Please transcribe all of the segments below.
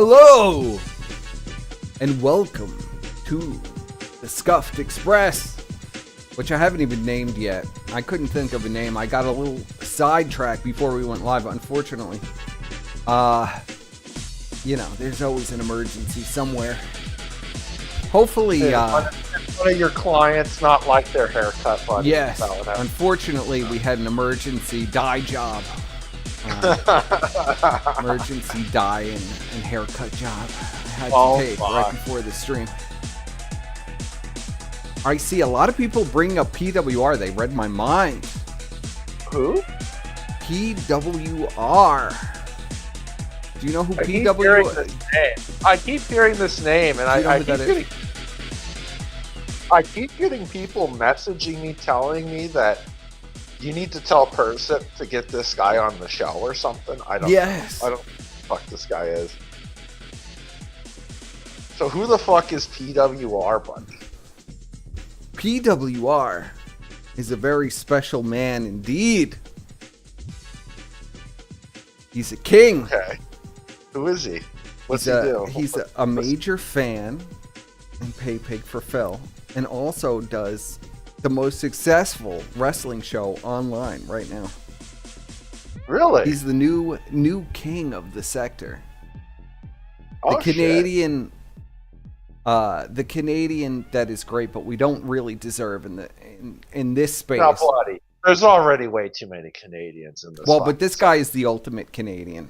Hello, and welcome to the Scuffed Express, which I haven't even named yet. I couldn't think of a name. I got a little sidetracked before we went live, unfortunately. There's always an emergency somewhere. Hopefully, one of your clients not like their haircut, buddy. Yes, unfortunately, we had an emergency dye job. Emergency dye and haircut job I had to take right before the stream. I see a lot of people bringing up PWR. They read my mind. Who? PWR. Do you know who PWR is? I keep hearing this name, and I keep getting people messaging me telling me that you need to tell Persip to get this guy on the show or something. I don't know what the fuck this guy is. So who the fuck is PWR, buddy? PWR is a very special man indeed. He's a king. Okay. Who is he? What's he do? He's a major fan and pay pig for Phil, and also does the most successful wrestling show online right now. Really? He's the new king of the sector. The Oh, Canadian the Canadian that is great, but we don't really deserve in this space. No, buddy. There's already way too many Canadians in this. Well, but this guy is the ultimate Canadian.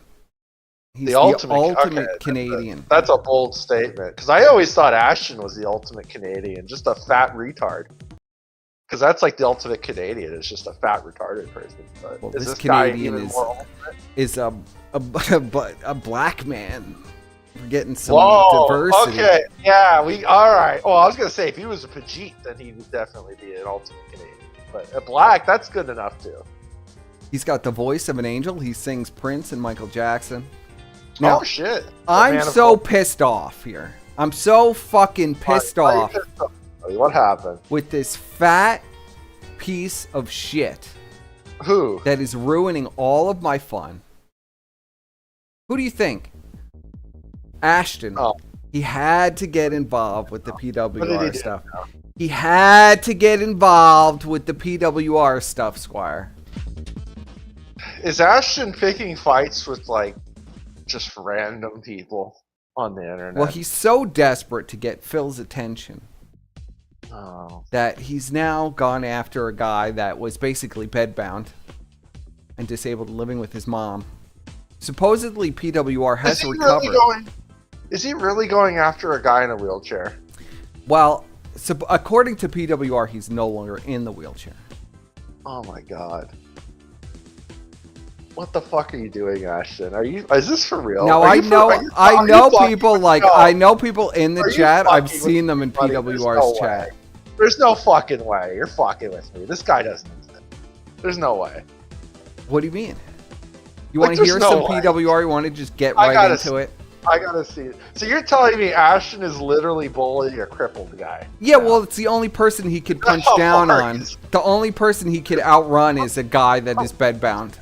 He's the ultimate Canadian. That's a bold statement, because I always thought Ashton was the ultimate Canadian, just a fat retard. Because that's like the ultimate Canadian. It's just a fat, retarded person. But well, is this Canadian is a black man. We're getting some diversity. Okay, yeah, all right. Well, I was gonna say if he was a Pajit, then he would definitely be an ultimate Canadian. But a black, that's good enough too. He's got the voice of an angel. He sings Prince and Michael Jackson. Now, oh shit! I'm so pissed off here. I'm so fucking pissed off. What happened? With this fat piece of shit. Who? That is ruining all of my fun. Who do you think? Ashton. Oh. He had to get involved with the PWR stuff. He had to get involved with the PWR stuff, Squire. Is Ashton picking fights with, like, just random people on the internet? Well, he's so desperate to get Phil's attention. Oh. That he's now gone after a guy that was basically bedbound and disabled, living with his mom. Supposedly, PWR has recovered. Is he really going after a guy in a wheelchair? Well, according to PWR, he's no longer in the wheelchair. Oh my god. What the fuck are you doing, Ashton? Is this for real? Now I know people in the chat. I've seen them in PWR's chat. There's no fucking way. You're fucking with me. This guy doesn't exist. There's no way. What do you mean? You want to hear some PWR? You want to just get right into it? I gotta see it. So you're telling me Ashton is literally bullying a crippled guy? Yeah, well, it's the only person he could punch down on. The only person he could outrun is a guy that is bedbound.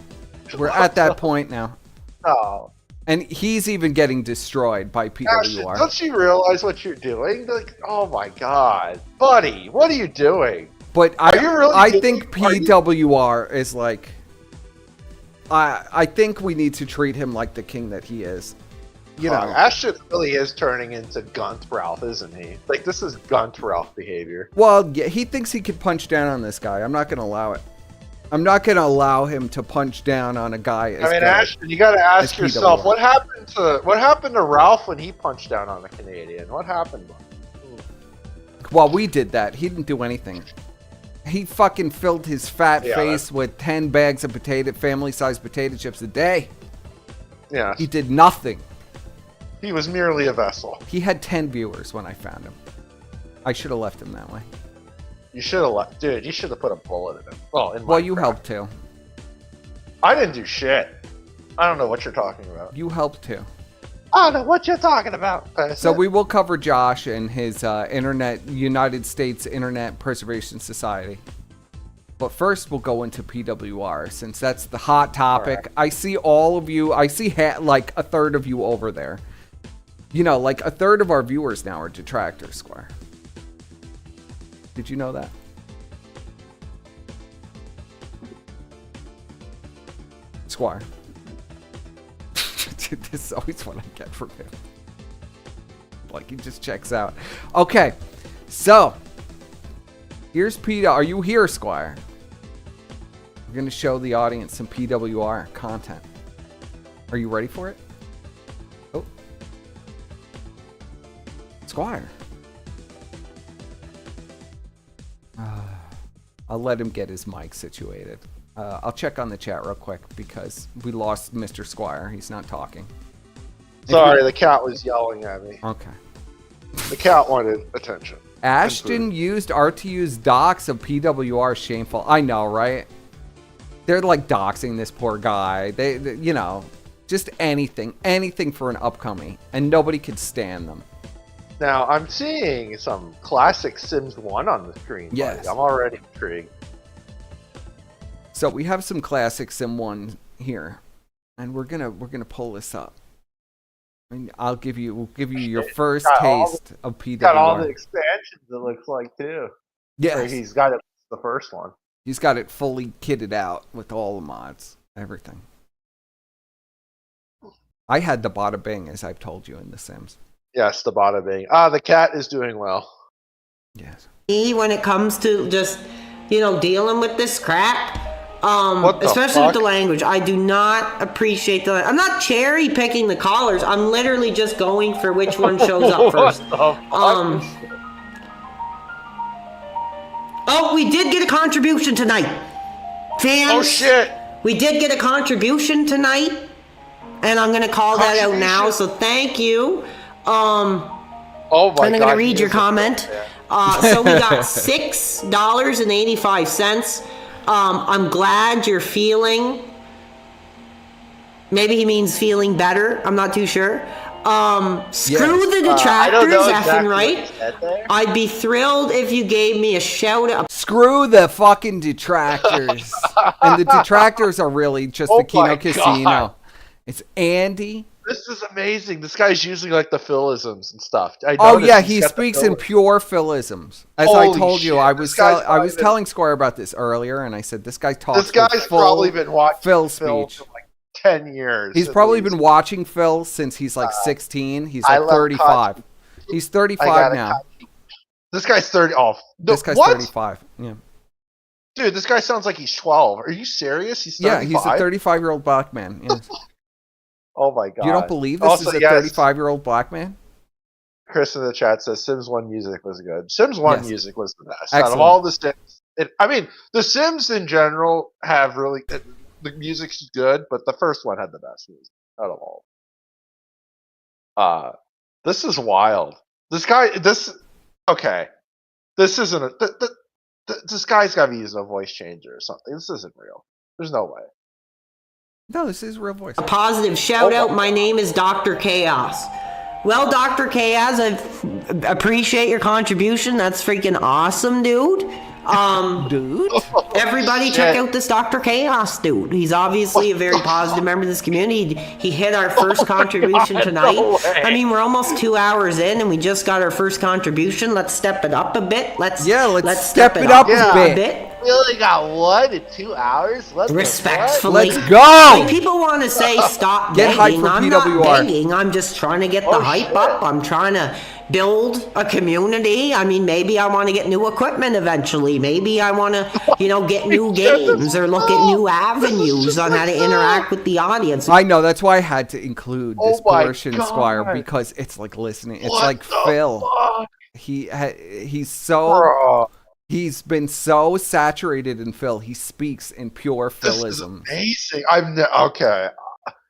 We're at that point now. Oh. And he's even getting destroyed by PWR. Ashton, don't you realize what you're doing? Like, oh my god. Buddy, what are you doing? But I think PWR is like... I think we need to treat him like the king that he is. You know, Ashton really is turning into Gunt Ralph, isn't he? Like, this is Gunt Ralph behavior. Well, yeah, he thinks he could punch down on this guy. I'm not going to allow it. I'm not going to allow him to punch down on a guy. Ashton, you got to ask yourself, what happened to Ralph when he punched down on a Canadian? What happened? Well, we did that. He didn't do anything. He fucking filled his fat face with 10 bags of family-sized potato chips a day. Yeah. He did nothing. He was merely a vessel. He had 10 viewers when I found him. I should have left him that way. You should have left. Dude, you should have put a bullet in him. Well, you helped too. I didn't do shit. I don't know what you're talking about. You helped too. I don't know what you're talking about. So we will cover Josh and his United States Internet Preservation Society. But first, we'll go into PWR, since that's the hot topic. Right. I see all of you. I see like a third of you over there. You know, like a third of our viewers now are detractors, Squire. Did you know that? Squire. This is always what I get from him. Like, he just checks out. Okay, so here's PWR. Are you here, Squire? We're going to show the audience some PWR content. Are you ready for it? Oh. Squire. I'll let him get his mic situated. I'll check on the chat real quick because we lost Mr. Squire. He's not talking. Sorry, the cat was yelling at me. Okay. The cat wanted attention. Ashton used RTU's docs of PWR. Shameful. I know, right? They're like doxing this poor guy. They you know, just anything for an upcoming, and nobody could stand them. Now, I'm seeing some classic Sims 1 on the screen. Yes. Buddy. I'm already intrigued. So we have some classic Sim 1 here, and we're gonna pull this up. And we'll give you your first taste of PWR. Got all the expansions, it looks like, too. Yes. Or he's got it, the first one. He's got it fully kitted out with all the mods, everything. I had the bada bing, as I've told you in The Sims. Yes, the bada bing. The cat is doing well. Yes. When it comes to just, dealing with this crap, especially fuck? with the language, I do not appreciate I'm not cherry picking the callers. I'm literally just going for which one shows up first. Oh, we did get a contribution tonight, fans. Oh shit! We did get a contribution tonight, and I'm gonna call that out now. So thank you. Oh my God! I'm gonna read your comment. So we got $6.85. I'm glad you're feeling. Maybe he means feeling better. I'm not too sure. Screw the detractors, effing right. I'd be thrilled if you gave me a shout out. Screw the fucking detractors. And the detractors are really just the Kino Casino. It's Andy. This is amazing. This guy's using like the philisms and stuff. Oh yeah, he speaks in pure philisms. As I told you, I was telling Squire about this earlier, and I said this guy talks. This guy's probably been watching Phil speech for like 10 years. He's probably been watching Phil since he's like 16. He's like 35. He's 35 now. This guy's 30. Oh, this guy's 35. Yeah. Dude, this guy sounds like he's 12. Are you serious? He's 35? Yeah, he's a 35-year-old black man. Yes. Oh my God. You don't believe this is a 35-year-old black man? Chris in the chat says Sims 1 music was good. Sims 1 music was the best. Excellent. Out of all the Sims, the Sims in general have really, the music's good, but the first one had the best music out of all. This is wild. This guy's got to be using a voice changer or something. This isn't real. There's no way. No, this is real voice. A positive shout out. My name is Dr. Chaos. Well, Dr. Chaos, I appreciate your contribution. That's freaking awesome, dude. Dude? Everybody check out this Dr. Chaos dude. He's obviously a very positive member of this community. He hit our first contribution tonight. No, we're almost 2 hours in and we just got our first contribution. Let's step it up a bit. Let's step it up a bit. We only got 1 in 2 hours. Respectfully. Let's go! People want to say stop get begging. Hype for I'm PWR. not begging. I'm just trying to get the hype up. I'm trying to build a community. Maybe I want to get new equipment eventually. Maybe I want to, get new games or look at new avenues on how to interact with the audience. I know, that's why I had to include this portion, Squire, because it's like listening. It's like Phil. Fuck? He's been so saturated in Phil. He speaks in pure Philism. This is amazing. Okay.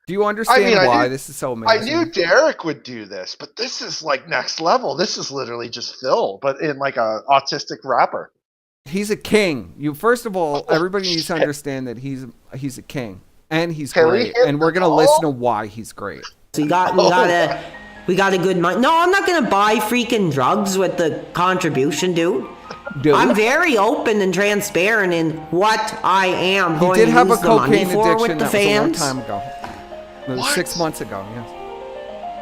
Do you understand why this is so amazing? I knew Derek would do this, but this is like next level. This is literally just Phil, but in like a autistic rapper. He's a king. First of all, everybody needs to understand that he's a king, and he's great, and we're gonna listen to why he's great. So we got a good mind. No, I'm not gonna buy freaking drugs with the contribution, dude. I'm very open and transparent in what I am going to use the money for with the fans. That was a long time ago. It was 6 months ago, yes.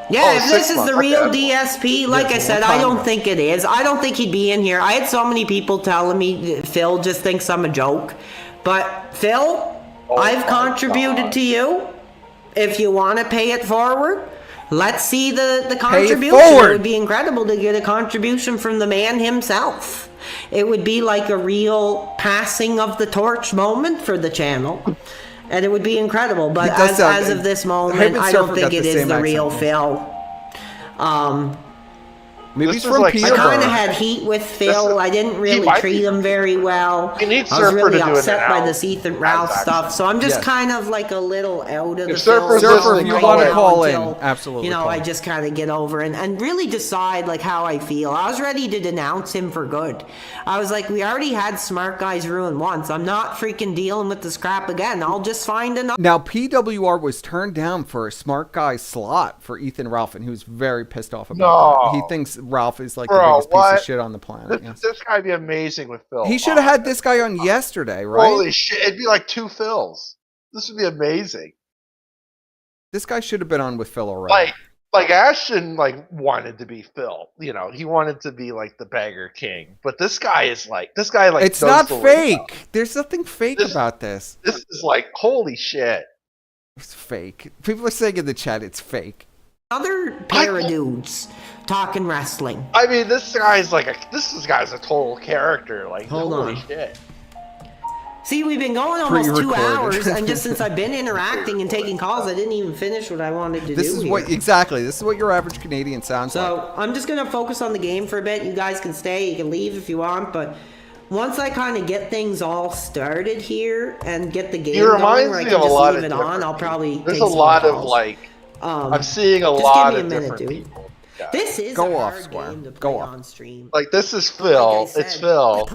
Yeah, Oh, if 6 this is months. the real Okay. DSP, like I said, I don't think it is. I don't think he'd be in here. I had so many people telling me Phil just thinks I'm a joke. But Phil, I've contributed to you. If you want to pay it forward, let's see the contribution. It would be incredible to get a contribution from the man himself. It would be like a real passing of the torch moment for the channel. And it would be incredible, but as of this moment, I don't think it is the real Phil. Maybe he's from Peterborough. I kind of had heat with Phil. I didn't really treat him very well. I was really upset by this Ethan Ralph stuff, so I'm just kind of like a little out of the Phil. Surfer, if you want to call in, absolutely. You know, I just kind of get over and really decide like how I feel. I was ready to denounce him for good. I was like, we already had Smart Guys ruin once. I'm not freaking dealing with this crap again. I'll just find another. Now, PWR was turned down for a Smart Guy slot for Ethan Ralph, and he was very pissed off about it. He thinks Ralph is like the biggest piece of shit on the planet. This guy'd be amazing with Phil. He should have had this guy on yesterday, right? Holy shit, it'd be like 2 Phils. This would be amazing. This guy should have been on with Phil already. Like Ashton wanted to be Phil. You know, he wanted to be like the Bagger King. But this guy it's not fake. There's nothing fake about this. This is like, holy shit. It's fake. People are saying in the chat it's fake. Other pair of dudes talking wrestling. I mean, this guy's a total character. Like, holy shit. See, we've been going almost 2 hours, and just since I've been interacting and taking calls, I didn't even finish what I wanted to do. This is what your average Canadian sounds like. So I'm just gonna focus on the game for a bit. You guys can stay, you can leave if you want, but once I kind of get things all started here and get the game going, where I can just leave it on, I'll probably. There's a lot of like. I'm seeing a lot of different people. This is go a off, hard Squire. game to play Go off. on stream. Like, this is Phil. It's Phil.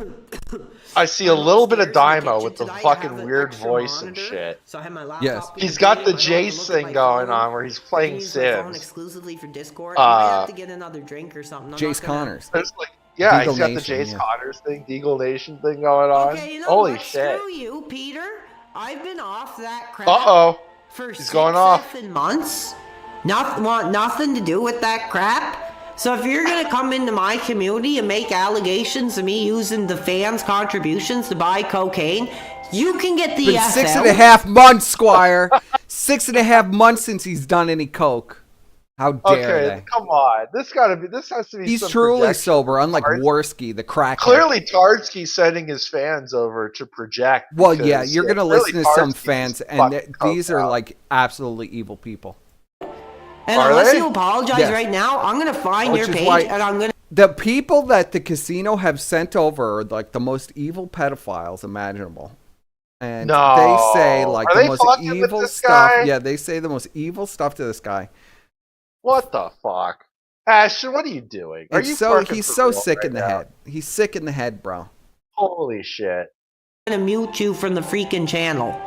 I see a little bit of Dymo with the fucking weird voice and shit. So I have my laptop. Yes. He's got the Jace thing going on where he's playing Sims. Exclusively for Discord. I might have to get another drink or something. Jace Connors. He's got the Jace Connors thing, Deagle Nation thing going on. Okay, you know Holy what? shit. Screw you, Peter. I've been off that crap. For He's going off. 7 months. Want nothing to do with that crap. So if you're gonna come into my community and make allegations of me using the fans' contributions to buy cocaine, you can get the F out. 6.5 months, Squire. 6.5 months since he's done any coke. How dare they? Come on. This has to be. He's truly sober, unlike Worski, the crackhead. Clearly, Tardsky's sending his fans over to project. Well, yeah, you're gonna listen to some fans, and these are like absolutely evil people. And unless you apologize right now, I'm going to find your page and I'm going to... The people that the casino have sent over are like the most evil pedophiles imaginable. And they say like the most evil stuff. Yeah, they say the most evil stuff to this guy. What the fuck? Ashton, what are you doing? He's so sick in the head. He's sick in the head, bro. Holy shit. I'm going to mute you from the freaking channel.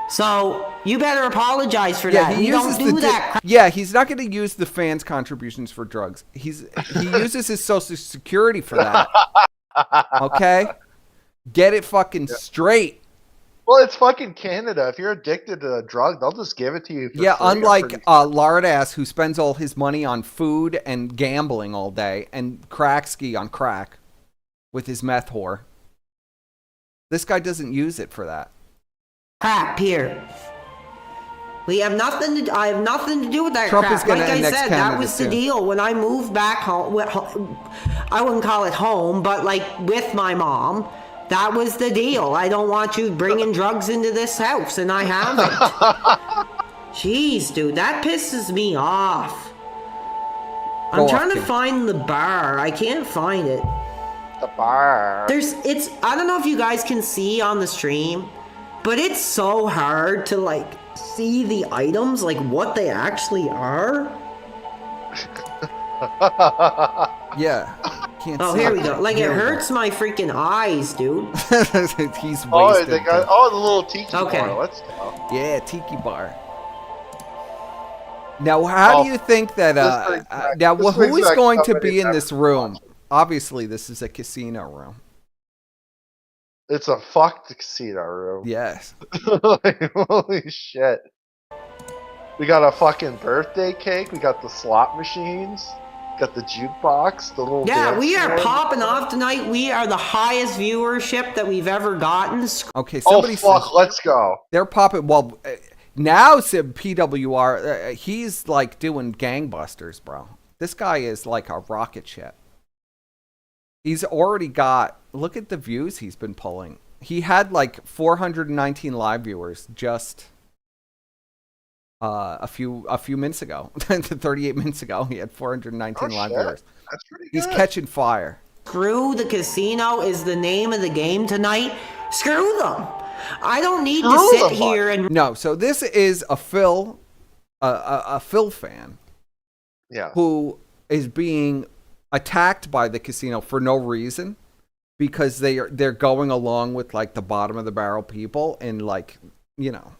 So, you better apologize for that. You don't do that. Yeah, he's not going to use the fans' contributions for drugs. He uses his social security for that. Okay? Get it fucking straight. Well, it's fucking Canada. If you're addicted to a drug, they'll just give it to you for free. Unlike Lardass, who spends all his money on food and gambling all day, and Cracksky on crack with his meth whore. This guy doesn't use it for that. Crap here. I have nothing to do with that Trump crap. Is gonna like I said, that was the deal when I moved back home. I wouldn't call it home, but like with my mom, that was the deal. I don't want you bringing drugs into this house, and I haven't. Jeez, dude, that pisses me off. I'm trying to find the bar. I can't find it. The bar. I don't know if you guys can see on the stream, but it's so hard to like see the items, like what they actually are. Yeah. Can't see here we go. Like it hurts my freaking eyes, dude. He's wasted. The little tiki bar. Let's go. Yeah, tiki bar. Now, how do you think that? Who is going to be in this room? Obviously, this is a casino room. It's a fucked casino room. Yes. Like, holy shit. We got a fucking birthday cake. We got the slot machines. Got the jukebox. The little we are floor. popping off tonight. We are the highest viewership that we've ever gotten. Okay, somebody fuck, says let's go. they're popping. Well, now said PWR, he's like doing gangbusters, bro. This guy is like a rocket ship. He's already got. Look at the views he's been pulling. He had like 419 live viewers just a few minutes ago. 38 minutes ago, he had 419 live viewers. That's pretty good. He's catching fire. Screw the casino is the name of the game tonight. Screw them. I don't need to sit here and no. So this is a Phil fan. Yeah. Who is being attacked by the casino for no reason because they're going along with like the bottom of the barrel people and like, you know,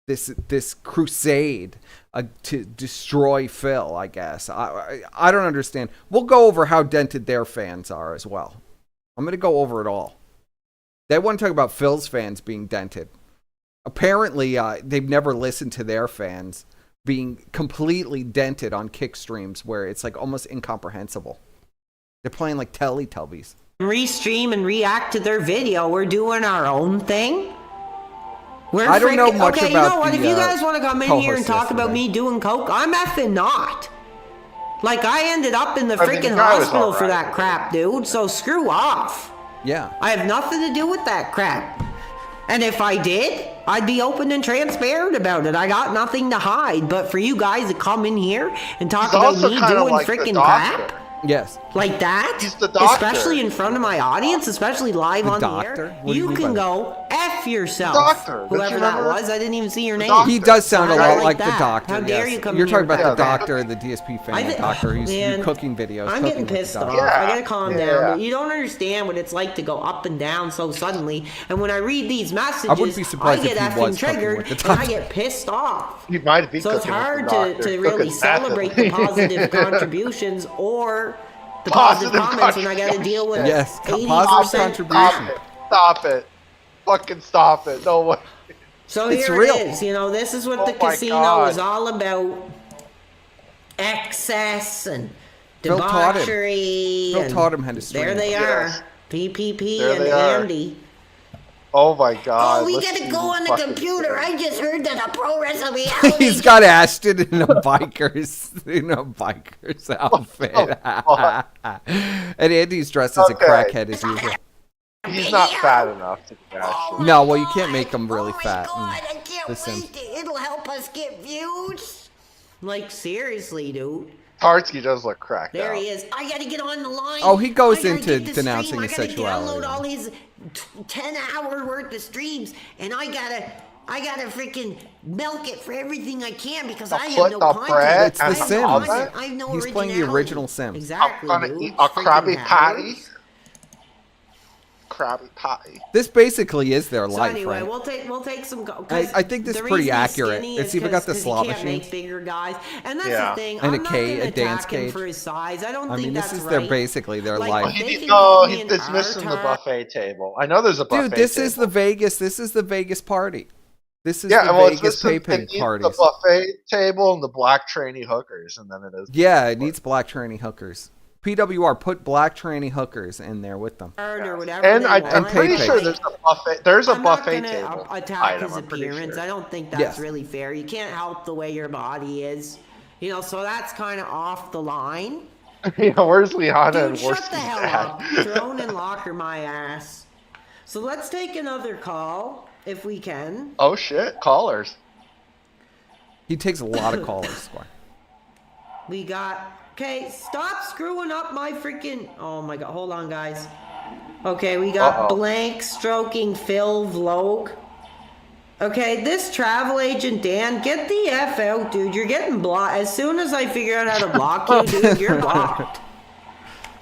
this crusade to destroy Phil, I guess. I don't understand. We'll go over how dented their fans are as well. I'm going to go over it all. They want to talk about Phil's fans being dented. Apparently, they've never listened to their fans being completely dented on kick streams where it's like almost incomprehensible. They're playing like Teletubbies. Restream and react to their video. We're doing our own thing. I don't know much okay, about you know what? the, if you guys want to come in here and talk yesterday. about me doing coke, I'm effing not. Like, I ended up in the freaking hospital for that crap, dude. So screw off. Yeah. I have nothing to do with that crap. And if I did, I'd be open and transparent about it. I got nothing to hide. But for you guys to come in here and talk about me doing like freaking crap yes, like that, he's the doctor. especially in front of my audience, especially live on the air, you can go F yourself. Doctor. Whoever that was, I didn't even see your name. he does sound a lot like the that. doctor. How dare yes. you come You're in talking here about and the talk doctor, the DSP fan, the doctor who's cooking videos. I'm getting pissed off. Yeah. I gotta calm down. You don't understand what it's like to go up and down so suddenly. And when I read these messages, I wouldn't be surprised I get if he was effing cooking triggered with the and doctor. I get pissed off. He might be So it's cooking with hard the doctor, to really cooking celebrate the method. positive contributions or the positive comments when I got to deal with yes, 80%. positive contribution. Stop it. Fucking stop it. No way. So It's here real. it is. You know, this is what Oh the my casino God. is all about. Excess and Phil taught him. debauchery. Phil and taught him how to stream. There they Yes. are. PPP There and they are. Andy. Oh my god. Oh, we let's gotta see go who on the fucking computer. cares. I just heard that a pro wrestling reality. He's got Ashton in a biker's outfit. And Andy's dressed as a Okay. crackhead as usual. He's not fat enough to be actually. No, well, you can't make him really Oh my fat. God, I can't The wait. Sims. It'll help us get views. Like, seriously, dude. Tartsky does look cracked There out. he is. I gotta get on the line. Oh, he goes I gotta into get the denouncing stream. his I gotta sexuality. download all his 10-hour worth of streams, and I gotta freaking milk it for everything I can because I have foot no the content. bread It's the I have no Sims. content. I have no He's playing the originality. original Sims. Exactly, I'm gonna dude. eat a Freaking Krabby Patty. cowards. Krabby Patty. This basically is their So life, anyway, right? we'll take some. I think this is pretty accurate. It's even got the slot You can't make machines. bigger guys, and that's Yeah. the thing. And a I'm not cage, gonna a dance attack him cage. for his size. I don't I think mean, that's this is right. basically their Like, life. they can No, call me an it's missing the avatar. buffet table. I know there's a buffet Dude, this table. is the Vegas. This is the Vegas party. This is yeah, the well, it's Vegas missing pay it needs parties. the buffet table and the black trainee hookers, and then it is. Yeah, it needs black tranny hookers. PWR, put black tranny hookers in there with them. Or whatever. And they I'm want. pretty pay sure pay. there's a buffet. There's a I'm not buffet gonna table. attack item, his I'm pretty appearance. sure. I don't think that's Yes. really fair. You can't help the way your body is. You know, so that's kind of off the line. Yeah, where's Liana Dude, and where's shut the hell dad? up. Thrown in locker my ass. So let's take another call, if we can. Oh shit, callers. He takes a lot of callers, Squire. We got... Okay, stop screwing up my freaking... Oh my god, hold on, guys. Okay, we got Uh-oh. blank stroking Phil Vlog. Okay, this travel agent, Dan, get the F out, dude. You're getting blocked. As soon as I figure out how to block you, dude, you're blocked.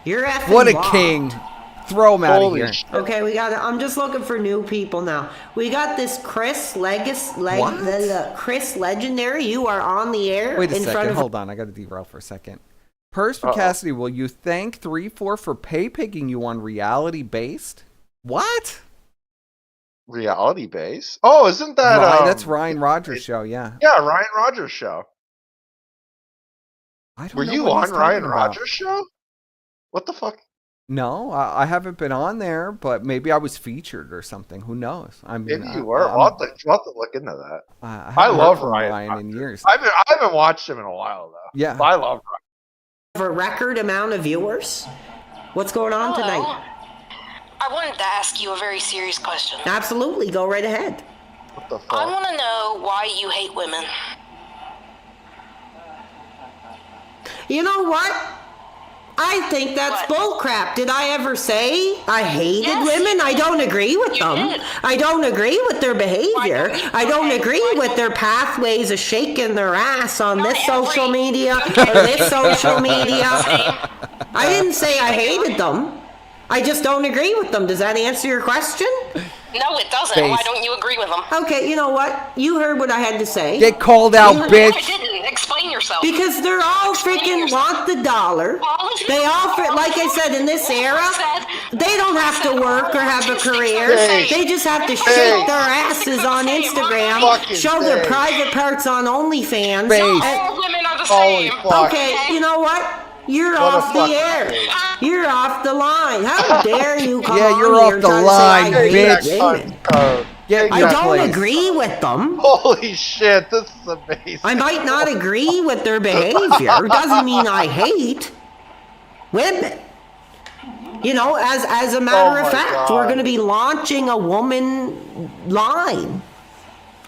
You're effing What a blocked. king. Throw him out of Holy here. shit. Okay, we got. I'm just looking for new people now. We got this Chris What? Chris Legendary. You are on the air Wait a in front second. of. Hold on. I got to derail for a second. Purse for Cassidy, will you thank 3-4 for pay picking you on reality based? What? reality base. Oh, isn't that that's Ryan Rogers' show, yeah. Yeah, Ryan Rogers' show. I don't Were know you what on he's Ryan talking about. Rogers' show? What the fuck? No, I haven't been on there, but maybe I was featured or something. Who knows? I mean, Maybe you were. I'll have to look into that. I I haven't love heard from Ryan in years. I haven't watched him in a while though. Yeah, but I love Ryan. A record amount of viewers. What's going on Hello. tonight? I wanted to ask you a very serious question. Absolutely, go right ahead. What the I fuck? want to know why you hate women. You know what? I think that's What? bullcrap. Did I ever say I hated Yes. women? I don't agree with You them. did. I don't agree with their behavior. don't you? I don't Okay, agree why with don't- their pathways of shaking their ass on Not this social every- media Okay. or this social media. Same. I didn't say I hated them. I just don't agree with them. Does that answer your question? No, it doesn't. Face. Why don't you agree with them? Okay, you know what? You heard what I had to say. get called out, You- No, I bitch. didn't. Explain yourself. Because they're all freaking want the dollar. They all, like I said, in this era, they don't have to work or have a career. Hey. They just have to Hey. shake their asses on Instagram, Fucking show their hey. private parts on OnlyFans. Face. and- All women are the Holy same. fuck. Okay, you know what? You're What a off the fucking air. face. You're off the line. How dare you come Yeah, on you're here off and the try to say line, I hate bitch. women? Get I your don't place. agree with them. Holy shit, this is amazing. I might not agree with their behavior. Doesn't mean I hate women. You know, as a matter Oh of my fact, God. we're going to be launching a woman line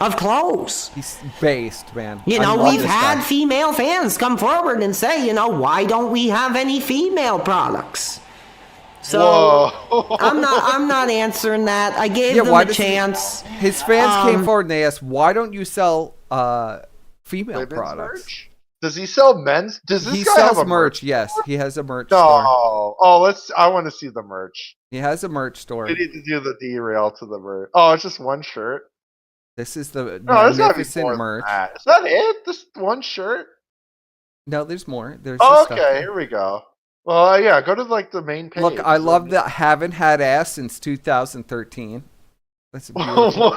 of clothes. He's based, man. You I know, love we've this had guy. female fans come forward and say, you know, why don't we have any female products? So Whoa. I'm not answering that. I gave Yeah, them why a does he- chance. His fans came forward and they asked, "Why don't you sell female Women's products?" merch? Does he sell men's? Does this He guy have sells a merch. Yes, he has a merch No. store. Oh, I want to see the merch. He has a merch store. We need to do the derail to the merch. Oh, it's just one shirt. This is the No, there's gotta be magnificent more than merch. that. Is that it? This one shirt? No, there's more. There's Oh, this stuff. okay, here we go. Well, yeah, go to like the main page. Look, I love that. Haven't had ass since 2013. That's beautiful.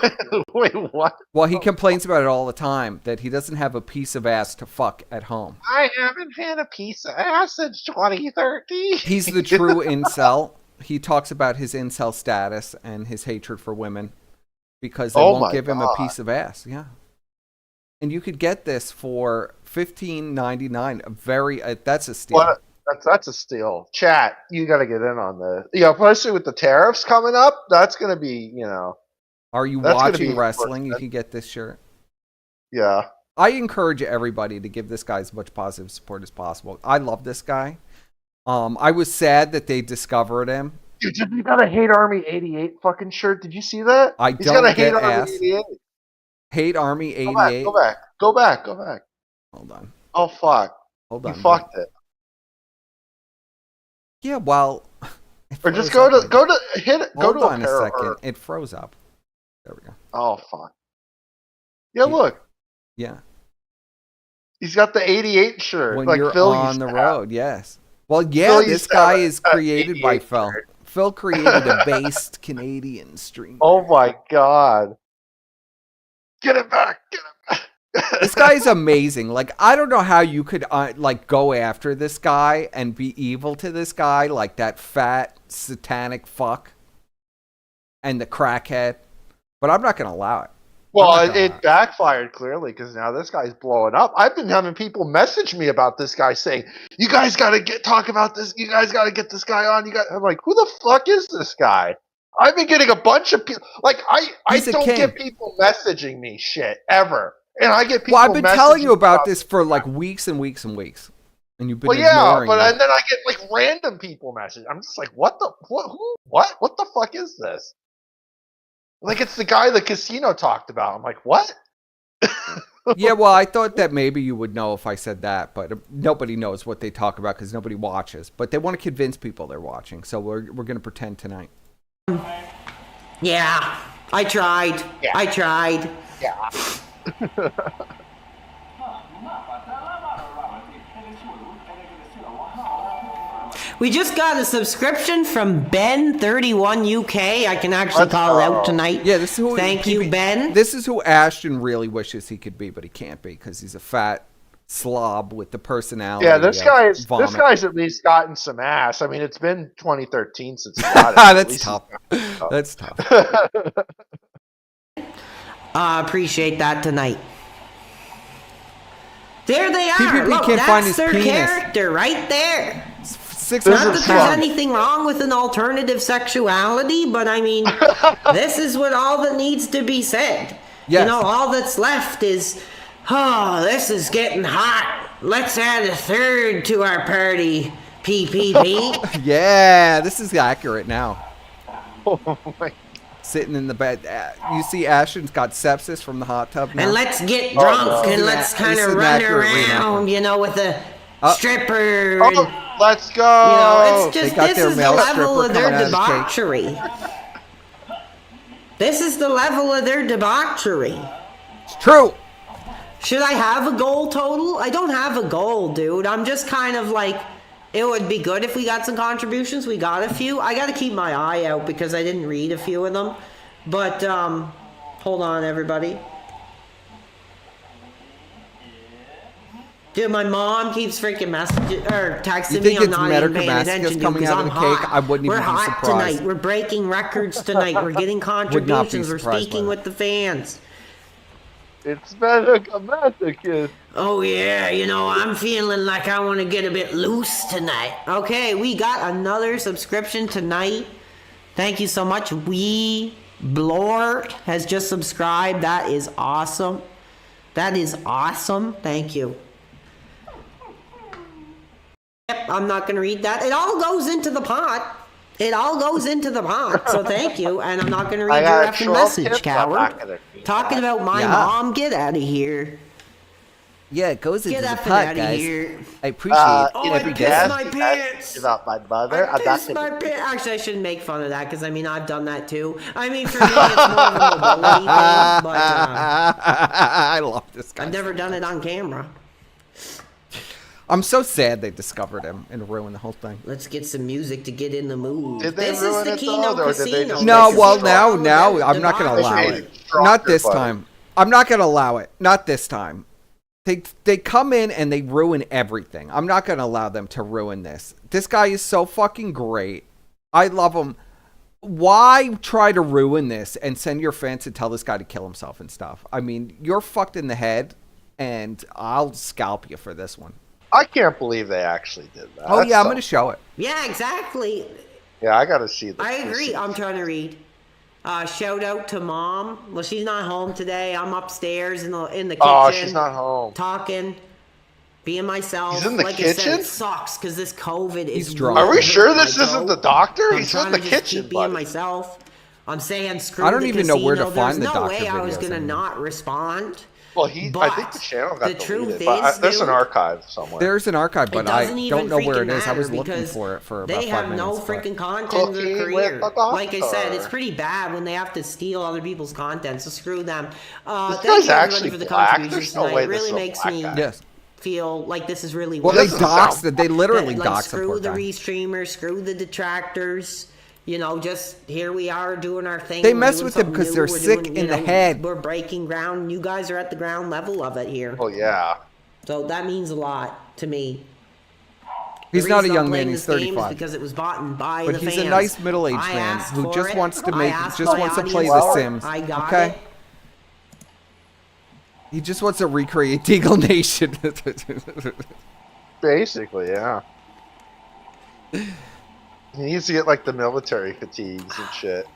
Wait, what? Well, he complains about it all the time that he doesn't have a piece of ass to fuck at home. I haven't had a piece of ass since 2013. He's the true incel. He talks about his incel status and his hatred for women because they Oh won't my give him a God. piece of ass. Yeah. And you could get this for $15.99. That's a steal. What? That's a steal. Chat, you got to get in on this. Yeah, especially with the tariffs coming up, that's going to be, Are you that's gonna watching be wrestling? You worth it. can get this shirt. yeah. I encourage everybody to give this guy as much positive support as possible. I love this guy. I was sad that they discovered him. Dude, you got a Hate Army 88 fucking shirt. Did you see that? I He's don't got a get Hate Army ass. 88. Hate Army Go back, 88. go back. Hold on. Oh, fuck. Hold You on. fucked it. Yeah, well. it Or just froze go up to, again. hit it, go Hold to on a pair of second. her. It froze up. There we go. Oh, fuck. Yeah, look. Yeah. He's got the 88 shirt. When like you're Phil on used the to road, yes. Well, yeah, Phil this used to guy have is a created by 88 Phil. shirt. Phil created a based Canadian stream. Oh, my God. Get it back. Get it back. This guy is amazing. Like, I don't know how you could go after this guy and be evil to this guy, like that fat satanic fuck and the crackhead. But I'm not going to allow it. Well, I'm not gonna lie. it backfired clearly because now this guy's blowing up. I've been having people message me about this guy saying, "You guys got to talk about this. You guys got to get this guy on." I'm like, "Who the fuck is this guy?" I've been getting a bunch of people. Like, I He's a don't king. get people messaging me shit ever, and I get people. Well, I've been telling you messaging about this for like weeks and weeks and weeks. And you've been Well, yeah, ignoring but it. and then I get like random people message. I'm just like, what the fuck is this? Like, it's the guy the casino talked about. I'm like, what? Yeah, well, I thought that maybe you would know if I said that, but nobody knows what they talk about because nobody watches. But they want to convince people they're watching, so we're going to pretend tonight. Yeah, I tried. Yeah. I tried. Yeah. We just got a subscription from Ben31UK. I can actually call it out tonight. Yeah, this is who. Thank you, Ben. This is who Ashton really wishes he could be, but he can't be because he's a fat slob with the personality. Yeah, this vomit. guy's at least gotten some ass. I mean, it's been 2013 since he got it. That's tough. That's tough. Appreciate that tonight. There they are. PPP Look, can't that's find his their penis. character right there. 600 Not that there's fun. anything wrong with an alternative sexuality, but I mean, this is what all that needs to be said. Yes. You know, all that's left is, oh, this is getting hot. Let's add a third to our party, PPP. Yeah, this is accurate now. Oh my. Sitting in the bed. You see Ashton's got sepsis from the hot tub now. And let's get drunk no. and let's kind This of is an run accurate around, reenactment. you know, with a stripper. And, Oh, let's go. you know, it's They just, got this their is the male level stripper of their coming out of the cake. debauchery. This is the level of their debauchery. It's true. Should I have a goal total? I don't have a goal, dude. I'm just kind of like, it would be good if we got some contributions. We got a few. I got to keep my eye out because I didn't read a few of them. But, hold on, everybody. Dude, my mom keeps freaking messaging or texting You me. think I'm it's not even paying Medicamassicus attention to coming because out of I'm the cake? hot. I wouldn't We're even be hot surprised. tonight. We're breaking records tonight. We're getting Would not be contributions. We're surprised by speaking that. with the fans. It's Medicamassicus. Oh yeah, you know, I'm feeling like I want to get a bit loose tonight. Okay, we got another subscription tonight. Thank you so much. Blort has just subscribed. That is awesome. That is awesome. Thank you. Yep, I'm not going to read that. It all goes into the pot. It all goes into the pot. So thank you. And I'm not going to read your effing 12 message, tips, I'm not coward. gonna read Talking that. about my Yeah. mom, get out of here. Yeah, it goes into Get the effing pot, out of guys. here. I appreciate Oh, I every pissed day. my pants. About my mother. I I'm not pissed my gonna- pants. Actually, I shouldn't make fun of that because I mean I've done that too. I mean for me it's more of a mobility thing, but I love this guy. I've never done it on camera. I'm so sad they discovered him and ruined the whole thing. Let's get some music to get in the mood. Did they This ruin is the it, Kino though, or did they Casino. just No, make it well stronger? now I'm not gonna allow They it. made it stronger, Not this buddy. time. I'm not gonna allow it. Not this time. They come in and they ruin everything. I'm not gonna allow them to ruin this. This guy is so fucking great. I love him. Why try to ruin this and send your fans to tell this guy to kill himself and stuff? I mean, you're fucked in the head, and I'll scalp you for this one. I can't believe they actually did that. Oh That's yeah, I'm so- gonna show it. Yeah, exactly. Yeah, I gotta see this. I agree. I'm trying to read. Shout out to mom. Well, she's not home today. I'm upstairs in the kitchen. Oh, she's not home. Talking, being myself. He's in the like I said, kitchen? it sucks because this COVID He's is. drunk. Are we ruining sure my this isn't go. the doctor? I'm He's trying in the to just kitchen, keep being buddy. myself. I'm saying screw I don't the even know where to casino. find There's the no doctor way I was videos gonna anymore. not respond. Well, I think But the channel got the truth deleted. But is, there's an dude, archive somewhere. There's an archive, It but I doesn't even don't know where it freaking is. I was matter looking because for it for about they 5 have minutes. no but- freaking content in Cooking their with career. the Like I said, doctor. it's pretty bad when they have to steal other people's content. So screw them. This Thank guy's you everybody actually for the black. contributions There's no tonight. way It this really is a makes black me guy. Yes. feel like this is really Well, weird. they doesn't doxed sound- it. They literally Like, doxed the screw poor the guy. restreamers, screw the detractors. You know, just here we are doing our thing. They We're mess doing with them something 'cause new. they're We're sick doing, in you the know, head. We're breaking ground. You guys are at the ground level of it here. Oh yeah. So that means a lot to me. He's The not a reason I'm young man. playing He's this game is 35. because it was bought and by But the he's fans. a nice middle-aged I man asked who for just it. wants to I make, asked just my wants to play audience The for it. Sims. I got Okay. it. He just wants to recreate Deagle Nation. Basically, yeah. He needs to get like the military fatigues and shit.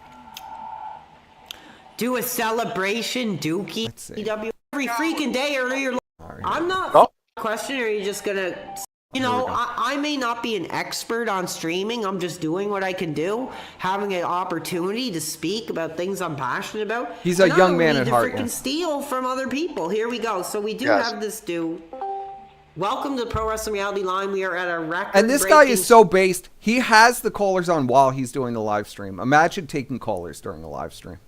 Do a celebration, Dookie. Let's see. PWR every freaking day or you're. I'm not Oh. questioning. Are you just gonna? You know, I may not be an expert on streaming. I'm just doing what I can do, having an opportunity to speak about things I'm passionate about. He's a And I young don't man need at to heart, freaking yeah. steal from other people. Here we go. So we do Yes. have this dude. Welcome to Pro Wrestling Reality Line. We are at a record. And this guy is so based. He has the callers on while he's doing the live stream. Imagine taking callers during a live stream.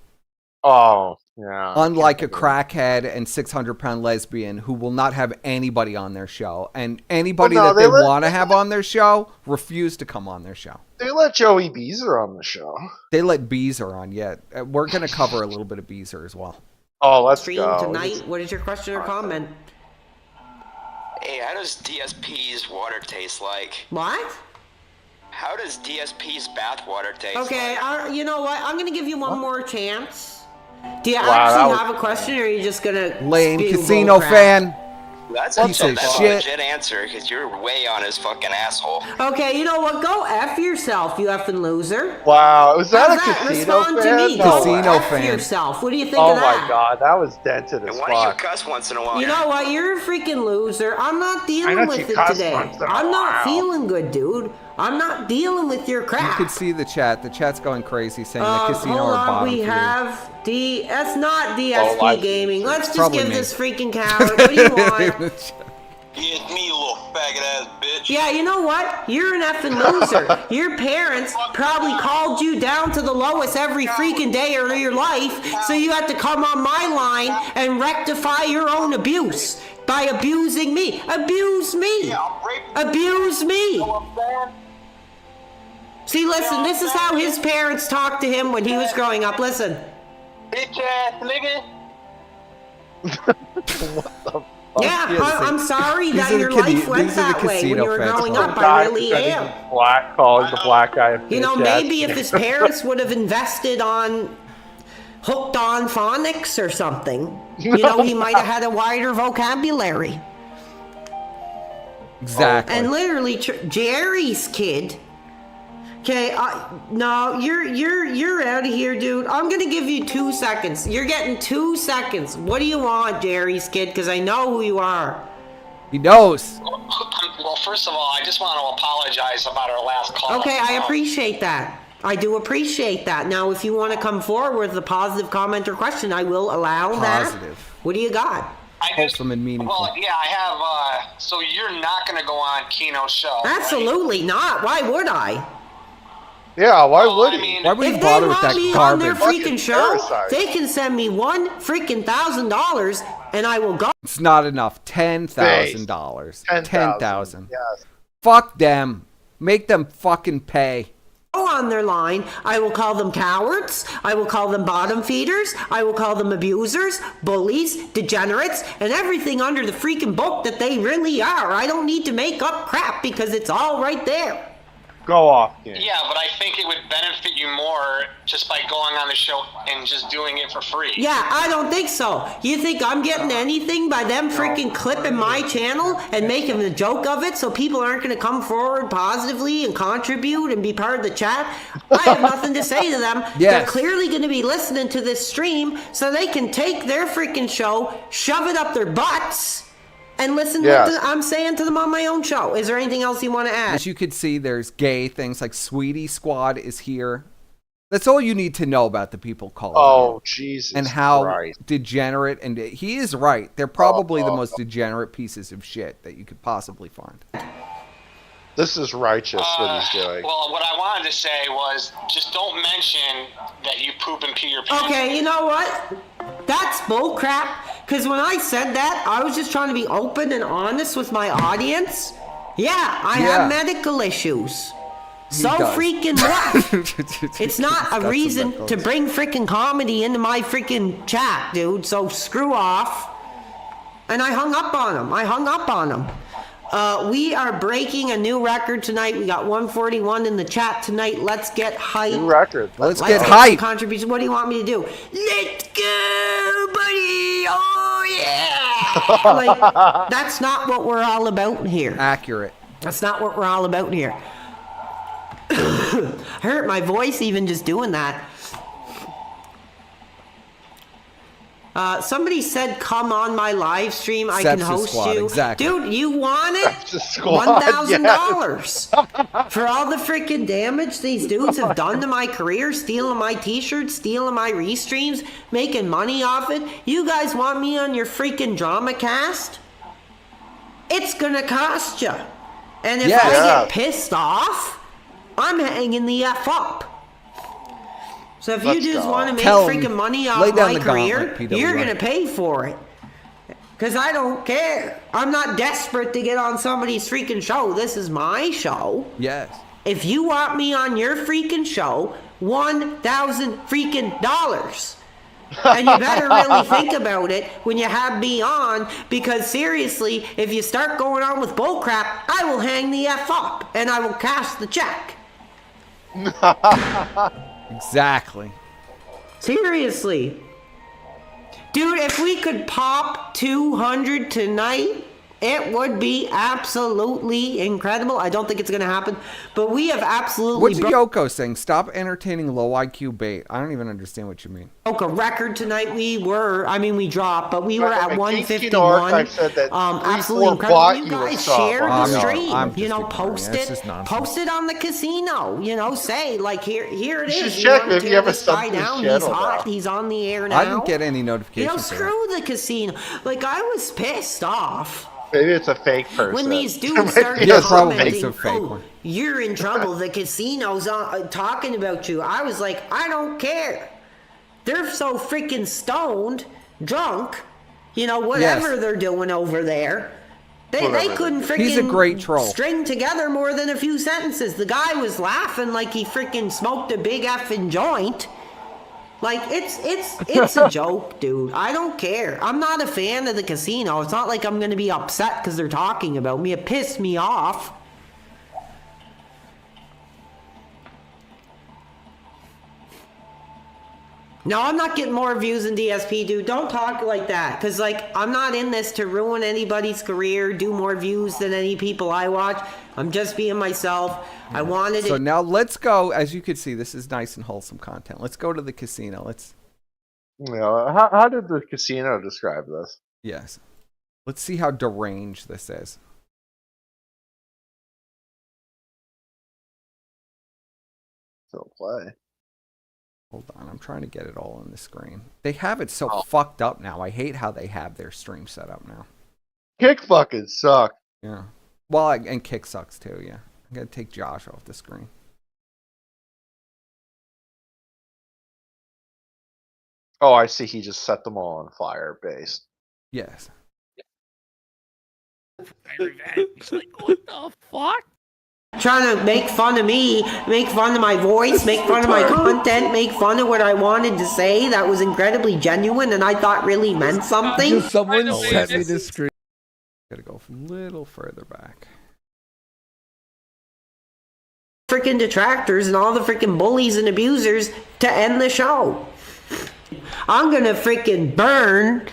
Oh, Yeah. Unlike a crackhead and 600-pound lesbian who will not have anybody on their show. And anybody Well, no, that they they let- want to have on their show refuse to come on their show. They let Joey Beezer on the show. They let Beezer on yet. We're going to cover a little bit of Beezer as well. Oh, let's Stream go. tonight. What is your question or comment? Hey, how does DSP's water taste like? What? How does DSP's bathwater taste Okay, like? you know what? I'm gonna give you one more chance. Do you Wow, that actually was- have a question, or are you just gonna Lame spew casino bullcrap? fan. That's Piece of that's shit. a legit answer, because you're way on his fucking asshole. Okay, you know what? Go F yourself, you effing loser. Wow, was that How's a that? casino Respond fan? to me. No Casino way. Go F fan. yourself. What do you think Oh of that? my god, that was dented as And why don't you fuck. cuss once in a while? You know what? You're a freaking loser. I'm not I dealing know with you it cuss today. once in a I'm not while. feeling good, dude. I'm not dealing with your You crap. could see the chat. The chat's going crazy saying the casino Hold are on, bottom we feeders. have That's not DSP live Gaming. Let's just Probably give me. this freaking coward. What do you want? It's me, you little faggot ass bitch. Yeah, you know what? You're an effing loser. Your parents probably called you down to the lowest every freaking day of your life, so you had to come on my line and rectify your own abuse by abusing me. Abuse me. Abuse me. See, listen, this is how his parents talked to him when he was growing up. Listen. Bitch ass nigga. Yeah, Yes, I'm sorry these that are your the life went these are the that way when casino you were fans. growing Oh, up. I Guy really said he am. was black, calling the black guy a You know, bitch maybe ass if his parents would have invested on hooked on phonics or something, you know, he might have had a wider vocabulary. Exactly. And literally, Jerry's kid. Okay, no, you're out of here, dude. I'm gonna give you 2 seconds. You're getting 2 seconds. What do you want, Jerry's kid? Because I know who you are. He knows. Well, first of all, I just want to apologize about our last call. Okay, I appreciate that. I do appreciate that. Now, if you want to come forward with a positive comment or question, I will allow that. Positive. What do you got? I just- Wholesome and meaningful. Well, yeah, I have. So you're not going to go on Kino's show? right? Absolutely not. Why would I? Yeah, why Well, would I he? mean, Why would he If they bother with want that me on their garbage? freaking Fucking show, parasite. they can send me $1,000 and I will go It's not enough. $10,000. 10,000. 10,000. Yes. Fuck them. Make them fucking pay. on their line. I will call them cowards. I will call them bottom feeders. I will call them abusers, bullies, degenerates, and everything under the freaking book that they really are. I don't need to make up crap because it's all right there. Go off, King. Yeah, but I think it would benefit you more just by going on the show and just doing it for free. Yeah, I don't think so. You think I'm getting anything by them freaking clipping my channel and making a joke of it so people aren't going to come forward positively and contribute and be part of the chat? I have nothing to say to them. Yes. They're clearly going to be listening to this stream so they can take their freaking show, shove it up their butts, and listen to Yes. what I'm saying to them on my own show. Is there anything else you want to add? As you can see, there's gay things like Sweetie Squad is here. That's all you need to know about the people calling Oh, in. Jesus And how Christ. degenerate, and he is right. They're probably the Oh. most degenerate pieces of shit that you could possibly find. This is righteous what he's doing. Well, what I wanted to say was just don't mention that you poop and pee your pants. Okay, you know what? That's bullcrap. Because when I said that, I was just trying to be open and honest with my audience. Yeah, I Yeah. have medical issues. So does. freaking what? It's not a reason to bring freaking comedy into my freaking chat, dude. So screw off. And I hung up on him. We are breaking a new record tonight. We got 141 in the chat tonight. Let's get hype. New record. Let's Let's get some hype. contributions. What do you want me to do? Let's go, buddy. Oh, yeah. Like, that's not what we're all about here. Accurate. That's not what we're all about here. I hurt my voice even just doing that. Somebody said, come on my live stream. I can Sepsis host Squad, you. exactly. Dude, you want it? Sepsis Squad, $1,000 for all the freaking damage these dudes have done to my career, stealing my t-shirts, stealing my restreams, making money off it. You guys want me on your freaking drama cast? It's gonna cost you. And if I Yeah. get pissed off, I'm hanging the F up. So if Let's you just go. want to make Tell 'em, freaking money lay off down my the career, gauntlet, PWR. you're going to pay for it. Because I don't care. I'm not desperate to get on somebody's freaking show. This is my show. Yes. If you want me on your freaking show, $1,000 freaking dollars. And you better really think about it when you have me on, because seriously, if you start going on with bullcrap, I will hang the F up and I will cash the check. Exactly. Seriously. Dude, if we could pop 200 tonight, it would be absolutely incredible. I don't think it's going to happen, but we have absolutely What's Yoko saying? Stop entertaining low IQ bait. I don't even understand what you mean. broke a record tonight. We dropped, but we were Right, at my 151. Kino Archive said that Absolutely 3-4 incredible. bought You you a guys sub. share the I'm stream. just You know, ignoring post it. It's it. just nonsense. Post it on the casino. You know, say like here it You is. should We check wanna if you tear have a this guy sub to his down. He's channel hot. now. He's on the air now. I didn't get any You notifications. know, for screw the casino. Like I was pissed off. Maybe it's a fake person. When these There dudes might started be Yeah, a probably commenting, it's a fake "Oh, one." you're in trouble. The casino's talking about you." I was like, I don't care. They're so freaking stoned, drunk, you know, whatever Yes. they're doing over there. They Whatever. couldn't freaking He's a great troll. string together more than a few sentences. The guy was laughing like he freaking smoked a big effing joint. Like, it's a joke, dude. I don't care. I'm not a fan of the casino. It's not like I'm going to be upset because they're talking about me. It pissed me off. No, I'm not getting more views than DSP, dude. Don't talk like that. Because, like, I'm not in this to ruin anybody's career, do more views than any people I watch. I'm just being myself. I wanted So it. now let's go. As you can see, this is nice and wholesome content. Let's go to the casino. How did the casino describe this? Yes. Let's see how deranged this is. Still play. Hold on, I'm trying to get it all on the screen. They have it so fucked up now. I hate how they have their stream set up now. Kick fucking suck. Yeah. Well, and Kick sucks too, yeah. I'm going to take Josh off the screen. Oh, I see. He just set them all on fire. Base. Yes. Like, what the fuck? Trying to make fun of me, make fun of my voice, make fun of my content, make fun of what I wanted to say that was incredibly genuine and I thought really meant something. Someone sent me this screen. Gotta go a little further back. Freaking detractors and all the freaking bullies and abusers to end the show. I'm gonna freaking burn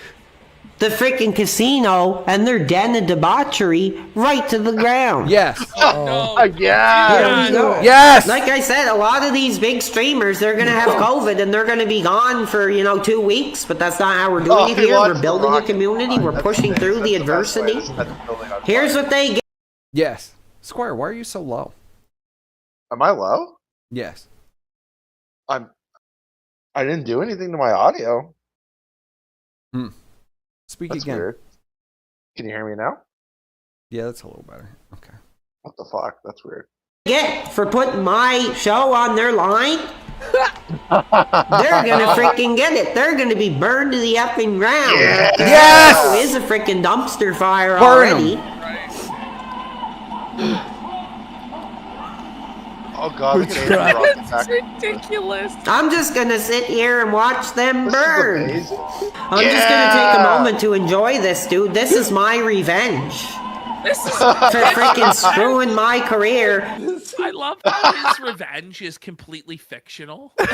the freaking casino and their den of debauchery right to the ground. Yes. No. Yeah. There we go. Yes. Like I said, a lot of these big streamers, they're going to have COVID and they're going to be gone for, 2 weeks, but that's not how we're doing it here. We're building a community. We're pushing through the adversity. Here's what they get. Yes. Squire, why are you so low? Am I low? Yes. I didn't do anything to my audio. Speak That's again. weird. Can you hear me now? Yeah, that's a little better. Okay. What the fuck? That's weird. Get for putting my show on their line. They're gonna freaking get it. They're gonna be burned to the effing ground. Yeah. Yes! It is a freaking dumpster fire Burn 'em. already. Oh god, look at Andrew It's back. ridiculous. I'm just gonna sit here and watch them This burn. is amazing. I'm just gonna take a moment to enjoy this, dude. This is my revenge This is. for freaking screwing my career. I love how his revenge is completely fictional. Like,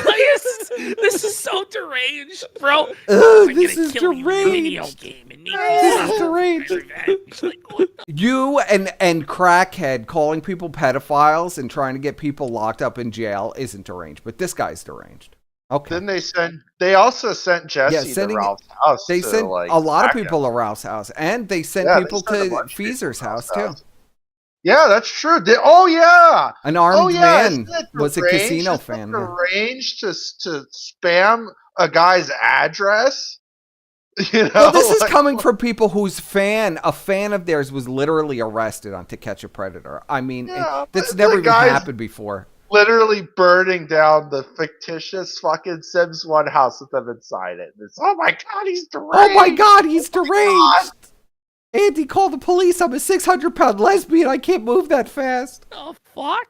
this is so deranged, bro. Ugh, I'm this gonna is kill you in a video deranged. game and This is deranged. revenge. Like, what the You and Crackhead calling people pedophiles and trying to get people locked up in jail isn't deranged, but this guy's deranged. Okay. Then they also sent Jesse to Ralph's house. They to, sent like, a lot of back people him. to Ralph's house, and they sent Yeah, they people sent a to bunch of people Feezer's to house Ralph's too. Yeah, that's true. Oh yeah. An armed man isn't it was a deranged? casino Isn't it fan. deranged to spam a guy's address. You know, Well, this is like, coming from people whose a fan of theirs was literally arrested on To Catch a Predator. I mean, Yeah, that's but never the even guys- happened before. literally burning down the fictitious fucking Sims 1 house with them inside it. It's, oh my god, he's deranged! Oh my god, he's God. deranged! Andy, call the police. I'm a 600-pound lesbian. I can't move that fast. Oh, fuck.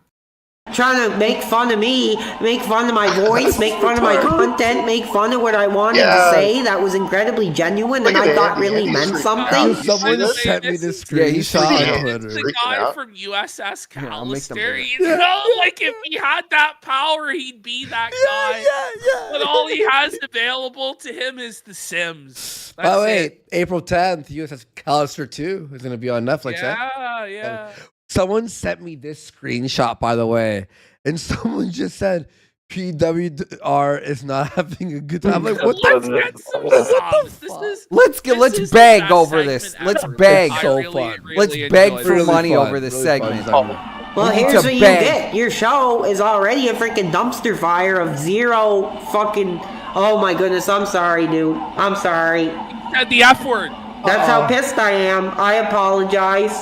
Trying to make fun of me, make fun of my voice, make fun of my content, make fun of what I wanted to say that was incredibly genuine and I thought really meant something. Someone Just sent me this this Yeah, he's screenshot freaking on out. Twitter. It's the guy out. from USS Here, I'll make them Callister. do it. You know, like if he had that power, he'd be that guy. But all he has available to him is The Sims. That's By the way, it. April 10th, USS Callister 2 is going to be on Netflix. Yeah. Someone sent me this screenshot, by the way, and someone just said PWR is not having a good time. I'm like, what Let's the get some subs. Let's This beg is the over best this. segment Let's ever. beg. I So really, fun. really Let's enjoyed beg it. for money fun, over this really segment. fun Well, We need here's to what you beg. get. Your show is already a freaking dumpster fire of zero fucking. Oh my goodness, I'm sorry, dude. I'm sorry. Said the F word. That's how pissed I am. I apologize,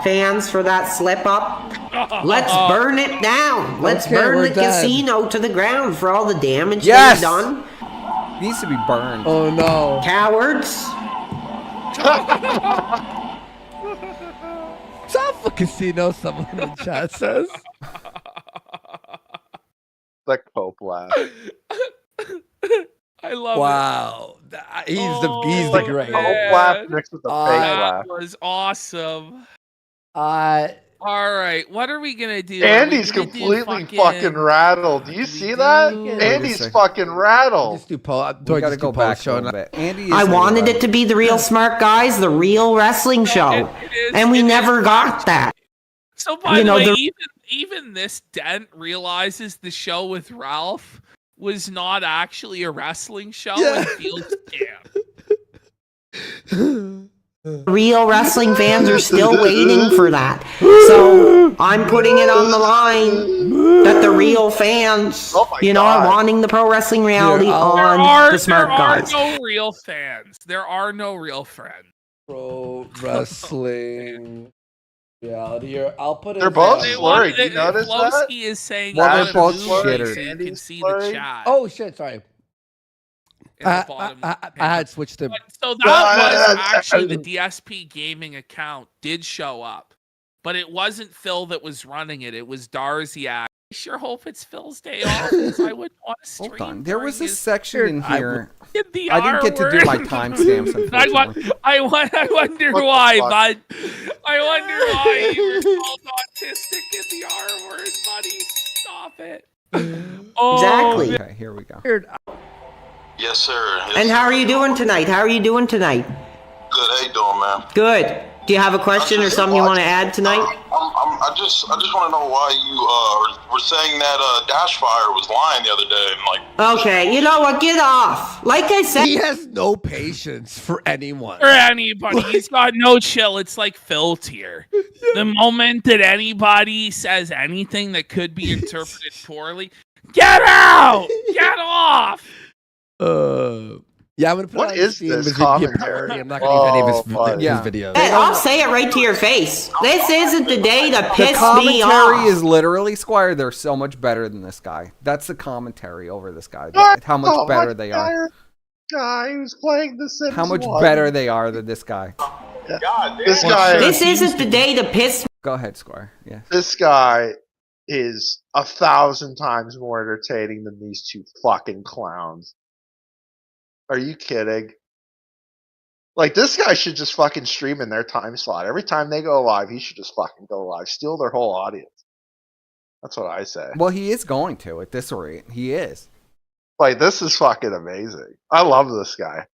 fans, for that slip up. Let's burn it down. Let's Okay, burn we're the done. casino to the ground for all the damage Yes! they've done. Needs to be burned. Oh no. Cowards. Stop a casino, someone in the chat says. The Cope laugh. I love Wow. He's the Oh, Like great. Cope man. laugh mixed with the it. fake That laugh. was awesome. Uh, All right, what are we gonna do? Are we Andy's gonna do completely fucking rattled. Do you see that? do- Andy's Wait a fucking rattled. just do poll. We gotta go back a little bit. Andy is I wanted allowed. it to be the real smart guys, the real wrestling show, It is- and we it is never got that. So by You the know, way, the- even this dent realizes the show with Ralph was not actually a wrestling show and feels scam. Real wrestling fans are still waiting for that. So I'm putting it on the line that the real fans, Oh my are God. wanting the pro wrestling reality Here, on the smart guys. There are no real fans. There are no real friends. Pro wrestling reality here. I'll put it. They're both They slurry. want- Do you notice that? Flowski is saying Well, a they're lot of both movies shitters. so you can Andy's see the slurry. chat. Oh shit! Sorry. in the bottom I had switched to. But- so that was Uh, actually the DSP gaming account did show up, but it wasn't Phil that was running it. It was Darziak. I sure hope it's Phil's day off, 'cause I wouldn't want to stream. Hold on. There was a during his- section in here. the I didn't get to do R my word. timestamps, I unfortunately. wonder What the why, fuck? bud. I wonder why you were called autistic in the R word, buddy. Stop it. Oh, Exactly. Okay, here we go. Yes, sir. Yes, And sir. how are you doing tonight? How are you doing tonight? Good. How you doing, man? Good. Do you have a question or something you want to add tonight? I just want to know why you were saying that Dashfire was lying the other day. And like, Okay, you know what? Get off. Like I said, He has no patience for anyone. for anybody. He's got no chill. It's like Phil tier. The moment that anybody says anything that could be interpreted poorly, get out! Get off! Yeah, I'm gonna put What it on is Steam this as a commentary? parody. I'm not gonna use any of his, Oh, his buddy. videos. hey, I'll say it right to your face. This isn't the day to The piss me commentary off. is literally, Squire, they're so much better than this guy. That's the commentary over this guy. How much Oh, better my they are. Guy who's playing the Sims How much 1. better they are than this guy. This guy. This isn't the day to piss. Go ahead, Squire. Yeah. This guy is 1,000 times more entertaining than these two fucking clowns. Are you kidding? Like, this guy should just fucking stream in their time slot. Every time they go live, he should just fucking go live. Steal their whole audience. That's what I say. Well, he is going to at this rate. He is. Like, this is fucking amazing. I love this guy.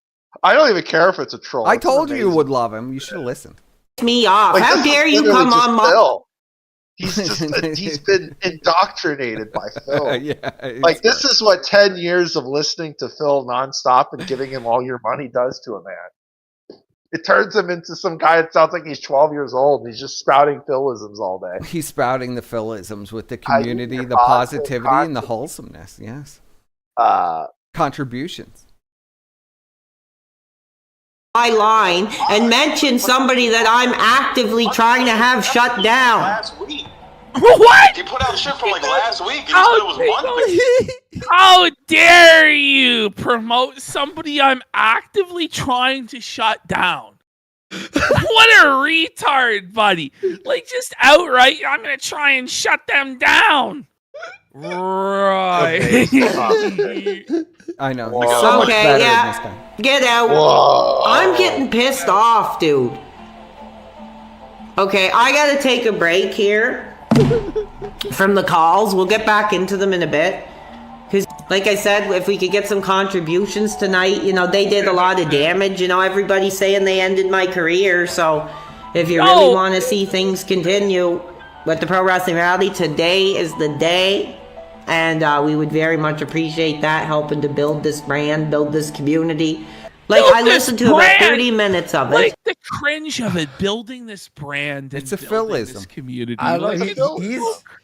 I don't even care if it's a troll. I It's told you you amazing. would love him. You should have listened. Me off. Like, How this is dare you literally come just on my. Phil. He's been indoctrinated by Phil. Yeah. Like, this is what 10 years of listening to Phil nonstop and giving him all your money does to a man. It turns him into some guy that sounds like he's 12 years old and he's just spouting Philisms all day. He's spouting the Philisms with the community, your the positive positivity, and the wholesomeness. Yes. Contributions. My line and mention somebody that I'm actively trying to have shut down. last week. What? He put out shit from like last week, and he said How it was months. How dare you promote somebody I'm actively trying to shut down? What a retard, buddy. Like, just outright, I'm going to try and shut them down. Right. I know. Whoa. He's so much Okay, better yeah. than this guy. Get out. Whoa. I'm getting pissed off, dude. Okay, I gotta take a break here from the calls. We'll get back into them in a bit. Because, like I said, if we could get some contributions tonight, you know, they did a lot of damage. You know, everybody's saying they ended my career. So, if you really want to see things continue with the Pro Wrestling Rally, today is the day. And we would very much appreciate that, helping to build this brand, build this community. Like, I listened to about 30 minutes of it. Like, the cringe of it, building this brand and It's a building this philism. community. I Like, don't it's know. so cringe.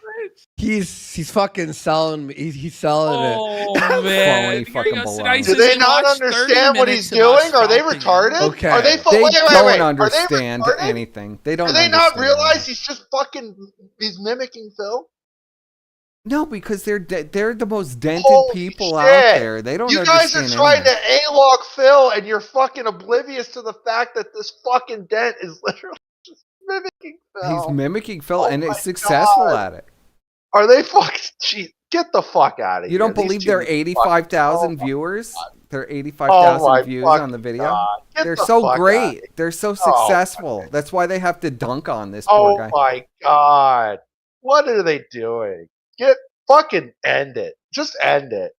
He's fucking selling me. He's selling it. Oh, Phony man. fucking Here he goes. baloney. Tonight Do says they he not watched 30 understand what he's minutes of us doing? Are they stalking him. retarded? Okay. Are they? They Wait. don't Are understand they retarded? anything. They don't. Do they not understand realize anything. he's just fucking? He's mimicking Phil. No, because they're the most dented Holy people shit. out there. They don't You guys understand are trying anything. to A-log Phil, and you're fucking oblivious to the fact that this fucking dent is literally just mimicking Phil. He's mimicking Phil, Oh and my is successful God. at it. Are they fucking? Jeez, get the fuck out of here! You don't These believe two there are fucking- 85,000 Oh my viewers? God. There are Oh 85,000 my views on fucking the video. God. Get They're the so fuck out of great. here. They're so Oh, successful. okay. That's why they have to dunk on this Oh poor guy. my God! What are they doing? Fucking end it. Just end it.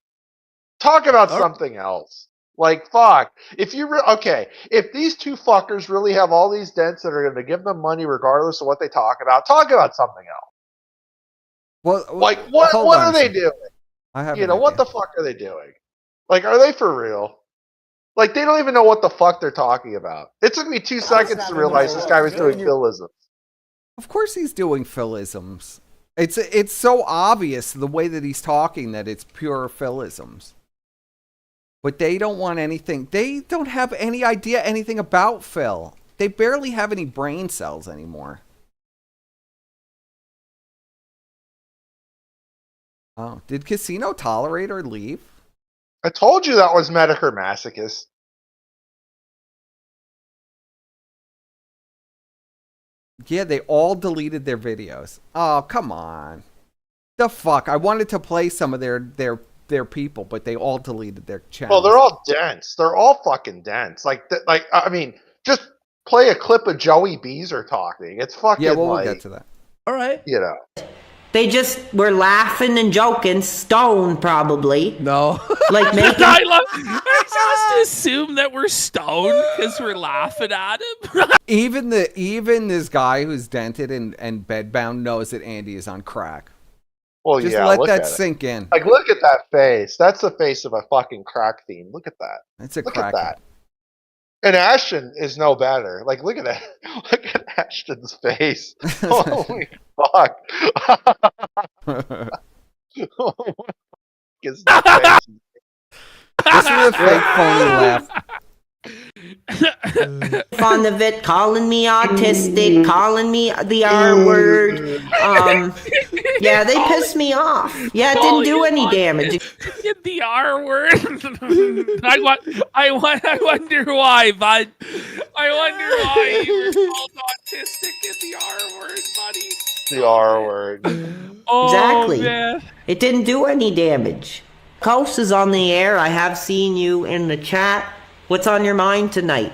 Talk about something else. Like, fuck. If you if these two fuckers really have all these dents that are going to give them money regardless of what they talk about something else. Well, Like, what hold are on a they second. doing? I have You an know, what idea. the fuck are they doing? Like, are they for real? Like, they don't even know what the fuck they're talking about. It took me 2 seconds to realize this guy was doing Philism. Of course he's doing philisms. It's so obvious the way that he's talking that it's pure philisms. But they don't want anything. They don't have any idea anything about Phil. They barely have any brain cells anymore. Oh, did Casino tolerate or leave? I told you that was Medic or Masochist. Yeah, they all deleted their videos. Oh, come on. The fuck? I wanted to play some of their people, but they all deleted their channels. Well, they're all dense. They're all fucking dense. I mean, just play a clip of Joey Beezer talking. It's fucking Yeah, well, we'll like, get to that. All right. you know. They just were laughing and joking, stoned probably. No. Like making. I just assume that we're stoned because we're laughing at him. Even this guy who's dented and bedbound knows that Andy is on crack. Well, Just yeah, let look that at it. sink in. Like, look at that face. That's the face of a fucking crack fiend. Look at that. It's a Look crack. at that. And Ashton is no better. Like, look at that. Look at Ashton's face. Holy fuck. What is that face? This is a fake phony laugh. Fond of it, calling me autistic, calling me the R word. Yeah, they pissed me off. Yeah, it didn't do any damage. Get the R word. I wonder why, bud. I wonder why you were called autistic in the R word, buddy. The R word. Oh, Exactly. man. It didn't do any damage. Coast is on the air. I have seen you in the chat. What's on your mind tonight?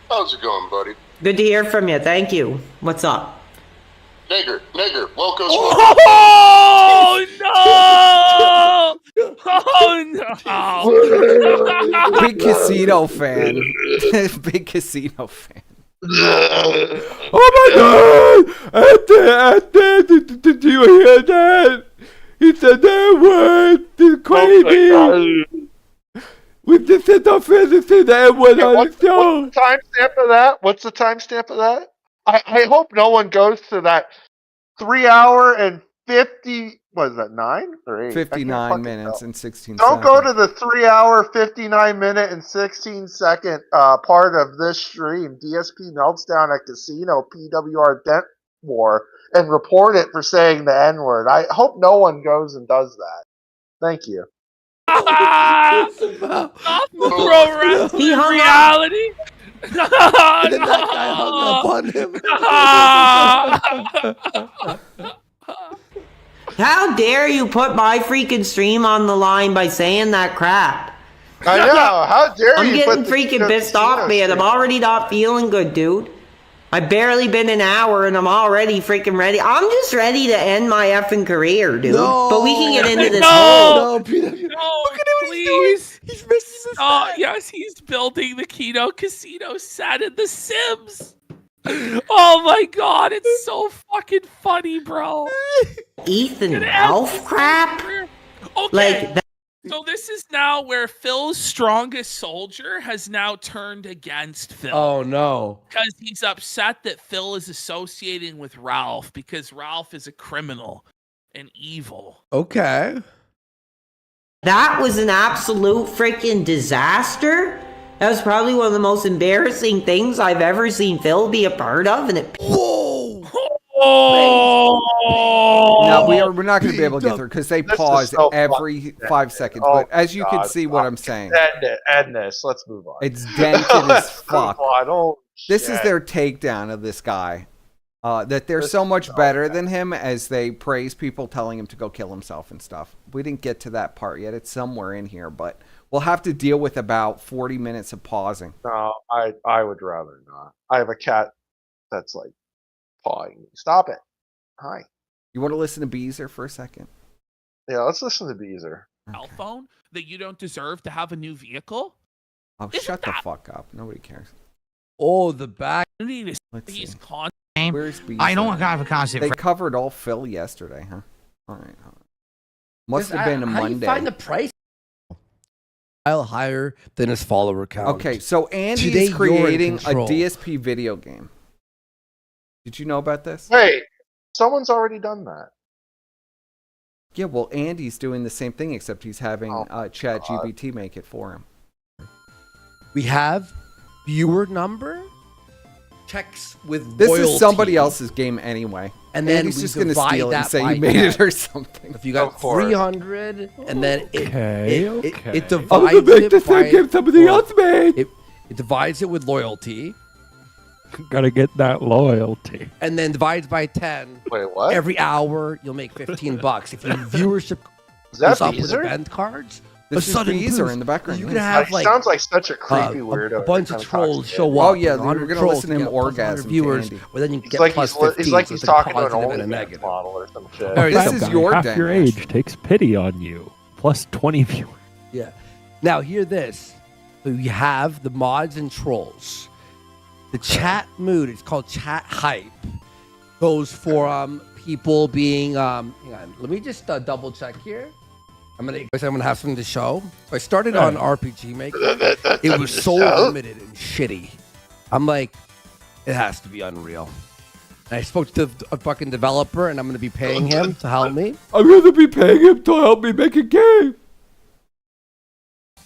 How's it going, buddy? Good to hear from you. Thank you. What's up? Nigger, welcome. Oh no! Oh no! Big Casino fan. Big Casino fan. Oh my god! Did you hear that? He said that word. It's crazy. We just said our friends to say that word on the show. What's the timestamp of that? What's the timestamp of that? I hope no one goes to that 3 hour and 50. What is that? 9 or 8? 59 minutes and 16 Don't seconds. go to the 3 hour, 59 minute, and 16 second part of this stream. DSP melts down at Casino, PWR dent more and report it for saying the N-word. I hope no one goes and does that. Thank you. Pro wrestling He hung reality. And then that guy hung up on him. How dare you put my freaking stream on the line by saying that crap? I know. How dare I'm you? getting put the freaking Kino pissed Casino off, man. I'm stream already on. not feeling good, dude. I've barely been an hour and I'm already freaking ready. I'm just ready to end my effing career, dude. No. But we can get into this No. whole... No, PW. No, Look at what he's doing. please. He's missing the Oh, set. yes, he's building the Kino Casino set in The Sims. Oh my god, it's so fucking funny, bro. Ethan An Ralph epic crap? career. Okay, Like, that, so this is now where Phil's strongest soldier has now turned against Phil. Oh no. Because he's upset that Phil is associating with Ralph because Ralph is a criminal and evil. Okay. that was an absolute freaking disaster. That was probably one of the most embarrassing things I've ever seen Phil be a part of, and it Whoa. Oh! No, we're not going to be able to get through because they This is pause so every fucking 5 seconds. Oh, But as you can God, see what fuck. I'm saying, End this. Let's move on. it's dented as Let's fuck. move on. Oh, This is shit. their takedown of this guy. That they're This so is much so better bad. than him as they praise people telling him to go kill himself and stuff. We didn't get to that part yet. It's somewhere in here, but we'll have to deal with about 40 minutes of pausing. No, I would rather not. I have a cat that's like pawing me. Stop it. Hi. You want to listen to Beezer for a second? Yeah, let's listen to Beezer. Cell phone that you don't deserve to have a new vehicle? Oh, Isn't shut the that- fuck up. Nobody cares. Oh, the back. You need to Let's see his see. con. Where's Beezer? I don't want to have a constant. They covered all Phil yesterday, huh? All right. Must have been a How do you Monday. find the price? I'll higher than his follower count. Okay, so Andy Today is you're in creating a control. DSP video game. Did you know about this? Wait, someone's already done that. Yeah, well, Andy's doing the same thing, except he's having Oh, ChatGPT make it for him. We have viewer number checks with This loyalty. is somebody else's game anyway. And then Andy's we just going to divide steal it and that say by he made 10. it or something. If you got Of course. 300, and then it Okay. divides it by somebody else made. It divides it with loyalty, Gotta get that loyalty. and then divides by 10. Wait, what? Every hour you'll make $15. If your viewership Is that goes up with Beezer? event cards, This a is sudden Beezer boost. in the background. You yes. can have He like sounds like such a creepy a weirdo. bunch Every of time he trolls talks to show me. up. Oh, yeah, and we're 100 gonna trolls listen to get him plus 100 orgasm to viewers, Andy. but then you He's get like plus he's, 15. he's like so he's it's like talking to an positive and a OnlyFans negative. model or some shit. Very This simple. is Guy your half den, your Ash. age takes pity on you. Plus 20 viewers. Yeah. Now hear this. So you have the mods and trolls. The chat mood, it's called chat hype, goes for people being hang on, let me just double check here. I'm gonna have something to show. So I started on RPG Maker. It was so limited and shitty. I'm like, it has to be Unreal. And I spoke to a fucking developer, and I'm gonna be paying him to help me. I'm going to be paying him to help me make a game.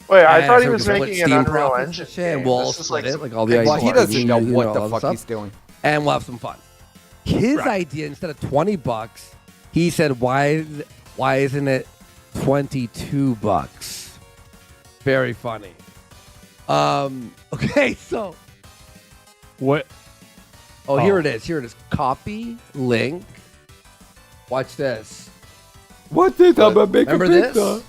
Wait, I And thought he so we was can split making an Steam Unreal profits Engine and shit, and game. we'll all This is split like it, like all the Well, he ideas, doesn't know you what all the that fuck stuff. he's doing. And we'll have some fun. His idea, instead of $20, he said, why isn't it $22? Very funny. Okay, so What? here it is. Here it is. Copy link. Watch this. What did I'm gonna make remember this?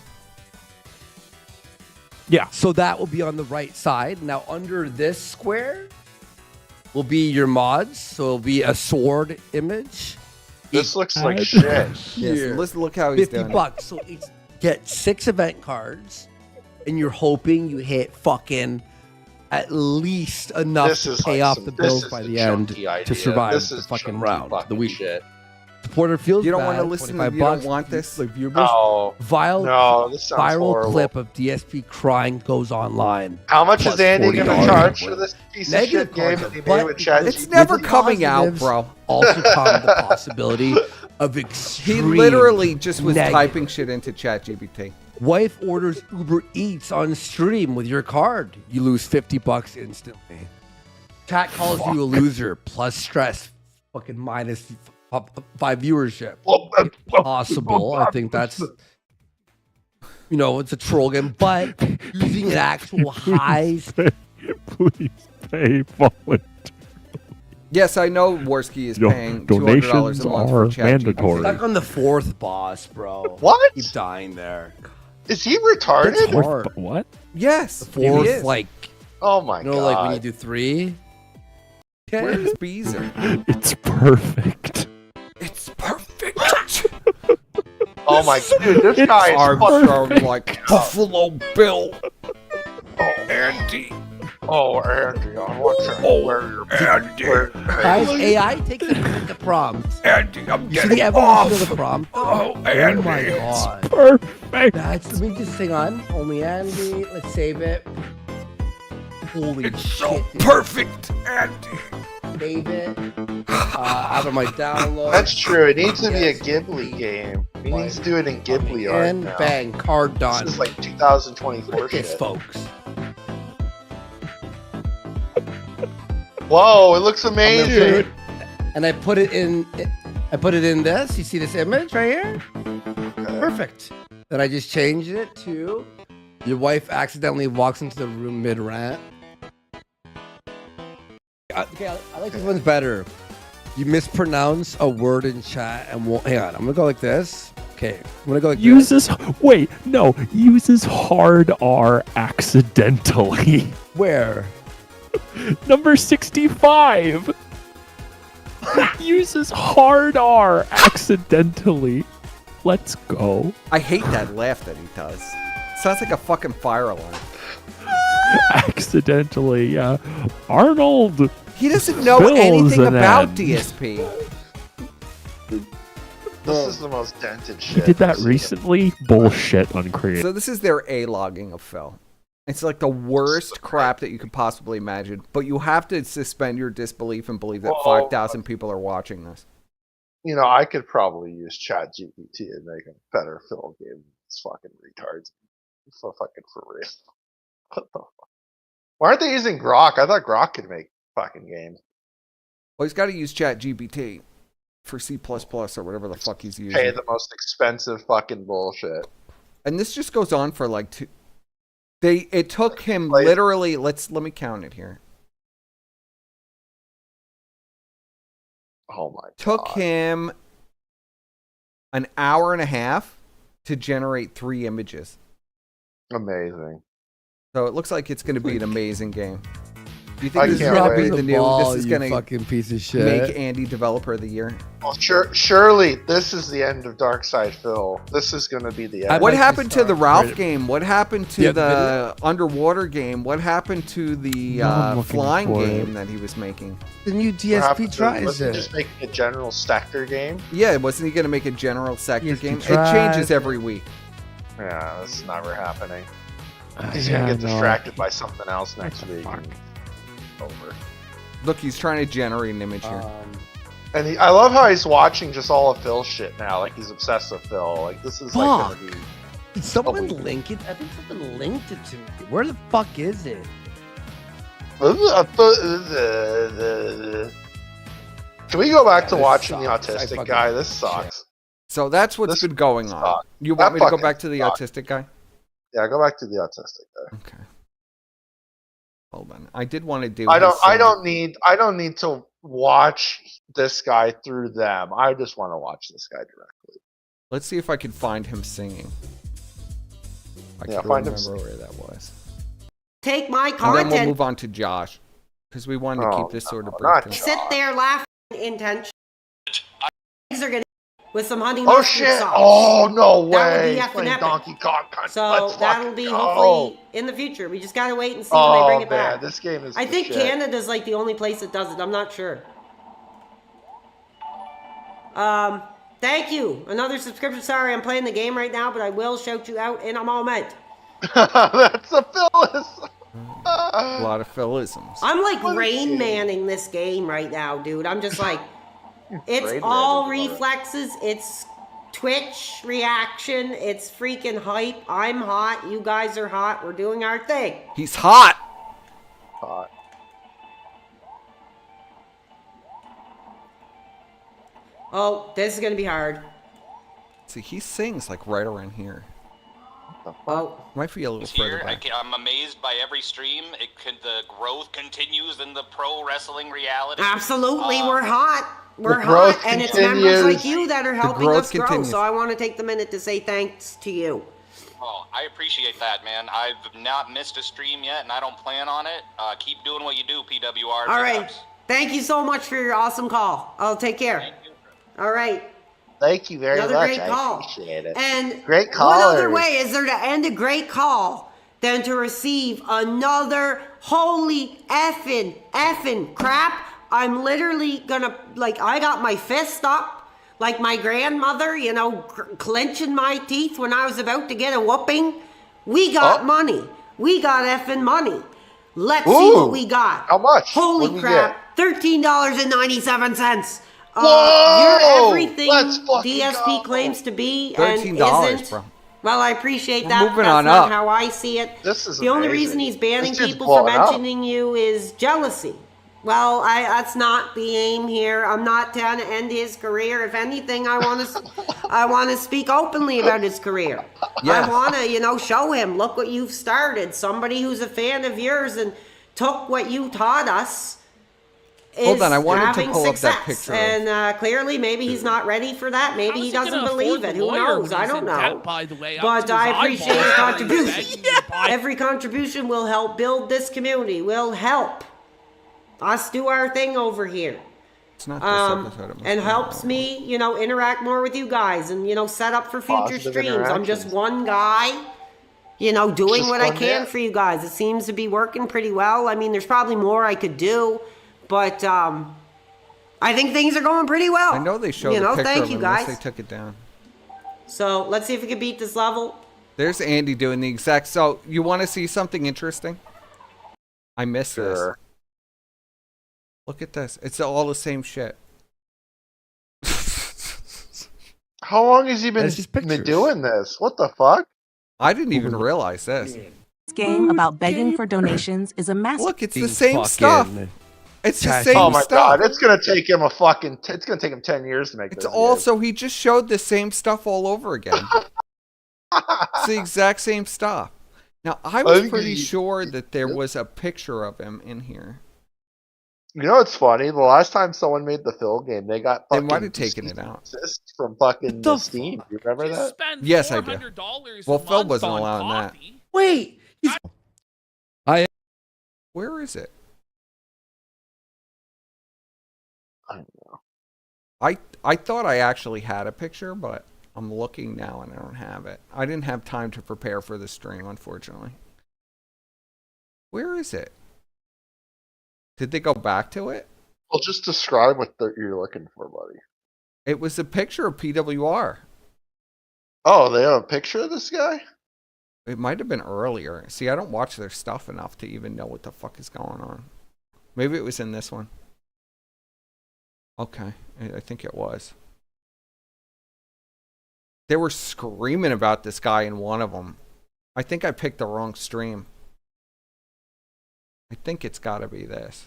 Yeah. So that will be on the right side. Now under this square will be your mods. So it'll be a sword image. This looks like shit. Yes, Here. let's look how he's doing it. $50. So it's get 6 event cards, and you're hoping you hit fucking at least enough This to is pay like off some- the this bills is by a the end chunky to idea. survive This the is fucking chunky round, the fucking week. shit. Supporter feels You don't bad, want to listen. You $25. don't want this. Like viewers. No, Viral, no, this sounds viral horrible. clip of DSP crying goes online. How much Plus is Andy going to $40 charge for for this piece Negative of shit game cards, that he but made with ChatGPT? It's never With the coming out, positives, bro. Also come the possibility of He extreme. literally just was negative. typing shit into ChatGPT. Wife orders Uber Eats on stream with your card. You lose $50 instantly. Chat calls you a loser plus stress fucking minus 5 viewership. Well, Possible. I think that's, it's a troll game, but using an actual high. Please pay volunteer. Yes, I know Worski is paying $200 Donations a month are for ChatGPT. mandatory. Stuck on the 4th boss, bro. What? Keep dying there. Is he retarded? That's hard. What? Yes, The 4th, he is. like, Oh my god. like when you do 3. Okay. Where's Beezer? It's perfect. It's perfect. Oh my dude, this guy is Arms fucking are like Buffalo Bill. Oh, Andy. Oh, Andy, I want you where your Andy. Guys, AI takes the prompt. Andy, I'm You see the getting evolution off. of the prompt? Oh, Oh Andy. my god. Perfect. Let me just sing on. Only Andy. Let's save it. Holy It's shit. so dude. perfect, Andy. Save it. Out of my download. That's true. It needs to be a Yes. Ghibli game. He needs to do it in Ghibli art And now. bang, card done. This is like 2024 Look at this, shit. folks. Whoa, it looks I'm gonna put amazing. it- And I put it in. I put it in this. You see this image right here? Perfect. Then I just changed it to your wife accidentally walks into the room mid rant. Okay, I like this one's better. You mispronounce a word in chat and won't. Hang on, I'm gonna go like this. Okay, I'm gonna go like this. Uses hard R accidentally. Where? Number 65. Uses hard R accidentally. Let's go. I hate that laugh that he does. Sounds like a fucking fire alarm. Accidentally, Arnold. He doesn't know Bill's anything an about end. DSP. This is the most dented shit. He did that I've seen. recently. Bullshit on creative. So this is their A-logging of Phil. It's like the worst crap that you could possibly imagine, but you have to suspend your disbelief and believe that Well, 5,000 people are watching this. You know, I could probably use ChatGPT and make a better film game. It's fucking retards. So fucking for real. What the fuck? Why aren't they using Grok? I thought Grok could make fucking games. Well, he's got to use ChatGPT for C++ or whatever the fuck he's using. Pay the most expensive fucking bullshit. And this just goes on for like two. It took him Like- literally. Let me count it here. Oh my Took god. him an hour and a half to generate 3 images. Amazing. So it looks like it's going to be an amazing game. Do you I think this is can't going to wait. be the new? This is you going to fucking piece of shit. make Andy Developer of the Year. Well, surely this is the end of Dark Side Phil. This is going to be the end. I'd What like to happened to the start Ralph right- game? What happened to Yeah, the underwater game? What happened to the No, I'm looking flying for game it. that he was making? The new What DSP happened to- tries wasn't it. he just making a general stacker game? Yeah, wasn't he going to make a general sector Yes, he game? It tried. changes every week. Yeah, this is never happening. Uh, He's yeah, gonna get no. distracted by something else next week. fuck? And over. Look, he's trying to generate an image here. And I love how he's watching just all of Phil's shit now. Like he's obsessed with Phil. Like this is like Fuck. gonna be. Did someone week. link it? I think someone linked it to me. Where the fuck is it? Can we go back to this watching the sucks. I autistic fucking- guy? This sucks. So that's what's This been going on. sucks. You want That me to go fucking back to the sucks. autistic guy? Yeah, go back to the autistic guy. Okay. Hold on. I did want to do. I his, don't need to watch this guy through them. I just want to watch this guy directly. Let's see if I can find him singing. I Yeah, can find him remember where that was. Take my And then we'll content. move on to Josh because we wanted to Oh, keep this sort of no, not brief. Sit there laughing intention. Things are gonna with some honey Oh mustard shit! sauce. Oh no That would be way! He's effing playing epic. Donkey Kong. So Let's that'll fucking be go. hopefully in the future. We just gotta wait and see when they Oh bring it man, back. this game is. I the think shit. Canada's like the only place that does it. I'm not sure. Thank you. Another subscription. Sorry, I'm playing the game right now, but I will shout you out in a moment. That's a Phyllis. A lot of Philisms. I'm like What a Rain game. Manning this game right now, dude. I'm just like, it's Rain all Man is reflexes. It's Twitch reaction. It's freaking hype. I'm hot. You guys are hot. We're doing our thing. He's hot. Oh, this is gonna be hard. See, he sings like right around here. Oh. Might be a little further Here, back. I'm amazed by every stream. The growth continues in the pro wrestling reality. Absolutely, we're hot. We're hot, growth and it's continues. members like you that are helping growth us grow. continues. So I want to take the minute to say thanks to you. Oh, I appreciate that, man. I've not missed a stream yet, and I don't plan on it. Keep doing what you do, PWR. All right. Thank you so much for your awesome call. I'll take care. All right. Thank you very Another much. great I call. appreciate it. And Great what other callers. way is there to end a great call than to receive another holy effing crap? I'm literally gonna, like, I got my fist up like my grandmother, you know, clenching my teeth when I was about to get a whooping. We got money. We got effing money. Let's see what we got. How much? Holy What'd we crap. $13.97. Whoa! You're everything Let's fucking DSP go. claims to be and $13, isn't. bro. Well, I appreciate We're that. moving That's on not up. how I see it. This is the only amazing. reason he's banning This dude's people for blowing up. mentioning you is jealousy. Well, that's not the aim here. I'm not trying to end his career. If anything, I want to speak openly about his career. Yes. I want to, you know, show him, look what you've started. Somebody who's a fan of yours and took what you taught us. Hold on, I wanted to having pull up that success. picture of- And clearly, maybe he's not ready for that. Maybe he How's he doesn't gonna believe afford it. the Who lawyer knows? when I he's don't in know. debt, by the way, up But to I his appreciate eyeballs his while he's contribution. begging you to buy- Every contribution will help build this community. Will help us do our thing over here. It's not this episode. It must And be helps another me, you know, interact more with you guys and, you know, set up for future Positive streams. I'm just interactions. one guy, you know, doing Just what I one can man. for you guys. It seems to be working pretty well. I mean, there's probably more I could do, but I think things are going pretty well. I know they showed you know, the picture thank of you him unless guys. they took it down. So let's see if we can beat this level. There's Andy doing the exact. So you want to see something interesting? I missed this. Sure. Look at this. It's all the same shit. How long has he been That's just pictures. doing this? What the fuck? I didn't even realize this. This game about begging for donations is a massive. Look, it's the These same stuff. fucking It's the tattoos. same Oh my stuff. god, it's gonna take him it's gonna take him 10 years to make It's this. also, he just showed the same stuff all over again. It's the exact same stuff. Now, I was think pretty he- sure that there was a picture of him in here. You know what's funny? The last time someone made the Phil game, they got They fucking might have taken it out. assists from fucking the Steam. Do you remember Just that? spend Yes, I do. $400 Well, a Phil month wasn't on allowing that. coffee. Wait. Where is it? I don't know. I thought I actually had a picture, but I'm looking now and I don't have it. I didn't have time to prepare for the stream, unfortunately. Where is it? Did they go back to it? Well, just describe what you're looking for, buddy. It was a picture of PWR. Oh, they have a picture of this guy? It might have been earlier. See, I don't watch their stuff enough to even know what the fuck is going on. Maybe it was in this one. Okay, I think it was. They were screaming about this guy in one of them. I think I picked the wrong stream. I think it's got to be this.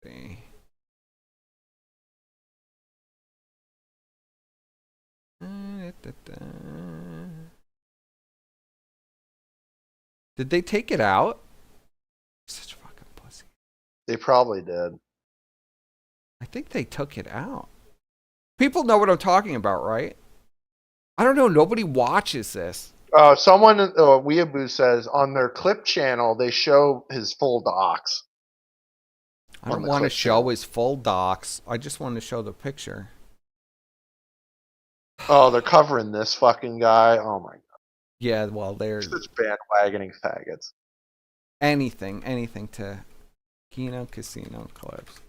Let's see. Did they take it out? Such a fucking pussy. They probably did. I think they took it out. People know what I'm talking about, right? I don't know. Nobody watches this. Someone, Weeaboo says, on their clip channel, they show his full docs. I On don't the want to clip show channel. his full docs. I just want to show the picture. Oh, they're covering this fucking guy. Oh my god. Yeah, well, there's Such bandwagoning faggots. anything to Kino Casino clips.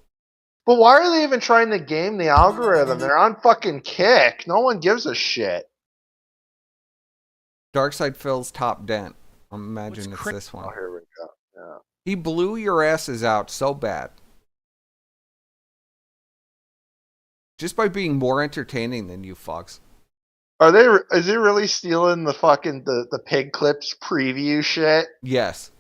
But why are they even trying to game the algorithm? They're on fucking Kick. No one gives a shit. Darkside Phil's top dent. I'm imagining it's this Oh, one. here we go. Yeah. He blew your asses out so bad. Just by being more entertaining than you fucks. Is he really stealing the fucking the pig clips preview shit? Yes.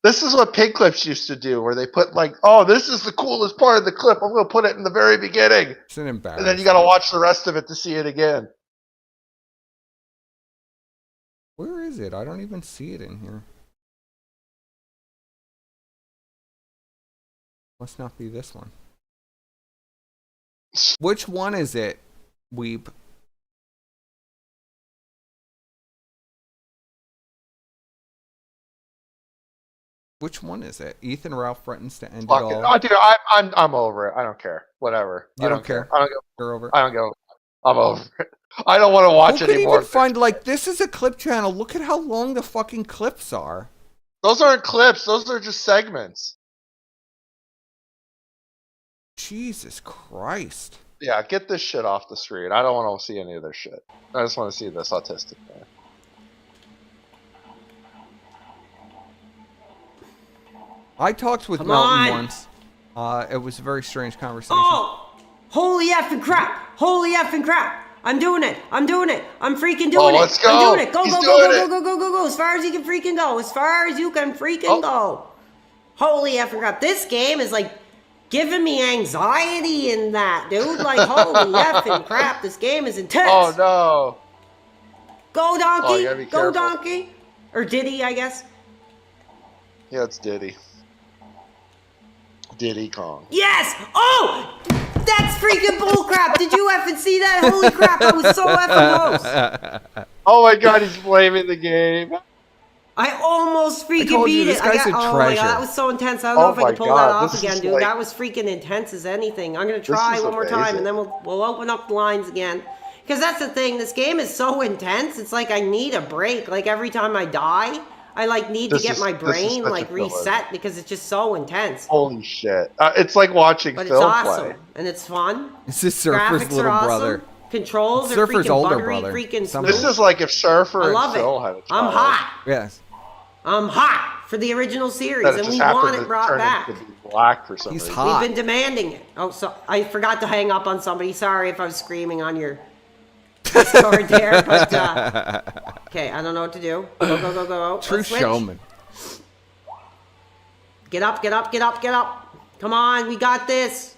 This is what pig clips used to do, where they put like, oh, this is the coolest part of the clip. I'm going to put it in the very beginning. It's an embarrassment. And then you got to watch the rest of it to see it again. Where is it? I don't even see it in here. Must not be this one. Which one is it, Weep? Which one is it? Ethan Ralph threatens to end Fuck it it. all. Oh, dude, I'm over it. I don't care. Whatever. You don't care? I don't go. You're over it? I don't go. I'm over it. I don't want to watch Who could anymore. even find, like, this is a clip channel. Look at how long the fucking clips are. Those aren't clips. Those are just segments. Jesus Christ. Yeah, get this shit off the screen. I don't want to see any of this shit. I just want to see this autistic man. I talked with Come Melton on. once. It was a very strange conversation. Oh! Holy effing crap! Holy effing crap! I'm doing it! I'm doing it! I'm freaking doing it! Let's go. I'm doing it! Go, He's go, doing go, go, it. go, go, go, go, go! As far as you can freaking go! As far as you can freaking go! Holy effing crap! This game is like giving me anxiety in that, dude. Like, holy effing crap! This game is intense. Oh no! Go donkey! Oh, you gotta be Go careful. donkey! Or Diddy, I guess. Yeah, it's Diddy. Diddy Kong. Yes! Oh! That's freaking bullcrap! Did you effing see that? Holy crap! I was so effing close. Oh my god, he's blaming the game. I almost freaking told you, beat this it. guy's a oh my treasure. god, that was so intense. I don't know Oh if I can my pull God, that off this again, is dude. like- That was freaking intense as anything. I'm gonna This try is one more time, amazing. and then we'll open up the lines again. Because that's the thing. This game is so intense. It's like I need a break. Like every time I die, I like need to This get is- my this is brain such a like filler. reset because it's just so intense. Holy shit. It's like watching But it's film awesome play. and it's fun. This is Surfer's Graphics little are awesome. brother. Controls are Surfer's freaking older buttery, brother. freaking Something. smooth. This is like if Surfer I and love Phil it. had a child. I'm hot. Yes. I'm hot for the original series, That it and just we want happened it to brought turn back. into be black for some He's reason. hot. We've been demanding it. Oh, so I forgot to hang up on somebody. Sorry if I was screaming on your Discord there, but okay, I don't know what to do. Go, go, go, go. True Let's switch. showman. Get up, get up, get up, get up. Come on, we got this.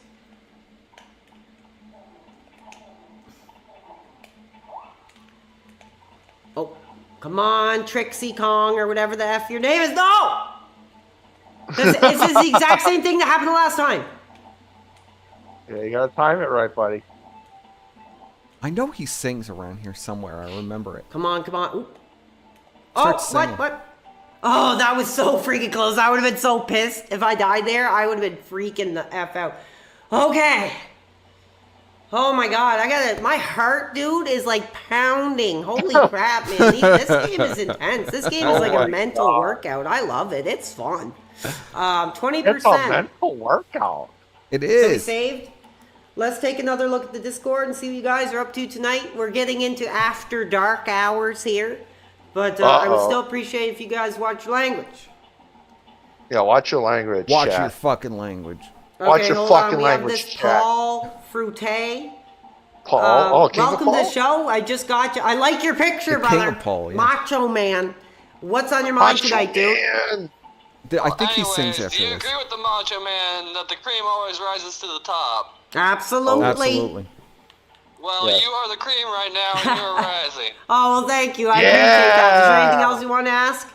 Oh, come on, Trixie Kong or whatever the F your name is. No! This is the exact same thing that happened the last time. Yeah, you gotta time it right, buddy. I know he sings around here somewhere. I remember it. Come on, come on. Ooh. Start Oh, singing. what? Oh, that was so freaking close. I would have been so pissed if I died there. I would have been freaking the F out. Okay. Oh my god, I got it. My heart, dude, is like pounding. Holy crap, man. This game is intense. This game is like Oh my a mental God. workout. I love it. It's fun. 20%. It's a mental workout. It So we is. saved. Let's take another look at the Discord and see what you guys are up to tonight. We're getting into after dark hours here. But I would Uh-oh. still appreciate if you guys watch your language. Yeah, watch your language. Watch chat. your fucking language. Watch Okay, your hold fucking on. We language, have this chat. Paul Frutte. Paul. King of welcome to Paul? the show. I just got you. I like your picture, The King brother. of Paul, yeah. Macho Man. What's on your mind Macho tonight, dude? Man. I think he sings after do you this. agree with the Macho Man that the cream always rises to the top? Absolutely. Absolutely. Well, Yeah. you are the cream right now, and you're rising. Oh, well, thank you. I appreciate that. Is there anything else you want to ask?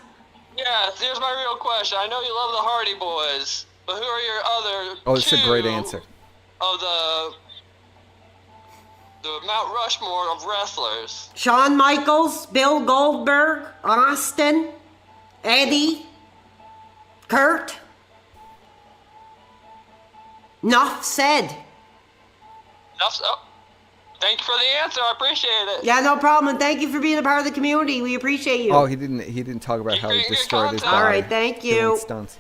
Yeah, here's my real question. I know you love the Hardy Boys, but who are your other Oh, it's a great two answer. of the Mount Rushmore of wrestlers? Shawn Michaels, Bill Goldberg, Austin, Eddie, Kurt. Enough said. Thank you for the answer. I appreciate it. Yeah, no problem. And thank you for being a part of the community. We appreciate you. Oh, he didn't talk about how he Keep your destroyed his content. body. All right, thank you. doing stunts.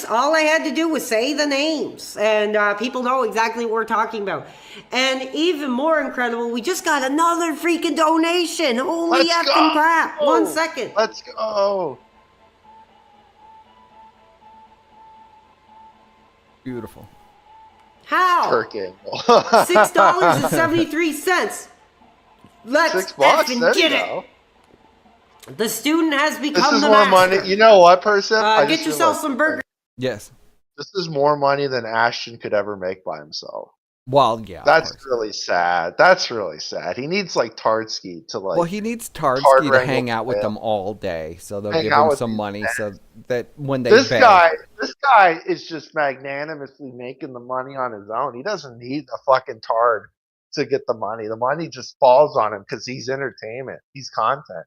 All I had to do was say the names, and people know exactly what we're talking about. And even more incredible, we just got another freaking donation. Holy Let's effing go. crap. 1 second. Let's go. Beautiful. How? Turk angle. $6.73. Let's $6. effing There you get it. go. The student has become This is the more master. money. You know what, person? Get yourself some burgers. Yes. This is more money than Ashton could ever make by himself. Well, yeah. That's really sad. That's really sad. He needs like Tardsky to like. Well, he needs Tardsky to hang out with them all day, so they'll give him some money, so that when they This beg. guy is just magnanimously making the money on his own. He doesn't need a fucking Tard to get the money. The money just falls on him because he's entertainment. He's content.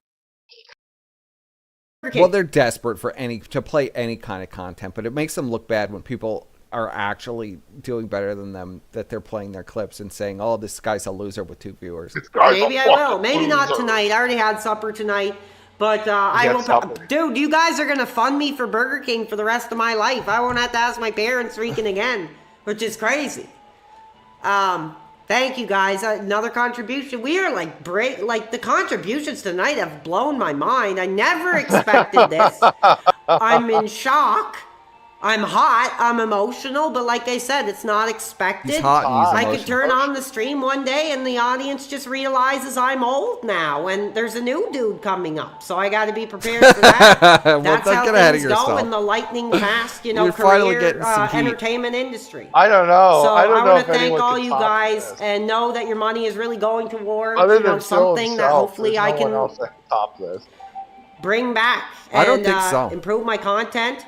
Well, they're desperate for to play any kind of content, but it makes them look bad when people are actually doing better than them, that they're playing their clips and saying, "Oh, this guy's a loser with 2 viewers." Maybe I will. Maybe not tonight. I already had supper tonight. But I will. Dude, you guys are going to fund me for Burger King for the rest of my life. I won't have to ask my parents freaking again, which is crazy. Thank you guys. Another contribution. We are like the contributions tonight have blown my mind. I never expected this. I'm in shock. I'm hot. I'm emotional, but like I said, it's not expected. He's hot and he's I emotional. could turn on the stream one day and the audience just realizes I'm old now and there's a new dude coming up. So I got to be prepared for that. Well, That's don't how get ahead of things go yourself. in the lightning fast, You're finally getting some heat. entertainment industry. I don't know. So I don't I know want if to thank anyone all can you top guys this. and know that your money is really going towards Other than Phil something that himself, hopefully there's I no can one else that can top this. bring back and I don't think so. improve my content.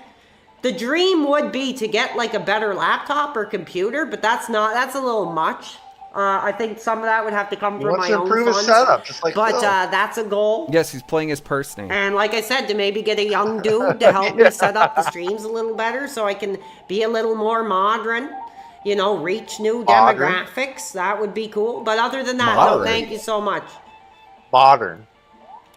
The dream would be to get like a better laptop or computer, but that's a little much. I think some of that would have to come from my own improve his funds. setup, just like but Phil. that's a goal. Yes, he's playing his purse name. And like I said, to maybe get a young dude to help me set up the streams a little better so I can be a little more modern, reach new Modern? demographics. That would be cool. But other than that, Modern? no, thank you so much. Modern.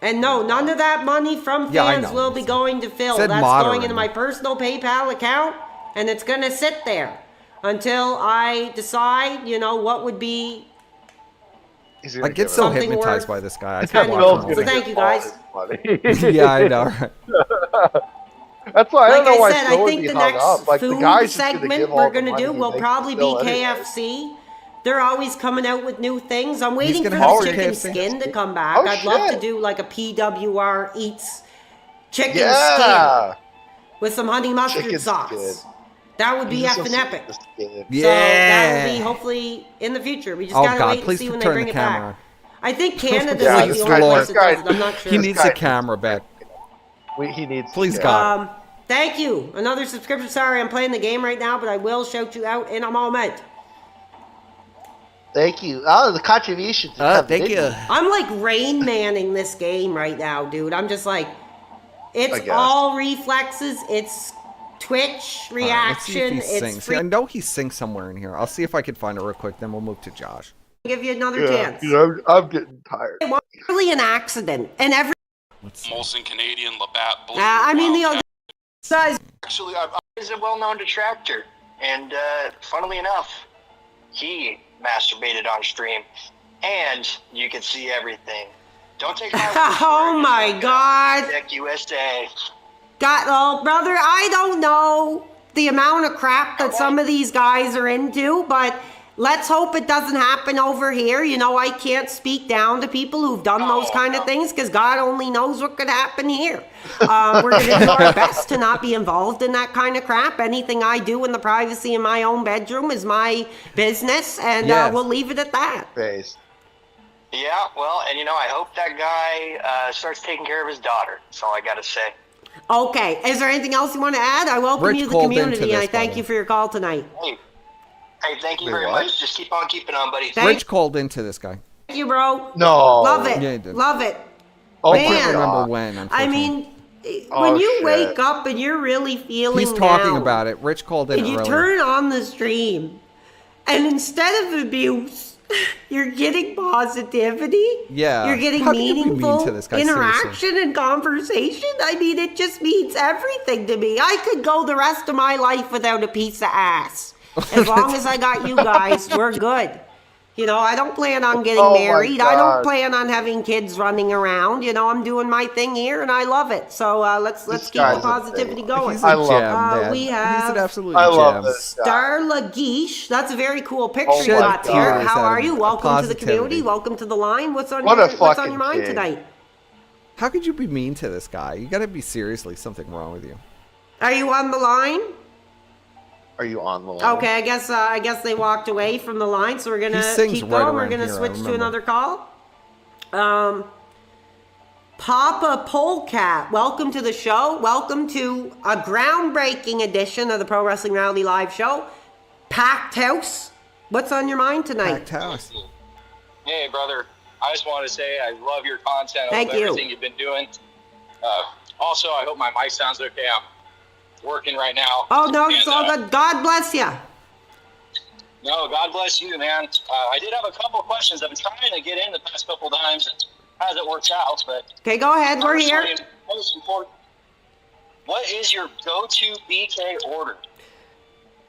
And no, none of that money from Yeah, I fans know. will be going to Phil. Said That's modern. going into my personal PayPal account, and it's going to sit there until I decide, what would be. I get so something hypnotized worth by this guy. I spending can't watch on. him. So thank you guys. Yeah, I know. Right? That's why I don't Like know why I said, Phil I would think be the hung next up. Like, the food guy's just gonna segment give all we're the going to money do he will makes probably to be Phil anyway. KFC. They're always coming out with new things. I'm waiting for gonna the have chicken KFC. skin to come back. Oh, I'd love to shit. do like a PWR eats chicken skin Yeah. with some honey mustard Chicken sauce. skin. That would be You just effing don't epic. see the skin. So that will be Yeah. hopefully in the future. We just Oh gotta God, wait and please see when they turn bring the it camera back. on. I think Canada's Yeah, like this the guy- only place this that guy- does it. I'm not sure. He needs guy a camera back. He needs. Please, yeah. God. Thank you. Another subscription. Sorry, I'm playing the game right now, but I will shout you out in a moment. Thank you. Oh, the contributions. Thank you. I'm like Rain Manning this game right now, dude. I'm just like, I it's guess. all reflexes. It's Twitch All right, let's see if reaction. he It's sings. free. I know he sings somewhere in here. I'll see if I can find it real quick. Then we'll move to Josh. Give you another Yeah, chance. I'm getting tired. It was really an accident, and every. Molson Canadian, Labatt Blue. I mean the Wildcat. guys. Actually, He's a well-known detractor, and funnily enough, he masturbated on stream, and you can see everything. Don't take my word for Oh it. my God. Tech USA. Oh, brother, I don't know the amount of crap that some of these guys are into, but let's hope it doesn't happen over here. I can't speak down to people who've done those kind of things because God only knows what could happen here. We're going to do our best to not be involved in that kind of crap. Anything I do in the privacy of my own bedroom is my business, and Yes. we'll leave it at that. Face. Yeah, well, and I hope that guy starts taking care of his daughter. That's all I gotta say. Okay, is there anything else you want to add? I welcome Rich you to the called into community, and I this, thank by you the for your call tonight. Hey, thank you Wait, very what? much. Just keep on keeping on, buddy. Thank Rich called into this guy. you, bro. No. Love it. Yeah, he did. Love it. Oh, I Man. can't remember when. I Unfortunately. mean, Oh, when you shit. wake up and you're really feeling he's talking down, about it. Rich called in and you earlier. turn on the stream, and instead of abuse, you're getting positivity. Yeah. You're getting How can you be mean meaningful to this guy, interaction and conversation. I mean, it just means everything to me. I could go the rest of my life without a piece of ass. As long as I got you guys, we're good. I don't plan on getting Oh my married. I don't God. plan on having kids running around. I'm doing my thing here, and I love it. So let's keep the guy's a positivity thing. going. He's a I love gem, him. man. we He's have- an absolute I gem. love this guy. Starla Geesh. That's a very cool picture Oh you my got God. there. Tears How out are of you? Welcome to the positivity. community. Welcome to the line. What's on What your a What's on fucking your mind kid. tonight? How could you be mean to this guy? You gotta be seriously something wrong with you. Are you on the line? Are you on the line? Okay, I guess they walked away from the line, so we're gonna sings keep right going. We're around gonna here, I switch to remember. another call. Papa Polecat, welcome to the show. Welcome to a groundbreaking edition of the Pro Wrestling Rally Live Show. Packed house. What's on your mind tonight? Packed house. Hey, brother. I just want to say I love your content. I Thank love you. everything you've been doing. Also, I hope my mic sounds okay. I'm working right now. Oh no, And, it's all good. God bless you. No, God bless you, man. I did have a couple of questions. I've been trying to get in the past couple of times. It hasn't worked out, but... Okay, go ahead. We're here. Firstly, most important, what is your go-to BK order?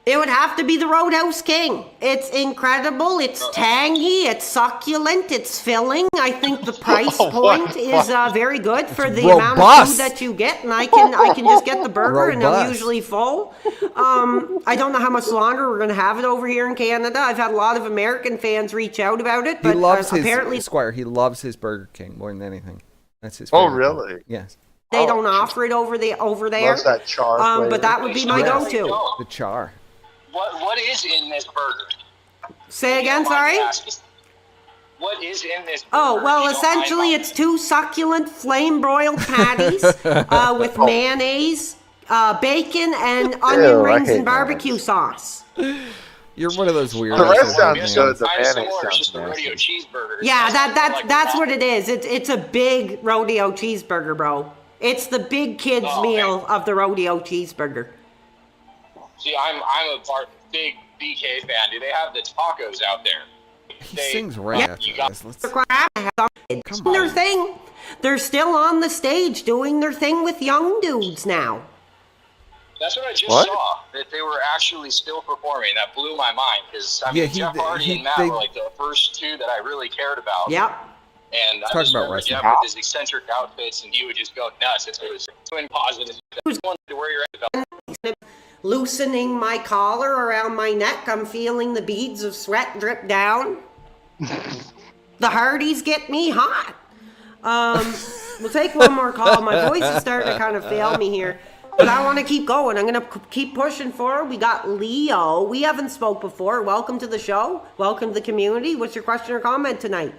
It would have to be the Roadhouse King. It's incredible. It's tangy. It's succulent. It's filling. I think the price point is very good for the amount of robust. food that you get, and I can just get the burger, and I'm Robust. usually full. I don't know how much longer we're gonna have it over here in Canada. I've had a lot of American fans reach out about it, He but loves his apparently Squire. He loves his Burger King more than anything. That's his. Oh, favorite really? food. Yes. they don't offer it over there. Loves that char flavor. But that would be my go-to. The char. What is in this burger? Say again, If you don't mind sorry? me asking. What is in this burger? Oh, if well, you don't mind essentially me it's 2 succulent flame-broiled patties with mayonnaise, bacon, and onion I rings hate and barbecue sauce. You're one of those weirdos. The rest that sounds love good. The Kind of mayonnaise similar, it's sounds just a rodeo nasty. cheeseburger. Yeah, Like that's that. what it is. It's a big rodeo cheeseburger, bro. It's the big kids' Oh, meal of the rodeo cheeseburger. See, I'm a big BK fan. Do they have the tacos out there? He sings right after you got this. Let's, Doing their thing. They're still on the stage doing their thing with young dudes now. That's what I just What? saw. That they were actually still performing. That blew my mind because Yeah, Jeff Hardy and Matt were like the first two that I really cared about. Yep. And I talk just about remember wrestling. Jeff with his eccentric outfits, and he would just go nuts. It was doing positive. Who's going to where you're at? Loosening my collar around my neck, I'm feeling the beads of sweat drip down. The Hardys get me hot. We'll take one more call. My voice is starting to kind of fail me here, but I want to keep going. I'm going to keep pushing forward. We got Leo. We haven't spoke before. Welcome to the show. Welcome to the community. What's your question or comment tonight?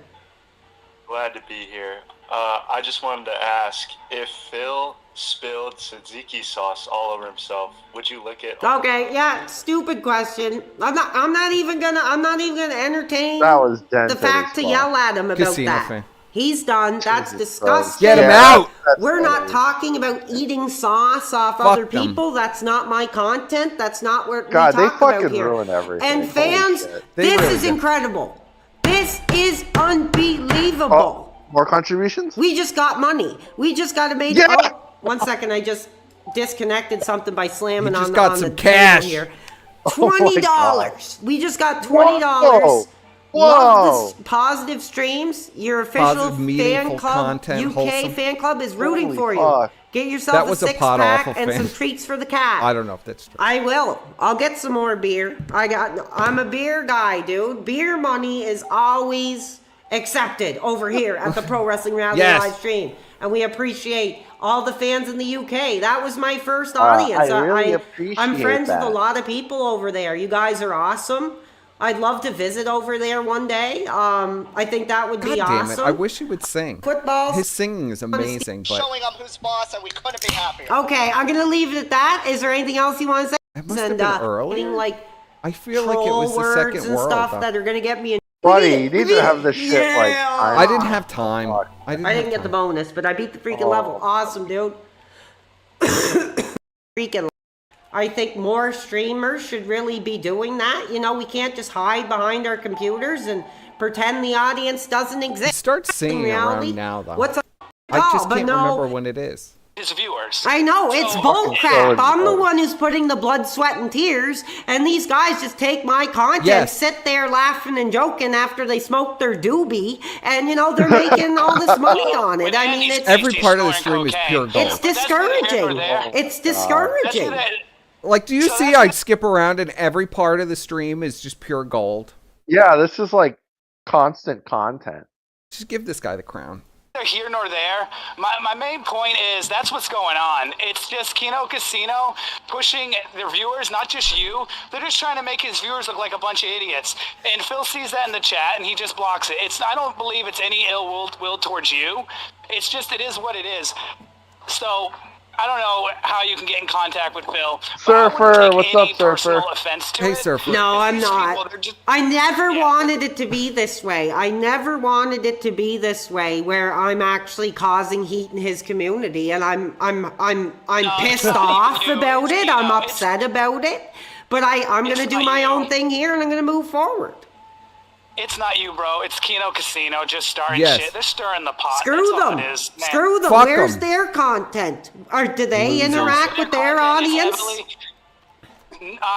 Glad to be here. I just wanted to ask, if Phil spilled tzatziki sauce all over himself, would you lick it? Okay, yeah, stupid question. I'm not even gonna entertain That was dented the fact as to fuck. yell at him about Casino that. fan. He's done. That's Jesus disgusting. Get him Yeah, out. that's We're not funny. talking about eating sauce off Fuck other them. people. That's not my content. That's not what God, we they talk about fucking here. ruin everything. And Holy fans, shit. They this really is do. incredible. This is unbelievable. Oh, more contributions? We just got money. We just got a major. Yeah. Oh, 1 second. I just disconnected something by slamming You just on, got on some the cash. table here. Oh my $20. God. We just got $20. Whoa. Love this positive streams. Your official Positive, meaningful fan club, content, UK wholesome. fan club is rooting Holy for you. fuck. Get yourself That a was a 6-pack pot-awful and fan. some treats for the cat. I don't know if that's true. I will. I'll get some more beer. I'm a beer guy, dude. Beer money is always accepted over here at the Pro Wrestling Rally Yes. live stream. And we appreciate all the fans in the UK. That was my first audience. I really I'm appreciate friends that. with a lot of people over there. You guys are awesome. I'd love to visit over there one day. I think that would be God damn awesome. it! I wish he would sing. Football. His singing is amazing, but Showing up who's boss, and we couldn't be happier. Okay, I'm gonna leave it at that. Is there anything else you want to say? That must have been earlier. Getting, like I feel like it troll was the words second and world. stuff though. that are gonna get me in. Buddy, you need to have this shit like. I didn't have time. I didn't get the bonus, but I beat the freaking Oh. level. Awesome, dude. Freaking. I think more streamers should really be doing that. You know, we can't just hide behind our computers and pretend the audience doesn't exist. Start singing reality, around now, though. What's a I just but can't no. remember when it is. His viewers. I know, it's bull crap. so I'm the dumb. one who's putting the blood, sweat, and tears, and these guys just take my content, Yes. sit there laughing and joking after they smoke their doobie, and you know, they're making all this money on it. I mean, it's Every part of the stream is pure gold. it's discouraging. It's discouraging. Like, do you see I skip around and every part of the stream is just pure gold? Yeah, this is like constant content. Just give this guy the crown. neither here nor there. My main point is that's what's going on. It's just Kino Casino pushing their viewers, not just you. They're just trying to make his viewers look like a bunch of idiots. And Phil sees that in the chat, and he just blocks it. I don't believe it's any ill will towards you. It's just it is what it is. So I don't know how you can get in contact with Phil. Surfer, what's up, Surfer? Hey, Surfer. No, I'm not. I never wanted it to be this way. I never wanted it to be this way, where I'm actually causing heat in his community, and I'm pissed off about it. I'm upset about it, but I'm gonna do my own thing here, and I'm gonna move forward. It's not you, bro. It's Kino Casino just starring Yes. shit. They're stirring the pot. Screw That's all them. it is, man. Screw them. Fuck Where's 'em. their content? Or do they interact with their audience?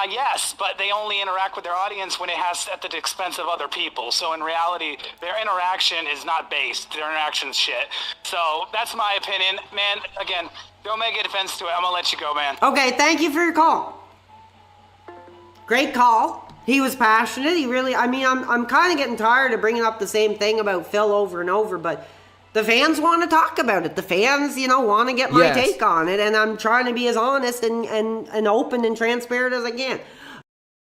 Yes, but they only interact with their audience when it has at the expense of other people. So in reality, their interaction is not based. Their interaction's shit. So that's my opinion, man. Again, don't make a defense to it. I'm gonna let you go, man. Okay, thank you for your call. Great call. He was passionate. He really, I'm kind of getting tired of bringing up the same thing about Phil over and over, but the fans want to talk about it. The fans, want to get my take on it, and I'm trying to be as honest and open and transparent as I can.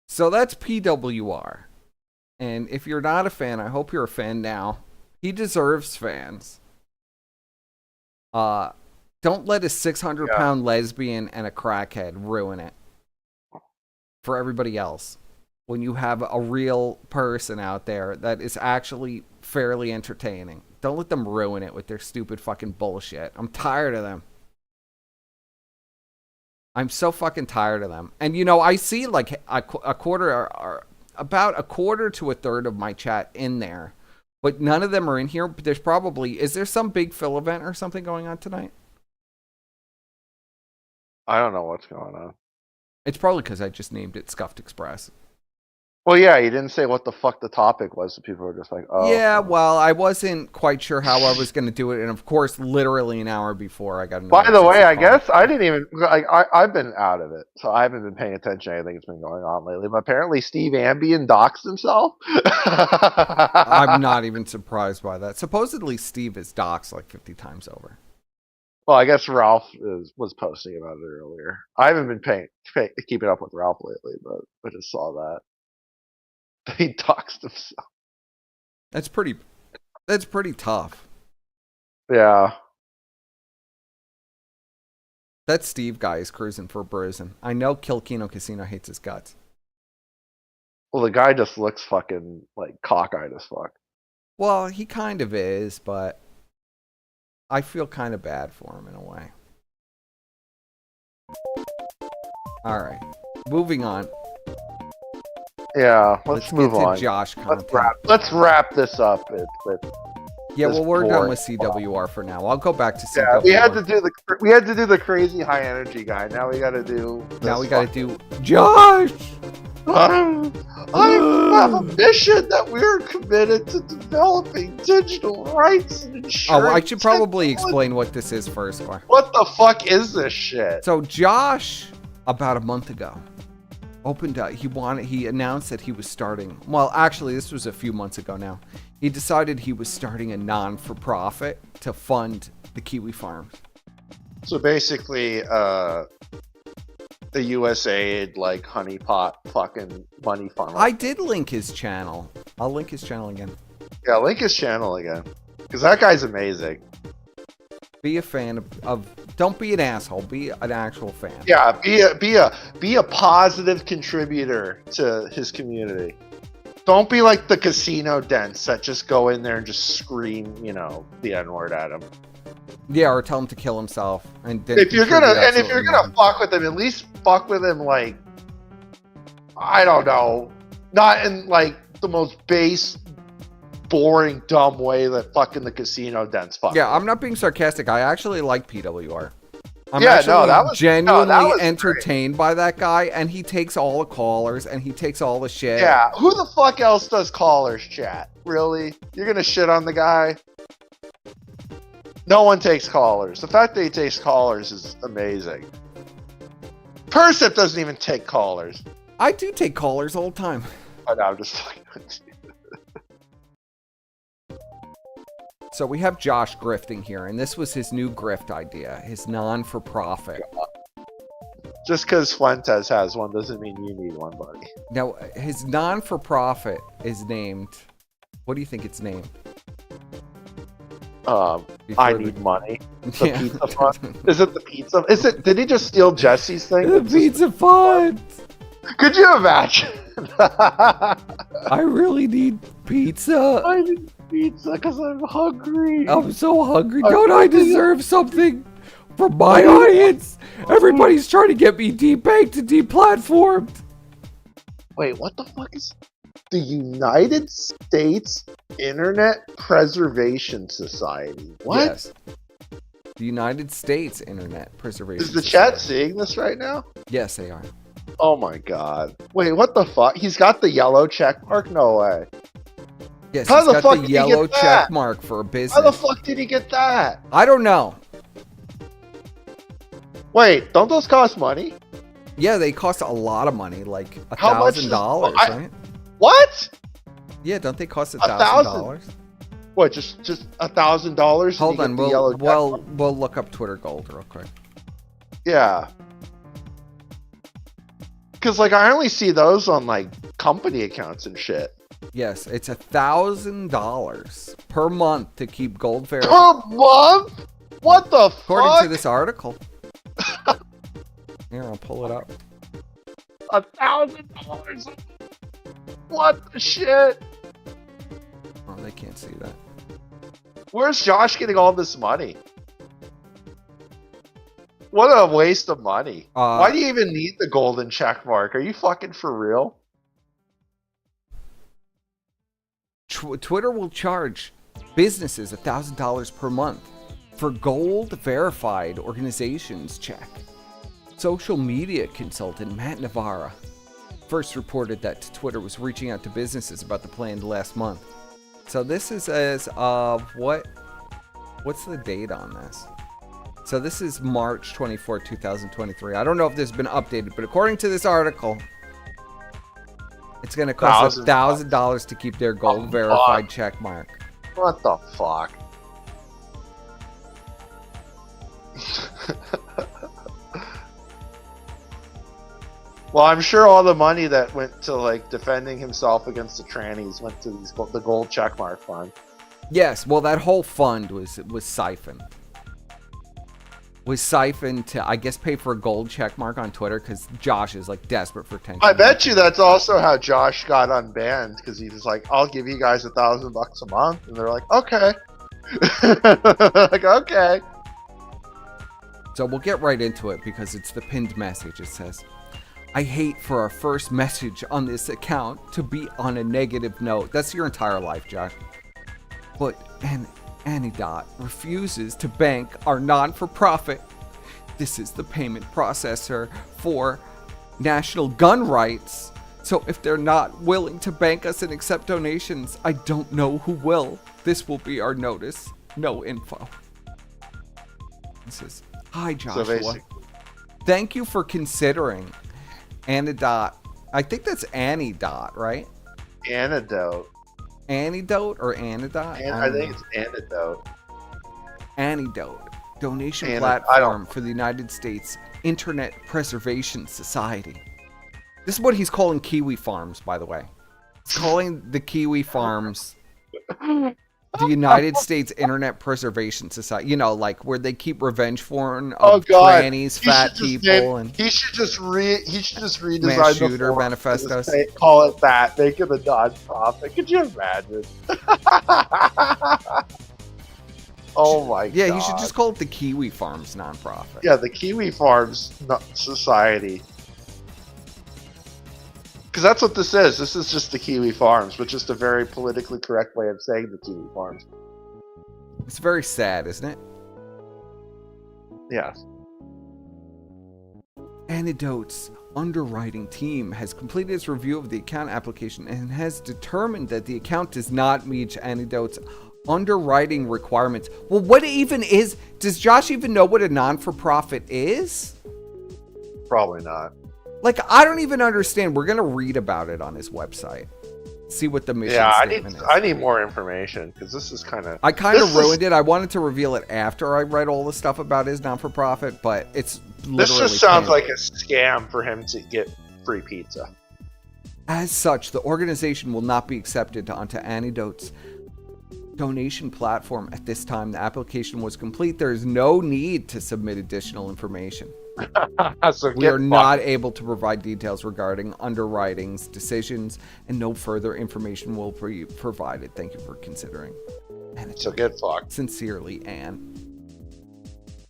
So that's PWR. And if you're not a fan, I hope you're a fan now. He deserves fans. Don't let a 600-pound lesbian and a crackhead ruin it for everybody else. When you have a real person out there that is actually fairly entertaining. Don't let them ruin it with their stupid fucking bullshit. I'm tired of them. I'm so fucking tired of them. And I see like a quarter or about a quarter to a third of my chat in there. But none of them are in here. But is there some big Phil event or something going on tonight? I don't know what's going on. It's probably because I just named it Scuffed Express. Well, yeah, you didn't say what the fuck the topic was, so people were just like, oh. Yeah, well, I wasn't quite sure how I was going to do it, and of course, literally an hour before I got. By the way, I guess I didn't even I've been out of it, so I haven't been paying attention to anything that's been going on lately. But apparently, Steve Ambien doxed himself. I'm not even surprised by that. Supposedly, Steve is doxed like 50 times over. Well, I guess Ralph was posting about it earlier. I haven't been keeping up with Ralph lately, but I just saw that. He doxed himself. That's pretty tough. Yeah. That Steve guy is cruising for bruising. I know Kino Casino hates his guts. Well, the guy just looks fucking like cockeyed as fuck. Well, he kind of is, but I feel kind of bad for him in a way. All right, moving on. Yeah, let's move get to on. Josh content. Let's wrap this up with yeah, well, we're done with CWR for now. I'll go back to CWR. Yeah, we had to do the crazy high energy guy. Now we got to do. Now we got to do Josh. I have a mission that we're committed to developing digital rights and insurance. Oh, I should probably explain what this is first. What the fuck is this shit? So Josh, about a month ago, he announced that he was starting. Well, actually, this was a few months ago now. He decided he was starting a non-for-profit to fund the Kiwi Farms. So basically, the USAID like honeypot fucking money funnel. I did link his channel. I'll link his channel again. Yeah, link his channel again, because that guy's amazing. Be a fan of. Don't be an asshole. Be an actual fan. Yeah, be a positive contributor to his community. Don't be like the casino dents that just go in there and just scream, the N-word at him. Yeah, or tell him to kill himself. And if you're gonna fuck with him, at least fuck with him like, I don't know, not in like the most base, boring, dumb way that fucking the casino dents fuck. Yeah, I'm not being sarcastic. I actually like PWR. I'm genuinely entertained by that guy, and he takes all the callers, and he takes all the shit. Yeah, who the fuck else does callers chat? Really? You're gonna shit on the guy? No one takes callers. The fact that he takes callers is amazing. Persip doesn't even take callers. I do take callers all the time. Oh, no, I'm just fucking. So we have Josh grifting here, and this was his new grift idea, his non-for-profit. Just because Fuentes has one doesn't mean you need one, buddy. Now, his non-for-profit is named... What do you think it's named? I need money. The pizza fund? Is it the pizza? Is it? Did he just steal Jesse's thing? The pizza fund! Could you imagine? I really need pizza. I need pizza because I'm hungry. I'm so hungry. Don't I deserve something from my audience? Everybody's trying to get me debanked and deplatformed. Wait, what the fuck is the United States Internet Preservation Society? What? Yes. The United States Internet Preservation Is the Society. chat seeing this right now? Yes, they are. Oh my god. Wait, what the fuck? He's got the yellow check mark? No way. Yes, How he's the got fuck the did he yellow get that? check mark for a business. How the fuck did he get that? I don't know. Wait, don't those cost money? Yeah, they cost a lot of money, like How much $1,000, is- right? What? Yeah, don't they cost $1,000? $1,000? What, just $1,000? Hold on, the yellow we'll look up Twitter Gold real quick. Yeah. Because, like, I only see those on, like, company accounts and shit. Yes, it's $1,000 per month to keep gold verified. Per month? What the According fuck? to this article. Here, I'll pull it up. $1,000? What the shit? Oh, they can't see that. Where's Josh getting all this money? What a waste of money. Why do you even need the golden check mark? Are you fucking for real? Twitter will charge businesses $1,000 per month for gold verified organizations check. Social media consultant Matt Navarra first reported that Twitter was reaching out to businesses about the plan last month. So this is as of what's the date on this? So this is March 24, 2023. I don't know if this has been updated, but according to this article, it's going to cost $1,000 to keep their gold verified check mark. What the fuck? Well, I'm sure all the money that went to, like, defending himself against the trannies went to the gold checkmark fund. Yes, well, that whole fund was siphoned. Was siphoned to, I guess, pay for a gold checkmark on Twitter because Josh is, like, desperate for attention. I bet you that's also how Josh got unbanned, because he was like, I'll give you guys $1,000 a month. And they're like, okay. Like, okay. So we'll get right into it because it's the pinned message. It says, I hate for our first message on this account to be on a negative note. That's your entire life, Josh. But Anidot refuses to bank our non-for-profit. This is the payment processor for national gun rights. So if they're not willing to bank us and accept donations, I don't know who will. This will be our notice. No info. This is, hi Joshua. Thank you for considering Anidot. I think that's Anidot, right? Antidote. Antidote or Anidot? I think it's Antidote. Antidote. Donation platform for the United States Internet Preservation Society. This is what he's calling Kiwi Farms, by the way. He's calling the Kiwi Farms the United States Internet Preservation Society. You know, like where they keep revenge porn of trannies, fat people, and he should just redesign mass the shooter form manifestos. and just call it that. Make it a non-profit. Could you imagine? Oh my god. Yeah, he should just call it the Kiwi Farms nonprofit. Yeah, the Kiwi Farms Society. Because that's what this is. This is just the Kiwi Farms, but just a very politically correct way of saying the Kiwi Farms. It's very sad, isn't it? Yes. Antidote's underwriting team has completed its review of the account application and has determined that the account does not meet Antidote's underwriting requirements. Well, what even is... Does Josh even know what a non-for-profit is? Probably not. Like, I don't even understand. We're going to read about it on his website. See what the mission Yeah, statement is. I need more information because this is kind of. I kind of ruined it. I wanted to reveal it after I read all the stuff about his non-for-profit, but it's literally. This just sounds painful. like a scam for him to get free pizza. As such, the organization will not be accepted onto Antidote's donation platform at this time. The application was complete. There is no need to submit additional information. So We are not able to provide details regarding underwritings, decisions, and no further information will be provided. Thank you for considering. So get fucked. Sincerely, Anne.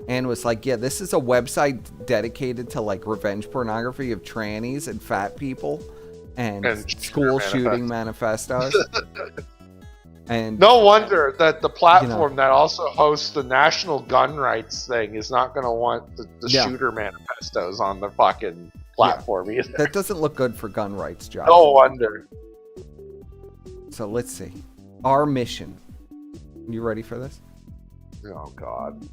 Anne was like, yeah, this is a website dedicated to like revenge pornography of trannies and fat people and school shooting manifestos. And no wonder that the platform that also hosts the national gun rights thing is not going to want the shooter manifestos on the fucking platform either. That doesn't look good for gun rights, Josh. No wonder. So let's see. Our mission. You ready for this? Oh, God.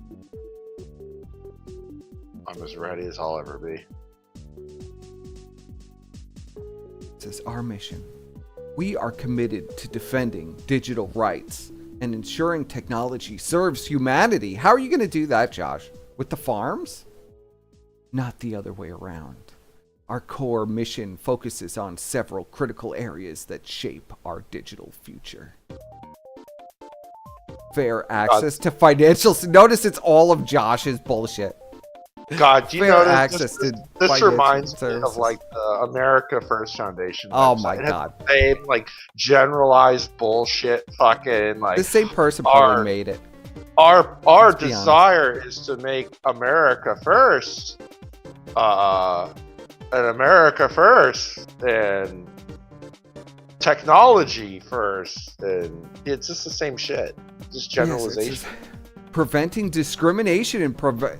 I'm as ready as I'll ever be. It says, our mission. We are committed to defending digital rights and ensuring technology serves humanity. How are you going to do that, Josh? With the farms? Not the other way around. Our core mission focuses on several critical areas that shape our digital future. Fair access to financial... Notice it's all of Josh's bullshit. God, do you Fair know access to this financial reminds me services. of like the America First Foundation. Oh website. my It has God. the same like generalized bullshit fucking like The same person probably made it. Our Let's be desire is to make America first. And America first and technology first, and it's just the same shit. Just generalization. Yes, preventing discrimination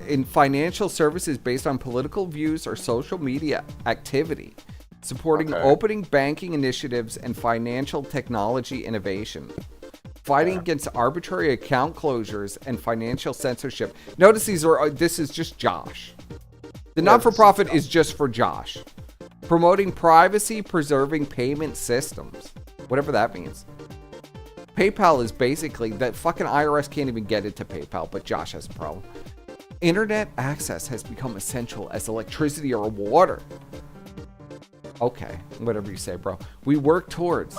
in financial services based on political views or social media activity. Supporting opening banking initiatives and financial technology innovation. Fighting against arbitrary account closures and financial censorship. Notice this is just Josh. The not-for-profit is just for Josh. Promoting privacy-preserving payment systems. Whatever that means. PayPal is basically, that fucking IRS can't even get into PayPal, but Josh has a problem. Internet access has become essential as electricity or water. Okay, whatever you say, bro. We work towards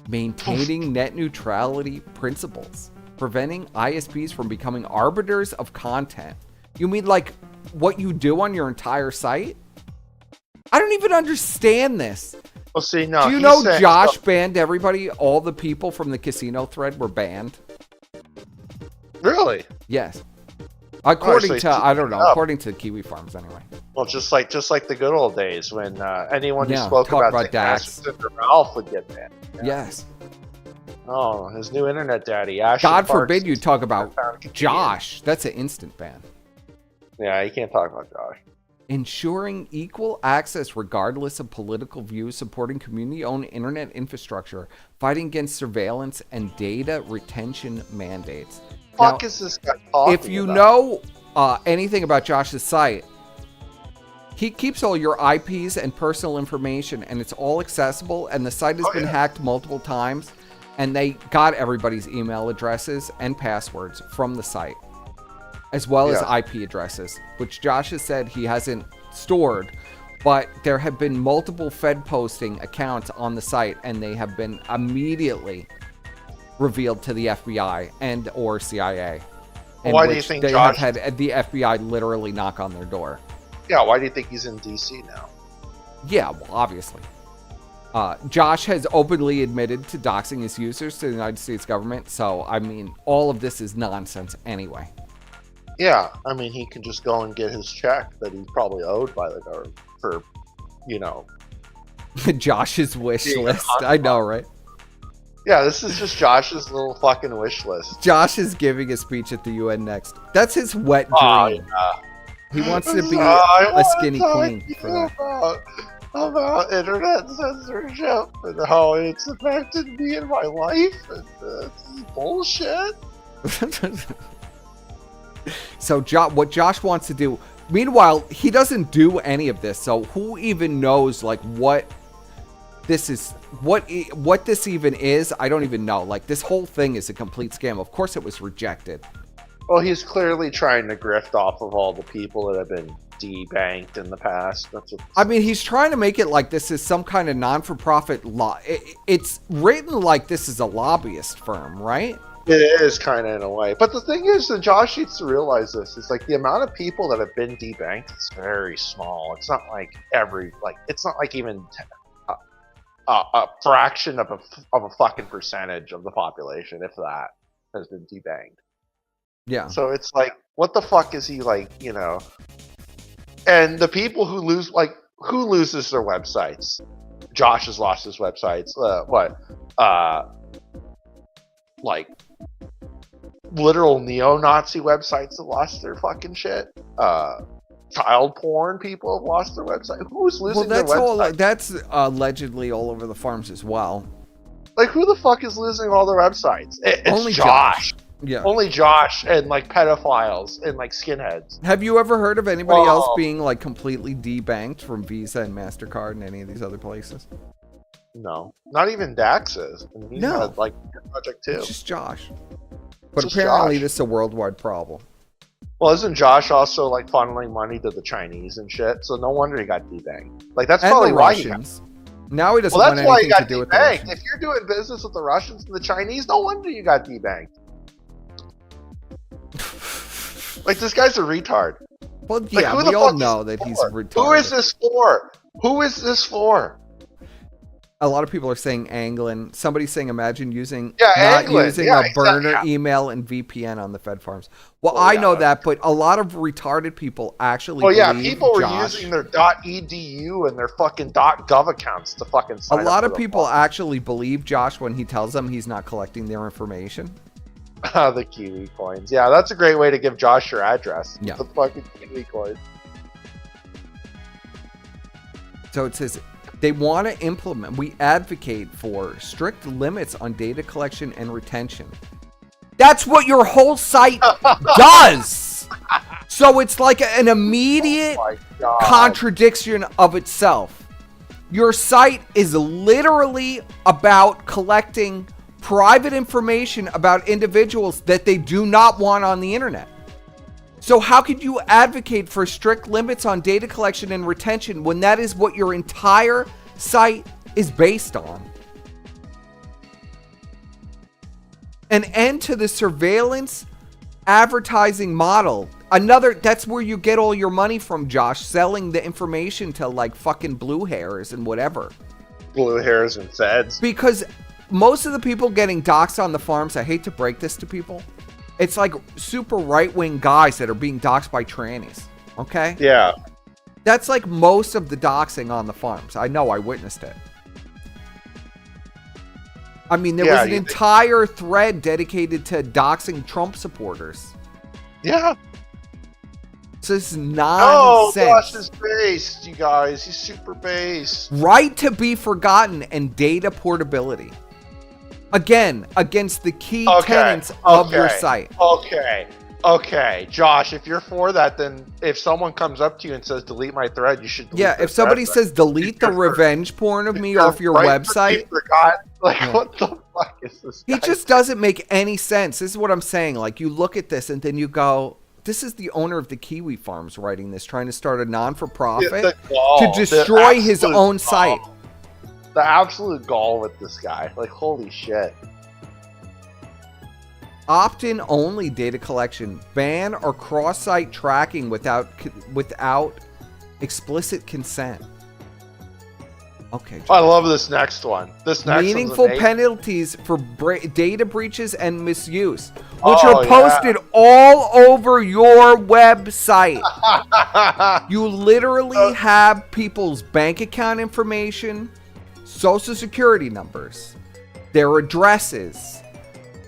maintaining net neutrality principles, preventing ISPs from becoming arbiters of content. You mean like what you do on your entire site? I don't even understand this. Well, see, no. Do you know Josh banned everybody? All the people from the casino thread were banned. Really? Yes. According so to, I don't know, up. according to Kiwi Farms anyway. Well, just like the good old days when anyone who Yeah, spoke talk about about the Dax. Ashton Ralph would get banned. Yeah. Yes. Oh, his new internet daddy, Ashton God Parks, forbid you talk about found a Josh. That's an instant ban. Yeah, you can't talk about Josh. Ensuring equal access regardless of political views, supporting community-owned internet infrastructure, fighting against surveillance and data retention mandates. Fuck Now, is this guy talking if you about? know anything about Josh's site, he keeps all your IPs and personal information, and it's all accessible, and the site has been hacked multiple times, and they got everybody's email addresses and passwords from the site, as well as IP addresses, which Josh has said he hasn't stored, but there have been multiple Fed posting accounts on the site, and they have been immediately revealed to the FBI and or CIA. in Why do you which think they Josh- have had the FBI literally knock on their door? Yeah, why do you think he's in DC now? Yeah, well, obviously. Josh has openly admitted to doxing his users to the United States government, so, I mean, all of this is nonsense anyway. Yeah, I mean, he can just go and get his check that he's probably owed by the government for, you know. Josh's wish Being a list. hot I know, right? Yeah, this is just Josh's little fucking wish list. Josh is giving a speech at the UN next. That's his wet dream. Oh, yeah. He wants to be I a wanna skinny talk queen to for you that. about internet censorship and how it's affected me in my life and this is bullshit. So what Josh wants to do, meanwhile, he doesn't do any of this, so who even knows like what this is what this even is. I don't even know. Like, this whole thing is a complete scam. Of course, it was rejected. Well, he's clearly trying to grift off of all the people that have been debanked in the past. That's what I mean, he's trying to make it like this is some kind of non-for-profit law. It's written like this is a lobbyist firm, right? It is kind of in a way. But the thing is, and Josh needs to realize this, is like the amount of people that have been debanked is very small. It's not like it's not like even a fraction of a fucking percentage of the population, if that, has been debanked. Yeah. So it's like, what the fuck is he like, you know? And the people who lose, like, who loses their websites? Josh has lost his websites. Like, literal neo-Nazi websites that lost their fucking shit. Child porn people have lost their website. Who's losing their website? That's allegedly all over the farms as well. Like, who the fuck is losing all their websites? It's Only Josh. Yeah. Only Josh and like pedophiles and like skinheads. Have you ever heard of anybody else being like completely debanked from Visa and MasterCard and any of these other places? No, not even Dax is. And he's had, like, Project 2. It's just Josh. But apparently this is a worldwide problem. Well, isn't Josh also like funneling money to the Chinese and shit? So no wonder he got debanked. Like, that's And probably the why Russians. Now he doesn't well, want that's why he anything got to do with the debanked. Russians. If you're doing business with the Russians and the Chinese, no wonder you got debanked. Like, this guy's a retard. Well, Like, yeah, who the we all fuck is know this that he's for? retarded. Who is this for? Who is this for? A lot of people are saying Anglin. Somebody's saying imagine using Anglin. using Yeah, a burner exactly. email and VPN on the Fed farms. Well, I know that, but a lot of retarded people actually believe people were Josh. using their .edu and their fucking .gov accounts to fucking A sign up lot for of the people actually believe Josh when he tells them he's not collecting their information. the Kiwi coins. Yeah, that's a great way to give Josh your address. Yeah. The fucking Kiwi coins. So it says they want to implement, we advocate for strict limits on data collection and retention. That's what your whole site does. So it's like an immediate contradiction of itself. Your site is literally about collecting private information about individuals that they do not want on the internet. So how could you advocate for strict limits on data collection and retention when that is what your entire site is based on? An end to the surveillance advertising model. That's where you get all your money from, Josh, selling the information to like fucking blue hairs and whatever. Blue hairs and feds. Because most of the people getting doxxed on the farms, I hate to break this to people, it's like super right-wing guys that are being doxxed by trannies, okay? Yeah. That's like most of the doxing on the farms. I know, I witnessed it. I mean, there was an entire thread dedicated to doxing Trump supporters. Yeah. So this is Oh, nonsense. Josh is based, you guys. He's super based. Right to be forgotten and data portability. Again, against the key tenets of your site. Okay, Josh, if you're for that, then if someone comes up to you and says delete my thread, you should delete Yeah, if somebody says delete the revenge porn of me off your website. What the fuck is this guy? It just doesn't make any sense. This is what I'm saying. Like, you look at this and then you go, this is the owner of the Kiwi Farms writing this, trying to start a non-for-profit to destroy his own site. The absolute gall with this guy. Like, holy shit. Opt-in only data collection. Ban or cross-site tracking without explicit consent. Okay. I love this next one. This next meaningful one's penalties for data breaches and misuse, which are posted all over your website. You literally have people's bank account information, social security numbers, their addresses,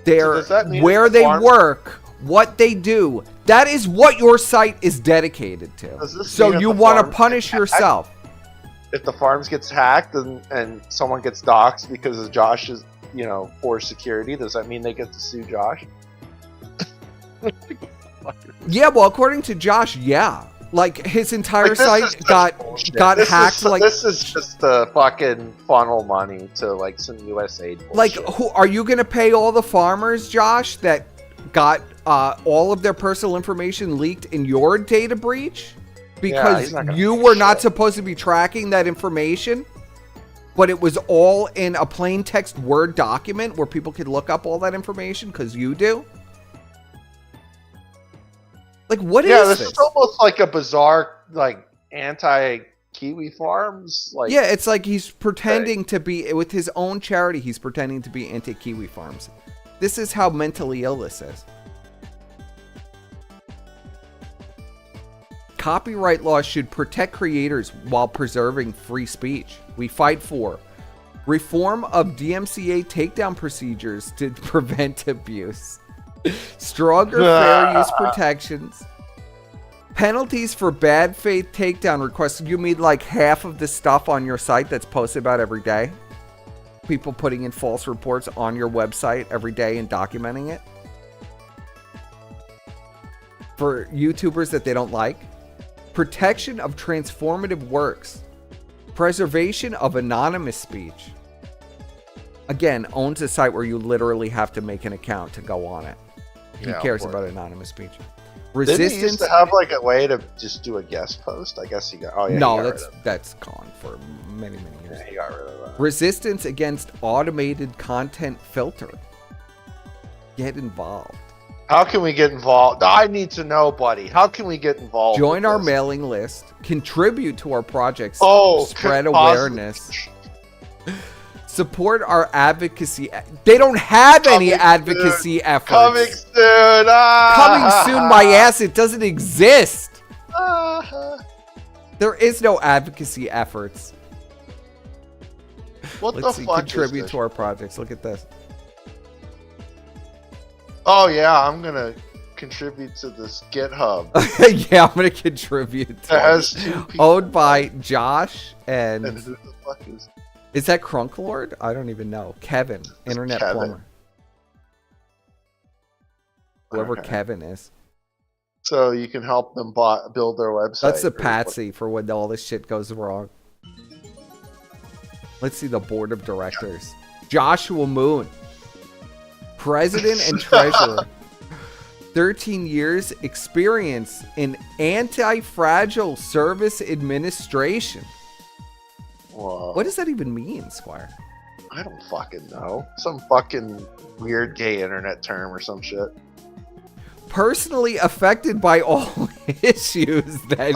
where they work, what they do. That is what your site is dedicated to. So you want to punish yourself. If the farms gets hacked and someone gets doxxed because of Josh's, poor security, does that mean they get to sue Josh? Yeah, well, according to Josh, yeah. Like his entire Like, this site is just got bullshit. hacked. This is just to fucking funnel money to like some USAID bullshit. Like, who are you gonna pay all the farmers, Josh, that got all of their personal information leaked in your data breach? Because he's not gonna you pay were not shit. supposed to be tracking that information, but it was all in a plain text Word document where people could look up all that information because you do? Like, what is this this? is almost like a bizarre, like, anti-Kiwi Farms. Like, Yeah, it's like he's pretending to be, with his own charity, he's pretending to be anti-Kiwi Farms. This is how mentally ill this is. Copyright laws should protect creators while preserving free speech. We fight for reform of DMCA takedown procedures to prevent abuse. Stronger fair use protections. Penalties for bad faith takedown requests. You mean like half of the stuff on your site that's posted about every day? People putting in false reports on your website every day and documenting it? For YouTubers that they don't like? Protection of transformative works. Preservation of anonymous speech. Again, owns a site where you literally have to make an account to go on it. He Yeah, cares of about course. anonymous speech. Didn't he used Resistance. to have like a way to just do a guest post? I guess he got. Oh yeah. No, he got that's rid of that's gone for many years. it. Yeah, he got rid of that. Resistance against automated content filtering. Get involved. How can we get involved? I need to know, buddy. How can we get involved? Join with our this? mailing list. Contribute to our projects. Oh, spread positive. awareness. Support our advocacy. They don't have any advocacy efforts. Coming soon. Coming soon, my ass. It doesn't exist. Ah. There is no advocacy efforts. What Let's the see. fuck Contribute is this? to our projects. Look at this. Oh yeah, I'm gonna contribute to this GitHub. Yeah, I'm gonna contribute to It has it. 2 people. Owned by Josh and And who the fuck is that Crunklord? I don't even know. Kevin, internet Kevin. plumber. Whoever Okay. Kevin is. So you can help them build their website. That's the or- patsy for when all this shit goes wrong. Let's see the board of directors. Joshua Moon, president and treasurer. 13 years experience in anti-fragile service administration. Whoa. What does that even mean, Squire? I don't fucking know. Some fucking weird gay internet term or some shit. Personally affected by all issues that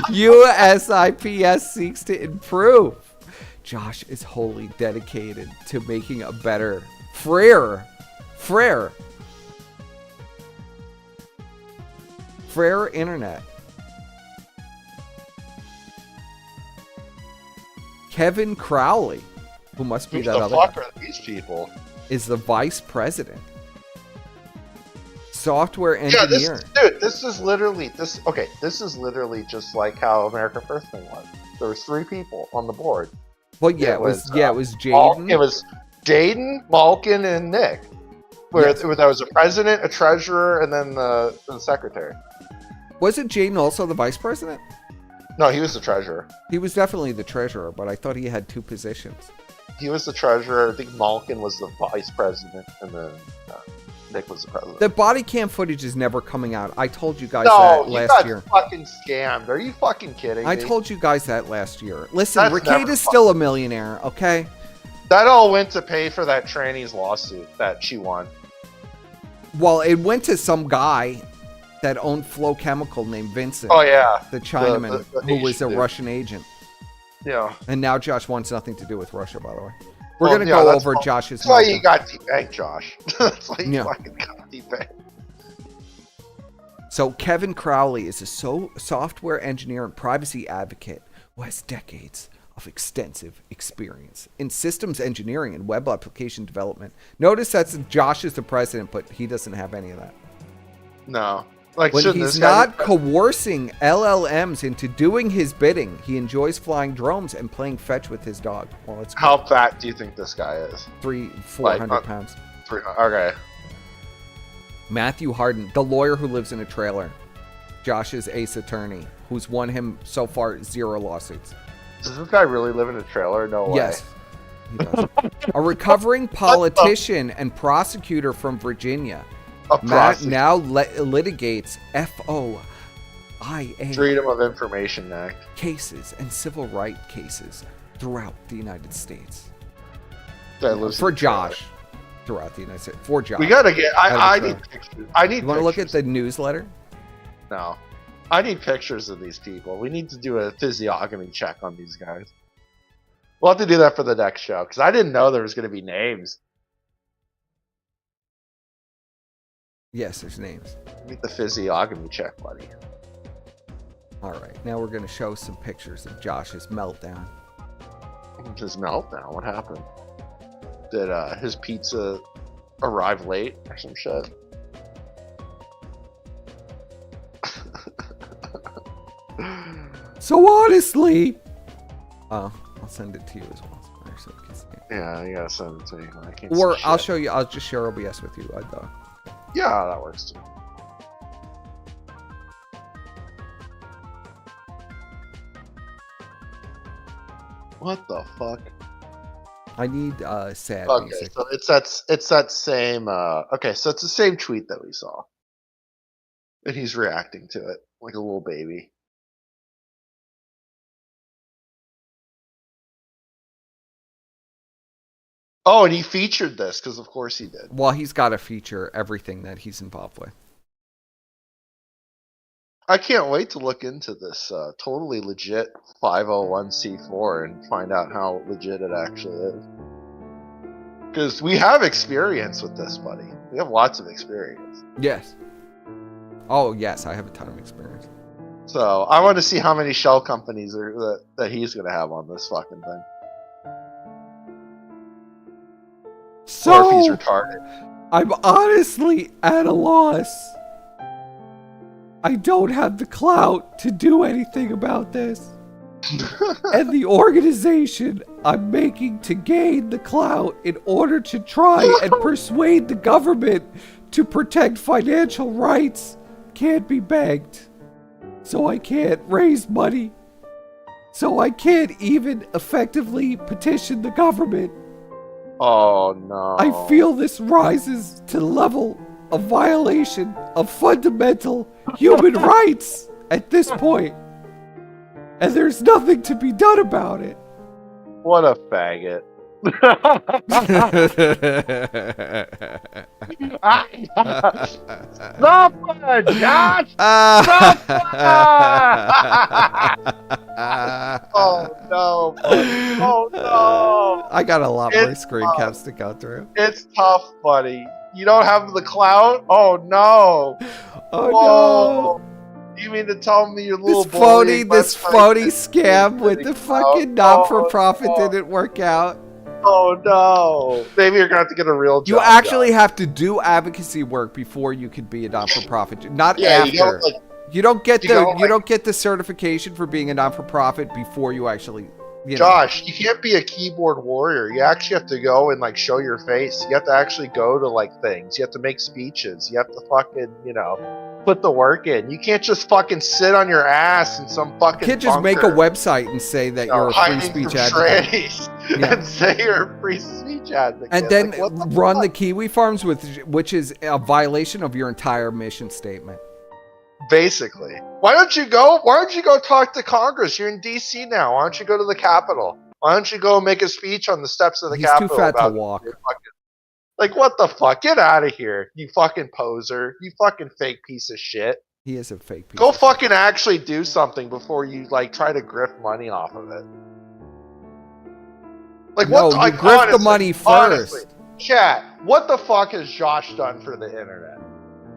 USIPS seeks to improve. Josh is wholly dedicated to making a better Frere Internet. Kevin Crowley, who must be Who that the other fuck guy, are these people? is the vice president. Software Yeah, engineer. this is literally this is literally just like how America First thing was. There was 3 people on the board. Well, yeah, it was Mal- Jaden. It was Jaden, Malkin, and Nick. Where Yes. there was a president, a treasurer, and then the secretary. Wasn't Jaden also the vice president? No, he was the treasurer. He was definitely the treasurer, but I thought he had 2 positions. He was the treasurer. I think Malkin was the vice president, and then Nick was the president. The body cam footage is never coming out. I told you guys No, that you last got year. fucking scammed. Are you fucking kidding I me? told you guys that last year. Listen, That's Ricade never is still a millionaire, okay? That all went to pay for that tranny's lawsuit that she won. Well, it went to some guy that owned Flow Chemical named Vincent. Oh, yeah. The Chinaman The who was a Asian dude. Russian agent. Yeah. And now Josh wants nothing to do with Russia, by the way. We're Well, going to yeah, go that's over why- Josh's That's why meltdown. you got debanked, Josh. That's why you Yeah. fucking got debanked. So Kevin Crowley is a software engineer and privacy advocate who has decades of extensive experience in systems engineering and web application development. Notice that's Josh is the president, but he doesn't have any of that. No. Like, When shouldn't he's this guy not be- coercing LLMs into doing his bidding, he enjoys flying drones and playing fetch with his dog. Well, it's How fat do you think this guy is? 400 Like, pounds. 300. Okay. Matthew Harden, the lawyer who lives in a trailer. Josh's ace attorney. who's won him so far 0 lawsuits. Does this guy really live in a trailer? No way. Yes, he does. A recovering politician and prosecutor from Virginia now litigates FOIA Freedom of Information Act cases and civil rights cases throughout the United States. For Josh. Throughout the United States. For Josh. We gotta get. I need pictures. You want to look at the newsletter? No. I need pictures of these people. We need to do a physiognomy check on these guys. We'll have to do that for the next show, because I didn't know there was going to be names. Yes, there's names. Need the physiognomy check, buddy. All right, now we're going to show some pictures of Josh's meltdown. His meltdown? What happened? Did his pizza arrive late or some shit? So honestly, I'll send it to you as well. So you can see it. Yeah, you gotta send it to me. I can't Or see I'll shit. show you. I'll just share OBS with you. Yeah, that works too. What the fuck? I need sad Okay, music. so it's that same. Okay, so it's the same tweet that we saw, and he's reacting to it like a little baby. Oh, and he featured this because, of course, he did. Well, he's got to feature everything that he's involved with. I can't wait to look into this totally legit 501c4 and find out how legit it actually is. Because we have experience with this, buddy. We have lots of experience. Yes. Oh, yes, I have a ton of experience. So I want to see how many shell companies that he's going to have on this fucking thing. So, or if he's retarded. I'm honestly at a loss. I don't have the clout to do anything about this. And the organization I'm making to gain the clout in order to try and persuade the government to protect financial rights can't be begged. So I can't raise money. So I can't even effectively petition the government. Oh no. I feel this rises to the level of violation of fundamental human rights at this point. And there's nothing to be done about it. What a faggot. Stop it, Josh! Stop Oh no, buddy. Oh no. I got a lot more screen caps to go through. It's tough, buddy. You don't have the clout? Oh no. Oh Whoa. You mean to tell me your little this phony scam with the fucking not-for-profit didn't work out? Oh no. Maybe you're gonna have to get a real job. You actually have to do advocacy work before you can be a not-for-profit. Not after. You don't get the certification for being a non-for-profit before you actually. Josh, you can't be a keyboard warrior. You actually have to go and like show your face. You have to actually go to like things. You have to make speeches. You have to fucking put the work in. You can't just fucking sit on your ass in some fucking. You can't just make a website and say that you're a free speech advocate. And say you're a free speech advocate. And then run the Kiwi Farms which is a violation of your entire mission statement. Basically. Why don't you go talk to Congress? You're in DC now. Why don't you go to the Capitol? Why don't you go make a speech on the steps of the Capitol? He's too fat to walk. Like, what the fuck? Get out of here, you fucking poser. You fucking fake piece of shit. He is a fake piece. Go fucking actually do something before you, like, try to grift money off of it. Like, no, you grift the money first. Honestly, chat, what the fuck has Josh done for the internet?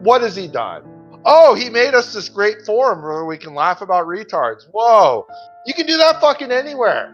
What has he done? Oh, he made us this great forum where we can laugh about retards. Whoa. You can do that fucking anywhere.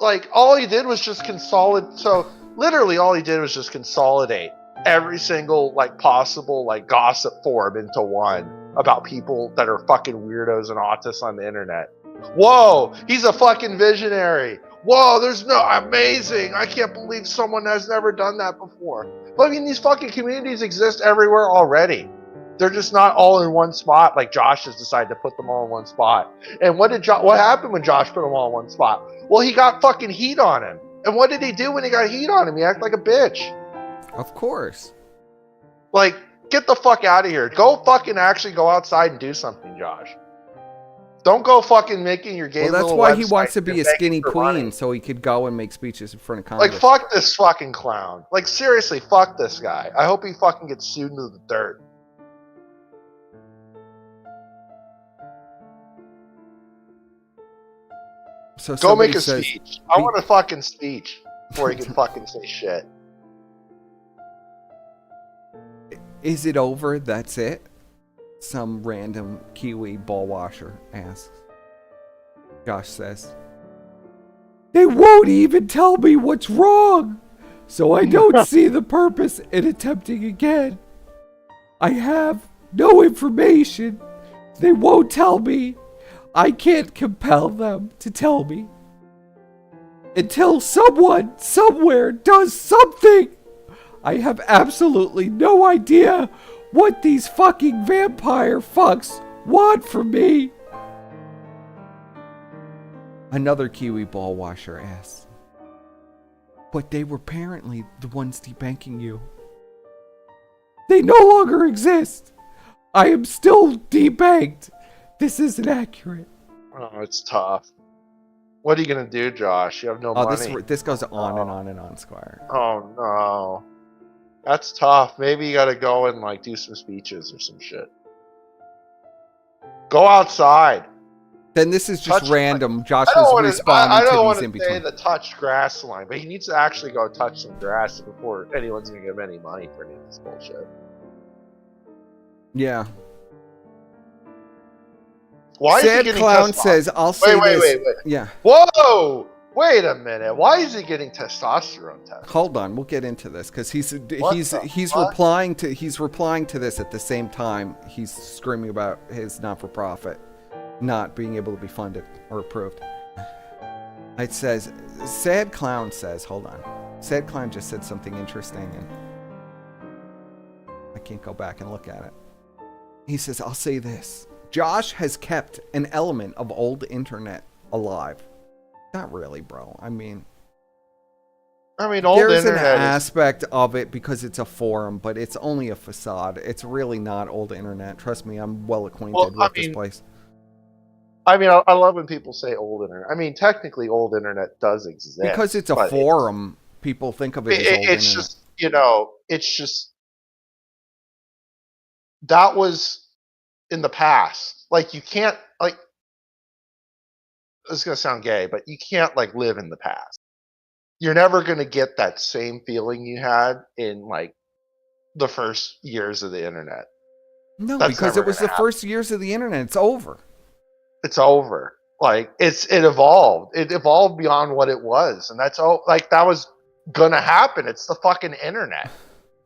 Like, all he did was just consolidate. So, literally, all he did was just consolidate every single, like, possible, like, gossip forum into one about people that are fucking weirdos and autists on the internet. Whoa, he's a fucking visionary. Whoa, amazing. I can't believe someone has never done that before. But I mean, these fucking communities exist everywhere already. They're just not all in one spot. Like Josh has decided to put them all in one spot. And what happened when Josh put them all in one spot? Well, he got fucking heat on him. And what did he do when he got heat on him? He acted like a bitch. Of course. Like, get the fuck out of here. Go fucking actually go outside and do something, Josh. Don't go fucking making your gay Well, that's little why he website wants to be and a begging skinny for queen, money. so he could go and make speeches in front of Congress. Like, fuck this fucking clown. Like, seriously, fuck this guy. I hope he fucking gets sued into the dirt. So Go make somebody a says, speech. I want a fucking speech before he can fucking say shit. "Is it over? That's it?" Some random Kiwi ball washer asks. Josh says, "They won't even tell me what's wrong, so I don't see the purpose in attempting again. I have no information. They won't tell me. I can't compel them to tell me. Until someone, somewhere, does something. I have absolutely no idea what these fucking vampire fucks want from me." Another Kiwi ball washer asks, "But they were apparently the ones debanking you." "They no longer exist. I am still debanked. This isn't accurate." Oh, it's tough. What are you gonna do, Josh? You have no money. This goes on and on and on, Squire. Oh no, that's tough. Maybe you gotta go and like do some speeches or some shit. Go outside. Then this is just random. Josh I don't was wanna- responding I don't to want these in to say between. the touch grass line, but he needs to actually go touch some grass before anyone's gonna give him any money for any of this bullshit. Yeah. Why is he Sad getting Clown testosterone? says, "I'll say wait, this." Wait. Yeah. Whoa! Wait a minute. Why is he getting testosterone tested? Hold on, we'll get into this because he's fuck? replying to this at the same time he's screaming about his not-for-profit not being able to be funded or approved. It says, Sad Clown says, hold on. Sad Clown just said something interesting and I can't go back and look at it. He says, "I'll say this. Josh has kept an element of old internet alive." Not really, bro. I mean, old there's an internet aspect of it because it's a forum, but it's only a facade. It's really not old internet. Trust me, I'm well acquainted with this place. I love when people say old internet. I mean, technically, old internet does exist. Because it's a forum, people think of it as old internet. It's just, it's just, that was in the past. Like, you can't, like, it's going to sound gay, but you can't, like, live in the past. You're never going to get that same feeling you had in, like, the first years of the internet. No, That's because never it was gonna the happen. first years of the internet. It's over. It's over. Like, it evolved. It evolved beyond what it was. And that's all, like, that was going to happen. It's the fucking internet.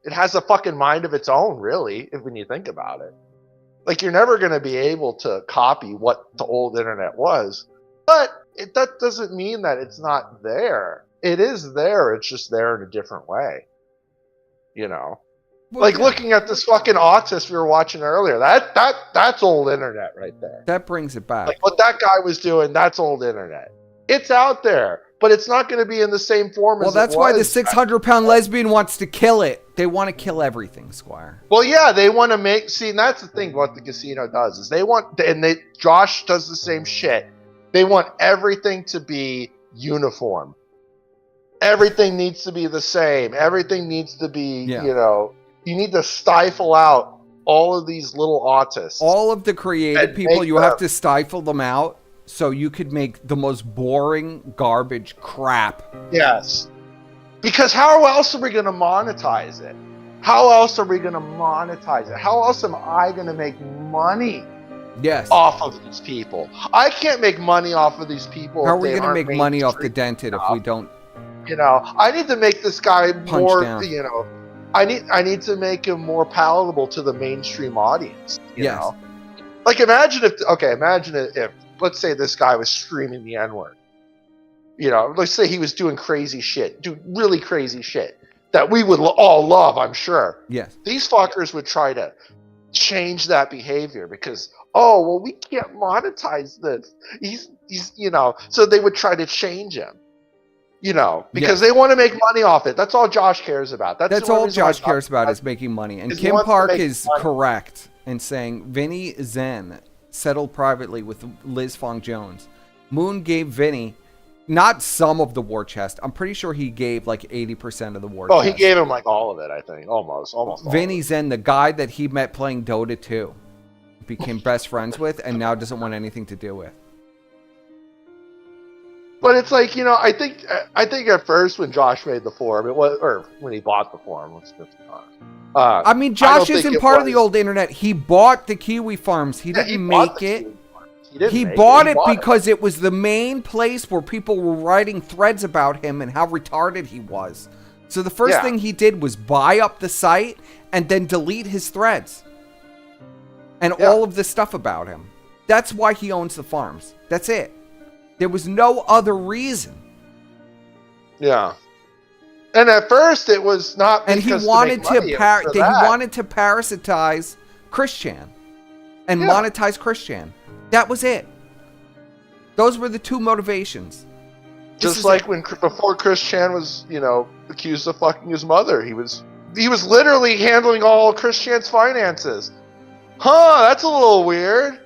It has a fucking mind of its own, really, when you think about it. Like, you're never going to be able to copy what the old internet was. But that doesn't mean that it's not there. It is there. It's just there in a different way. Well, like, looking at this fucking autist we were watching earlier. That's old internet right there. That brings it back. Like, what that guy was doing, that's old internet. It's out there, but it's not going to be in the same form as it was. Well, that's why the 600-pound lesbian wants to kill it. They want to kill everything, Squire. Well, yeah, they want to make... See, and that's the thing what the casino does, is they want... Josh does the same shit. They want everything to be uniform. Everything needs to be the same. Everything needs to be, you need to stifle out all of these little autists. All of the creative people, you have to stifle them out so you could make the most boring garbage crap. Yes. Because how else are we going to monetize it? How else are we going to monetize it? How else am I going to make money off of these people? I can't make money off of these people. How are we going to make money off the dented if we don't? I need to make this guy more, down. I need to make him more palatable to the mainstream audience. You know? Like, imagine if, let's say this guy was screaming the N-word. Let's say he was doing crazy shit, really crazy shit that we would all love, I'm sure. Yes. These fuckers would try to change that behavior because we can't monetize this. He's so they would try to change him. Because they want to make money off it. That's all Josh cares about. That's all Josh cares about is making money. And Kim Park is correct in saying Vinny Zen settled privately with Liz Fong Jones. Moon gave Vinny not some of the war chest. I'm pretty sure he gave like 80% of the war chest. Oh, he gave him like all of it, I think. Almost all Vinny Zen, the guy that he met playing Dota 2, became best friends with and now doesn't want anything to do with. But it's like, I think at first when Josh made the forum, or when he bought the forum, I mean, Josh isn't part of the old internet. He bought the Kiwi Farms. He didn't make it. He bought it because it was the main place where people were writing threads about him and how retarded he was. So the first thing he did was buy up the site and then delete his threads and all of the stuff about him. That's why he owns the farms. That's it. There was no other reason. Yeah. And at first it was not because he wanted he wanted to parasitize Christian and monetize Christian. That was it. Those were the two motivations. Just like before Christian was, accused of fucking his mother, he was literally handling all Christian's finances. That's a little weird.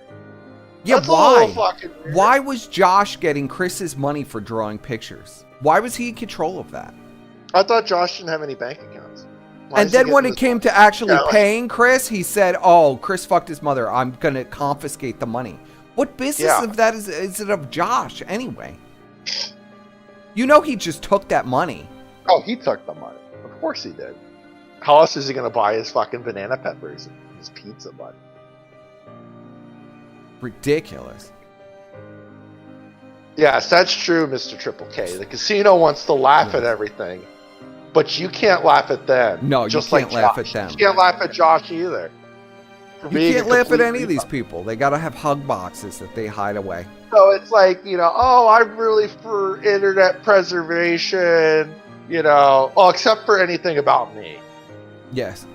Yeah, That's why? Why was Josh getting Chris's money for drawing pictures? Why was he in control of that? I thought Josh didn't have any bank accounts. And then when it came to actually paying Chris, he said, Chris fucked his mother. I'm going to confiscate the money. What business of that is it of Josh anyway? He just took that money. Oh, he took the money. Of course he did. How else is he going to buy his fucking banana peppers and his pizza money? Ridiculous. Yes, that's true, Mr. Triple K. The casino wants to laugh at everything, but you can't laugh at them. No, you can't laugh at them. You can't laugh at Josh either. You can't laugh at any of these people. They gotta have hug boxes that they hide away. So it's like, I'm really for internet preservation, except for anything about me. Yes.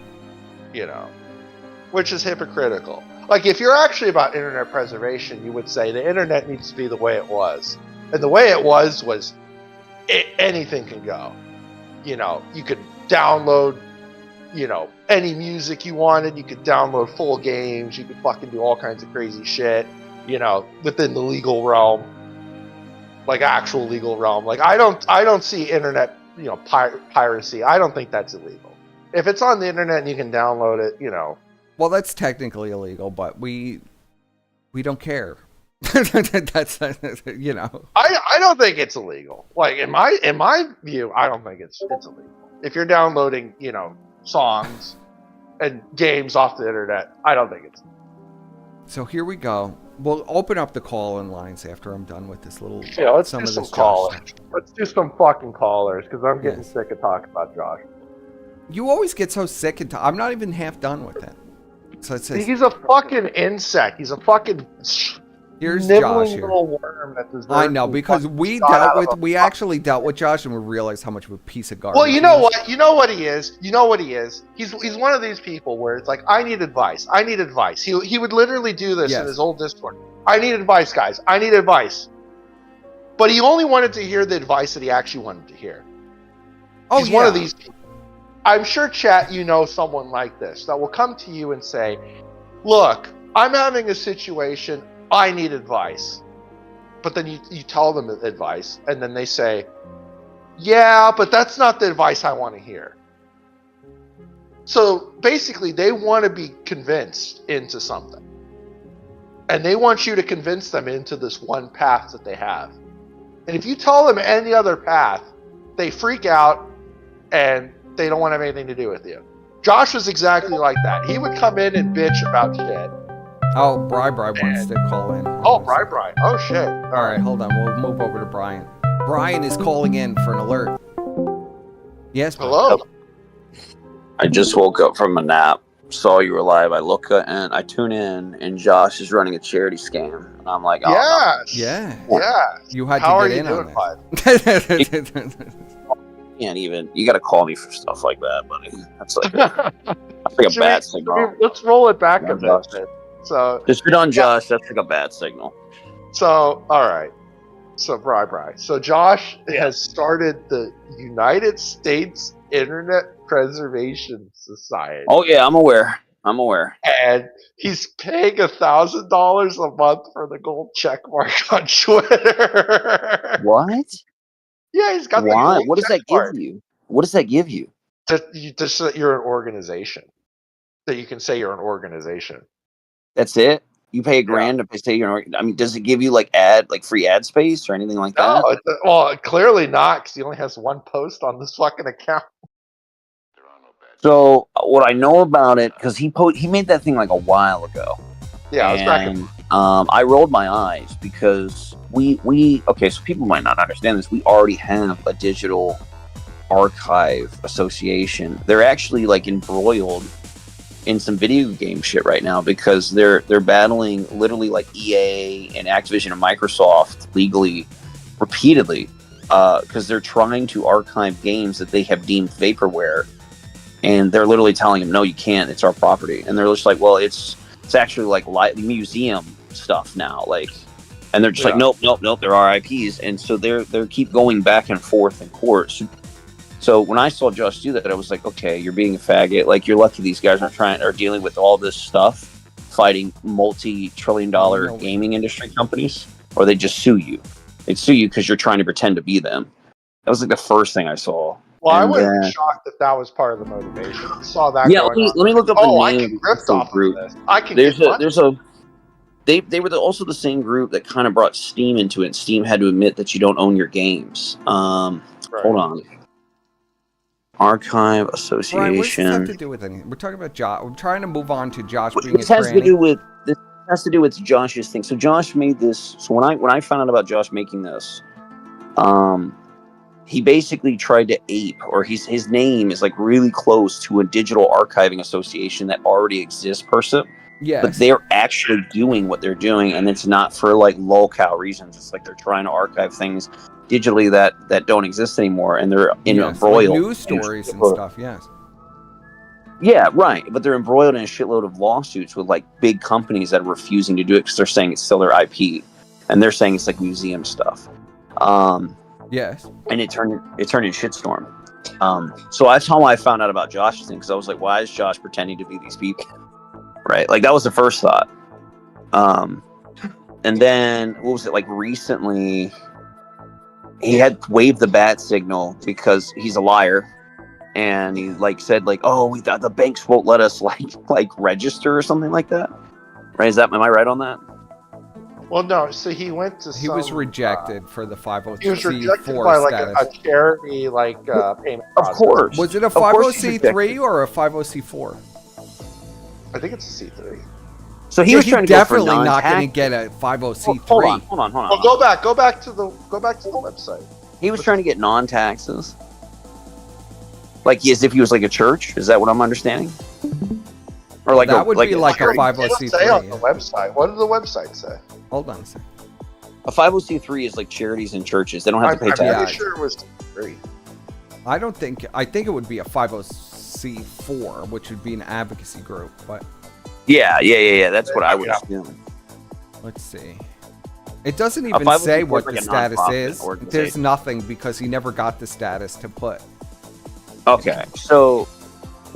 Which is hypocritical. Like, if you're actually about internet preservation, you would say the internet needs to be the way it was. And the way it was anything can go. You could download, any music you wanted. You could download full games. You could fucking do all kinds of crazy shit, within the legal realm. Like, actual legal realm. Like, I don't see internet, piracy. I don't think that's illegal. If it's on the internet and you can download it, Well, that's technically illegal, but we don't care. That's I don't think it's illegal. Like in my view, I don't think it's illegal. If you're downloading, songs and games off the internet, I don't think it's. So here we go. We'll open up the call-in lines after I'm done with this little. Yeah, let's do some callers. Let's do some fucking callers because I'm getting sick of talking about Josh. You always get so sick and I'm not even half done with it. So he's a fucking insect. He's a fucking here's nibbling Josh here. little worm that deserves. I know because we actually dealt with Josh and we realized how much of a piece of garbage. Well, you know what? You know what he is. You know what he is. He's one of these people where it's like, I need advice. I need advice. He would literally do this in his old Discord. I need advice, guys. I need advice. But he only wanted to hear the advice that he actually wanted to hear. He's one of these people. I'm sure, chat, someone like this that will come to you and say, look, I'm having a situation, I need advice. But then you tell them advice, and then they say, yeah, but that's not the advice I want to hear. So basically, they want to be convinced into something. And they want you to convince them into this one path that they have. And if you tell them any other path, they freak out and they don't want to have anything to do with you. Josh was exactly like that. He would come in and bitch about shit. Oh, Bri wants to call in. Oh, Bri. Oh, shit. All right, hold on. We'll move over to Brian. Brian is calling in for an alert. Yes, Brian. Hello. I just woke up from a nap, saw you were live. I look and I tune in, and Josh is running a charity scam. And I'm like, oh, yes. Yeah. Yeah. You had How to are get you in doing, on this. can't even. You got to call me for stuff like that, buddy. That's like a bad signal. Let's roll it back a bit. Josh. Then. So Just you're done, Josh. That's like a bad signal. So all right. So Bri. So Josh has started the United States Internet Preservation Society. Oh yeah, I'm aware. And he's paying $1,000 a month for the gold check mark on Twitter. What? Yeah, he's got the Why? gold What does check that give mark. you? What does that give you? Just that you're an organization. That you can say you're an organization. That's it. You pay $1,000 to say you're. I mean, does it give you like free ad space or anything like that? No, well, clearly not, because he only has one post on this fucking account. So what I know about it, because he made that thing like a while ago. Yeah, I was back in. I rolled my eyes because we okay. So people might not understand this. We already have a digital archive association. They're actually like embroiled in some video game shit right now because they're battling literally like EA and Activision and Microsoft legally repeatedly because they're trying to archive games that they have deemed vaporware, and they're literally telling them, no, you can't, it's our property. And they're just like, well, it's actually like museum stuff now, like, and they're just like, nope, they're our IPs. And so they're keep going back and forth in court. So when I saw Josh do that, I was like, okay, you're being a faggot. Like, you're lucky these guys are dealing with all this stuff, fighting multi-trillion-dollar gaming industry companies, or they just sue you. They'd sue you because you're trying to pretend to be them. That was like the first thing I saw. Well, I wouldn't be shocked if that was part of the motivation. I saw that. Yeah, let me look up the name. I can grift off group. of this. I can get money. They were also the same group that kind of brought Steam into it. Steam had to admit that you don't own your games. Hold on. Archive Association. Brian, what does this have to do with anything? We're talking about Josh. We're trying to move on to Josh being This has to do with Josh's thing. So Josh made this. So when I found out about Josh making this, he basically tried to ape, or his name is like really close to a digital archiving association that already exists, per se. Yeah. But they're actually doing what they're doing, and it's not for like lol-cow reasons. It's like they're trying to archive things digitally that don't exist anymore, and they're embroiled like news stories and stuff. Yes. Yeah, right. But they're embroiled in a shitload of lawsuits with like big companies that are refusing to do it because they're saying it's still their IP, and they're saying it's like museum stuff. Yes. And it turned into shitstorm. So that's how I found out about Josh's thing, because I was like, why is Josh pretending to be these people? Right. Like that was the first thought. And then what was it, like recently? He had waved the bat signal because he's a liar, and he like said like, "Oh, we thought the banks won't let us like register or something like that." Right? Am I right on that? Well, no. So he went to. He was rejected for the 501c4 He was rejected by like a charity payment. Of course. Was it a 50c3 or a 50c4? I think it's a C3. So he was trying to definitely go for not going to get a 50c3. Hold on. Well, go back to the website. He was trying to get non-taxes, like as if he was like a church. Is that what I'm understanding? Or like that would be like a 50c3. It doesn't say on the website. What did the website say? Hold on a second. A 50c3 is like charities and churches. They don't have to pay taxes. I'm pretty sure it was free. I think it would be a 50c4, which would be an advocacy group, but. Yeah. That's what I would assume. Let's see. It doesn't even say what the status is. There's nothing because he never got the status to put. Okay, so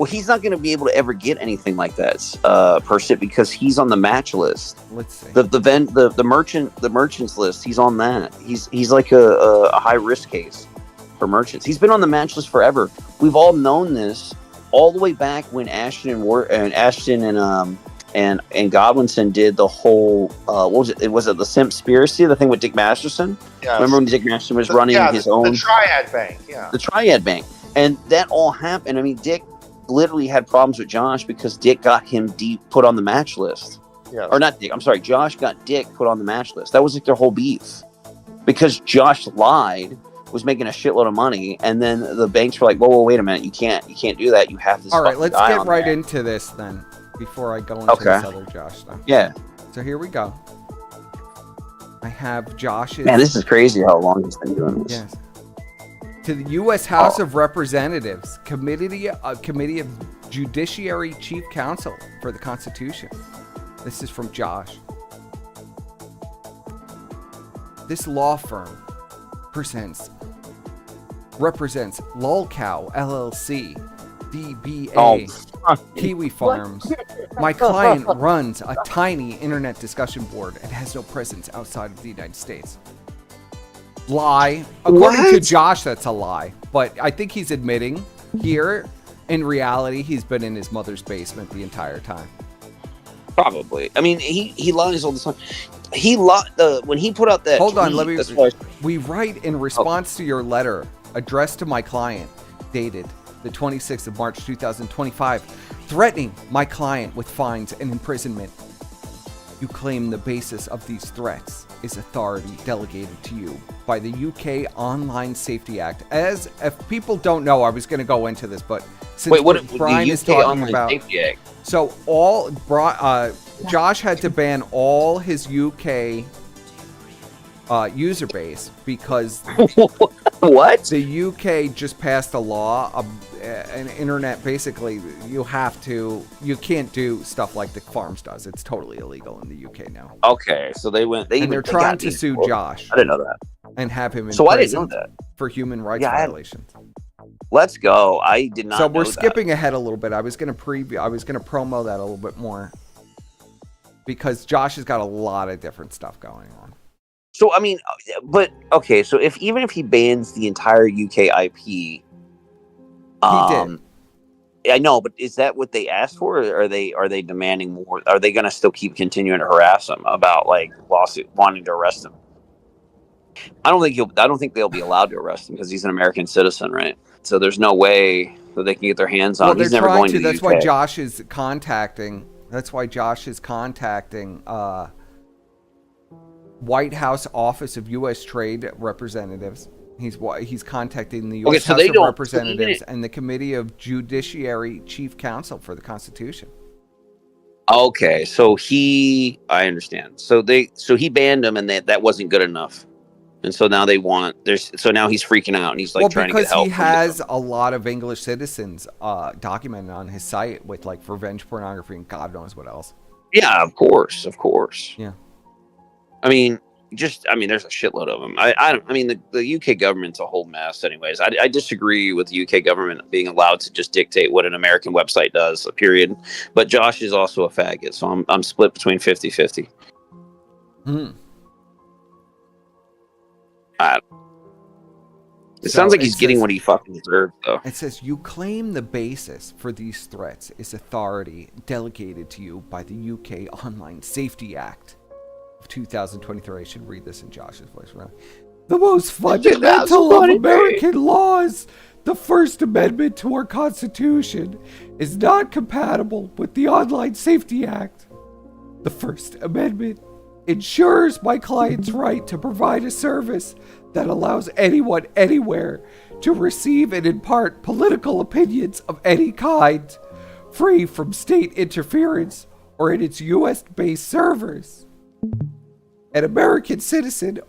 he's not going to be able to ever get anything like that per se because he's on the match list. Let's see. The merchants list. He's on that. He's like a high risk case for merchants. He's been on the match list forever. We've all known this. All the way back when Ashton and Godwinson did the whole what was it? Was it the Simpspiracy, the thing with Dick Masterson? Yes. Remember when Dick Masterson was running his own the Triad Bank? Yeah, the Triad Bank, and that all happened. I mean, Dick literally had problems with Josh because Dick got him put on the match list. Yeah, or not Dick. I'm sorry, Josh got Dick put on the match list. That was like their whole beef because Josh lied. Was making a shitload of money, and then the banks were like, "Whoa, wait a minute! You can't do that. You have to." All right, let's get right into this then, before I go into this other Josh stuff. Yeah. So here we go. I have Josh's. Man, this is crazy how long he's been doing this. Yes. To the U.S. House of Representatives, Committee of Judiciary Chief Counsel for the Constitution. This is from Josh. This law firm represents Lolcow LLC, DBA, Kiwi Farms. My client runs a tiny internet discussion board and has no presence outside of the United States. Lie. According to Josh, that's a lie. But I think he's admitting here, in reality, he's been in his mother's basement the entire time. Probably. I mean, he lies all the time. He lied when he put out that. Hold on, tweet, we write in response to your letter addressed to my client, dated the 26th of March 2025, threatening my client with fines and imprisonment. You claim the basis of these threats is authority delegated to you by the UK Online Safety Act. As if people don't know, I was going to go into this, but since Brian is talking about, Safety Act? So Josh had to ban all his UK user base because what? The UK just passed a law, an internet, basically you can't do stuff like the Farms does. It's totally illegal in the UK now. Okay, so they're trying to sue Josh. I didn't know that. And have him in so I didn't know prison that. for human rights violations. Let's go. I did not. So know we're that. skipping ahead a little bit. I was going to promo that a little bit more because Josh has got a lot of different stuff going on. So I mean, but okay. So even if he bans the entire UK IP, he did. I know, but is that what they asked for? Or are they demanding more? Are they going to still keep continuing to harass him about like lawsuit wanting to arrest him? I don't think they'll be allowed to arrest him because he's an American citizen, right? So there's no way that they can get their hands on him. He's never going to the That's UK. why Josh is contacting. White House Office of U.S. Trade Representatives. He's contacting the U.S. House of Representatives and the Committee of Judiciary Chief Counsel for the Constitution. Okay, so I understand. So he banned him, and that wasn't good enough, and so now so now he's freaking out, and he's like trying to get help. Because he has a lot of English citizens documented on his site with like revenge pornography and God knows what else. Yeah, of course. Yeah. I mean, there's a shitload of them. I mean, the UK government's a whole mess. Anyways, I disagree with the UK government being allowed to just dictate what an American website does. Period. But Josh is also a faggot, so I'm split between 50-50. It sounds like he's getting what he fucking deserved, though. It says, you claim the basis for these threats is authority delegated to you by the UK Online Safety Act of 2023. I should read this in Josh's voice, really. The most fundamental of American laws, the First Amendment to our Constitution, is not compatible with the Online Safety Act. The First Amendment ensures my client's right to provide a service that allows anyone anywhere to receive and impart political opinions of any kind, free from state interference or in its US-based servers. An American citizen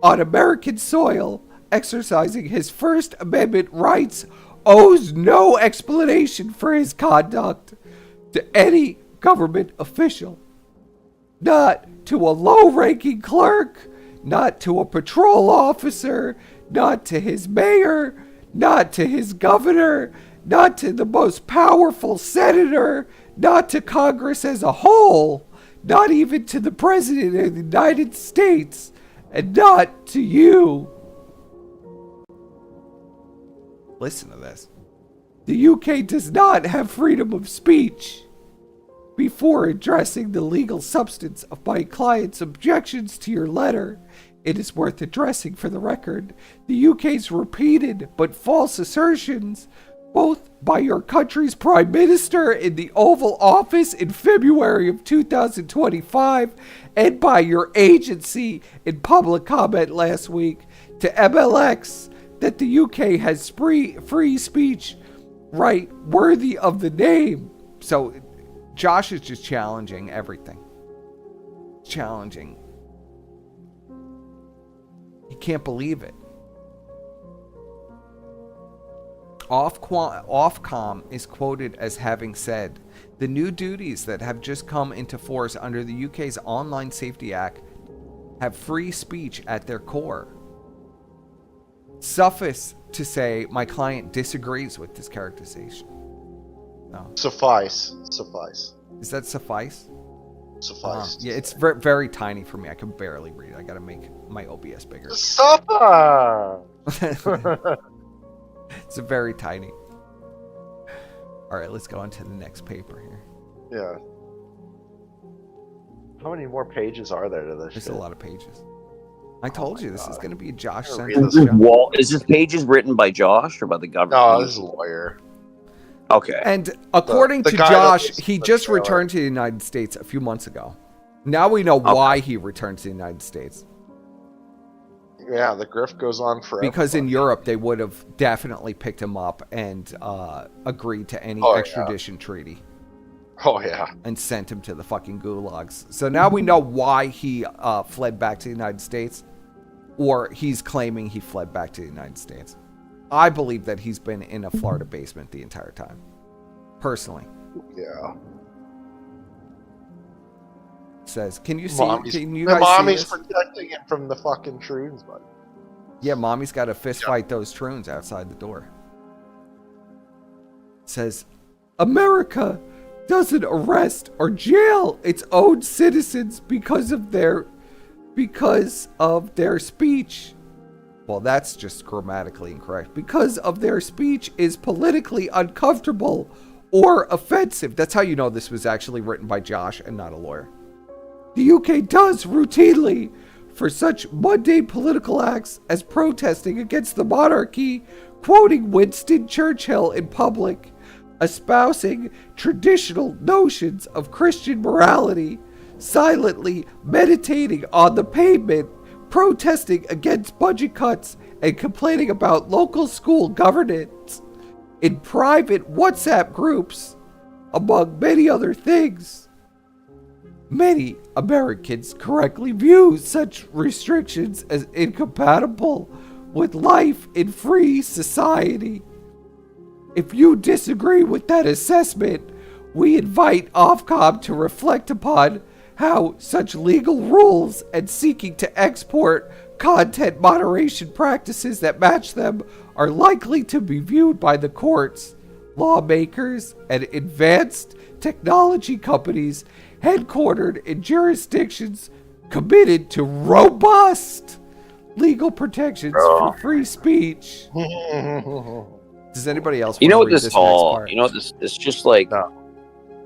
on American soil exercising his First Amendment rights owes no explanation for his conduct to any government official. Not to a low-ranking clerk, not to a patrol officer, not to his mayor, not to his governor, not to the most powerful senator, not to Congress as a whole, not even to the President of the United States, and not to you. Listen to this. The UK does not have freedom of speech. Before addressing the legal substance of my client's objections to your letter, it is worth addressing for the record the UK's repeated but false assertions, both by your country's Prime Minister in the Oval Office in February of 2025 and by your agency in public comment last week to MLX that the UK has free speech right worthy of the name. So Josh is just challenging everything. Challenging. He can't believe it. Ofcom is quoted as having said, "The new duties that have just come into force under the UK's Online Safety Act have free speech at their core. Suffice to say, my client disagrees with this characterization." No. Suffice. Is that suffice? Suffice. Yeah, it's very tiny for me. I can barely read. I gotta make my OBS bigger. Suffice. It's very tiny. All right, let's go on to the next paper here. Yeah. How many more pages are there to this? There's shit? a lot of pages. I told you this is going to be a Josh I'm gonna centric read show. Is this pages written by Josh or by the government? No, this is a lawyer. Okay. And according The to guy that Josh, was he the just trailer. returned to the United States a few months ago. Now we know why he returned to the United States. Yeah, the grift goes on forever. Because in Europe, they would have definitely picked him up and agreed to any Oh, yeah. extradition treaty. Oh, yeah. And sent him to the fucking gulags. So now we know why he fled back to the United States. Or he's claiming he fled back to the United States. I believe that he's been in a Florida basement the entire time. Personally. Yeah. Says, can you see? Mommy's, Can you the guys mommy's see this? protecting him from the fucking troons, buddy. Yeah, mommy's got to fist fight those troons outside the door. Says, America doesn't arrest or jail its own citizens because of their speech. Well, that's just grammatically incorrect. Because of their speech is politically uncomfortable or offensive. That's how you know this was actually written by Josh and not a lawyer. The UK does routinely for such mundane political acts as protesting against the monarchy, quoting Winston Churchill in public, espousing traditional notions of Christian morality, silently meditating on the pavement, protesting against budget cuts, and complaining about local school governance in private WhatsApp groups, among many other things. Many Americans correctly view such restrictions as incompatible with life in free society. If you disagree with that assessment, we invite Ofcom to reflect upon how such legal rules and seeking to export content moderation practices that match them are likely to be viewed by the courts, lawmakers, and advanced technology companies headquartered in jurisdictions committed to robust legal protections for free speech. Does anybody else? You know what read this next all? part? You know what this? It's just like.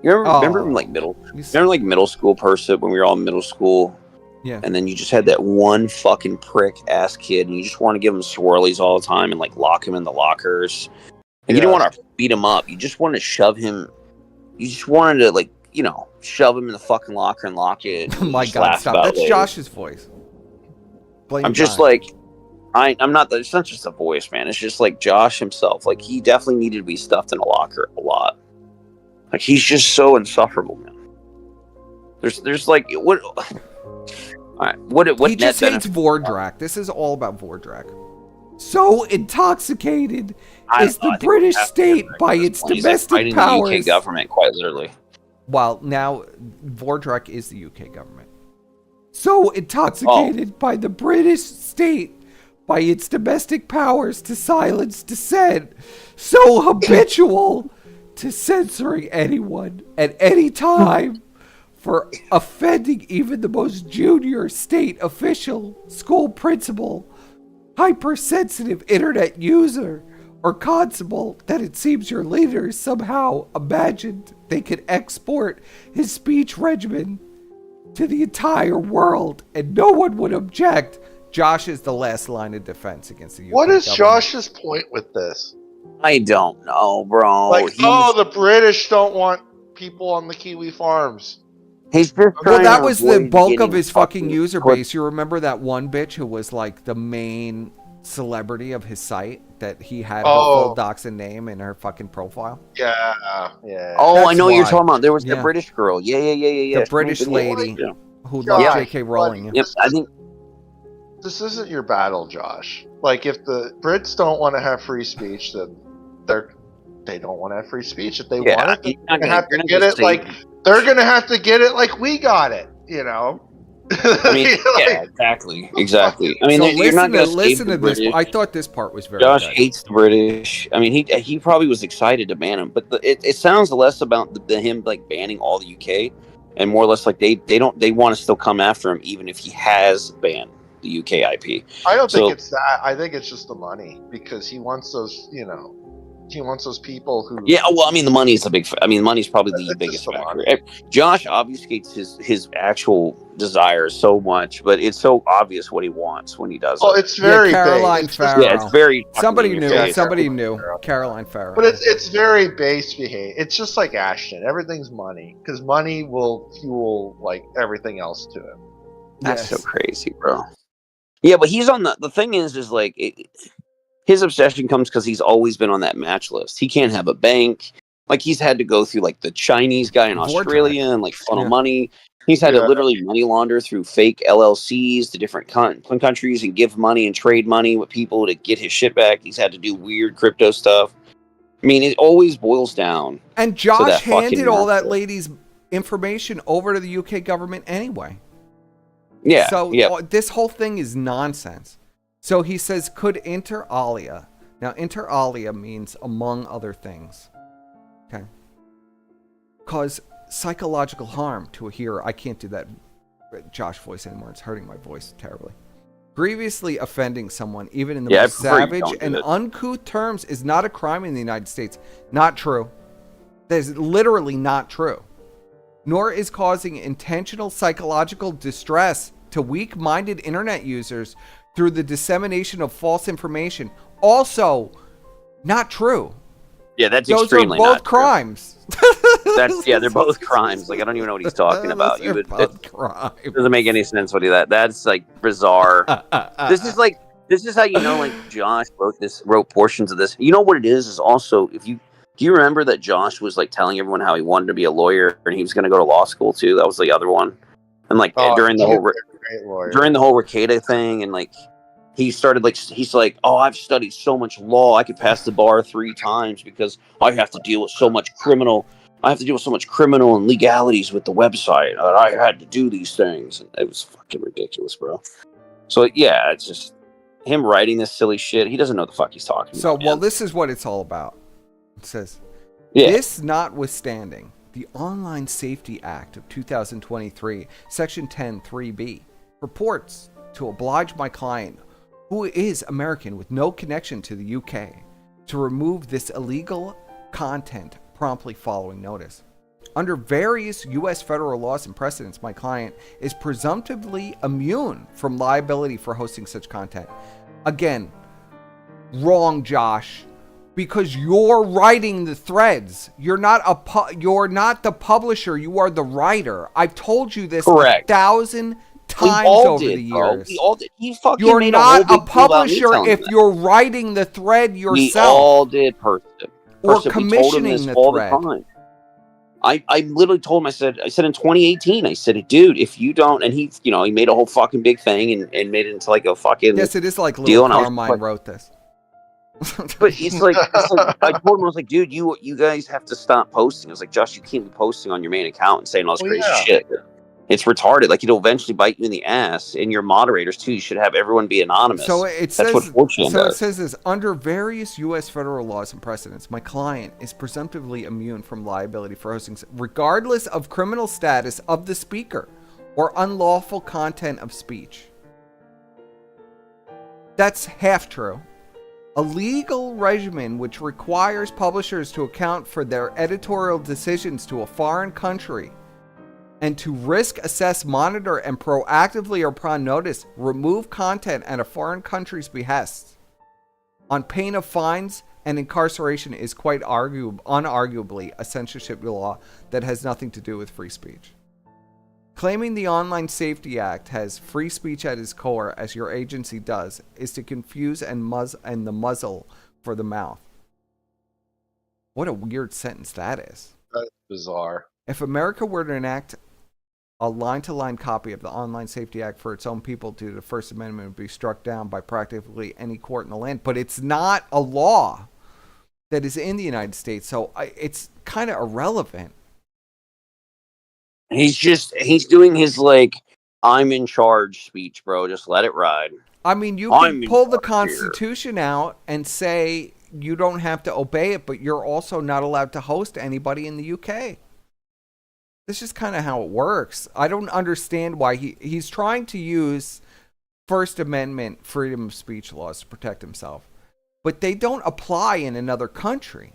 You remember in like middle school person when we were all in middle school. Yeah. And then you just had that one fucking prick ass kid, and you just want to give him swirlies all the time and like lock him in the lockers. And you don't want to beat him up. You just want to shove him. You just wanted to like shove him in the fucking locker and lock it. Oh my God! Stop. That's Josh's voice. I'm just like. I'm not. It's not just a voice, man. It's just like Josh himself. Like he definitely needed to be stuffed in a locker a lot. Like he's just so insufferable, man. There's like what? All right, what? He just hates Vordrak. This is all about Vordrak. So intoxicated is the British state by its domestic powers. The UK government, quite literally. While now Vordrak is the UK government. So intoxicated by the British state by its domestic powers to silence dissent, so habitual to censoring anyone at any time for offending even the most junior state official, school principal, hypersensitive internet user, or constable, that it seems your leaders somehow imagined they could export his speech regimen to the entire world and no one would object. Josh is the last line of defense against the UK What is government. Josh's point with this? I don't know, bro. Like, the British don't want people on the Kiwi Farms. He's just Well, that was the bulk of his fucking user base. You remember that one bitch who was like the main celebrity of his site, that he had her full docs and name in her fucking profile? Yeah. Oh, That's I know what you're why. talking about. There was the Yeah. British girl. Yeah. The British lady who loved J.K. Rowling. Yep, I think this isn't your battle, Josh. Like, if the Brits don't want to have free speech, then they don't want to have free speech. If they Yeah, want it, you're they're not gonna have you're to not get gonna it like they're gonna have to get it like we got it. You know. I mean, yeah, exactly. I mean, So you're not going to save listen the to this. British. I thought this part was very Josh good. hates the British. I mean, he probably was excited to ban him, but it sounds less about him like banning all the UK, and more or less like they want to still come after him even if he has banned the UK IP. I don't So, think it's that. I think it's just the money because he wants those. You know, he wants those people who. yeah, well, I mean, the money's a big. I mean, money's probably the biggest the factor. money. Josh obfuscates his actual desires so much, but it's so obvious what he wants when he does Well, it. it's very Caroline big. Farrow. Yeah, it's very. Somebody fucking in knew. your face. Somebody knew. Caroline Farrow. But it's very base behavior. It's just like Ashton. Everything's money because money will fuel like everything else to him. That's so crazy, bro. Yeah, but he's on the thing is like his obsession comes because he's always been on that match list. He can't have a bank. Like he's had to go through like the Chinese guy in Australia and like funnel money. He's had to literally money launder through fake LLCs to different countries and give money and trade money with people to get his shit back. He's had to do weird crypto stuff. I mean, it always boils down. And to that Josh handed fucking all that market. lady's information over to the UK government anyway. Yeah. So yeah. this whole thing is nonsense. So he says, could inter alia. Now, inter alia means among other things. Okay. Cause psychological harm to a hearer. I can't do that Josh voice anymore. It's hurting my voice terribly. Grievously offending someone, even in the most savage and uncouth terms, is not a crime in the United States. Not true. That is literally not true. Nor is causing intentional psychological distress to weak-minded internet users through the dissemination of false information. Also, not true. Yeah, that's Those are extremely both not true. crimes. They're both crimes. Like I don't even know what he's talking about. Those are both crimes. Doesn't make any sense what he that. That's like bizarre. This is how you know like Josh wrote portions of this. You know what it is also if you do you remember that Josh was like telling everyone how he wanted to be a lawyer and he was going to go to law school too. That was the other one. And like during the whole Ricada thing and like he started like he's like, oh, I've studied so much law, I could pass the bar 3 times because I have to deal with so much criminal. I have to deal with so much criminal and legalities with the website. I had to do these things, and it was fucking ridiculous, bro. So yeah, it's just him writing this silly shit. He doesn't know what the fuck he's talking about. So, man. well, this is what it's all about. It says, this notwithstanding, the Online Safety Act of 2023, Section 10, 3B, purports to oblige my client, who is American with no connection to the UK, to remove this illegal content promptly following notice. Under various U.S. federal laws and precedents, my client is presumptively immune from liability for hosting such content. Again, wrong, Josh, because you're writing the threads. You're not you're not the publisher. You are the writer. I've told you this 1,000 times over the years. We all did. He fucking You're made not a a publisher if you're writing the thread yourself. We all did, person. Or commissioning the thread. Time. I literally told him, I said in 2018, I said, dude, if you don't, and he, you know, he made a whole fucking big thing and made it into like a fucking yes, it is like deal. Little Carmine wrote this. But it's like I told him, I was like, dude, you guys have to stop posting. I was like, Josh, you can't be posting on your main account and saying all this crazy shit. It's retarded. Like it'll eventually bite you in the ass. And your moderators too. You should have everyone be anonymous. So it says, that's what Fortune does. It says this: under various U.S. federal laws and precedents, my client is presumptively immune from liability for hosting, regardless of criminal status of the speaker or unlawful content of speech. That's half true. A legal regimen which requires publishers to account for their editorial decisions to a foreign country and to risk, assess, monitor, and proactively or upon notice remove content at a foreign country's behest on pain of fines and incarceration is quite unarguably a censorship law that has nothing to do with free speech. Claiming the Online Safety Act has free speech at its core, as your agency does, is to confuse and the muzzle for the mouth. What a weird sentence that is. That's bizarre. If America were to enact a line-to-line copy of the Online Safety Act for its own people due to the First Amendment, would be struck down by practically any court in the land. But it's not a law. that is in the United States. So it's kind of irrelevant. He's doing his like I'm in charge speech, bro. Just let it ride. I mean, you I'm can in pull the charge here. Constitution out and say you don't have to obey it, but you're also not allowed to host anybody in the UK. This is kind of how it works. I don't understand why he's trying to use First Amendment freedom of speech laws to protect himself, but they don't apply in another country.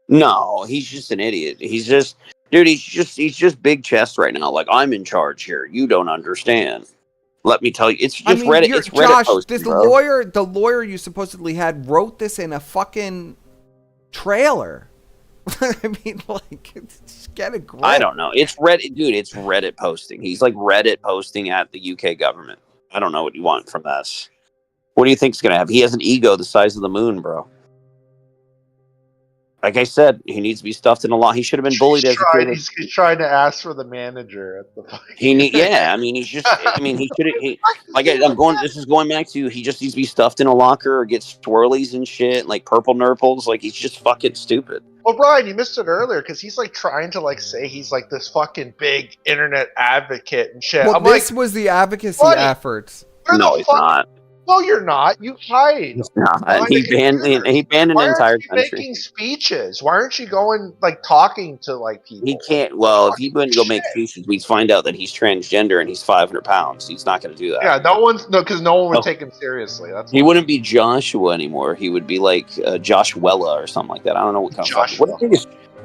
No, he's just an idiot. He's just, dude. He's just big chest right now. Like I'm in charge here. You don't understand. Let me tell you, it's just Reddit. It's Reddit Josh, posting, the bro. lawyer you supposedly had wrote this in a fucking trailer. I mean, like, just get a grip. I don't know. It's Reddit, dude. It's Reddit posting. He's like Reddit posting at the UK government. I don't know what you want from this. What do you think's gonna happen? He has an ego the size of the moon, bro. Like I said, he needs to be stuffed in a lot. He should have been bullied as a kid. He's trying to ask for the manager at the. Yeah. I mean, he's just. I mean, he should. I'm going. This is going back to. He just needs to be stuffed in a locker or get swirlies and shit, like purple nurples. Like he's just fucking stupid. Well, Brian, you missed it earlier because he's like trying to like say he's like this fucking big internet advocate and shit. Well, I'm this like, was the advocacy buddy, efforts. No, he's not. No, you're not. You hide. He's not. He banned an entire country. Why aren't you making speeches? Why aren't you going like talking to like people? He can't. Well, if he wouldn't go make speeches, we'd find out that he's transgender and he's 500 pounds. He's not going to do that. Yeah, because no one would take him seriously. That's he wouldn't be Joshua anymore. He would be like Joshuella or something like that. I don't know what kind of. What do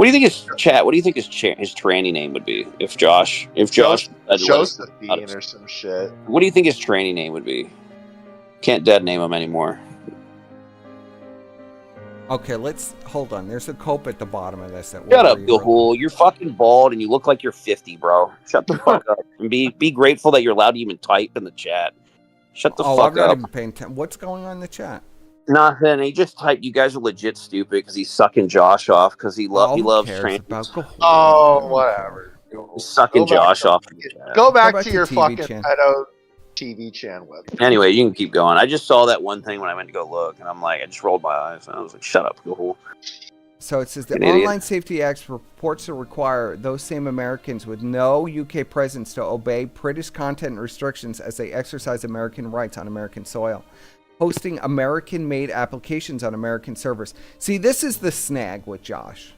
you think his chat? What do you think his tranny name would be if Josh? Josephine or some shit. What do you think his tranny name would be? Can't dead name him anymore. Okay, let's hold on. There's a cope at the bottom of this. Shut up, Gahul. You're fucking bald and you look like you're 50, bro. Shut the fuck up. And be grateful that you're allowed to even type in the chat. Shut the fuck I'm not up. even paying attention. What's going on in the chat? Nothing. He just typed. You guys are legit stupid because he's sucking Josh off because he loves trans. Oh, whatever. He's sucking Josh off. Go back to your TV fucking channel. pedo TV channel web. Anyway, you can keep going. I just saw that one thing when I went to go look, and I'm like, I just rolled my eyes, and I was like, shut up, Gahul. So it says the An idiot. Online Safety Act purports to require those same Americans with no UK presence to obey British content restrictions as they exercise American rights on American soil, hosting American-made applications on American servers. See, this is the snag with Josh.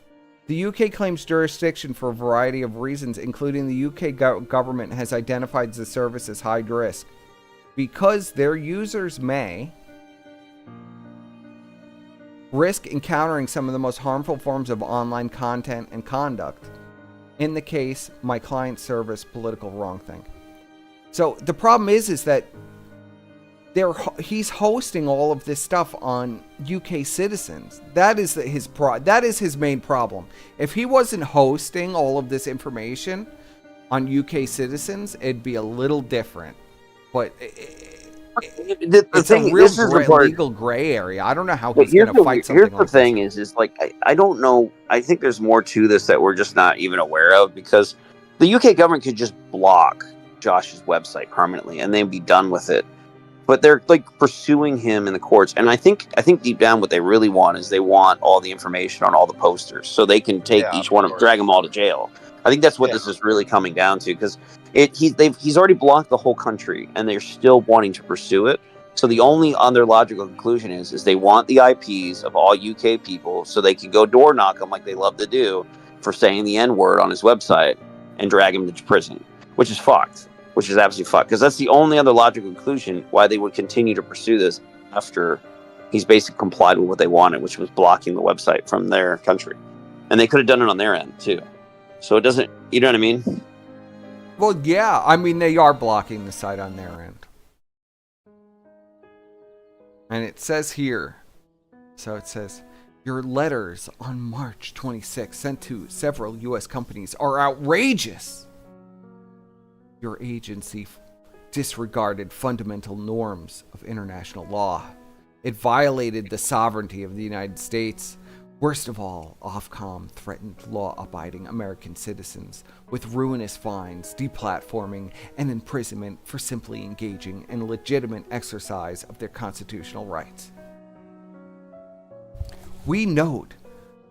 The UK claims jurisdiction for a variety of reasons, including the UK government has identified the service as high risk because their users may risk encountering some of the most harmful forms of online content and conduct. In the case, my client service political wrongthing. So the problem is that he's hosting all of this stuff on UK citizens. That is his main problem. If he wasn't hosting all of this information on UK citizens, it'd be a little different. But it's a real legal gray area. I don't know how he's going to fight something like this. Here's the thing is like, I don't know. I think there's more to this that we're just not even aware of because the UK government could just block Josh's website permanently and then be done with it. But they're like pursuing him in the courts, and I think deep down what they really want is they want all the information on all the posters, so they can take each one of them, drag them all to jail. I think that's what this is really coming down to, because he's already blocked the whole country, and they're still wanting to pursue it. So the only other logical conclusion is they want the IPs of all UK people, so they can go door knock them like they love to do for saying the N-word on his website and drag him to prison, which is fucked. Which is absolutely fucked, because that's the only other logical conclusion why they would continue to pursue this after he's basically complied with what they wanted, which was blocking the website from their country. And they could have done it on their end, too. So it doesn't, you know what I mean? Well, yeah. I mean, they are blocking the site on their end. And it says here, so it says, your letters on March 26 sent to several U.S. companies are outrageous. Your agency disregarded fundamental norms of international law. It violated the sovereignty of the United States. Worst of all, Ofcom threatened law-abiding American citizens with ruinous fines, deplatforming, and imprisonment for simply engaging in a legitimate exercise of their constitutional rights. We note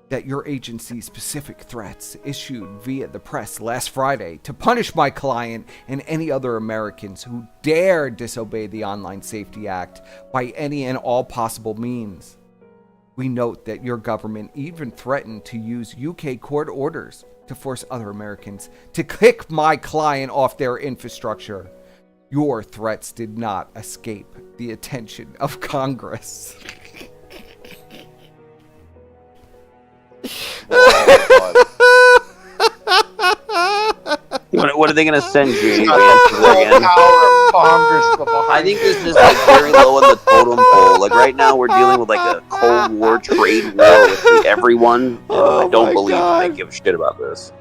that your agency's specific threats issued via the press last Friday to punish my client and any other Americans who dare disobey the Online Safety Act by any and all possible means. We note that your government even threatened to use UK court orders to force other Americans to kick my client off their infrastructure. Your threats did not escape the attention of Congress. What are they going to send J.D. Vance to there again? I think this is like very low on the totem pole. Like right now, we're dealing with like a Cold War trade war with everyone. And I don't believe they give a shit about this.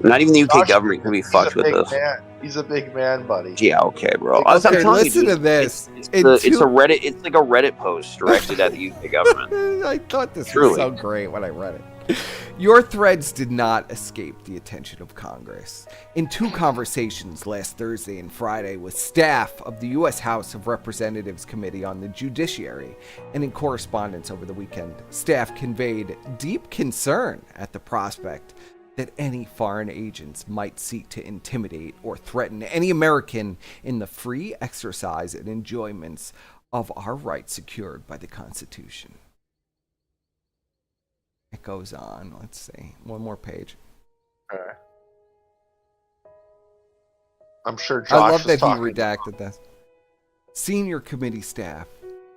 Not even the UK government can be fucked with this. He's a big man, buddy. Yeah, okay, bro. Okay, listen to this. It's a Reddit. It's like a Reddit post directed at the UK government. I thought this was so great when I read it. Your threads did not escape the attention of Congress. In 2 conversations last Thursday and Friday with staff of the U.S. House of Representatives Committee on the Judiciary, and in correspondence over the weekend, staff conveyed deep concern at the prospect that any foreign agents might seek to intimidate or threaten any American in the free exercise and enjoyments of our rights secured by the Constitution. It goes on. Let's see. One more page. Okay. I'm sure Josh I love that he talking redacted this. Senior committee staff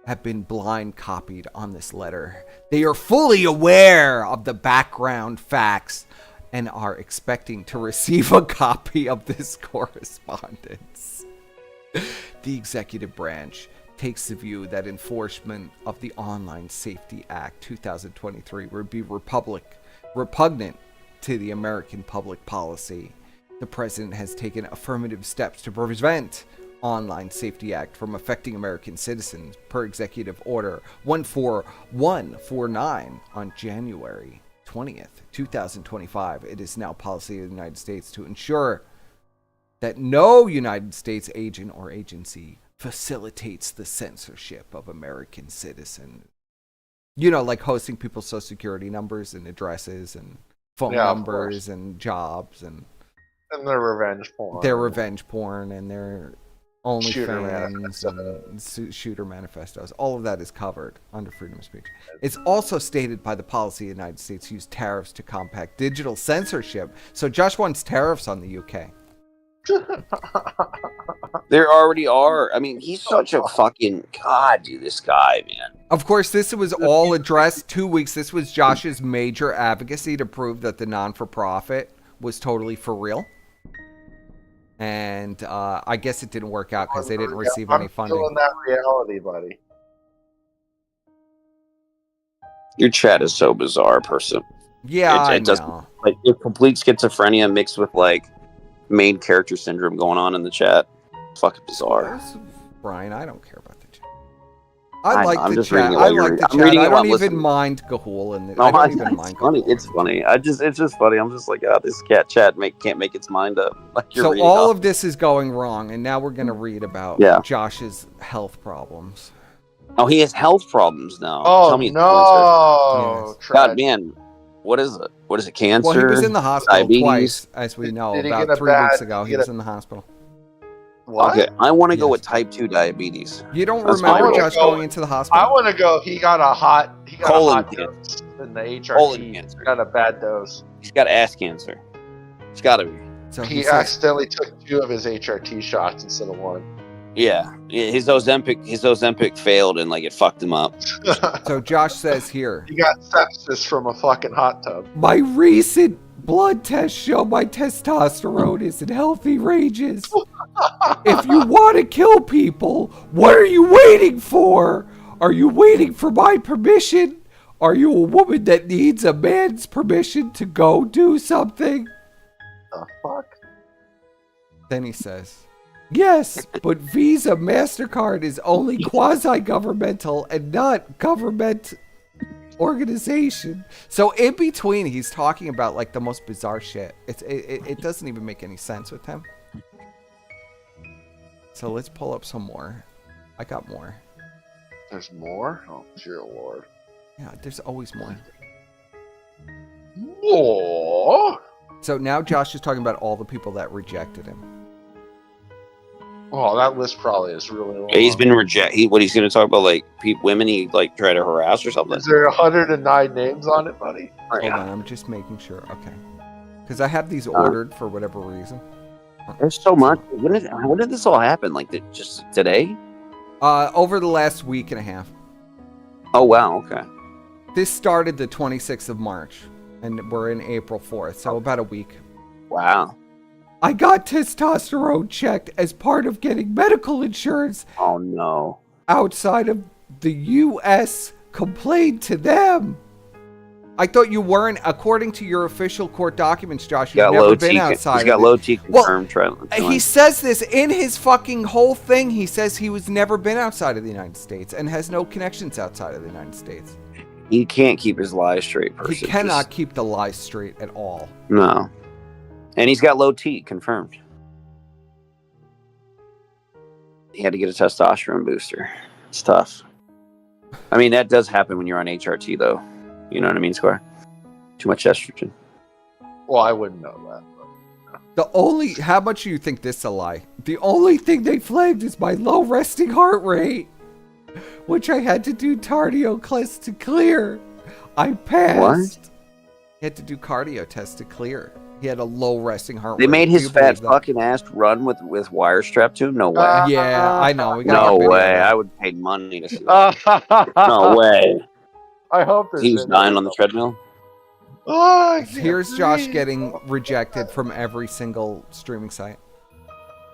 have been blind copied on this letter. They are fully aware of the background facts and are expecting to receive a copy of this correspondence. The executive branch takes the view that enforcement of the Online Safety Act 2023 would be repugnant to the American public policy. The president has taken affirmative steps to prevent Online Safety Act from affecting American citizens per Executive Order 14149 on January 20th, 2025. It is now policy of the United States to ensure that no United States agent or agency facilitates the censorship of American citizens. You know, like hosting people's social security numbers and addresses and phone numbers and jobs and their revenge porn. Their revenge porn and their OnlyFans and shooter manifestos. All of that is covered under freedom of speech. It's also stated by the policy of the United States to use tariffs to combat digital censorship. So Josh wants tariffs on the UK. There already are. I mean, he's such a fucking god, dude, this guy, man. Of course, this was all addressed 2 weeks. This was Josh's major advocacy to prove that the non-for-profit was totally for real. And I guess it didn't work out because they didn't receive any funding. I'm still in that reality, buddy. Your chat is so bizarre, person. Yeah, it doesn't, like, it's complete schizophrenia mixed with like main character syndrome going on in the chat. Fucking bizarre. Brian, I don't care about the chat. I like the chat. I like the chat. I don't even mind Gahul and I don't even mind funny. It's funny. It's just funny. I'm just like, this cat chat can't make its mind up. Like you're so all of this is going wrong, and now we're gonna read about Josh's health problems. Oh, he has health problems now. Oh, tell me, no! God, man, what is it? What is it? Cancer? Well, he was in the hospital diabetes? Twice, as we know. About 3 weeks ago, he was in the hospital. What? Okay, I want to go with type 2 diabetes. You don't remember Josh going into the hospital? I want to go. He got a hot colon dose in the HRT. Colon cancer. Got a bad dose. He's got ass cancer. It's got to be. So he accidentally took 2 of his HRT shots instead of 1. Yeah, his Ozempic failed and like it fucked him up. So Josh says here, he got sepsis from a fucking hot tub. My recent blood tests show my testosterone is in healthy ranges. If you want to kill people, what are you waiting for? Are you waiting for my permission? Are you a woman that needs a man's permission to go do something? The fuck? Then he says, yes, but Visa MasterCard is only quasi-governmental and not government organization. So in between, he's talking about like the most bizarre shit. It doesn't even make any sense with him. So let's pull up some more. I got more. There's more? Oh, dear Lord. Yeah, there's always more. Oh. So now Josh is talking about all the people that rejected him. Oh, that list probably is really long. He's been rejected. What he's going to talk about, like women he like tried to harass or something. Is there 109 names on it, buddy? Hold on, I'm just making sure. Okay, because I have these ordered for whatever reason. There's so much. When did this all happen? Like just today? Over the last week and a half. Oh wow. Okay. This started the 26th of March, and we're in April 4th, so about a week. Wow. I got testosterone checked as part of getting medical insurance. Oh no. Outside of the U.S. Complained to them. I thought you weren't, according to your official court documents, Josh. You've never been outside. He's got low T confirmed. He says this in his fucking whole thing. He says he was never been outside of the United States and has no connections outside of the United States. He can't keep his lies straight. He cannot keep the lies straight at all. No. And he's got low T confirmed. He had to get a testosterone booster. It's tough. I mean, that does happen when you're on HRT, though. You know what I mean, Square? Too much estrogen. Well, I wouldn't know that. How much do you think this is a lie? The only thing they flagged is my low resting heart rate, which I had to do cardio class to clear. I passed. What? He had to do cardio tests to clear. He had a low resting heart rate. They made his fat fucking ass run with wire strapped to him? No way. Yeah, I know. No way. I would pay money to see that. No way. I hope he was dying on the treadmill. Oh, here's Josh getting rejected from every single streaming site.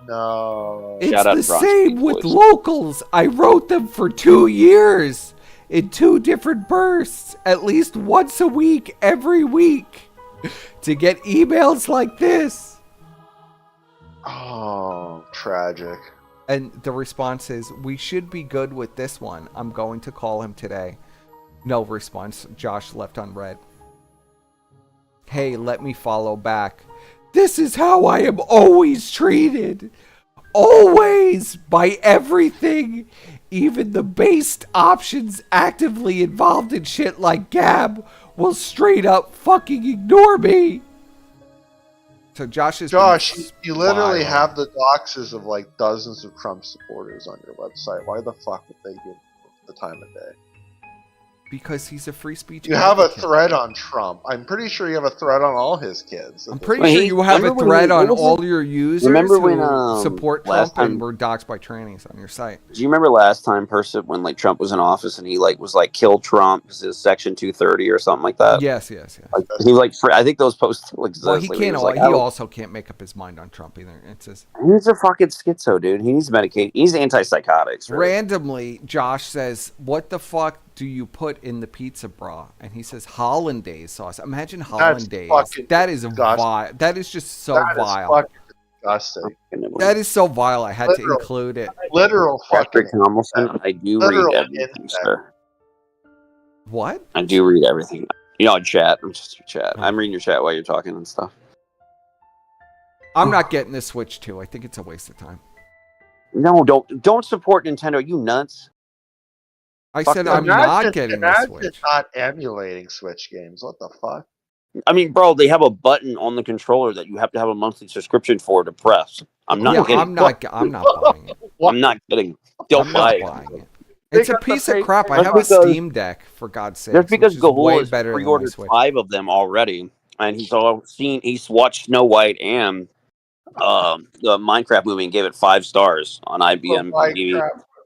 No. It's the same with locals. I wrote them for 2 years in 2 different bursts, at least once a week, every week, to get emails like this. Oh, tragic. And the response is, we should be good with this one. I'm going to call him today. No response. Josh left unread. Hey, let me follow back. This is how I am always treated. Always, by everything. Even the based options actively involved in shit like Gab will straight up fucking ignore me. So Josh, you literally have the doxes of like dozens of Trump supporters on your website. Why the fuck would they give the time of day? Because he's a free speech. You have a thread on Trump. I'm pretty sure you have a thread on all his kids. I'm pretty sure you have a thread on all your users who support Trump and were doxxed by trannies on your site. Do you remember last time, when like Trump was in office and he like was like kill Trump, this is Section 230 or something like that? Yes. Like, he like I think those posts still exist. Well, he can't. Like, he also can't make up his mind on Trump either. It's just he's a fucking schizo, dude. He needs medication. He's antipsychotics. Really. Randomly, Josh says, "What the fuck do you put in the pizza bra?" And he says hollandaise sauce. Imagine hollandaise. That is vile. That is just so vile. Fucking disgusting. That is so vile. I had to include it. Literal fucking. I do read everything, sir. What? I do read everything. You know, chat. I'm just your chat. I'm reading your chat while you're talking and stuff. I'm not getting this Switch 2. I think it's a waste of time. No, don't support Nintendo. You nuts. I said I'm not getting the Switch. Not emulating Switch games. What the fuck? I mean, bro, they have a button on the controller that you have to have a monthly subscription for to press. I'm not kidding. I'm not buying it. I'm not kidding. Don't buy it. It's a piece of crap. I have a Steam Deck, for God's sake. Just because Gahul has pre-ordered 5 of them already, and he's watched Snow White and the Minecraft movie and gave it 5 stars on IBM TV.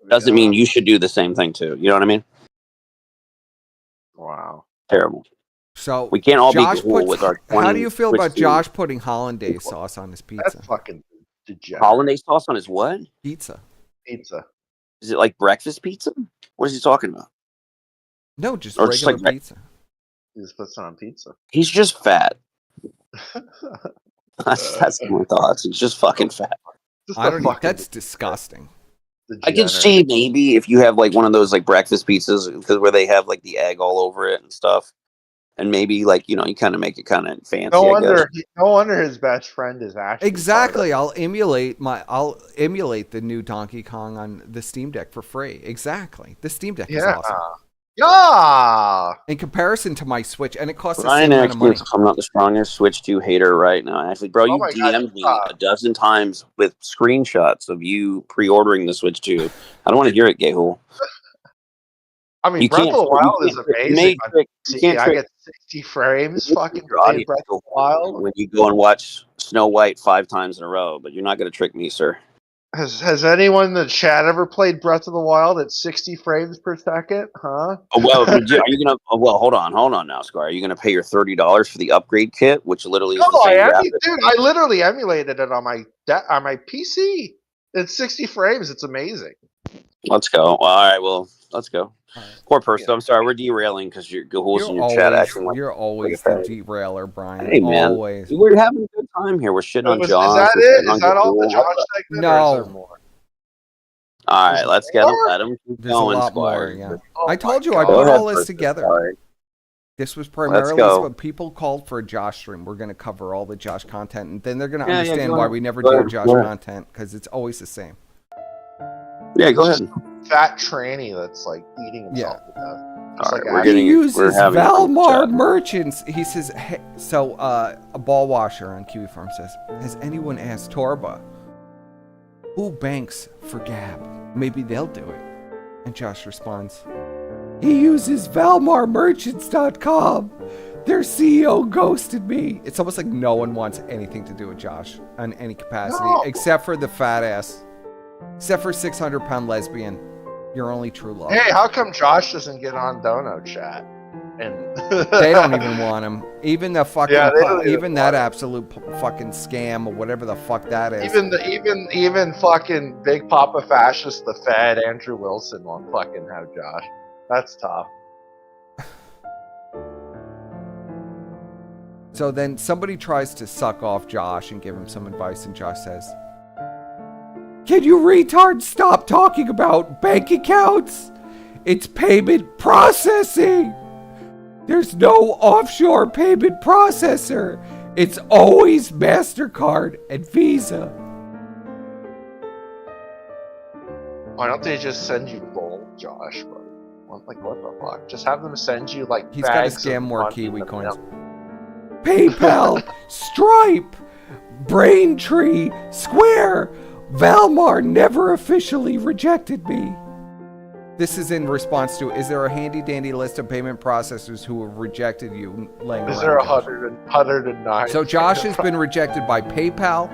Doesn't mean you should do the same thing too. You know what I mean? Wow. Terrible. So we can't all be cool with our 20, how do you feel about Josh putting hollandaise sauce on his pizza? That's fucking degenerate. Hollandaise sauce on his what? Pizza. Is it like breakfast pizza? What is he talking about? No, just regular pizza. He just puts it on pizza. He's just fat. That's my thoughts. He's just fucking fat. That's disgusting. I can see maybe if you have like one of those like breakfast pizzas because where they have like the egg all over it and stuff, and maybe like you kind of make it kind of fancy. No wonder his best friend is actually exactly. I'll emulate the new Donkey Kong on the Steam Deck for free. Exactly, the Steam Deck is awesome. Yeah. In comparison to my Switch, and it costs the Ryan same amount of actually, money. if I'm not the strongest Switch 2 hater right now. Actually, bro, Oh you my God, DM'd me a dozen times with screenshots of you pre-ordering the Switch 2. I don't want to hear it, Gayhul. I mean, You Breath can't. of the You Wild is can't trick. You amazing may on trick. You PC. can't I trick get 60 frames fucking your playing audience Breath of the Wild. when you go and watch Snow White 5 times in a row, but you're not going to trick me, sir. Has anyone in the chat ever played Breath of the Wild at 60 frames per second? Huh? Oh, well, are you gonna? Oh, well, hold on now, Squire. Are you gonna pay your $30 for the upgrade kit, which literally is the No, same graphics? dude, I literally emulated it on my PC. It's 60 frames. It's amazing. Let's go. All right, well, let's go. Poor person. I'm sorry, we're derailing because you're Gahul's in your chat acting like You're always like the derailer, Brian. Hey man, Always. we're having a good time here. We're shitting on Is Josh. that We're it? shitting on Is that all the Gahul. Josh segment? Or is there No. more? All right, let's get him. more? Let him keep There's going, a lot Squire. more, yeah. Oh I told you my I God. put Go all ahead, this person, together. Squire. This was Let's primarily go. what people called for a Josh stream. We're going to cover all the Josh content, and then they're going to Yeah, understand go why ahead. we never Go do ahead. Josh Go ahead. content, because it's always the same. Yeah, go ahead. Fat tranny that's like eating himself to death. All right, like we're He getting. uses We're having fun with Valmar chat. merchants. He says, hey, so a ball washer on Kiwi Farms says, has anyone asked Torba who banks for Gab? Maybe they'll do it. And Josh responds, he uses ValmarMerchants.com. Their CEO ghosted me. It's almost like no one wants anything to do with Josh in any capacity, No. except for the fat ass, except for 600-pound lesbian. Your only true love. Hey, how come Josh doesn't get on Dono chat? And They don't even want him. Even the fucking, Yeah, they don't even even that absolute fucking scam or whatever the fuck that is. even fucking Big Papa Fascist, the Fed, Andrew Wilson won't fucking have Josh. That's tough. So then somebody tries to suck off Josh and give him some advice, and Josh says, can you retards stop talking about bank accounts? It's payment processing. There's no offshore payment processor. It's always MasterCard and Visa. Why don't they just send you gold, Josh? Like, what the fuck? Just have them send you like He's got to bags scam of more money Kiwi in the coins. mail. PayPal, Stripe, Braintree, Square. Valmar never officially rejected me. This is in response to, is there a handy dandy list of payment processors who have rejected you laying Is around? there Josh? 109? So Josh has been rejected by PayPal,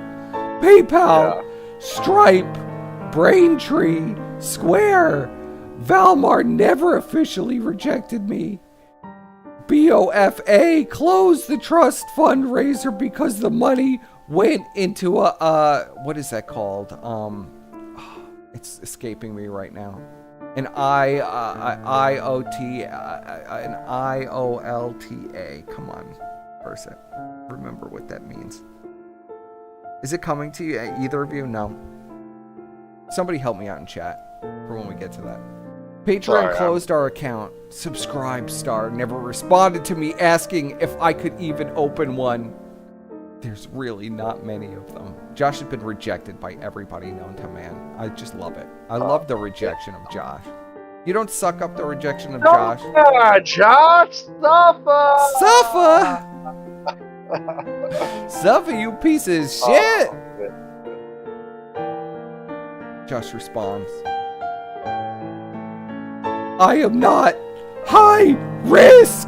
Stripe, Braintree, Square. Valmar never officially rejected me. BOFA closed the trust fundraiser because the money went into a what is that called? It's escaping me right now. An IOLTA. Come on, person. Remember what that means. Is it coming to you, either of you? No. Somebody help me out in chat for when we get to that. Patreon Sorry, closed our account. Subscribe Star never responded to me asking if I could even open one. There's really not many of them. Josh has been rejected by everybody known to man. I just love it. I love the rejection of Josh. You don't suck up the rejection of Josh. Josh, suffer! Suffer! Suffer, you piece of shit! Josh responds, I am not high risk.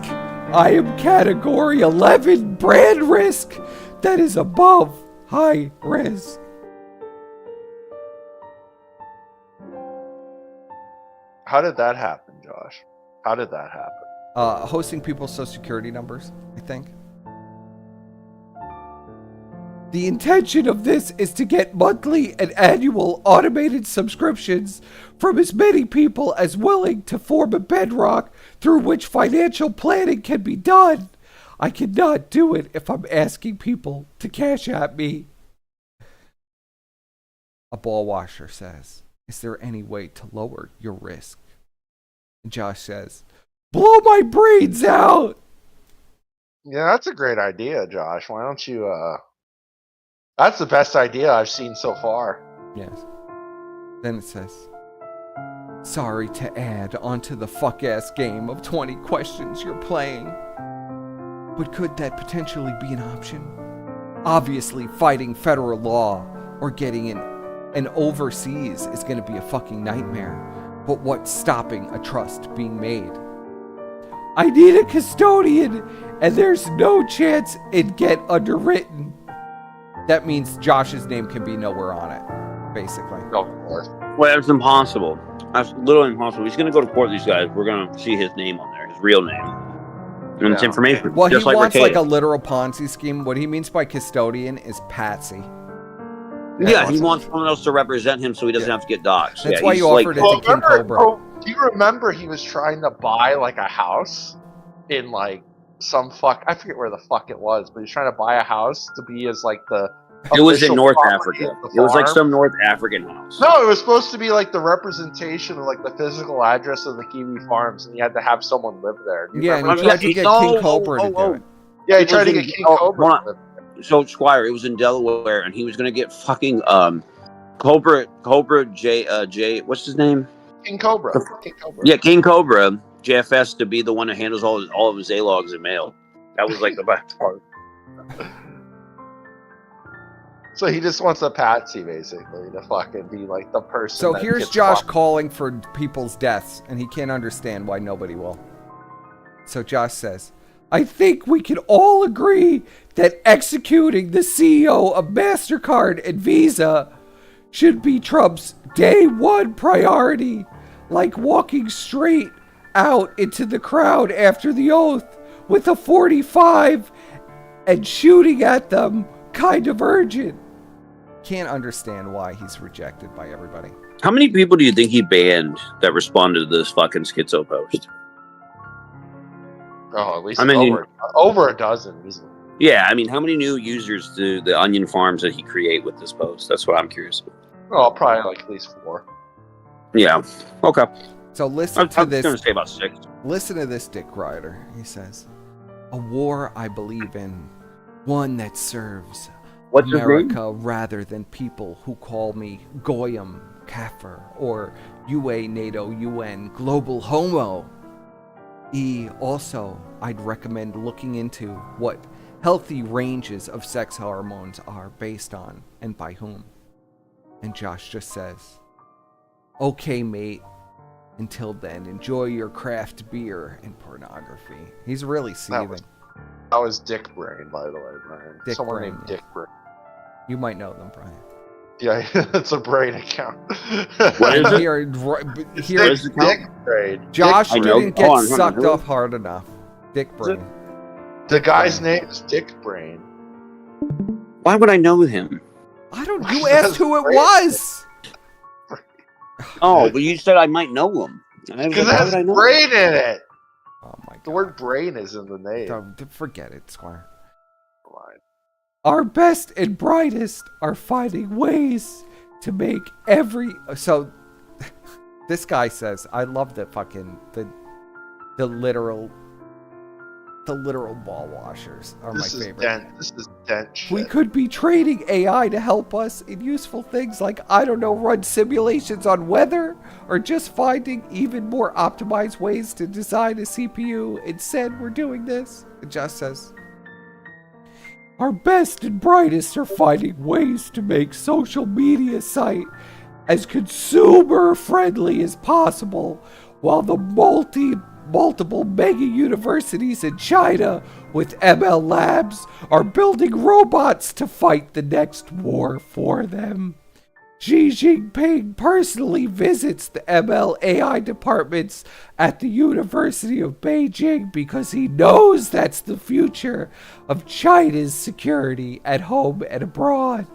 I am category 11 brand risk that is above high risk. How did that happen, Josh? How did that happen? Hosting people's social security numbers, I think. The intention of this is to get monthly and annual automated subscriptions from as many people as willing to form a bedrock through which financial planning can be done. I cannot do it if I'm asking people to cash at me. A ball washer says, is there any way to lower your risk? And Josh says, blow my brains out. Yeah, that's a great idea, Josh. Why don't you, that's the best idea I've seen so far. Yes. Then it says, Sorry to add onto the fuck-ass game of 20 questions you're playing. But could that potentially be an option? Obviously, fighting federal law or getting an overseas is going to be a fucking nightmare. But what's stopping a trust being made? I need a custodian, and there's no chance it'd get underwritten. That means Josh's name can be nowhere on it, basically. Of course. Well, that's impossible. That's literally impossible. He's going to go to court with these guys. We're going to see his name on there, his real name. And it's information. Well, just he wants like a Arcade. literal Ponzi scheme. What he means by custodian is patsy. Yeah, he wants someone else to represent him so he doesn't have to get doxxed. That's yeah, why he's you offered it to King Cobra. Do you remember he was trying to buy like a house in like some I forget where the fuck it was, but he's trying to buy a house to be as like the It was in official North property Africa. of the It was like farm. some North African house. No, it was supposed to be like the representation of like the physical address of the Kiwi Farms, and you had to have someone live there. Do you Yeah, and remember he tried that? to get King Cobra to do it. Yeah, he It tried was to in- get King oh, Cobra hold to live on. So Squire, it was in Delaware, and he was going to get fucking Cobra J. What's his name? King Cobra. King Cobra. Yeah, King Cobra JFS to be the one that handles all of his A-logs and mail. That was like the best part. So he just wants a patsy, basically, to fucking be like the person. So that here's gets Josh fucked. calling for people's deaths, and he can't understand why nobody will. So Josh says, I think we can all agree that executing the CEO of MasterCard and Visa should be Trump's day one priority, like walking straight out into the crowd after the oath with a 45 and shooting at them, kind of urgent. Can't understand why he's rejected by everybody. How many people do you think he banned that responded to this fucking schizo post? Oh, at least I mean, over a dozen easily. Yeah, I mean, how many new users do the Onion Farms that he create with this post? That's what I'm curious about. Oh, probably like at least 4. Yeah. Okay. So listen to I'm this. going to say about 6. Listen to this dick rider. He says, a war I believe in, one that serves What's his America rather than people who call me Goyim, Kafir, or UA, NATO, UN, Global Homo. Also, I'd recommend looking into what healthy ranges of sex hormones are based on and by whom. And Josh just says, okay, mate. Until then, enjoy your craft beer and pornography. He's really seething. That was Dick Brain, by the way, Brian. Dick Someone Brain, named yeah. Dick Brain. You might know them, Brian. Yeah, it's a brain account. What is it? Here, Dick Brain. Josh Dick didn't Brain. get sucked off hard enough. Dick Brain. The guy's name is Dick Brain. Why would I know him? I don't. You asked who it was. Oh, but you said I might know him. Because it has brain in it. Oh my God. The word brain is in the name. Don't forget it, Squire. Fine. Our best and brightest are finding ways to make every. So, this guy says, I love the fucking the literal ball washers are my favorite. This is dent shit. We could be training AI to help us in useful things like, I don't know, run simulations on weather, or just finding even more optimized ways to design a CPU. Instead, we're doing this. It just says, our best and brightest are finding ways to make social media site as consumer friendly as possible, while the multiple mega universities in China with ML labs are building robots to fight the next war for them. Xi Jinping personally visits the ML AI departments at the University of Beijing because he knows that's the future of China's security at home and abroad.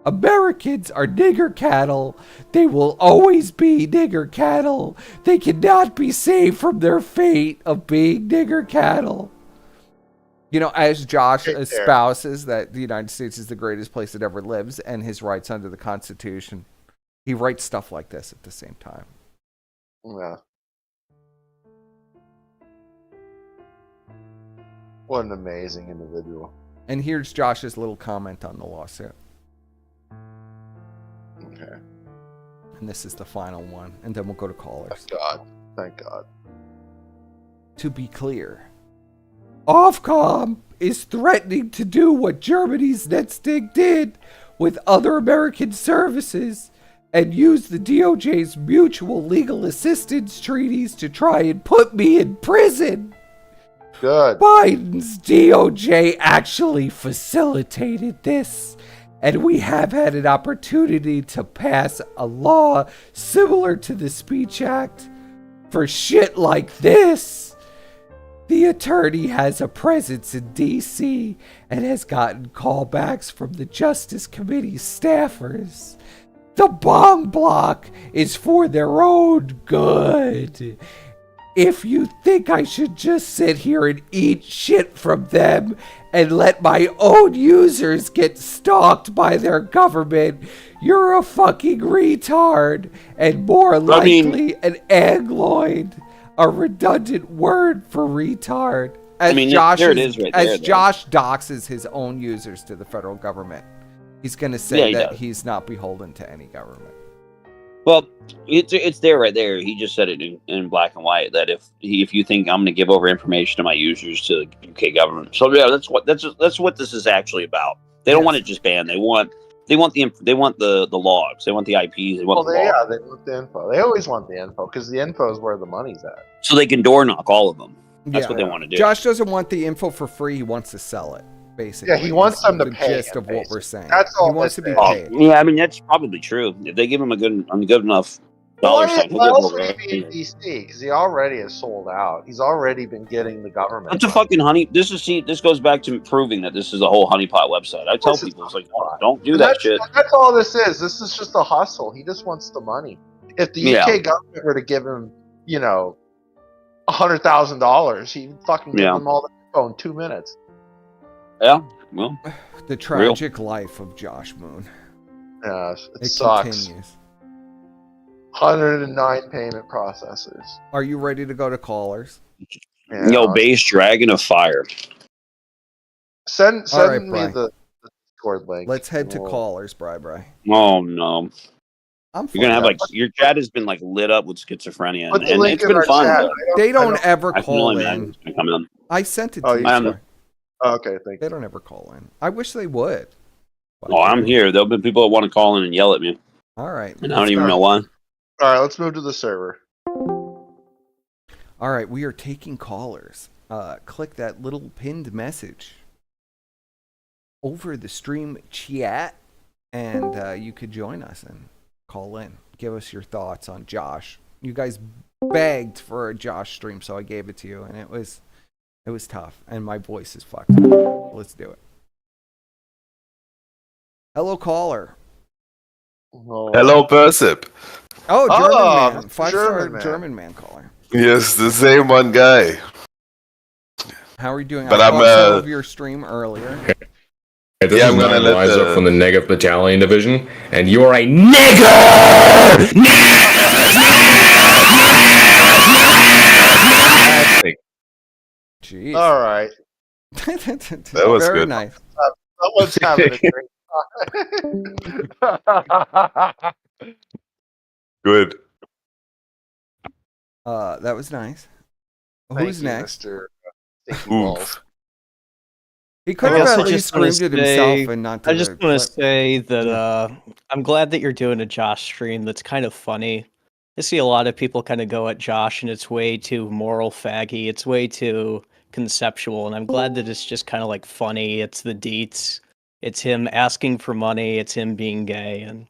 Americans are nigger cattle. They will always be nigger cattle. They cannot be saved from their fate of being nigger cattle. You know, as Josh espouses that the United States is the greatest place that ever lives and his rights under the Constitution, he writes stuff like this at the same time. Yeah. What an amazing individual. And here's Josh's little comment on the lawsuit. Okay. and this is the final one, and then we'll go to callers. Thank God. To be clear, Ofcom is threatening to do what Germany's Netstig did with other American services and use the DOJ's mutual legal assistance treaties to try and put me in prison. Good. Biden's DOJ actually facilitated this, and we have had an opportunity to pass a law similar to the Speech Act for shit like this. The attorney has a presence in D.C. and has gotten callbacks from the Justice Committee staffers. The bong block is for their own good. If you think I should just sit here and eat shit from them and let my own users get stalked by their government, you're a fucking retard, and more likely an angloid, a redundant word for retard. As Josh doxes his own users to the federal government, he's going to say that he's not beholden to any government. Well, it's there right there. He just said it in black and white that if you think I'm going to give over information to my users to the UK government, so yeah, that's what this is actually about. They don't want it just banned. They want the logs. They want the IPs. They want the logs. They want the info. They always want the info because the info is where the money's at. So they can door knock all of them. That's what they want to do. Josh doesn't want the info for free. He wants to sell it. Basically, yeah, he wants them to pay. The gist of what we're saying. That's all. He wants to be paid. Yeah, I mean that's probably true. If they give him a good enough dollar sign, why else would he be in DC? Because he already is sold out. He's already been getting the government. It's a fucking honey. This goes back to proving that this is a whole honeypot website. I tell people, it's like, don't do that shit. That's all this is. This is just a hustle. He just wants the money. If the UK government were to give him, $100,000, he'd fucking give them all the info in 2 minutes. Yeah. Well, the tragic life of Josh Moon. Yeah, it sucks. Continues. 109 payment processors. Are you ready to go to callers? Yeah, Yo, base dragon of fire. Send me the Discord link. Let's head to callers, Bri. Oh no. You're gonna have your chat has been lit up with schizophrenia, and it's been fun. They don't ever call in. I sent it to you. Oh, okay, thank you. They don't ever call in. I wish they would. I'm here. There'll be people that want to call in and yell at me. All right. And I don't even know why. All right, let's move to the server. All right, we are taking callers. Click that little pinned message over the stream chat, and you could join us and call in. Give us your thoughts on Josh. You guys begged for a Josh stream, so I gave it to you, and it was tough, and my voice is fucked. Let's do it. Hello, caller. Hello, Persip. Oh, German man. 5-star German man caller. Yes, the same one guy. How are you doing? But I saw some of your stream earlier. Hey, this is Nine Liza from the Negative Battalion Division, and you are a nigger! Jeez. All right. That was very good. Nice. Someone's having a drink. Good. That was nice. Thank Who's you, next? Mr. Stinky Balls. He could have at least screamed at himself and not to I just want to say that I'm glad that you're doing a Josh stream that's kind of funny. I see a lot of people kind of go at Josh and it's way too moral faggy. It's way too conceptual, and I'm glad that it's just kind of funny. It's the deets. It's him asking for money. It's him being gay. And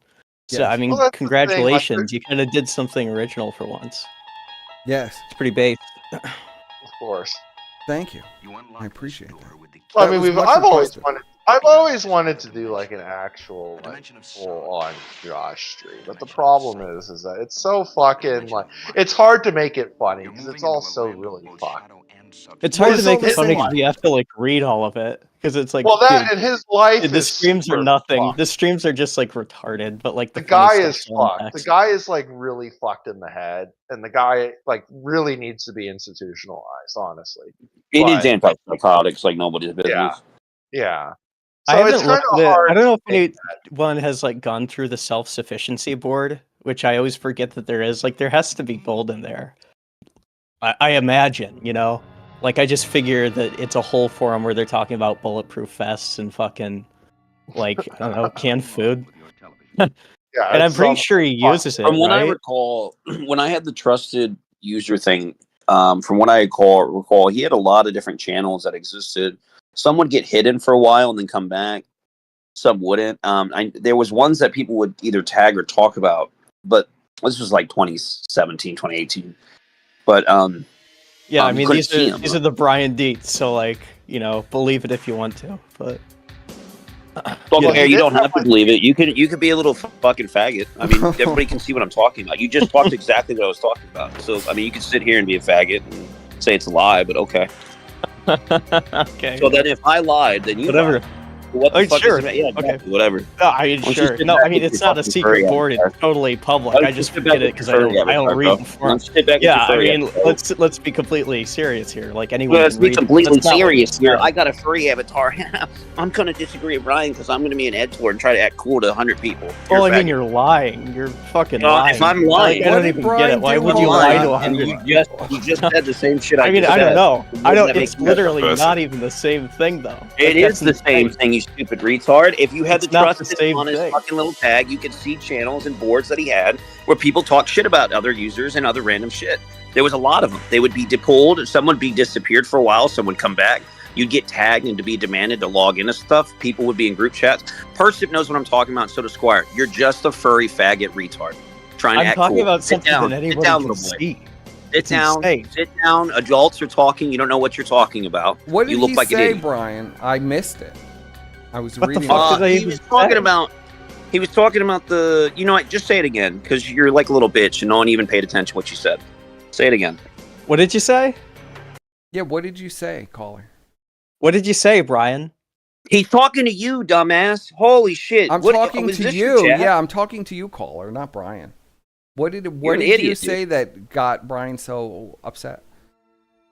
so, I mean, congratulations. You kind of did something original for once. Yes. It's pretty base. Of course. Thank you. I appreciate that. Well, I mean, I've always wanted to do an actual full-on Josh stream, but the problem is that it's so fucking it's hard to make it funny because it's all so really fucked. It's hard to make it funny because you have to read all of it because it's well, that and his life. The streams are nothing. Fucked. The streams are just retarded, but the guy is fucked. The guy is really fucked in the head, and the guy really needs to be institutionalized. Honestly, he needs antipsychotics like nobody's business. Yeah. So I haven't looked at it. I don't know if anyone has gone through the self-sufficiency board which I always forget that there is. Like, there has to be gold in there. I imagine, you know? Like, I just figure that it's a whole forum where they're talking about bulletproof vests and fucking, like, I don't know, canned food. And I'm pretty sure he uses it, From what I right? recall, when I had the trusted user thing, from what I recall, he had a lot of different channels that existed. Some would get hidden for a while and then come back. Some wouldn't. There was ones that people would either tag or talk about, but this was like 2017, 2018. But Yeah, I you mean, couldn't these see are 'em. these are the Brian Deets, so like, you know, believe it if you want to, but Okay, you don't have to believe it. You could be a little fucking faggot. I mean, everybody can see what I'm talking about. You just talked exactly what I was talking about. So I mean, you can sit here and be a faggot and say it's a lie, but okay. Okay. So then, if I lied, then you Whatever. lied. What the Oh, fuck sure. is it? Yeah, Okay. exactly, whatever. No, I mean, Why don't you sure. sit No, back I mean, with it's your not a fucking secret furry board. avatar? It's totally public. Why don't I you just sit back forget it with because your I furry don't avatar, read bro? the Why forum. don't you sit back with Yeah, your I furry mean, avatar? let's be completely serious here. Like anyone Let's can be read. completely That's not what serious it here. says. I got a furry avatar. I'm gonna disagree with Brian because I'm gonna be an editor and try to act cool to 100 people. Well, You're a I mean, faggot. you're lying. You're fucking No, lying. if I'm dude. lying, Like, I don't even get it. Why would you lie to and 100? you just said the same shit I mean, just I don't said. know. I Wouldn't don't. that make It's you a better literally person? not even the same thing, though. It Like, is that's the same insane. thing, you stupid retard. If you had It's the not the trusted same on his thing. fucking little tag, you could see channels and boards that he had where people talk shit about other users and other random shit. There was a lot of them. They would be depulled, some would be disappeared for a while, some would come back. You'd get tagged and to be demanded to log into stuff. People would be in group chats. Persip knows what I'm talking about, and so does Squire. You're just a furry faggot retard. Trying to I'm act talking cool. about Sit something down. that Sit anybody down, can little boy. see. Sit It's down. insane. Sit down. Adults are talking. You don't know what you're talking about. What did you look he like an say, idiot. Brian? I missed it. I was What the reading. fuck did I He even was talking say? about. He was talking about the. You know what? Just say it again, because you're like a little bitch, and no one even paid attention to what you said. Say it again. What did you say? Yeah, what did you say, caller? What did you say, Brian? He's talking to you, dumbass. Holy shit! I'm What- talking was to this your you. chat? Yeah, I'm talking to you, caller, not Brian. What did You're what an did you idiot, say that got Brian so upset?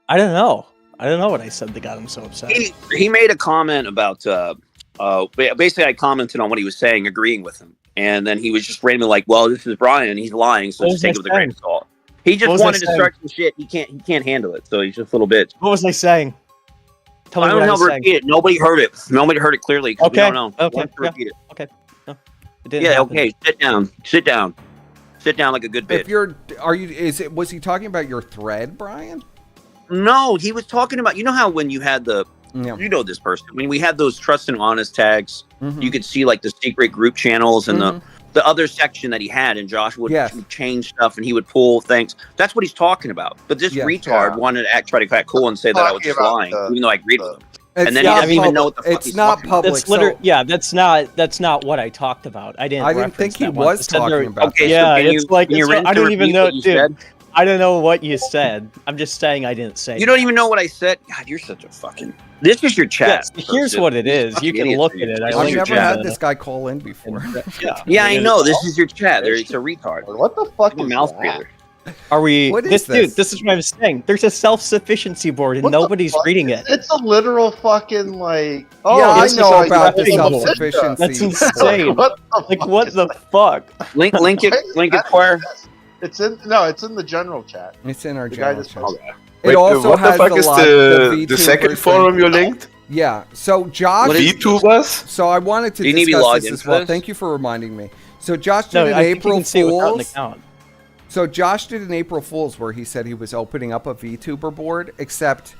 I don't know. I don't know what I said that got him so upset. He made a comment about. Basically, I commented on what he was saying, agreeing with him, and then he was just randomly like, "Well, this is Brian, and he's lying, so What just was I take it with a grain saying? of salt." He What just was I wanted to saying? start some shit. He can't handle it, so he's just a little bitch. What was I saying? Tell me I what don't I know. was saying. Repeat it. Nobody heard it. Nobody heard it clearly. 'Cause we Okay. don't know. Okay. Let's Yeah. repeat it. Okay. No, it didn't Yeah. happen. Okay. Sit down. Sit down. Sit down like a good bitch. If you're, are you? Is it? Was he talking about your thread, Brian? No, he was talking about. You know how when you had the. Yeah. You know this person. When we had those trust and honest tags, Mhm. you could see like the secret group channels and Mhm. the other section that he had, and Josh would Yes. change stuff and he would pull things. That's what he's talking about. But this Yes. retard wanted to try to act cool and say that I was Talking just about lying, the- even though I agreed with him. It's And then he not doesn't even know what the fuck It's he's not talking about. public. That's literally so yeah. That's not what I talked about. I didn't. I didn't reference think he that one. was I said there- talking about. Okay, that. Yeah, so can it's you, like can you it's like- I rinse don't and even repeat know, what you dude. said? I don't know what you said. I'm just saying I didn't say. You don't even know what I said. God, you're such a fucking. This is your chat. Yes, here's person. what it is. Fucking You can idiot, look dude. at it. I This is I've linked your never chat. had this guy call in before. Yeah. Yeah, I know. This is your chat. It's a retard. What the fuck You're a is mouth that? breather. Are we? What is this this? dude? This is what I'm saying. There's a self-sufficiency board and What the nobody's fuck? reading it. It's a literal fucking like. Oh, Yeah, I this is know how you about get the the self-sufficiency. That's insane. What the Like fuck what is the fuck? Link it. Why is Link it. that Square. exist? It's in no. It's in the general chat. It's in our The guy general just chat. posted. It Wait, also what the has fuck the is lot, the VTubers second thing. forum you linked? Yeah. So Josh. What is- VTubers? So I wanted to Do you need to be discuss logged this in as for well. this? Thank you for reminding me. So Josh did No, an I think you April can see it without an Fool's. account. So Josh did an April Fool's where he said he was opening up a VTuber board, except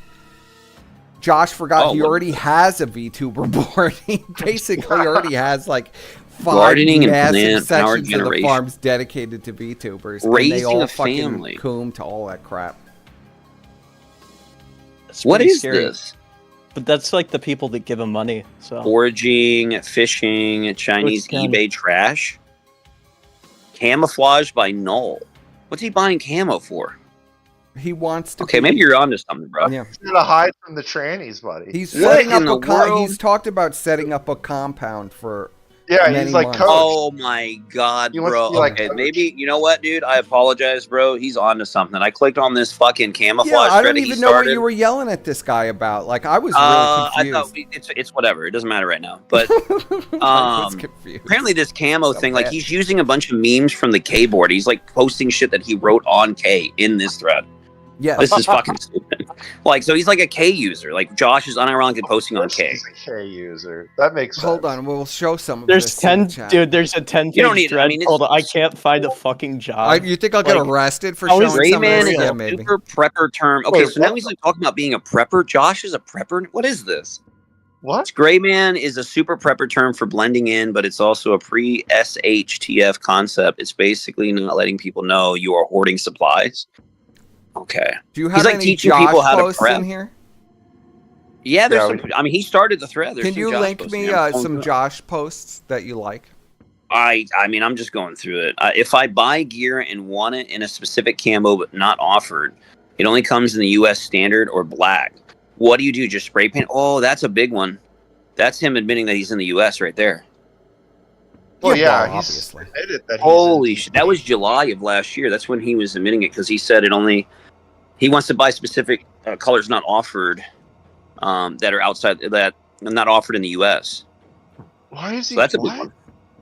Josh forgot he already has a VTuber board. He basically already has like 5 Gardening and massive plant, power sections of the generation. farms dedicated to VTubers. and they Raising all a fucking family. coom to all that crap. It's What pretty is scary. this? But that's like the people that give him money. So Foraging, fishing, Chinese Which kind? eBay trash. Camouflage by Null. What's he buying camo for? He wants to. Okay, be- maybe you're onto something, bro. Yeah. You're gonna hide from the trannies, buddy. He's What setting in up the world? He's talked about setting up a compound for Yeah, many he's like months. coach. Oh my god, He wants to bro. be like Okay, coach. maybe you know what, dude? I apologize, bro. He's on to something. I clicked on this fucking camouflage Yeah, I thread don't that he even know what started. you were yelling at this guy about. Like, I was really I confused. thought it's whatever. It doesn't matter right now. But I was confused. apparently this camo So thing, like bad. he's using a bunch of memes from the K board. He's like posting shit that he wrote on K in this thread. Yeah, This is fucking stupid. Like, so he's like a K user. Like Josh is unironically posting on K. He's a K user. That makes sense. Hold on, we'll show some of There's this in the 10, chat. dude. There's a 10 You don't page need- I thread mean, it's- called "I can't find a fucking job." You think I'll get Like, arrested for how is showing some of Rayman this? is Yeah, a maybe. super prepper term. Okay, Wait, so now what? he's like talking about being a prepper. Josh is a prepper. What is this? What? Gray man is a super prepper term for blending in, but it's also a pre-SHTF concept. It's basically not letting people know you are hoarding supplies. Okay. Do you have He's like any teaching Josh people how to posts prep. in here? Yeah, there's Yeah, some. I mean, he started the thread. There's Can some you Josh link posts me in there. I'm going some through it. Josh posts that you like? I mean, I'm just going through it. If I buy gear and want it in a specific camo but not offered, it only comes in the U.S. standard or black. What do you do? Just spray paint? Oh, that's a big one. That's him admitting that he's in the U.S. right there. Well, Yeah, yeah, well, he's obviously. admitted that he's Holy shit! That was July of last year. That's when he was admitting it because he said it only. He wants to buy specific colors not offered, that are outside that are not offered in the U.S. Why is he? So that's a big one.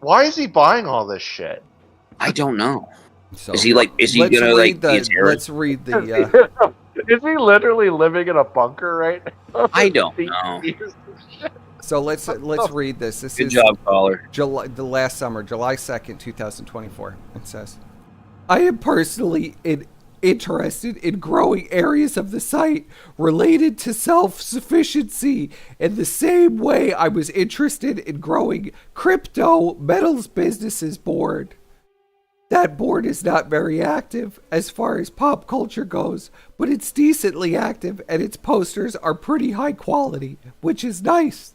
Why is he buying all this shit? I don't know. So Is he like? Is he let's gonna read like? the, be a terrorist? let's read the. Is he literally living in a bunker right now? I don't know. So let's read this. This Good is job, caller. July, the last summer, July 2nd, 2024. It says, I am personally interested in growing areas of the site related to self-sufficiency in the same way I was interested in growing crypto metals businesses board. That board is not very active as far as pop culture goes, but it's decently active and its posters are pretty high quality, which is nice.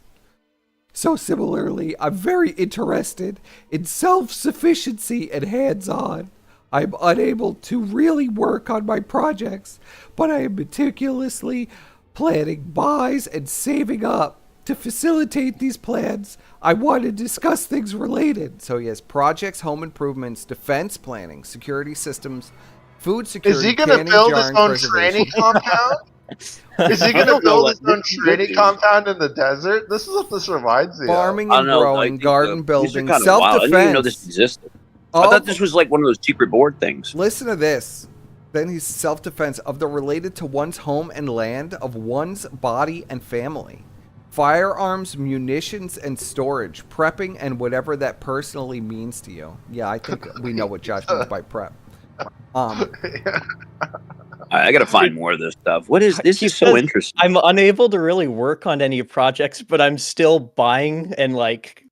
So similarly, I'm very interested in self-sufficiency and hands-on. I'm unable to really work on my projects, but I am meticulously planning buys and saving up. To facilitate these plans, I want to discuss things related. So he has projects, home improvements, defense planning, security systems, food security, Is he going to canning, build his jarring, own preservation. training compound? Is he going to build his own training compound in the desert? This is what this reminds me Farming I and don't know, growing, garden these are building, kinda wild. I didn't even know self-defense. this existed. I thought this was like one of those secret board things. Listen to this. Then he's self-defense of the related to one's home and land, of one's body and family. Firearms, munitions, and storage. Prepping and whatever that personally means to you. Yeah, I think we know what Josh means by prep. I gotta find more of this stuff. What is this? Is so Because interesting. I'm unable to really work on any projects, but I'm still buying and like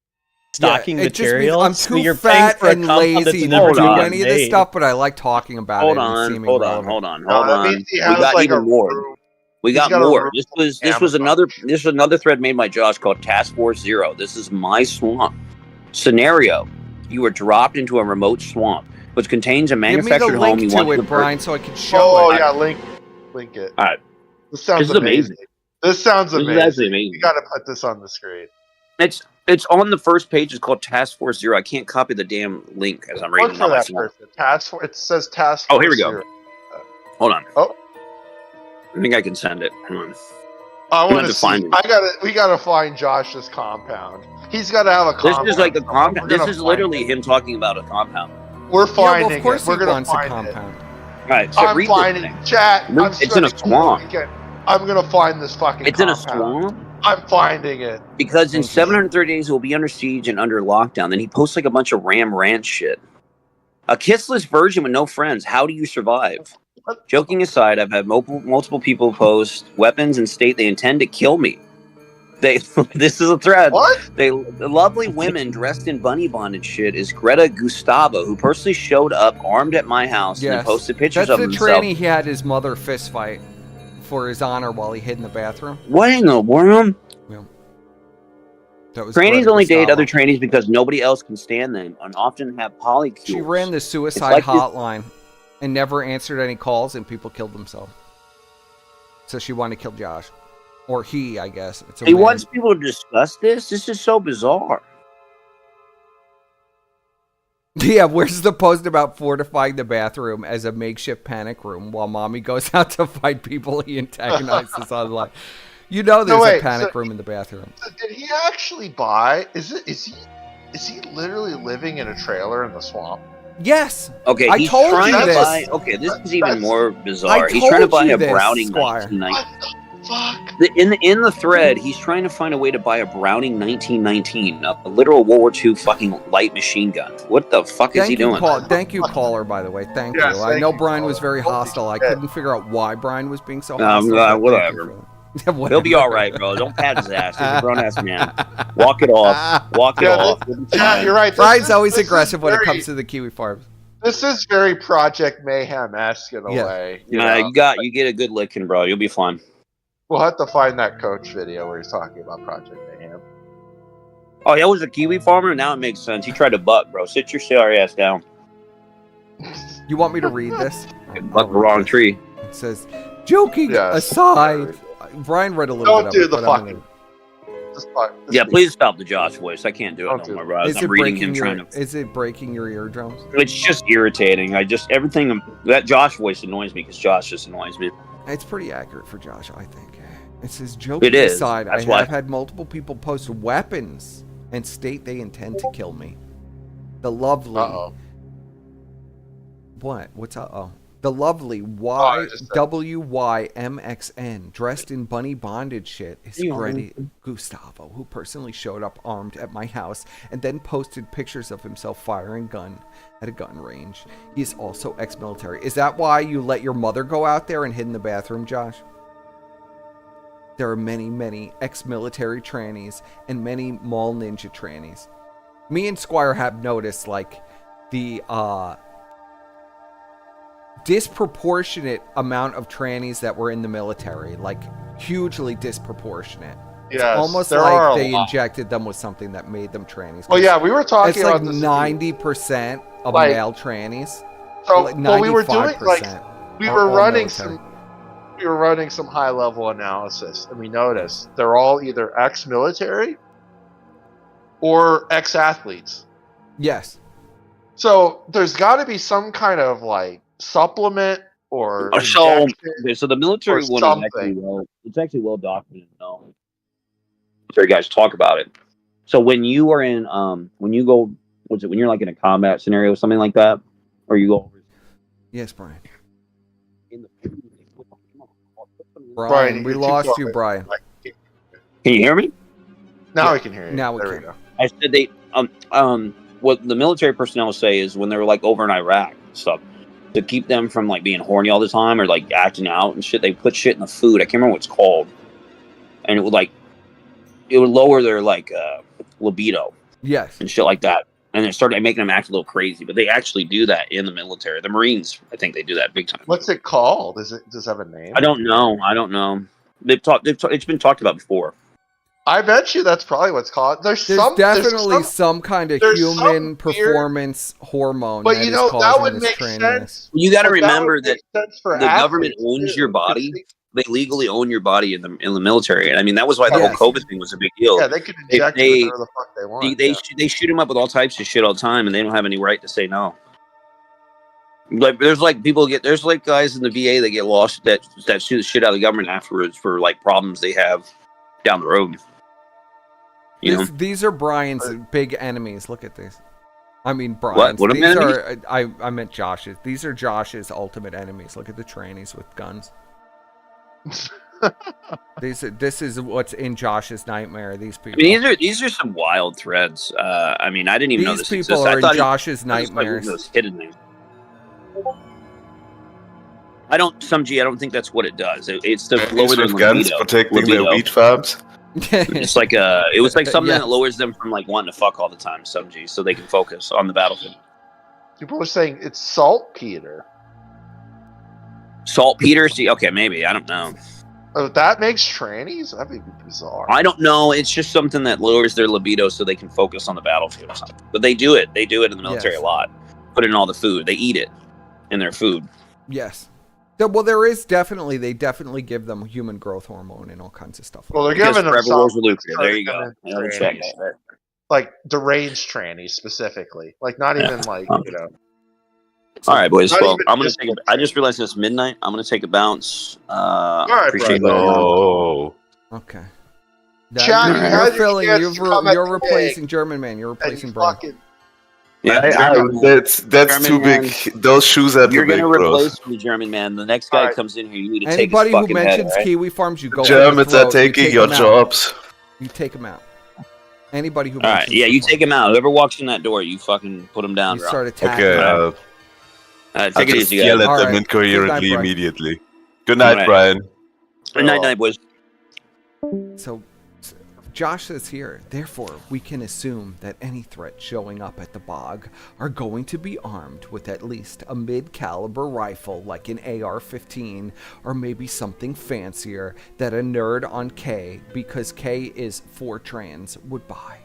stocking it just means materials. I'm so too you're paying fat for a and compound that's lazy never to do gotten any of this made. stuff, but I like talking about Hold it and on, seeming hold relevant. on, hold on, No, hold that on. means he We has, got like, even a more. room. We He's got got a more. room This full was of another thread made by Josh called Task Force Zero. This is my swamp scenario. You were dropped into a remote swamp, which contains a Give me the manufactured home link you to want it, to Brian, so I can show Oh it. yeah, link it. All right. This sounds This is amazing. This sounds This is amazing. actually amazing. You got to put this on the screen. It's on the first page. It's called Task Force Zero. I can't copy the damn link as I'm reading Look it for on my that phone. person. Task Force. It says Task Oh, Force. here we go. Zero. Hold on. Oh. I think I can send it. Hang on. I I'm want gonna to see. find it. We gotta find Josh's compound. He's got to have a This compound. is like a We're compound. This gonna is find literally it. him talking about a compound. We're Yeah, finding well, of course it. We're he gonna wants a find compound. All right, so I'm read this finding thing. chat. I'm It's in a spending the swamp. weekend. I'm gonna find this fucking. It's in a compound. swamp I'm finding it. because in 730 days it will be under siege and under lockdown. Then he posts like a bunch of Ram Ranch shit. A kissless virgin with no friends. How do you survive? Joking aside, I've had multiple people post weapons and state they intend to kill me. This is a thread. What? The lovely women dressed in bunny bondage shit is Greta Gustavo, who personally showed up armed at my house and Yes. then posted pictures That's of the himself. tranny he had his mother fist fight for his honor while he hid in the bathroom. What in the world? That was Trannies Greta only date Gustavo. other trannies because nobody else can stand them and often have polycules. She ran the suicide It's like this- hotline and never answered any calls, and people killed themselves. So she wanted to kill Josh. Or he, I guess. It's a He man. wants people to discuss this? This is so bizarre. Yeah, where's the post about fortifying the bathroom as a makeshift panic room while mommy goes out to fight people he antagonizes online? You know there's a panic room in the bathroom. So did he actually buy? Is he literally living in a trailer in the swamp? Yes. Okay, I he's told trying you to this. buy. Okay, this is even more bizarre. I He's trying to told buy you a this, Browning Squire. 1919. Fuck. In the thread, he's trying to find a way to buy a Browning 1919, a literal World War II fucking light machine gun. What the fuck is he doing? Thank you, caller, by the way. Thank Yes, you. I thank know you, Brian was caller. very Holy hostile. I shit. couldn't figure out why Brian was being so hostile. but thank Whatever. you for that. He'll be all right, bro. Don't pat his ass. He's a grown ass man. Walk it off. Walk it off. Yeah, you're right. Brian's always aggressive when it comes to the Kiwi Farms. This is very Project Mayhem-esque in a way. You get a good licking, bro. You'll be fine. We'll have to find that coach video where he's talking about Project Mayhem. Oh, that was a Kiwi farmer? Now it makes sense. He tried to buck, bro. Sit your sorry ass down. You want me to read this? Buck the wrong tree. It says, joking aside. Brian read a little bit of it. Don't do the fucking... Yeah, please stop the Josh voice. I can't do it no more, bro. I'm reading him trying to... Is it breaking your eardrums? It's just irritating. Everything... That Josh voice annoys me because Josh just annoys me. It's pretty accurate for Josh, I think. It says, joking aside, I have had multiple people post weapons and state they intend to kill me. The lovely... What? What's up? Oh. The lovely YWYMXN, dressed in bunny bondage shit, is Grady Gustavo, who personally showed up armed at my house and then posted pictures of himself firing gun at a gun range. He is also ex-military. Is that why you let your mother go out there and hid in the bathroom, Josh? There are many, many ex-military trannies and many mall ninja trannies. Me and Squire have noticed, like, the, disproportionate amount of trannies that were in the military, like hugely disproportionate. It's almost like they injected them with something that made them trannies. Well, yeah, we were talking it's like about this. 90% of male trannies. So like we were doing we were running military. some high level analysis, and we noticed they're all either ex-military or ex-athletes. Yes. So there's got to be some kind of like supplement or so the military one is actually well documented. No, sorry guys, talk about it. So when you are in when you're like in a combat scenario, something like that, or you go over. Yes, Brian. Brian, Brian, we lost you, Brian. Can you hear me? Now we can hear you. Now we there can. We go. I said they what the military personnel say is when they were like over in Iraq and stuff, to keep them from like being horny all the time or like acting out and shit, they put shit in the food. I can't remember what it's called, and it would lower their like libido. Yes. And shit like that, and it started making them act a little crazy. But they actually do that in the military. The Marines, I think they do that big time. What's it called? Does it have a name? I don't know. It's been talked about before. I bet you that's probably what's called. There's definitely some kind of human performance hormone. But you know that would make sense. You got to remember that the government athletes, owns your body. They legally own your body in the military, and I mean that was why the whole COVID thing was a big deal. Yeah, they could inject whatever the fuck they want. They shoot them up with all types of shit all the time, and they don't have any right to say no. Like there's guys in the VA that get lost that sue the shit out of the government afterwards for like problems they have down the road. These are Brian's big enemies. Look at this. I mean, Brian's. What these are I meant Josh's. These are Josh's ultimate enemies. Look at the trannies with guns. This is what's in Josh's nightmare. These people. I mean, these are some wild threads. I mean, I didn't even know this existed. These people are in Josh's nightmares. Those hidden things. I don't think that's what it does. It's to lower their guns protecting their wheat farms. It's like it was like something that lowers them from like wanting to fuck all the time, so they can focus on the battlefield. People are saying it's saltpeter. Saltpeter? See, okay, maybe I don't know. Oh, that makes trannies? That'd be bizarre. I don't know. It's just something that lowers their libido so they can focus on the battlefield or something. But they do it. They do it in the military a lot. Put it in all the food. They eat it in their food. Yes. Well, they definitely give them human growth hormone and all kinds of stuff. Well, they're giving them There you go. like deranged trannies specifically, like not even like All right, boys. Well, I'm gonna take. I just realized it's midnight. I'm gonna take a bounce. right, Appreciate brother. it. Okay. Chad, you had your filling. chance to come at You're the replacing gig, German Man. You're replacing and Brian. Yeah, that's German too man. big. Those shoes are You're too big, gonna bro. replace me, German man. The next guy comes in here, you need to take his Anybody who fucking head. mentions All right? Kiwi Farms, you go. Germans for the are throat. You taking take your them out. jobs. You take them out. Anybody who All right, mentions yeah, the you farm. take him out. Whoever walks in that door, you fucking put him down. You bro. start attacking. Okay, All right, take I'll it just easy, guys. yell at All them right. incoherently Good night, Brian. immediately. Good night, All right. Brian. Good night, boys. So, Josh says here, therefore, we can assume that any threat showing up at the bog are going to be armed with at least a mid-caliber rifle like an AR-15 or maybe something fancier that a nerd on K, because K is for trans, would buy.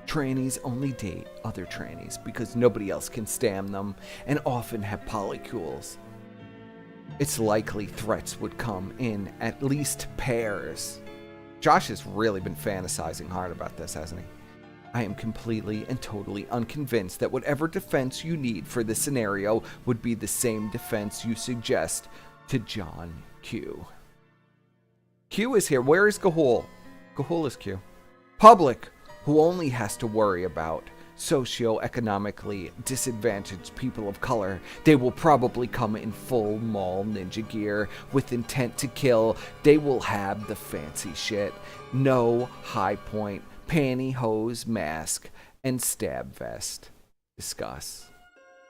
Trannies only date other trannies because nobody else can stand them and often have polycules. It's likely threats would come in at least pairs. Josh has really been fantasizing hard about this, hasn't he? I am completely and totally unconvinced that whatever defense you need for this scenario would be the same defense you suggest to John Q. Q is here. Where is Gahul? Gahul is Q. Public, who only has to worry about socioeconomically disadvantaged people of color. They will probably come in full mall ninja gear with intent to kill. They will have the fancy shit. No high point, pantyhose mask, and stab vest. Discuss.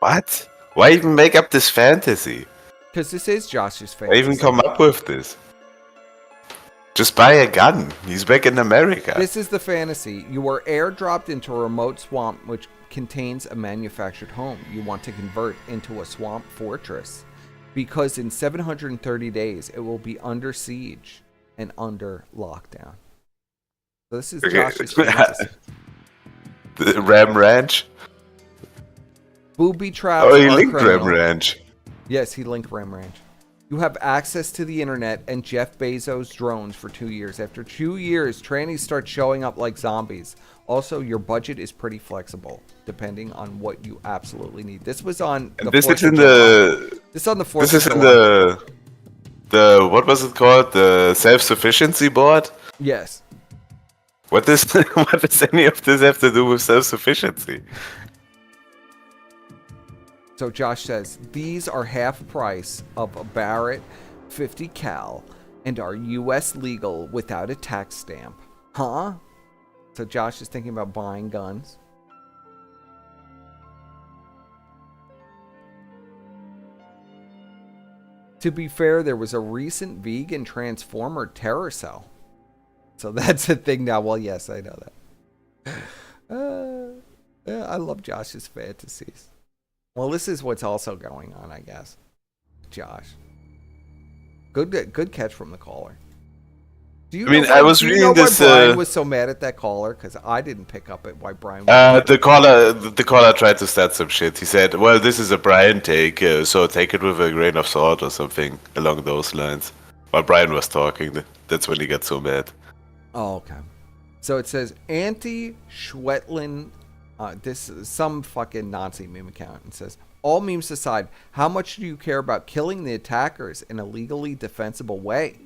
What? Why even make up this fantasy? Because this is Josh's Why fantasy. even come up with this? Just buy a gun. He's back in America. This is the fantasy. You are airdropped into a remote swamp which contains a manufactured home you want to convert into a swamp fortress. Because in 730 days, it will be under siege and under lockdown. So this is Josh's fantasy. The Ram Ranch? Booby traps Oh, he are linked criminal. Ram Ranch. Yes, he linked Ram Ranch. You have access to the internet and Jeff Bezos' drones for 2 years. After 2 years, trannies start showing up like zombies. Also, your budget is pretty flexible, depending on what you absolutely need. This was on the And this 4th is in of July. This is on the 4th This is of in July. the what was it called? The self-sufficiency board? Yes. What does what does any of this have to do with self-sufficiency? So Josh says, these are half price of a Barrett 50 cal and are U.S. legal without a tax stamp. Huh? So Josh is thinking about buying guns. To be fair, there was a recent vegan transformer terror cell. So that's a thing now. Well, yes, I know that. Yeah, I love Josh's fantasies. Well, this is what's also going on, I guess. Josh. Good catch from the caller. Do you I mean, know I was do you reading know this, why Brian was so mad at that caller? Because I didn't pick up it. Why Brian? The caller tried to start some shit. He said, "Well, this is a Brian take, so take it with a grain of salt or something along those lines." While Brian was talking, that's when he got so mad. Oh, okay. So it says anti-Schwetlin. This is some fucking Nazi meme account. It says, all memes aside, how much do you care about killing the attackers in a legally defensible way?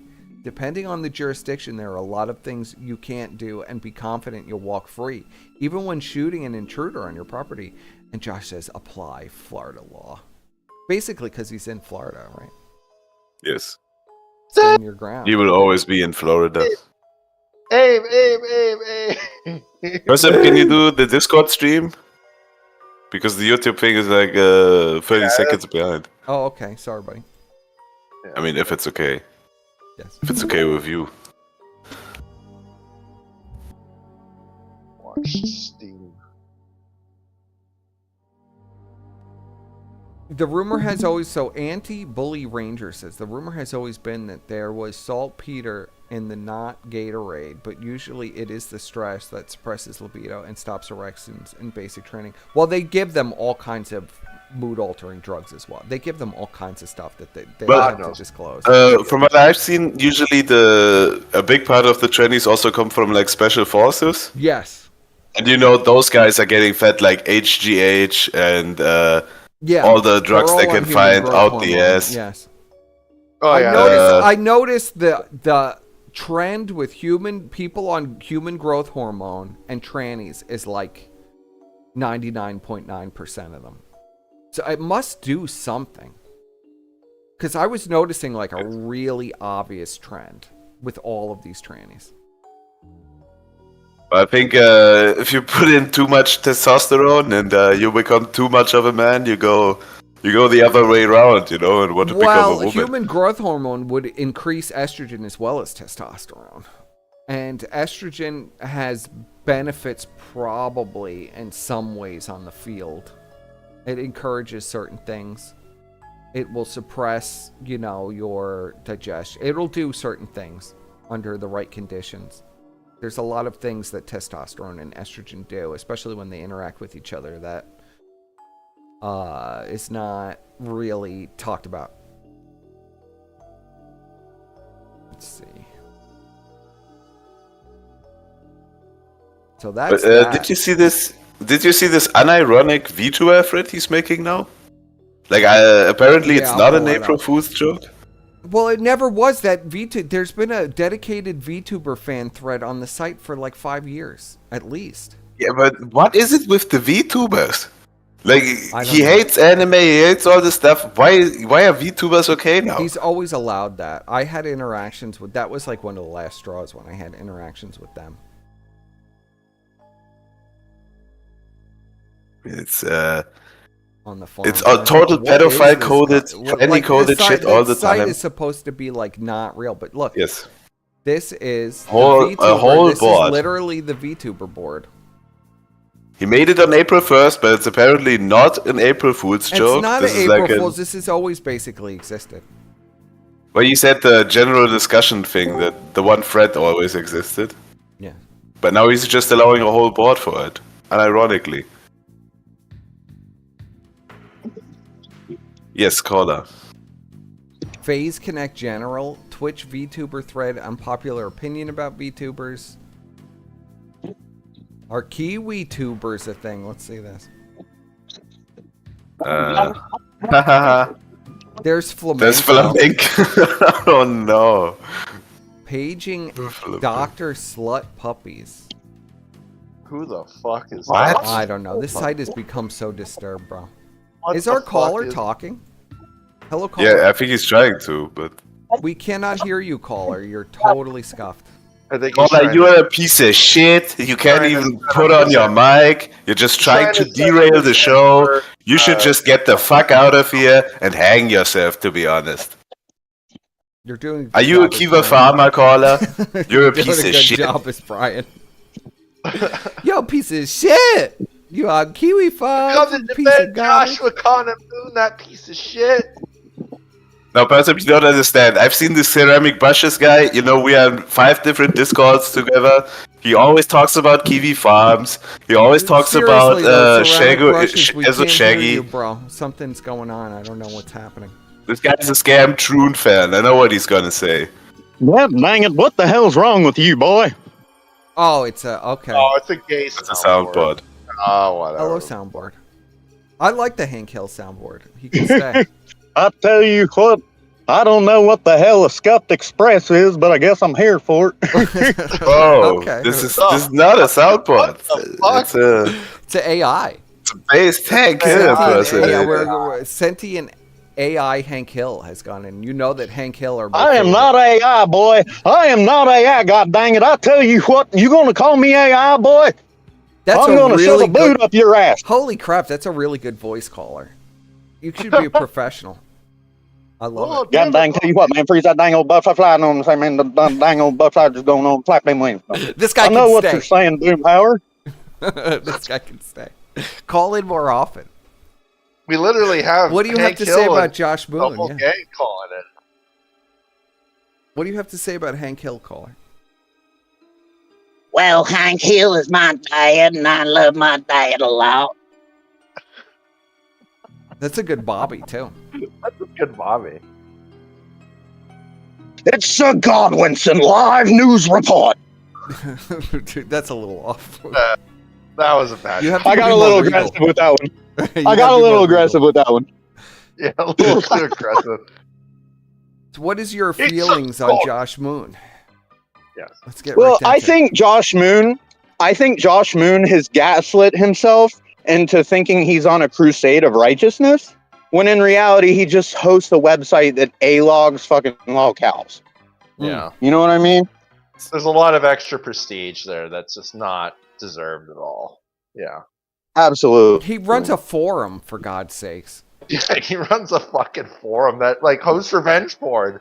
Depending on the jurisdiction, there are a lot of things you can't do and be confident you'll walk free, even when shooting an intruder on your property. And Josh says, apply Florida law. Basically, because he's in Florida, right? Yes. Stand your ground. He will always be in Florida. Aim. Joseph, can you do the Discord stream? Because the YouTube thing is like 30 seconds behind. Oh, okay. Sorry, buddy. I mean, if it's okay. Yes. If it's okay with you. Watch Steam. The rumor has always, so Anti-Bully Ranger says, the rumor has always been that there was saltpeter in the not Gatorade, but usually it is the stress that suppresses libido and stops erections in basic training. Well, they give them all kinds of mood-altering drugs as well. They give them all kinds of stuff that they have to disclose. From what I've seen, usually a big part of the trainees also come from like special forces. Yes. And those guys are getting fed like HGH and Yeah, all the they're drugs all they on can human find growth out the hormone, ass. Yes. Oh, yeah. I noticed the trend with people on human growth hormone and trannies is like 99.9% of them. So it must do something. Because I was noticing like a really obvious trend with all of these trannies. I think if you put in too much testosterone and you become too much of a man, you go the other way around, and want to become a woman. Human growth hormone would increase estrogen as well as testosterone. And estrogen has benefits probably in some ways on the field. It encourages certain things. It will suppress, your digestion. It'll do certain things under the right conditions. There's a lot of things that testosterone and estrogen do, especially when they interact with each other, that is not really talked about. Let's see. So that's that. Did you see this? Did you see this unironic VTuber thread he's making now? Like, apparently it's not an April Fool's joke. Well, it never was that VTuber. There's been a dedicated VTuber fan thread on the site for like 5 years, at least. Yeah, but what is it with the VTubers? Like, he know. hates anime, he hates all this stuff. Why are VTubers okay now? He's always allowed that. I had interactions with... That was like one of the last straws when I had interactions with them. It's on the farm. It's a total pedophile coded, tranny coded shit all the time. The site is supposed to be like not real, but look. Yes. This is a whole this board. Is literally the VTuber board. He made it on April 1st, but it's apparently not an April Fool's joke. It's not this an is April like Fool's. This has always basically existed. Well, you said the general discussion thing that the one thread always existed. Yeah. But now he's just allowing a whole board for it, unironically. Yes, caller. Phase Connect General, Twitch VTuber thread, unpopular opinion about VTubers. Are Kiwi tubers a thing? Let's see this. There's Flamenco. There's Flamenco. Oh no. Paging Dr. Slut Puppies. Who the fuck is what? that? I don't know. This site has become so disturbed, bro. What Is the our fuck caller is- talking? Hello, caller. Yeah, I think he's trying to, but... We cannot hear you, caller. You're totally scuffed. I think he's Caller, trying you're to- a piece of shit. You can't trying to- even put on your mic. You're just trying to derail the show. You should just get the fuck out of here and hang yourself, to be honest. You're doing. Are you a Kiwi Farmer, caller? You're a doing piece a of good shit. job as Brian. Yo, piece of shit. You are Kiwi Farms. Come to piece defend of garbage. Joshua Connor Moon, that piece of shit. Now, perhaps you don't understand. I've seen this ceramic brushes guy. You know, we are in 5 different Discords together. He always talks about Kiwi Farms. He always talks Seriously, though, about ceramic brushes, we Shaggy. can't hear you, bro. Something's going on. I don't know what's happening. This guy's a Scam Troon fan. I know what he's gonna say. Well, dang it, what the hell's wrong with you, boy? Oh, it's a okay. Oh, it's a gay It's a soundboard. Oh, whatever. Hello, soundboard. I like the Hank Hill soundboard. He can stay. I tell you what, I don't know what the hell a Scuffed Express is, but I guess I'm here for it. Oh, Okay. this is not a soundboard. It's It's an AI. a base Hank Hill impersonator. Yeah, we're sentient AI Hank Hill has gone in. You know that Hank Hill are. I am not AI, boy. I am not AI, god dang it. I tell you what, you gonna call me AI, boy? That's I'm a gonna shove really a boot good- up your ass. Holy crap, that's a really good voice caller. You should be a professional. I love it. God dang, tell you what, man, freeze that dang old butterfly flying on the same man, the dang old butterfly just going on, flap them wings. This guy I know can what stay. you're saying, Boomhauer. This guy can stay. Call in more often. We literally have. What do you Hank have to say Hill about and Josh the Boone? whole Yeah. gang calling it. What do you have to say about Hank Hill, caller? Well, Hank Hill is my dad, and I love my dad a lot. That's a good Bobby too. That's a good Bobby. It's Sir Godwinson live news report. Dude, that's a little off. That was a bad. You have to I got be a more little legal. aggressive with that one. You I got have a to be little more aggressive legal. with that one. Yeah, a little too aggressive. So what is your It's feelings so on cold. Josh Moon? Yes. Let's get Well, right down I to it. think Josh Moon has gaslit himself into thinking he's on a crusade of righteousness, when in reality he just hosts a website that A-logs fucking locales. Yeah. You know what I mean? There's a lot of extra prestige there that's just not deserved at all. Yeah. Absolutely. He runs a forum, for God's sakes. Yeah, he runs a fucking forum that like hosts revenge porn.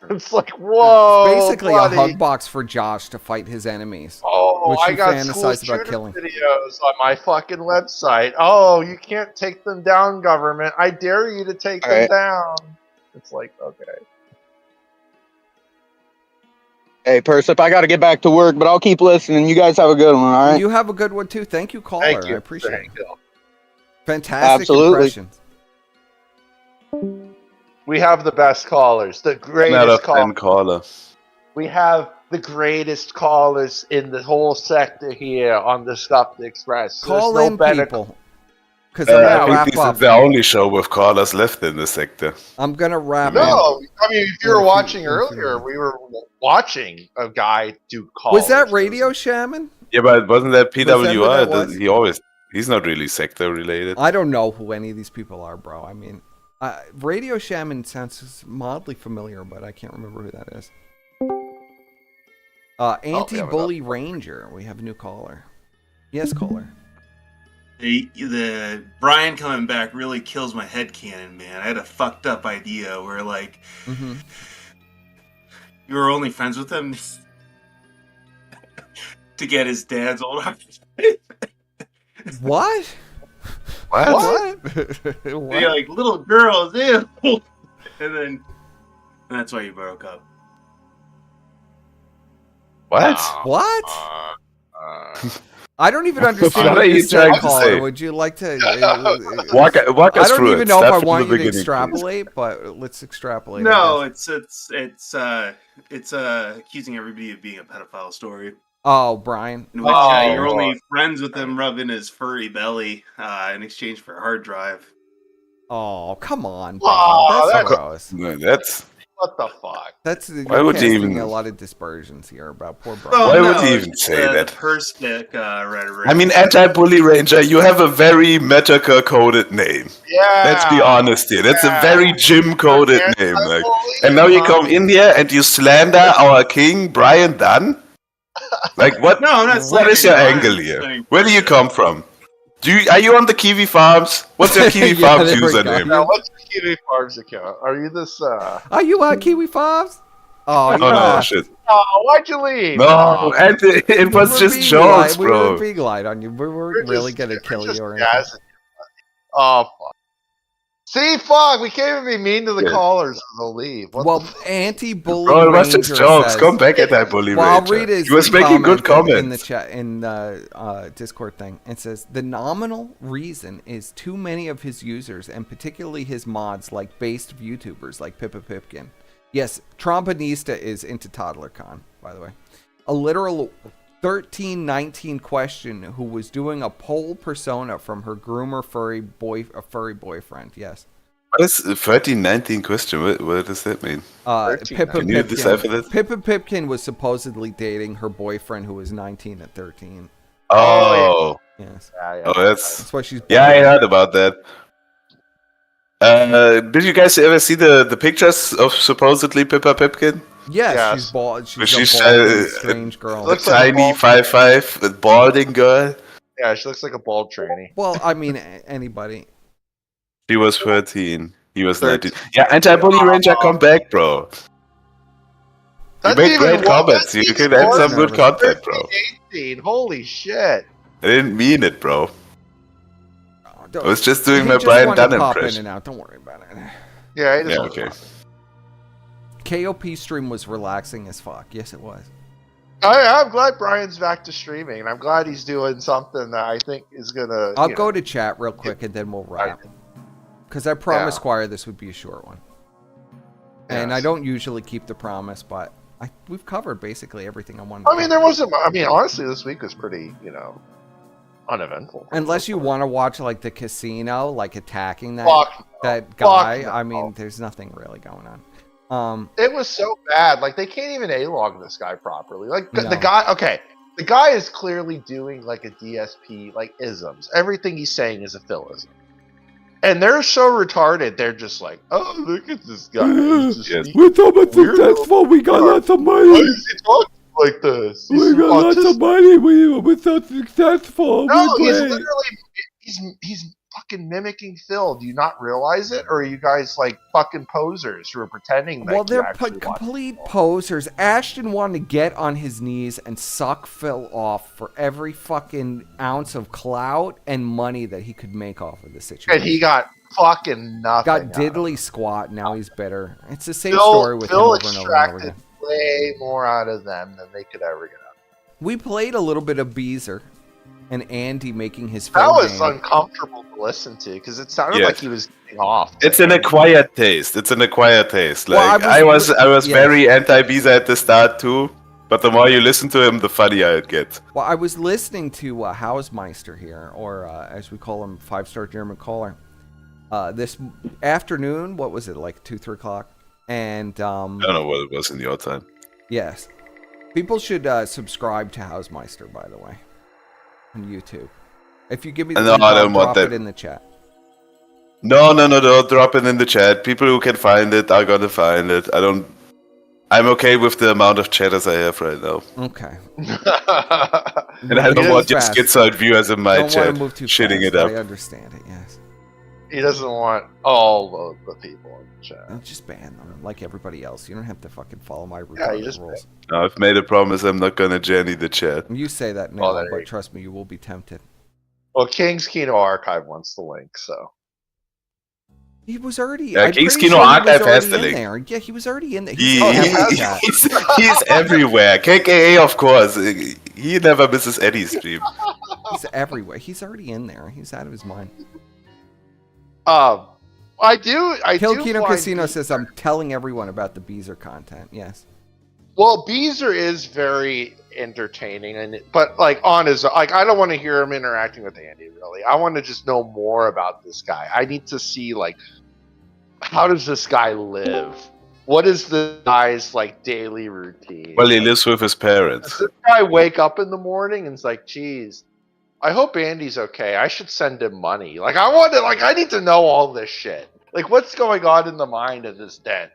It's like, whoa, It's basically buddy. a hug box for Josh to fight his enemies. Oh, which I he got school fantasized about shooter killing. videos on my fucking website. Oh, you can't take them down, government. I dare you to take them down. It's like, okay. Hey, Persip, I got to get back to work, but I'll keep listening. You guys have a good one, all right? You have a good one too. Thank you, caller. Thank you. I appreciate it. Thank you. Fantastic Absolutely. impressions. We have the best callers, the Out greatest of 10 callers. callers. We have the greatest callers in the whole sector here on the Scuffed Express. Call There's in no better. people. Because I'm I gonna think wrap this up. is the only show with callers left in the sector. I'm gonna wrap up. No, I mean, if you were In a few- watching in a few earlier, minutes. we were watching a guy do calls. Was that Radio Shaman? Yeah, but wasn't that Was that who that PWR? was? He's not really sector related. I don't know who any of these people are, bro. I mean, Radio Shaman sounds mildly familiar, but I can't remember who that is. Anti-Bully Ranger. We have a new caller. Yes, caller. The Brian coming back really kills my headcanon, man. I had a fucked up idea where, like, you were only friends with him to get his dad's old heart. What? What? What? You're like, little girls, ew. And that's why you broke up. What? What? I don't even understand What what are you you said, trying to caller. say? Would you like to Walk us I don't through even it. know if Start I from want the you to beginning, extrapolate, but let's extrapolate. No, I guess. it's accusing everybody of being a pedophile story. Oh, Brian. In which you're only friends with him rubbing his furry belly in exchange for a hard drive. Oh, come on. Bro. Oh, that's that's- gross. No, that's What the fuck? That's Why you're would you casting even- a lot of dispersions here about poor Brian. Oh, Why no, would you even it's, say that? The persnick rhetoric. I mean, anti-bully ranger. You have a very metaker-coded name. Yeah. Let's be honest here. That's a very gym-coded name. Like, and now you come in here and you slander our king, Brian Dunn. Like, what? No, I'm not What is your slandering angle Brian. here? Saying- Where do you come from? Are you on the Kiwi Farms? What's your Kiwi Yeah, Farms there we go. username? Now, what's the Kiwi Farms account? Are you this? Are you on Kiwi Farms? Oh, Oh no, shit. Oh, why'd you leave? No, and it was We were just being jokes, We were bro. being lied on you. We weren't We're really just- gonna we're kill just you or anything. gassing you. Oh, fuck. See, fuck, we can't even be mean to the Yeah. callers and they'll leave. What Well, the anti-bully Bro, it was ranger just jokes. says, Come back at that bully well, I'll ranger. read his He was making good comment in the comments. chat in the Discord thing. It says the nominal reason is too many of his users and particularly his mods like based YouTubers like Pippa Pipkin. Yes, Trombonista is into ToddlerCon, by the way. A literal 1319 question who was doing a poll persona from her groomer furry boyfriend. Yes. What is the 1319 question? What does that mean? Pippa Can you decipher Pipkin. that? Pippa Pipkin was supposedly dating her boyfriend who was 19 at 13. Oh. Yes. Oh, that's why she's. Yeah, I heard about that. Did you guys ever see the pictures of supposedly Pippa Pipkin? Yes, she's bald. She's She's a bald, strange girl. Looks like a tiny bald- 5'5", balding girl. Yeah, she looks like a bald tranny. Well, I mean, anybody. She was 13. He was 19. Yeah, anti-bully ranger, come back, bro. You That's made even great worse. comments. That's You even could add some worse. good content, bro. 18. Holy shit. I didn't mean it, bro. Don't- I was just doing he my just Brian wanted to Dunn pop impression. in and out. Don't worry about it. Yeah, it is. Yeah, okay. KOP stream was relaxing as fuck. Yes, it was. I'm glad Brian's back to streaming, and I'm glad he's doing something that I think is gonna. I'll you go know, to chat real quick and then we'll wrap. Because I promised Yeah. Squire this would be a short one. And I don't usually keep the promise, but we've covered basically everything I wanted. I mean, there wasn't. I mean, honestly, this week was pretty. You know, uneventful. Unless you want to watch like the casino, like attacking that Fuck guy. no. I mean, there's nothing really going on. It was so bad. Like they can't even A-log this guy properly. Like the No. guy. Okay, the guy is clearly doing like a DSP, like isms. Everything he's saying is a Philism. And they're so retarded. They're just like, oh, look at this guy. He's just We're so much successful. We got lots of money. Why is he talking like this? We got lots of money. We're so successful. No, We're he's great. literally he's fucking mimicking Phil. Do you not realize it, or are you guys like fucking posers who are pretending that? Well, you they're actually watch complete posers. Ashton wanted to get on his knees and suck Phil off for every fucking ounce of clout and money that he could make off of the situation. And he got fucking nothing. Got diddly squat. Now he's bitter. It's the same Phil, story with him Phil over and over and over extracted again. way more out of them than they could ever get out. We played a little bit of Beezer and Andy making his That Phil was game. uncomfortable to listen to because it sounded Yes. like he was getting off. It's an acquired taste. It's an acquired taste. Well, Like I was- I was yes. very anti-Beezer at the start too, but the more you listen to him, the funnier it gets. Well, I was listening to Hausmeister here, or as we call him, 5-star German caller, this afternoon. What was it, like 2, 3 o'clock? And I don't know what it was in your time. yes, people should subscribe to Hausmeister, by the way, on YouTube. If you give me the No, link, I I'll don't want drop it that. in the chat. No, drop it in the chat. People who can find it are gonna find it. I'm okay with the amount of chatters I have right now. Okay. And I don't want just schizoid viewers in my Don't chat want to move too shitting fast. it up. I understand it. Yes. He doesn't want all of the people in the chat. Just ban them like everybody else. You don't have to fucking follow my Yeah, you retarded just rules. No, I've made a promise I'm not gonna Jenny the chat. You say that now, Well, there but you go. trust me, you will be tempted. Well, King's Kino Archive wants the link, so. He was already. Yeah, I'm King's pretty Kino sure he Archive was has already the in link. there. Yeah, he was already in there. He's everywhere. KKA, of course. He never misses any stream. He's everywhere. He's already in there. He's out of his mind. I do Kino find Casino says I'm telling everyone about the Beezer content. Yes. Well, Beezer is very entertaining, but like on his like, I don't want to hear him interacting with Andy. Really, I want to just know more about this guy. I need to see like, how does this guy live? What is the guy's like daily routine? Well, he lives with his parents. Does this guy wake up in the morning and is like, "Geez, I hope Andy's okay. I should send him money." Like, I need to know all this shit. Like, what's going on in the mind of this dent?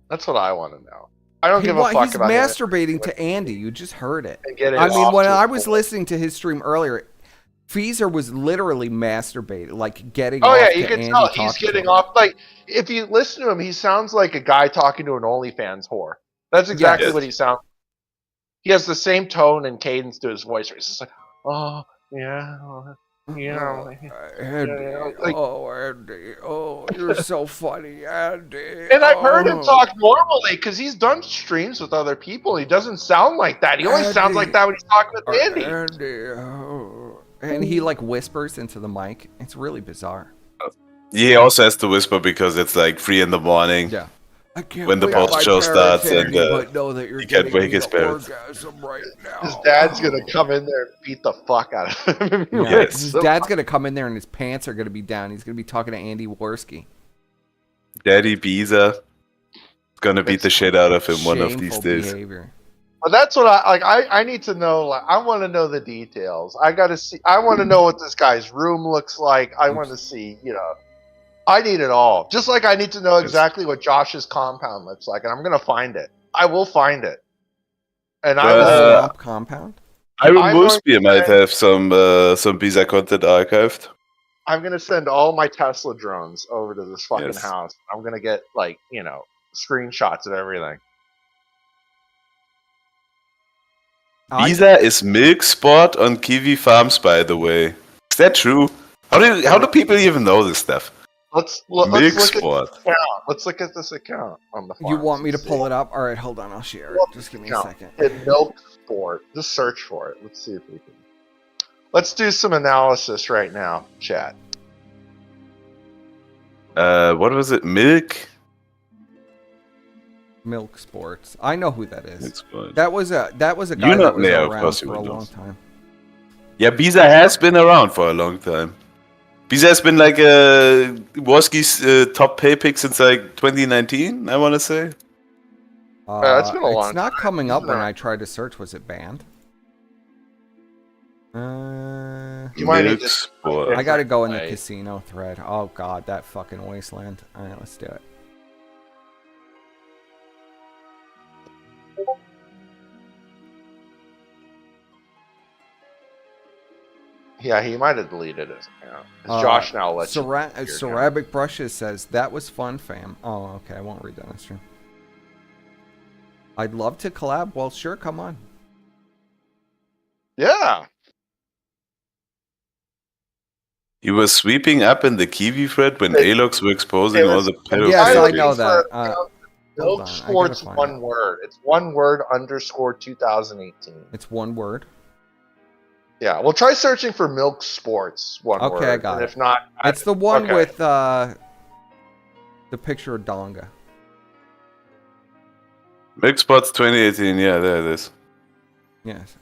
That's what I want to know. I don't give a fuck he's about him. masturbating to Andy. You just heard it. And get it I mean, off when to I the was point. listening to his stream earlier, Feezer was literally masturbating, like getting. Oh off yeah, to you can Andy tell he's talking to getting him. off. Like, if you listen to him, he sounds like a guy talking to an OnlyFans whore. That's exactly Yes. what he sounds. He has the same tone and cadence to his voice. Where he's just like, "Oh yeah, Andy, like- oh Andy, oh you're so funny, Andy." And I've heard him Oh. talk normally because he's done streams with other people. He doesn't sound like that. He only sounds like that when he's talking with Andy. Andy, oh. And he like whispers into the mic. It's really bizarre. He also has to whisper because it's like 3 in the morning. Yeah. I can't When the wait for my post show parents, starts and Andy, but know that you're he can't getting wake me his the parents. orgasm right now. His dad's gonna come in there and beat the fuck out of him. Yeah. Yes. His dad's gonna come in there and his pants are gonna be down. He's gonna be talking to Andy Worski. Daddy Beezer is gonna beat the shit out of him one of these Shameful days. behavior. But that's what I like. I need to know. Like, I want to know the details. I gotta see. I want to know what this guy's room looks like. I want to see. I need it all. Just like I need to know exactly what Josh's compound looks like, and I'm gonna find it. I will find it. And I will. Swamp compound. Iron I'm Moosby going might to- have some Beezer content archived. I'm gonna send all my Tesla drones over to this fucking Yes. house. I'm gonna get screenshots of everything. Beezer is milk sport on Kiwi Farms, by the way. Is that true? How do people even know this stuff? Let's Milk look at sport. this account. Let's look at this account on the. You farms want me to and pull see. it up? All right, hold on. I'll share it. Just give me a No, second. hit milk sport. Just search for it. Let's see if we can. Let's do some analysis right now, chat. What was it? Milk? Milk Sports. I know who that is. Milk Sport. That was a guy You know- that was yeah, of around course you for a would know. long time. Yeah, Bisa has been around for a long time. Bisa has been like Worski's top pay pick since like 2019, I want to say. It's been a long It's not time. coming He's up when not- I tried to search. Was it banned? You might need to- I gotta go in the casino thread. Oh god, that fucking wasteland. Alright, let's do it. Yeah, he might have deleted his account. 'Cause Josh now lets you. Ceramic Brushes says, that was fun, fam. Oh, okay, I won't read that on stream. I'd love to collab. Well, sure, come on. Yeah. He was sweeping up in the Kiwi thread when ALOX were exposing all the pedophiles. Yes, I know that. Hold Milk on, I Sports gotta find one word. It's one word _ 2018. It's one word. Yeah, we'll try searching for Milk Sports one word. Okay, I got and it. If not, It's the one okay. with the picture of Donga. Milk Spots 2018, yeah, there it is. Yes.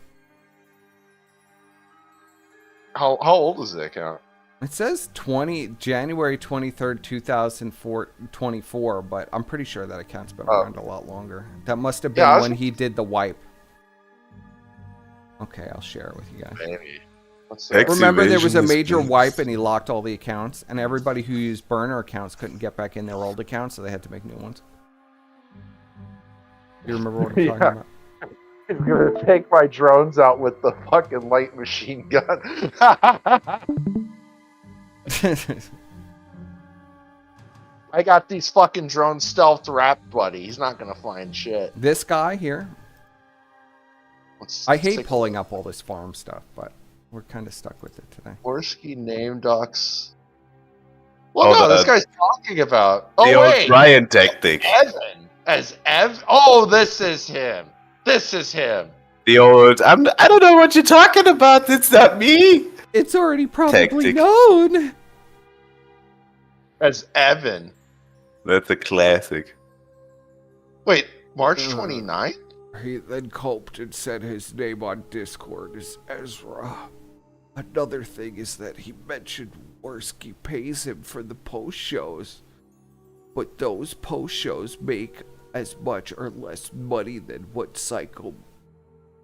How old is the account? It says January 23rd, 2024, but I'm pretty sure that account's been around a lot longer. That must have been when he did the wipe. Okay, I'll share it with you guys. Maybe. Remember, there was a major wipe and he locked all the accounts, and everybody who used burner accounts couldn't get back in their old accounts, so they had to make new ones. You remember what I'm talking about? He's gonna take my drones out with the fucking light machine gun. I got these fucking drones stealth wrapped, buddy. He's not gonna find shit. This guy here. I hate pulling up all this farm stuff, but we're kind of stuck with it today. Worski name docs. Well, no, this guy's talking about. The Oh old wait, Brian tactic. Evan as Ev. Oh, this is him. This is him. The old, I don't know what you're talking about. It's not me. It's already probably Tactic. known. As Evan. That's a classic. Wait, March 29th? He then coped and said his name on Discord is Ezra. Another thing is that he mentioned Worski pays him for the post shows, but those post shows make as much or less money than what Cycle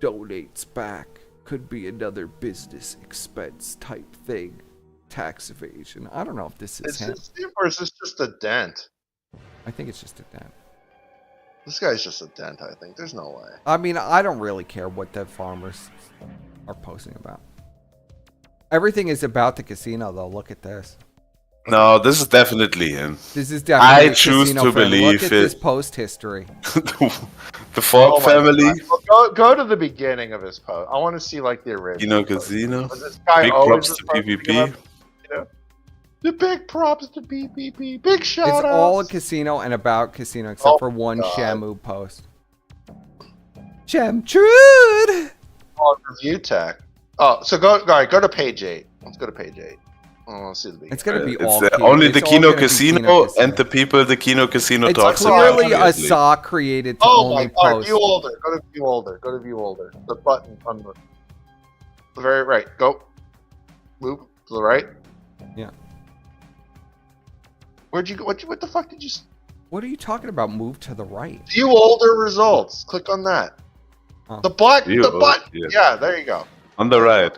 donates back. Could be another business expense type thing. Tax evasion. I don't know if this is him. Is this him or is this just a dent? I think it's just a dent. This guy's just a dent, I think. There's no way. I mean, I don't really care what the farmers are posting about. Everything is about the casino, though. Look at this. No, this is definitely him. This is definitely I choose casino to friend. believe Look at it. this post history. The Falk Oh my family. God. Well, go to the beginning of his post. I want to see like the original. Kino Casino. Was this guy Big always props to supposed to PvP. give up, you know? The big props to PvP. Big shout It's out. all a casino and about casino, except Oh for one God. Shamu post. Shamtrude! on review tech. Oh, so go to page 8. Let's go to page 8. Oh, let's see the beginning. It's gonna be It's all only it's the all Kino gonna be Casino and the people the Kino Casino It's talks about. clearly a obviously. saw created to Oh my only God! post. View older. Go to view older. Go to view older. The button on the very right. Go. Move to the right. Yeah. Where'd you go? What the fuck did you? What are you talking about? Move to the right. View older results. Click on that. Oh. The button. View The older, button. yeah. Yeah, there you go. On the right.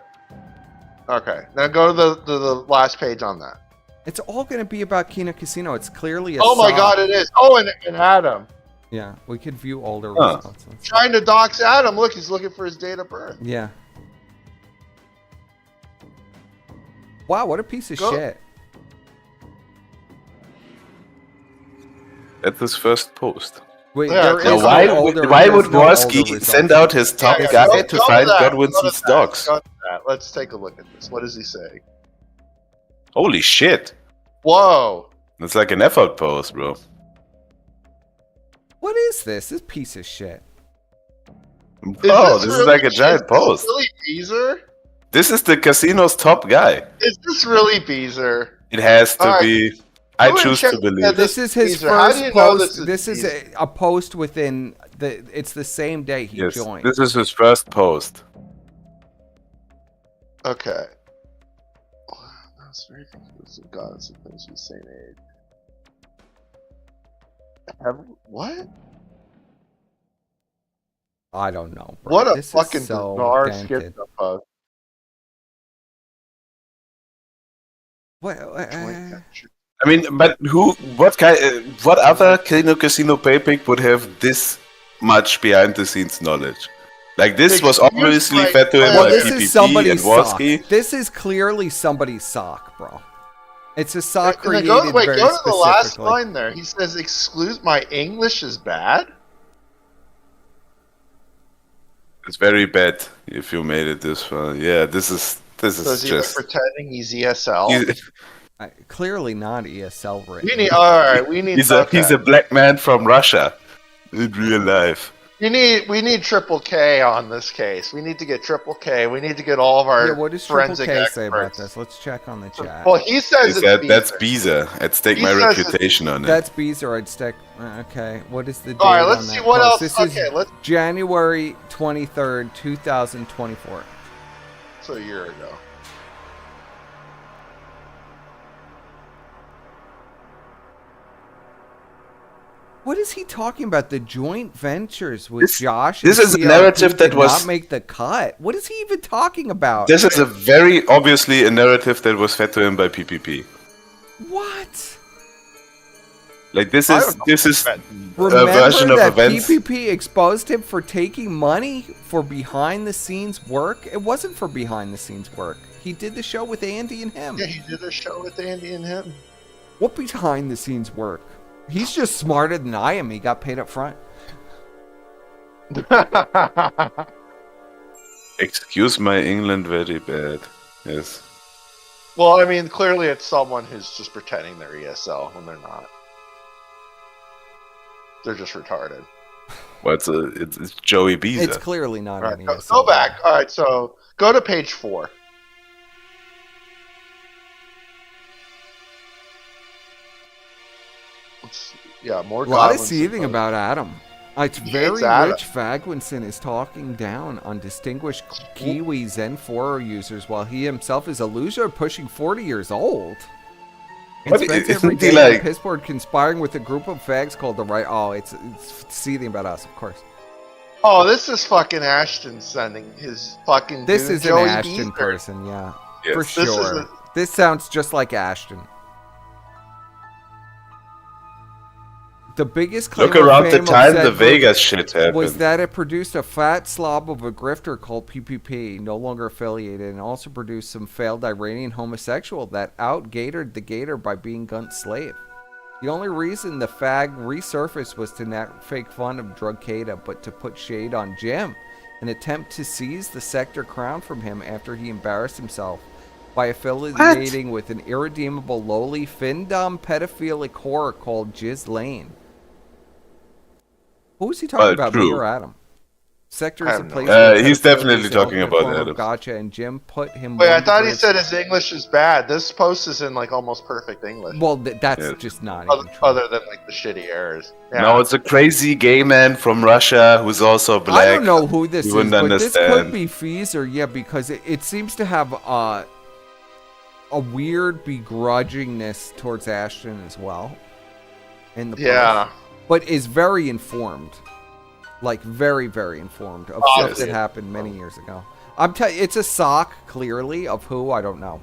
Okay. Now go to the last page on that. It's all going to be about Kino Casino. It's clearly a Oh my saw. God! It is. Oh, and Adam. Yeah, we could view older Huh. results. Trying to dox Adam. Look, he's looking for his date of birth. Yeah. Wow, what a piece of Go- shit. That's his first post. Wait, Yeah, there click is on no why, older, why there's would no older Worski results. send out his top Yeah, guy go to find that, Godwinson's go to that, dogs? go to that. Let's take a look at this. What does he say? Holy shit. Whoa. That's like an effort post, bro. What is this? This piece of shit. Oh, this is like a giant Is post. this really Beezer? This is the casino's top guy. Is this really Beezer? It has to Alright. be. I Go and choose check- to believe. yeah, This is his Beezer. How first do you know post. this is This is a post within the. It's the same day he Yes, joined. this is his first post. Okay. That's very confusing. God, it's supposed to be the same age. What? I don't know, bro. What a This fucking is so bizarre dented. skip post. What? I mean, but what other Kino Casino pay pick would have this much behind the scenes knowledge? Like this was obviously fed to him by this is PPP somebody's and sock. Watsky. This is clearly somebody's sock, bro. It's a sock Wait, created go to very the last specifically. line there. He says, "Exclude my English is bad." It's very bad if you made it this far. Yeah, this is So is he just. pretending he's ESL? Clearly not ESL written. We need. All right, we need. He's a black man from Russia in real life. We need Triple K on this case. We need to get Triple K. We need to get all of our Yeah, what does Triple forensic K say about experts. this? Let's check on the chat. Well, he says That's Beezer. I'd stake He my says it's- reputation on it. That's Beezer. I'd stick. Okay, what is the date All right, on let's that see what post? else. This Okay, is let's. January 23rd, 2024. So a year ago. What is he talking about? The joint ventures with Josh? this and is a CLP narrative that did was- not make the cut. What is he even talking about? This is a very obviously a narrative that was fed to him by PPP. What? Like this is a Remember version of that events. PPP exposed him for taking money for behind the scenes work? It wasn't for behind the scenes work. He did the show with Andy and him. Yeah, he did a show with Andy and him. What behind the scenes work? He's just smarter than I am. He got paid up front. Excuse my England, very bad. Yes. Well, I mean, clearly it's someone who's just pretending they're ESL when they're not. They're just retarded. Well, it's Joey Beezer. It's clearly not All right, an go ESL. back. All right, so go to page 4. Yeah, more. A lot of goblins seething and- about Adam. It's He very hates Adam. rich. Fagwinson is talking down on distinguished Kiwi Zen 4 users while he himself is a loser pushing 40 years old. And What, spends isn't every he day like- on Pissboard conspiring with a group of fags called the Right. Oh, it's seething about us, of course. Oh, this is fucking Ashton sending his fucking. This dude, is an Joey Ashton Beaver. person, yeah. Yes. For This is sure. a- This sounds just like Ashton. The biggest claim Look of around the fame of time said the group Vegas shit happened. was that it produced a fat slob of a grifter called PPP, no longer affiliated, and also produced some failed Iranian homosexual that out-gated the gator by being Gunt's slave. The only reason the fag resurfaced was to not fake fun of Drug Kata, but to put shade on Jim, an attempt to seize the sector crown from him after he embarrassed himself by affiliating with an irredeemable, lowly, fin-dumb, pedophilic whore called Jiz Lane. Who is he talking about, me true. or Adam? Sector I is a have no place idea. where He's pedophilia definitely is the talking ultimate about form of Adam. Gotcha, and Jim put him. Wait, I one thought he verse- said his English is bad. This post is in like almost perfect English. Well, that's Yeah. just not Other, even true. other than like the shitty errors. Yeah. No, it's a crazy gay man from Russia who's also black. I don't know who this You is, wouldn't but understand. this could be Feezer, yeah, because it seems to have a weird begrudgingness towards Ashton as well. In the post. Yeah. But is very informed. Like, very, very informed of stuff that happened many years ago. I'm telling you, it's a sock, clearly, of who, I don't know.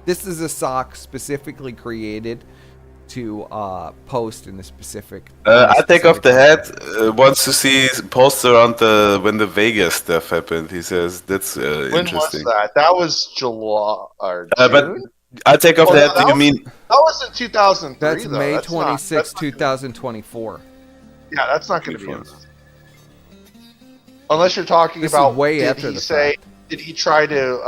This is a sock specifically created to post in a specific... I take off the hat. Wants to see posts around when the Vegas stuff happened. He says that's When interesting. was that? That was July or But June? I take off Oh, the no, hat. Do you mean? That was in 2003. That's though. May That's not- 26, that's not- 2024. Yeah, that's not going to be. Unless you're talking This is about way did after he the say? Did he try to?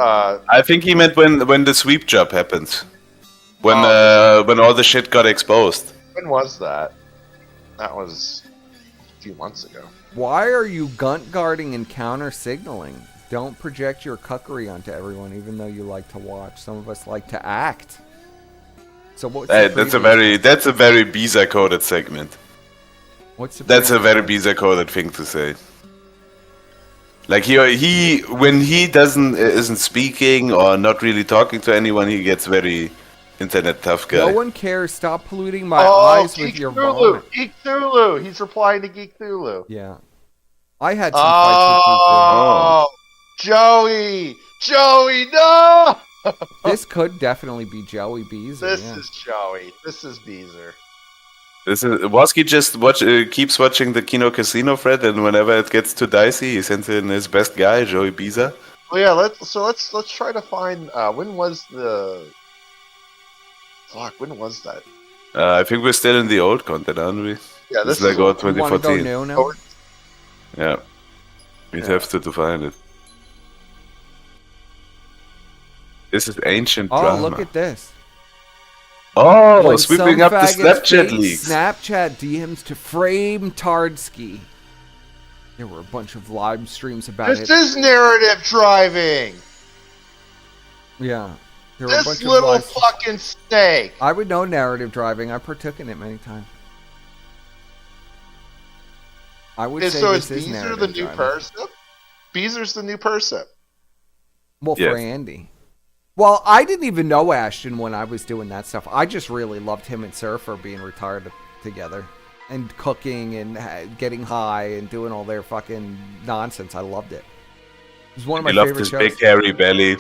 I think he meant when the sweep job happens, when all the shit got exposed. When was that? That was a few months ago. Why are you gunt guarding and counter signaling? Don't project your cuckery onto everyone, even though you like to watch. Some of us like to act. So what's the That's a previous- very Beezer coded segment. What's the That's a previous very one? Beezer coded thing to say. Like he when he isn't speaking or not really talking to anyone, he gets very internet tough guy. No one cares. Stop polluting my Oh, eyes with Geek your Thulu. vomit. Geek Thulu. He's replying to Geek Thulu. Yeah. I had some fights with Geek Thulu. Oh, Joey! Joey, no! This could definitely be Joey Beezer. This yeah. is Joey. This is Beezer. This is Woski just keeps watching the Kino Casino thread, and whenever it gets too dicey, he sends in his best guy, Joey Beezer. Well, yeah. Let's try to find. When was the? Fuck. When was that? I think we're still in the old content, aren't we? Yeah, this this is like is. all You wanna go 2014. new now? Yeah, we'd have to find it. This is ancient Oh, drama. look at this. Oh, When sweeping some up the faggots Snapchat fake leaks. Snapchat DMs to frame Tardsky. There were a bunch of live streams about This it. is narrative driving. Yeah. There were a bunch This of little live- fucking snake. I would know narrative driving. I partook in it many times. I would say So this is is Beezer narrative the new driving. person? Beezer's the new person. Well, Yes. for Andy. Well, I didn't even know Ashton when I was doing that stuff. I just really loved him and Surfer being retired together. And cooking and getting high and doing all their fucking nonsense. I loved it. It was one of my You loved favorite his shows. big hairy belly.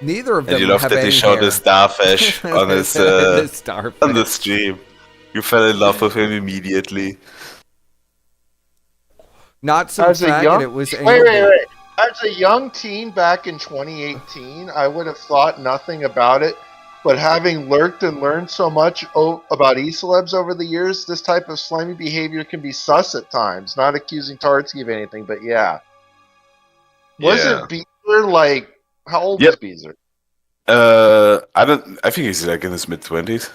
Neither of them And you loved have that he any showed hair. his starfish on his The starfish. on the stream. You fell in love with him immediately. Not some As a faggot, young, it was wait. As a young teen back in 2018, I would have thought nothing about it. But having lurked and learned so much about e-celebs over the years, this type of slimy behavior can be sus at times. Not accusing Tardsky of anything, but yeah. Wasn't Beezer like, how old was Beezer? I think he's like in his mid-20s.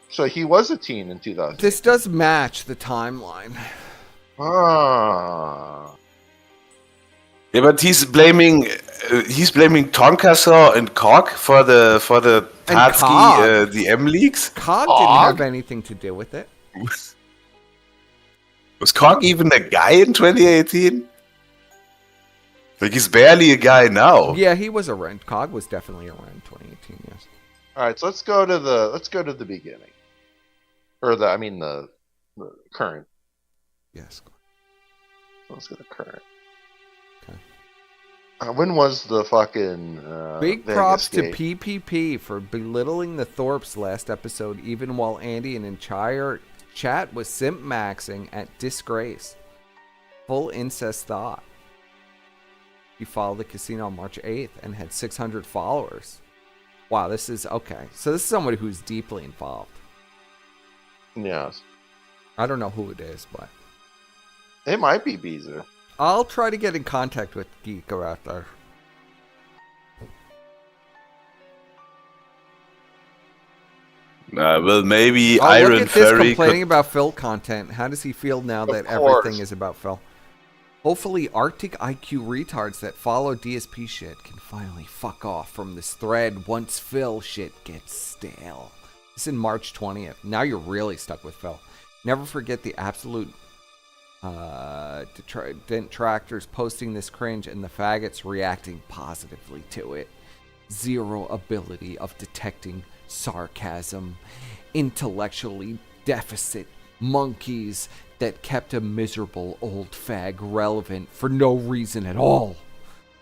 So he was a teen in 2000. This does match the timeline. Ah. Yeah, but he's blaming Tonkasaw and Cog for the And Tardsky Cog. DM leaks. Cog didn't have anything to do with it. Was Cog even a guy in 2018? Like he's barely a guy now. Yeah, he was around. Cog was definitely around 2018. Yes. All right, so let's go to the beginning, or the current. Yes. Let's go to current. When was the fucking Big Vegas props gate? to PPP for belittling the Thorpes last episode, even while Andy and entire chat was simp maxing at Disgrace. Full incest thought. He followed the casino on March 8th and had 600 followers. Wow, this is okay. So this is somebody who's deeply involved. Yes. I don't know who it is, but It might be Beezer. I'll try to get in contact with Geeko out there. Well, maybe Oh, Iron look at this Fairy complaining could... about Phil content. How does he feel now that course. everything is about Phil? Hopefully, Arctic IQ retards that follow DSP shit can finally fuck off from this thread once Phil shit gets stale. This is in March 20th. Now you're really stuck with Phil. Never forget the absolute detractors posting this cringe and the faggots reacting positively to it. Zero ability of detecting sarcasm, intellectually deficit monkeys that kept a miserable old fag relevant for no reason at all.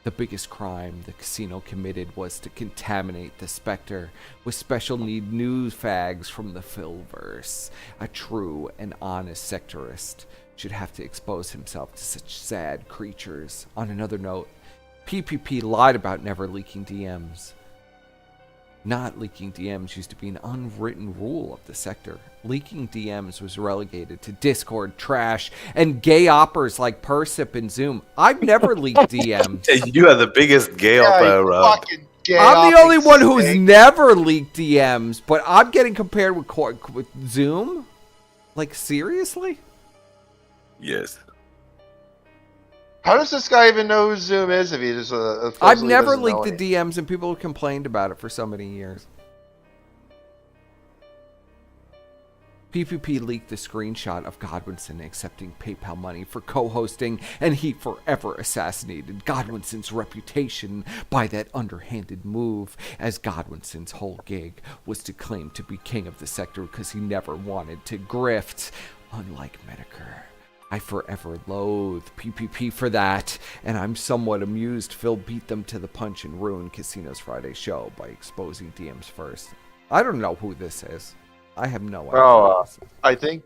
The biggest crime the casino committed was to contaminate the Spectre with special need news fags from the Philverse. A true and honest sectorist should have to expose himself to such sad creatures. On another note, PPP lied about never leaking DMs. Not leaking DMs used to be an unwritten rule of the sector. Leaking DMs was relegated to Discord, trash, and gay oppers like Persip and Zoom. I've never leaked DMs. You are the biggest gay opera around. I'm the only one who's never leaked DMs, but I'm getting compared with Zoom? Like, seriously? Yes. How does this guy even know who Zoom is if he just I've never leaked the DMs, and people have complained about it for so many years. PPP leaked the screenshot of Godwinson accepting PayPal money for co-hosting, and he forever assassinated Godwinson's reputation by that underhanded move, as Godwinson's whole gig was to claim to be king of the sector because he never wanted to grift, unlike Medicare. I forever loathe PPP for that, and I'm somewhat amused Phil beat them to the punch and ruined Casino's Friday show by exposing DMs first. I don't know who this is. I have no idea. Oh, I think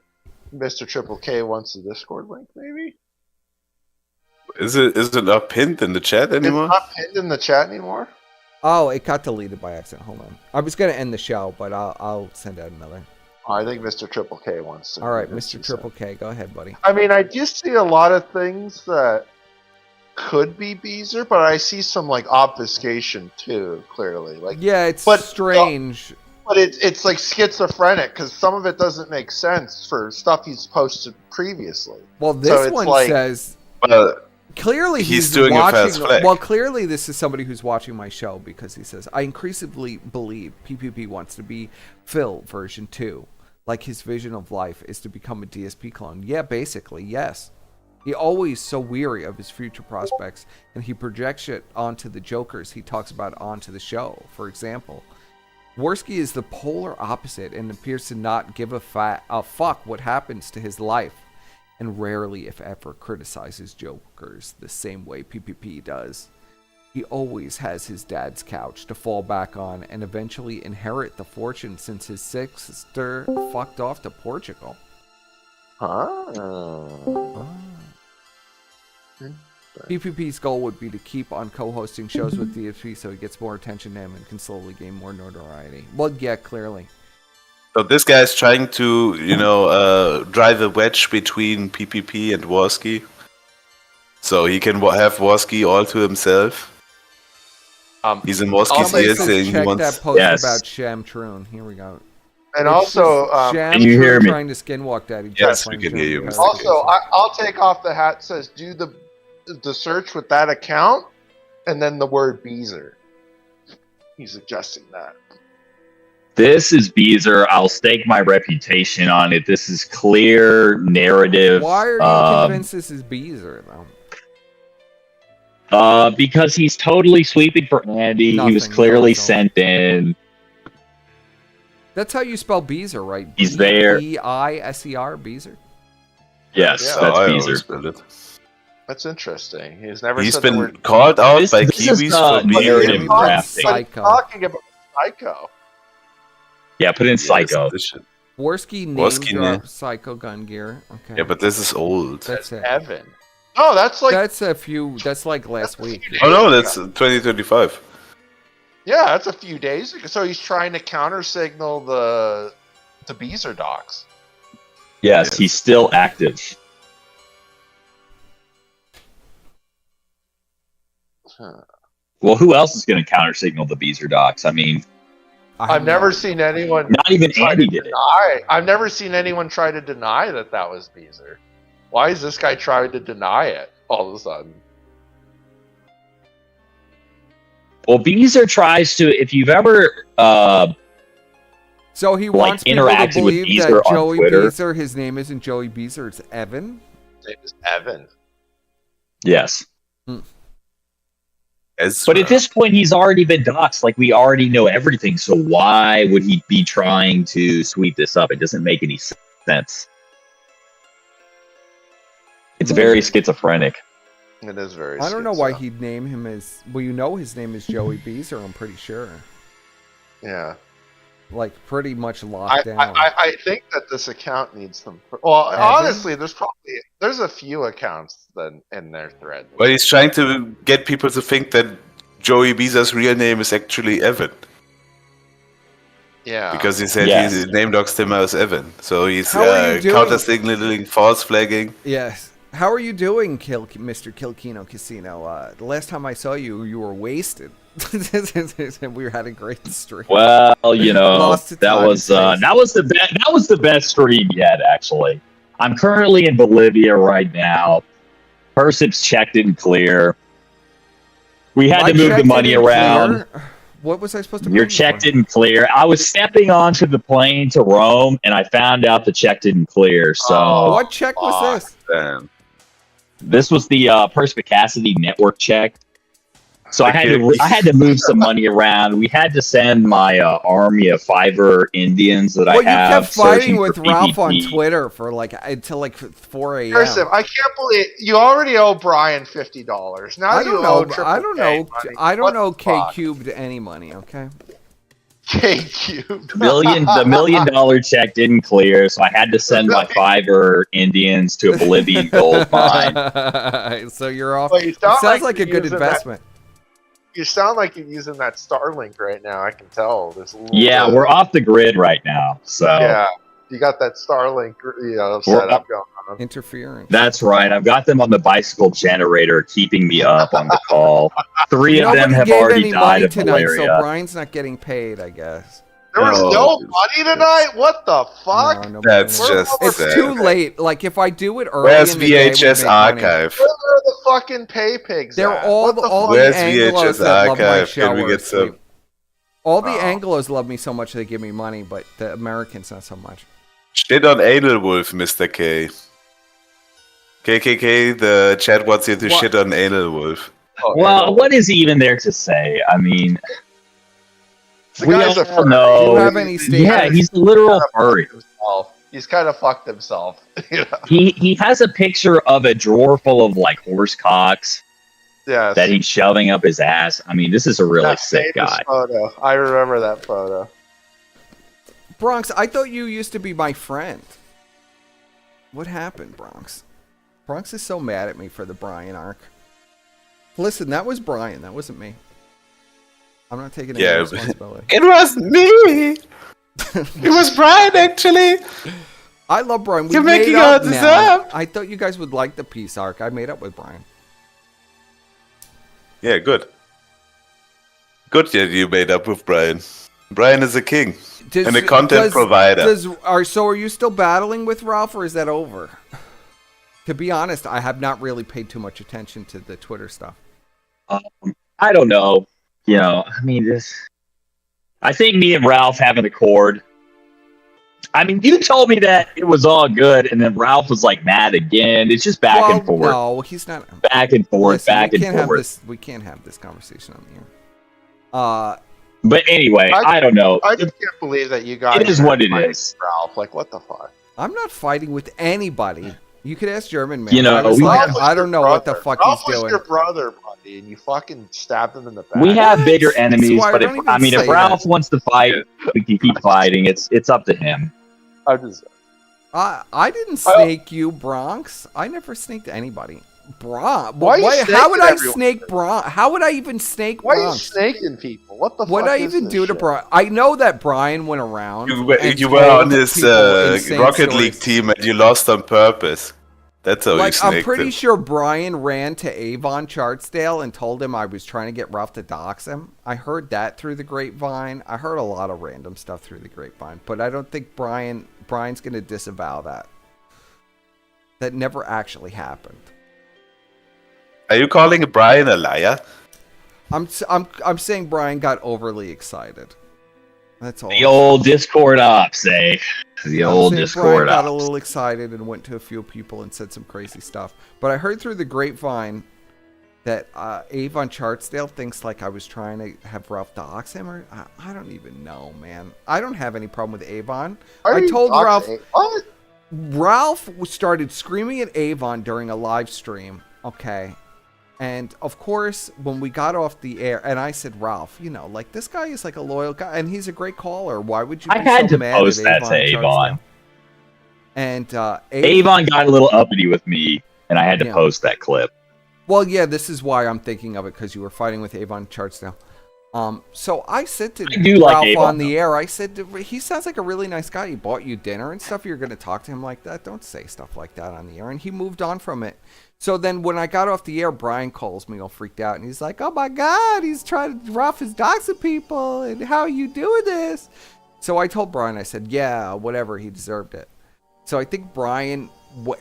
Mr. Triple K wants the Discord link, maybe? Is it not pinned in the chat anymore? It's not pinned in the chat anymore? Oh, it got deleted by accident. Hold on. I was going to end the show, but I'll send out another. I think Mr. Triple K wants to. All right, Mr. Triple K, go ahead, buddy. I mean, I just see a lot of things that could be Beezer, but I see some like obfuscation too, clearly. Like, yeah, it's strange. But it's like schizophrenic because some of it doesn't make sense for stuff he's posted previously. Well, this one says clearly he's doing watching, a fast flag. Well, clearly this is somebody who's watching my show because he says, I increasingly believe PPP wants to be Phil version 2. Like his vision of life is to become a DSP clone. Yeah, basically, yes. He always so weary of his future prospects, and he projects it onto the jokers he talks about onto the show. For example, Worski is the polar opposite and appears to not give a fuck what happens to his life, and rarely, if ever, criticizes jokers the same way PPP does. He always has his dad's couch to fall back on and eventually inherit the fortune since his sister fucked off to Portugal. PPP's goal would be to keep on co-hosting shows with DSP so he gets more attention to him and can slowly gain more notoriety. Well, yeah, clearly. So this guy's trying to, drive a wedge between PPP and Worski, so he can have Worski all to himself. He's in Worski's ear saying he wants. That post about Sham Troon. Here we go. And also, Sham can you Troon hear me? Trying to skinwalk Daddy. Yes, we can hear you. Mr. Also, I'll take off the hat. Says do the search with that account, and then the word Beezer. He's suggesting that. This is Beezer. I'll stake my reputation on it. This is clear narrative. Why are you convinced this is Beezer, though? Because he's totally sweeping for Andy. He was clearly sent in. That's how you spell Beezer, right? He's there. B-I-S-E-R, Beezer? Yes, that's Beezer. That's interesting. He's never He's said been the word called out by Kiwis for being talking about Psycho. Yeah, put in Psycho. Worski name dropped Psycho Gun Gear. Okay. Yeah, but this is old. That's it. Evan. Oh, that's like that's like last week. Oh no, that's 2025. Yeah, that's a few days ago. So he's trying to counter signal the Beezer docs. Yes, he's still active. Well, who else is going to counter signal the Beezer docs? I mean, I've never seen anyone. Not even Andy did it. I've never seen anyone try to deny that was Beezer. Why is this guy trying to deny it all of a sudden? Well, Beezer tries to. If you've ever, so he wants people to believe that Joey Beezer. His name isn't Joey Beezer. It's Evan. His name is Evan. Yes. But at this point, he's already been doxxed. Like, we already know everything. So why would he be trying to sweep this up? It doesn't make any sense. It's very schizophrenic. It is very. I don't know why he'd name him as. Well, you know his name is Joey Beezer. I'm pretty sure. Yeah. Like pretty much locked down. I think that this account needs some. Well, Evan? Honestly, there's a few accounts in their thread. Well, he's trying to get people to think that Joey Beezer's real name is actually Evan. Yeah. Because he said he name doxed him as Evan, so he's counter signaling, false flagging. Yes. How are you doing, Mr. Kino Casino? The last time I saw you, you were wasted. We had a great stream. Well, that was the best stream yet. Actually, I'm currently in Bolivia right now. Persip's checked and clear. We had to move the money around. What was I supposed to? Your pay you check for? didn't clear. I was stepping onto the plane to Rome, and I found out the check didn't clear. So What check was this? Damn. this was the perspicacity network check. So I had to move some money around. We had to send my army of Fiverr Indians that Well, I have. you kept fighting searching with for Ralph on PvP. Twitter for like until like 4 a.m. Listen, I can't believe you already owe Brian $50. Now I you don't owe know. Triple I don't K know. money. I don't What know the K fuck? cubed any money. Okay. K cubed. The $1 million check didn't clear, so I had to send my Fiverr Indians to a Bolivian gold mine. So you're off. Well, you It sound sounds like like a you're good using investment. You sound like you're using that Starlink right now. I can tell. There's a little Yeah, we're off the grid right now. So Yeah, you got that Starlink, setup going on. Interference. that's right. I've got them on the bicycle generator, keeping me up on the call. 3 of them Nobody have gave already any died money of tonight, malaria. so Brian's not getting paid, I guess. There was no money tonight. What the fuck? No, That's money. just It's sad. too late. Like if I do it early Where's in the day, we'd VHS make money. archive? Where are the fucking pay pigs? They're at? all What the the all fuck? the Where's Anglos VHS that love my archive? show Can we are get some- asleep. All the Anglos love me so much they give me money, but the Americans not so much. Shit on Anal Wolf, Mr. K. KKK, the chat wants you to shit on Anal Wolf. Well, what is he even there to say? I mean, The we guy's a all furry. know. Do you have any Yeah, statements? he's the literal furry. He's kind of fucked himself. You know? He has a picture of a drawer full of like horse cocks Yes. that he's shoving up his ass. I mean, this is a really That sick famous guy. Photo. I remember that photo. Bronx, I thought you used to be my friend. What happened, Bronx? Bronx is so mad at me for the Brian arc. Listen, that was Brian. That wasn't me. I'm not taking any Yeah, responsibility. it wasn't me. It was Brian, actually. I love Brian. We You're made making up all this now. up. I thought you guys would like the peace arc. I made up with Brian. Yeah, good. Good that you made up with Brian. Brian is a king and a content provider. So are you still battling with Ralph, or is that over? To be honest, I have not really paid too much attention to the Twitter stuff. I don't know. You know, I mean, I think me and Ralph have an accord. I mean, you told me that it was all good, and then Ralph was like mad again. It's just back and forth. No, he's not. Back and forth, Listen, back and forth. We can't have this conversation on the air. But anyway, I don't know. I just can't believe that you guys. It is are what it fighting is. Ralph, like what the fuck? I'm not fighting with anybody. You could ask German man. You know, I was we like, have- I don't know what the fuck Ralph he's was doing. your brother, buddy, and you fucking stabbed him in the back. We have bigger enemies, Squire, but if don't even I mean, if say Ralph that. wants to fight, we can keep fighting. It's up to him. I just. I didn't snake you, Bronx. I never snaked anybody. Why are you how would snaking I everyone? snake Bronx? How would I even snake Why are you Bronx? snaking people? What the What fuck did I is even this do to shit? Brian? I know that Brian went around. You were, and you were told on his people insane Rocket stories. League team and you lost on purpose. That's how you Like, snaked I'm pretty him. sure Brian ran to Avon Chartsdale and told him I was trying to get Ralph to dox him. I heard that through the grapevine. I heard a lot of random stuff through the grapevine, but I don't think Brian's going to disavow that. That never actually happened. Are you calling Brian a liar? I'm saying Brian got overly excited. That's all. The old Discord ops, eh? The I'm old saying Discord Brian got a ops. little excited and went to a few people and said some crazy stuff. But I heard through the grapevine that Avon Chartsdale thinks like I was trying to have Ralph dox him, or I don't even know, man. I don't have any problem with Avon. Why are I you told doxing Ralph. What? Ralph started screaming at Avon during a live stream. Okay. And of course, when we got off the air, and I said, Ralph, you know, like this guy is like a loyal guy, and he's a great caller. Why would you? I be had so to mad post at that to Avon Chartsdale? Avon. And Avon got a little uppity with me, and I had to Yeah. post that clip. Well, yeah, this is why I'm thinking of it, because you were fighting with Avon Chartsdale. So I said to I do like Ralph Avon, on the air, I said, he sounds like a really nice guy. He bought you dinner and stuff. You're going to talk to him like that? Don't say stuff like that on the air. And he moved on from it. So then when I got off the air, Brian calls me all freaked out. And he's like, oh, my God, he's trying to Ralph his doxing people. And how are you doing this? So I told Brian, I said, yeah, whatever. He deserved it. So I think Brian,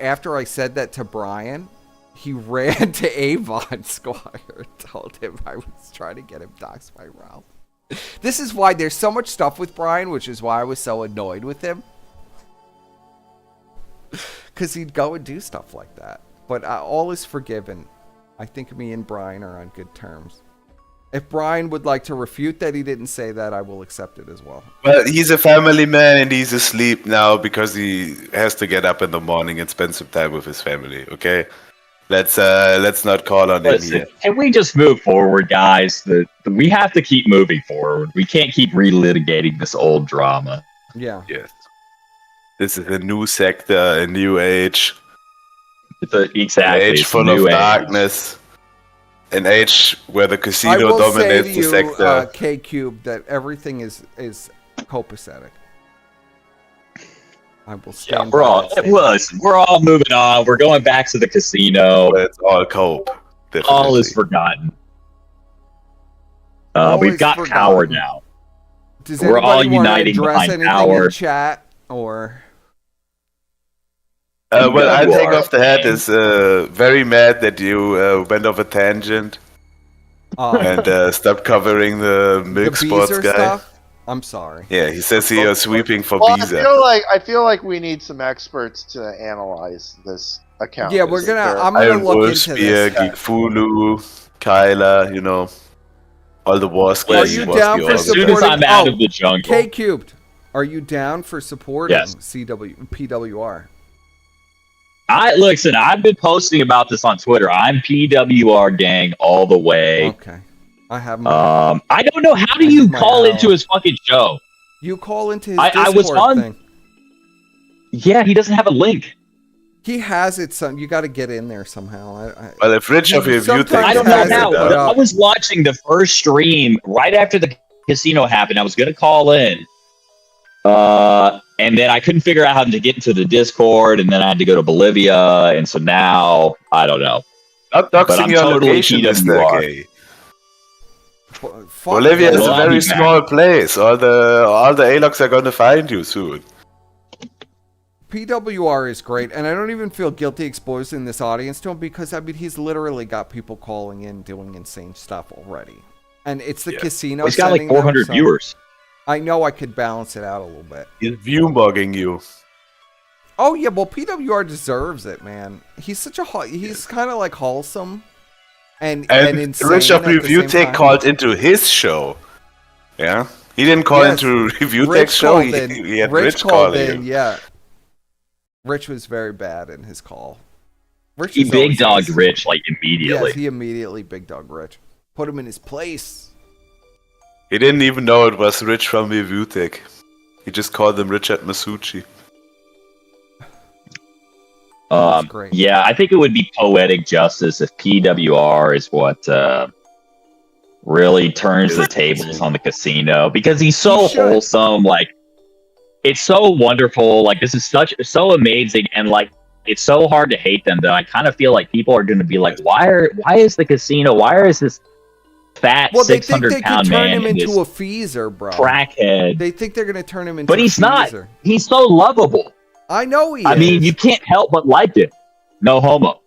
after I said that to Brian, he ran to Avon Squire and told him I was trying to get him doxed by Ralph. This is why there's so much stuff with Brian, which is why I was so annoyed with him. Because he'd go and do stuff like that. But all is forgiven. I think me and Brian are on good terms. If Brian would like to refute that he didn't say that, I will accept it as well. Well, he's a family man and he's asleep now because he has to get up in the morning and spend some time with his family. Okay, let's not call on him here. Can we just move forward, guys? We have to keep moving forward. We can't keep relitigating this old drama. Yeah. Yes. This is a new sector, a new age. Exactly. An age it's full a new of age. darkness. An age where the I casino will say dominates to the you, sector. K-Cube, that everything is copacetic. I will stand by that statement. We're all moving on. We're going back to the casino. It's all cope. All is forgotten. We've got power now. Does We're all anybody want to uniting address behind anything power. in chat, or? Well, I take off the hat is very mad that you went off a tangent and stopped covering the milk The sports Beezer guy. stuff? I'm sorry. Yeah, he says he is sweeping for Well, Beezer. I feel like we need some experts to analyze this account. Yeah, we're gonna. I'm gonna Iron look Wolf, into Spear, this. Geek Fulu, Kyla, you know, all the war skills. Are you down for as soon supporting? as I'm out of the jungle. K Cubed, are you down for supporting Yes. PWR? Listen, I've been posting about this on Twitter. I'm PWR gang all the way. Okay. I have I don't know, how do you call into his fucking show? You call into his I Discord was on thing. Yeah, he doesn't have a link. He has it. You got to get in there somehow. Well, if Rich of your view I don't know how. But I was watching the first stream right after the casino happened. I was going to call in. And then I couldn't figure out how to get into the Discord, and then I had to go to Bolivia, and so now, I don't know. Not But doxing I'm your totally location is PWR. gay. Bolivia is a very small place. All the ALOCs are going to find you soon. PWR is great, and I don't even feel guilty exposing this audience to him because, I mean, he's literally got people calling in doing insane stuff already. And it's the casino. He's got like sending them, 400 so viewers. I know I could balance it out a little bit. He's view-mugging you. Oh, yeah, well, PWR deserves it, man. He's such a... He's kind of, like, wholesome and insane Rich of at the Review same Tech time. called into his show. Yeah? He didn't call Yes, into Review Rich Tech's show. called in. He had Rich Rich called calling in, him. yeah. Rich was very bad in his call. Rich He is big always dogged nice. Rich like immediately. Yes, he immediately big dog Rich. Put him in his place. He didn't even know it was Rich from Review Tech. He just called him Richard Masucci. Yeah, I think it would be poetic justice if PWR is what really turns the tables on the casino, because he's so wholesome. Like, it's so wonderful. Like, this is so amazing, and like, it's so hard to hate them that I kind of feel like people are going to be like, why is the casino? Why is this fat Well, they think they could 600-pound turn man him in into this a feezer, bro. crackhead? They think they're gonna turn him into But a he's not. feezer. He's so lovable. I know he is. I mean, you can't help but like it. No homo.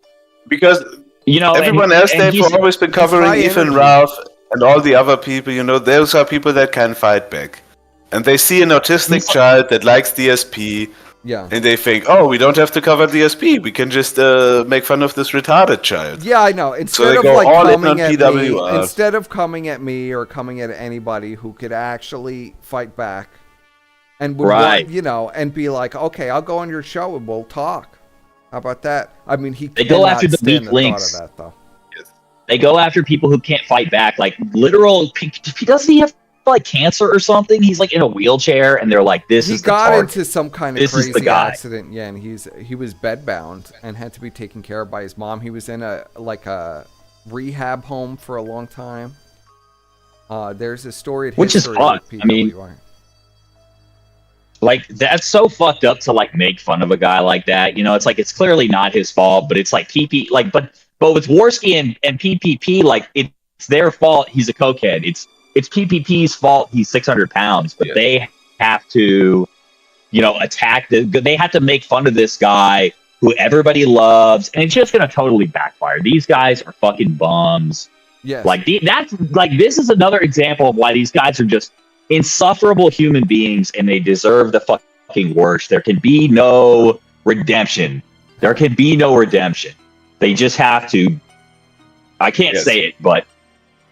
Because you know, everyone else they've always been covering Ethan Ralph and all the other people, you know, those are people that can fight back. And they see an autistic child that likes DSP, yeah, and they think, oh, we don't have to cover DSP, we can just make fun of this retarded child. Yeah, I know. So Instead they of go like all in coming on at me, PWR. instead of coming at me or coming at anybody who could actually fight back, and would Right. want, you know, and be like, okay, I'll go on your show and we'll talk. How about that? I mean, They go after the stand weak thought links. of that, though. They go after people who can't fight back. Like, literal. Doesn't he have like cancer or something? He's like in a wheelchair, and they're like, "This He is the got target. into some kind of This is the crazy guy." accident, yeah, and he was bedbound and had to be taken care of by his mom. He was in a rehab home for a long time. There's a storied Which is history fun. with I mean, PWR. Like, that's so fucked up to like make fun of a guy like that. You know, it's like, it's clearly not his fault, but it's like PP, like, but with Worski and PPP, like, it's their fault. He's a cokehead. It's PPP's fault. He's 600 pounds, but they have to, you know, they have to make fun of this guy who everybody loves, and it's just going to totally backfire. These guys are fucking bums. Yes. Like this is another example of why these guys are just insufferable human beings, and they deserve the fucking worst. There can be no redemption. There can be no redemption. They just have to. I can't say it, but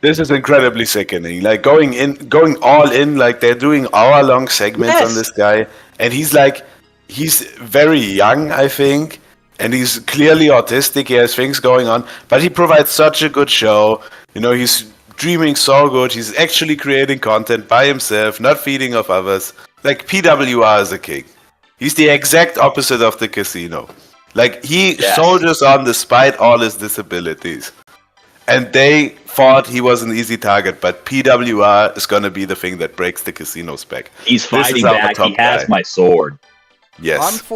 this is incredibly sickening. Like going all in. Like they're doing hour-long segments on this guy, and he's very young, I think. And he's clearly autistic. He has things going on, but he provides such a good show. You know, he's dreaming so good. He's actually creating content by himself, not feeding off others. Like PWR is a king. He's the exact opposite of the casino. Like he soldiers on despite all his disabilities. And they thought he was an easy target, but PWR is going to be the thing that breaks the casino's back. He's fighting back. He has my sword. Yes.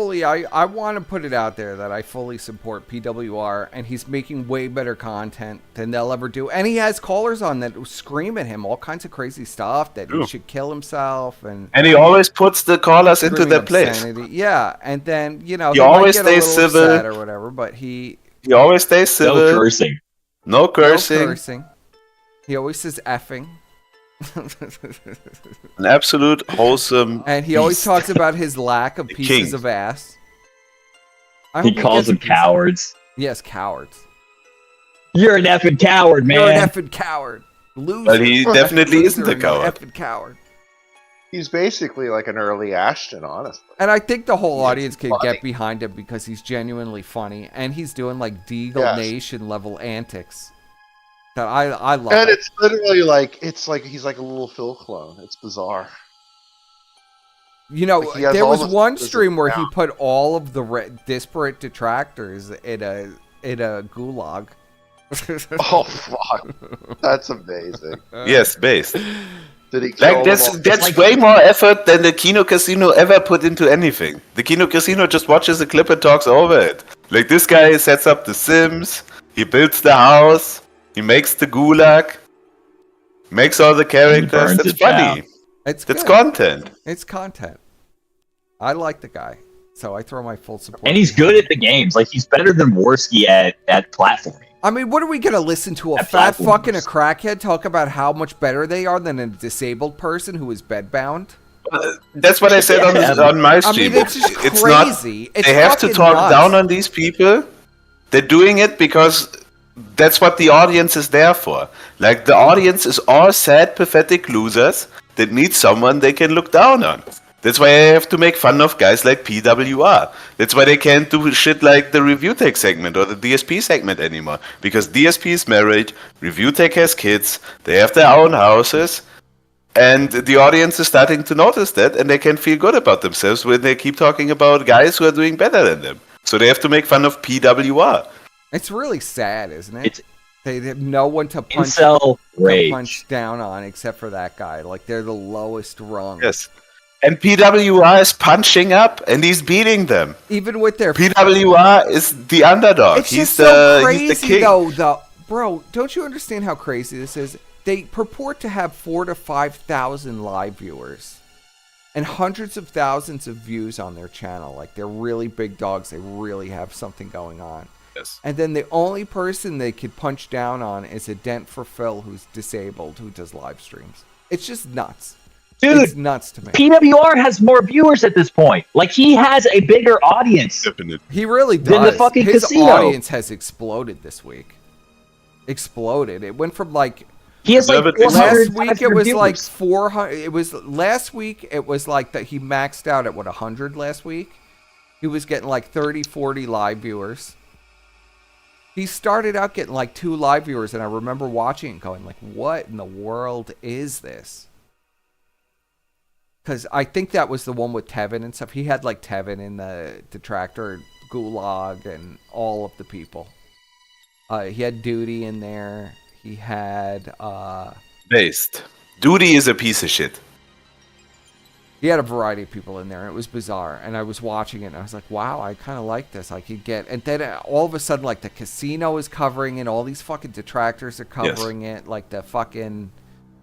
I want to put it out there that I fully support PWR, and he's making way better content than they'll ever do. And he has callers on that scream at him all kinds of crazy stuff, that he should kill himself. And he always puts the callers into their place. Yeah, and then, he they always might get stays a little civil. upset or whatever, but he always stays civil. No cursing. No cursing. He always says effing. An absolute wholesome. And he always talks about his lack of pieces of ass. He calls them cowards. Yes, cowards. You're an effing coward, man. You're an effing coward. Loser. But he definitely isn't a coward. Effing coward. He's basically like an early Ashton, honestly. And I think the whole audience can get behind him because he's genuinely funny, and he's doing like Deagle Nation level antics. That I love. And it's literally like he's like a little Phil clone. It's bizarre. You know, Like, he has there all was the one physics stream where he down. put all of the disparate detractors in a gulag. Oh fuck, that's amazing. Yes, based. Did he kill Like them all? that's way more effort than the Kino Casino ever put into anything. The Kino Casino just watches a clip and talks over it. Like this guy sets up the Sims, he builds the house, he makes the gulag, makes all the characters. That's funny. That's good. content. It's content. I like the guy, so I throw my full support. And he's good at the games. Like he's better than Worski at platforming. I mean, what are we gonna listen to a fat fucking a crackhead talk about how much better they are than a disabled person who is bedbound? That's what I said on my stream. I mean, it's just It's crazy. Not, they have to talk down on these people. They're doing it because that's what the audience is there for. Like the audience is all sad, pathetic losers that need someone they can look down on. That's why I have to make fun of guys like PWR. That's why they can't do shit like the Review Tech segment or the DSP segment anymore. Because DSP is married, Review Tech has kids, they have their own houses, and the audience is starting to notice that, and they can feel good about themselves when they keep talking about guys who are doing better than them. So they have to make fun of PWR. It's really sad, isn't it? They have no one to punch down on except for that guy. Like they're the lowest rung. Yes. And PWR is punching up, and he's beating them. Even with their PWR is the underdog. It's he's just so crazy, he's the king. though. Bro, don't you understand how crazy this is? They purport to have 4,000 to 5,000 live viewers and hundreds of thousands of views on their channel. Like they're really big dogs. They really have something going on. Yes. And then the only person they could punch down on is a dent for Phil who's disabled, who does live streams. It's just nuts. Dude, it's nuts to me. PWR has more viewers at this point. Like he has a bigger audience. He really does. Than the fucking His casino. audience has exploded this week. Exploded. It went from like he has like last week it was viewers. like 400. It was last week it was like that he maxed out at 100 last week. He was getting like 30, 40 live viewers. He started out getting like 2 live viewers, and I remember watching it going like, what in the world is this? Because I think that was the one with Tevin and stuff. He had like Tevin in the detractor, Gulag, and all of the people. He had Duty in there. He had... Based. Duty is a piece of shit. He had a variety of people in there, and it was bizarre. And I was watching it, and I was like, wow, I kind of like this. I could get... And then all of a sudden, like, the casino is covering it. All these fucking detractors are covering it. Like, the fucking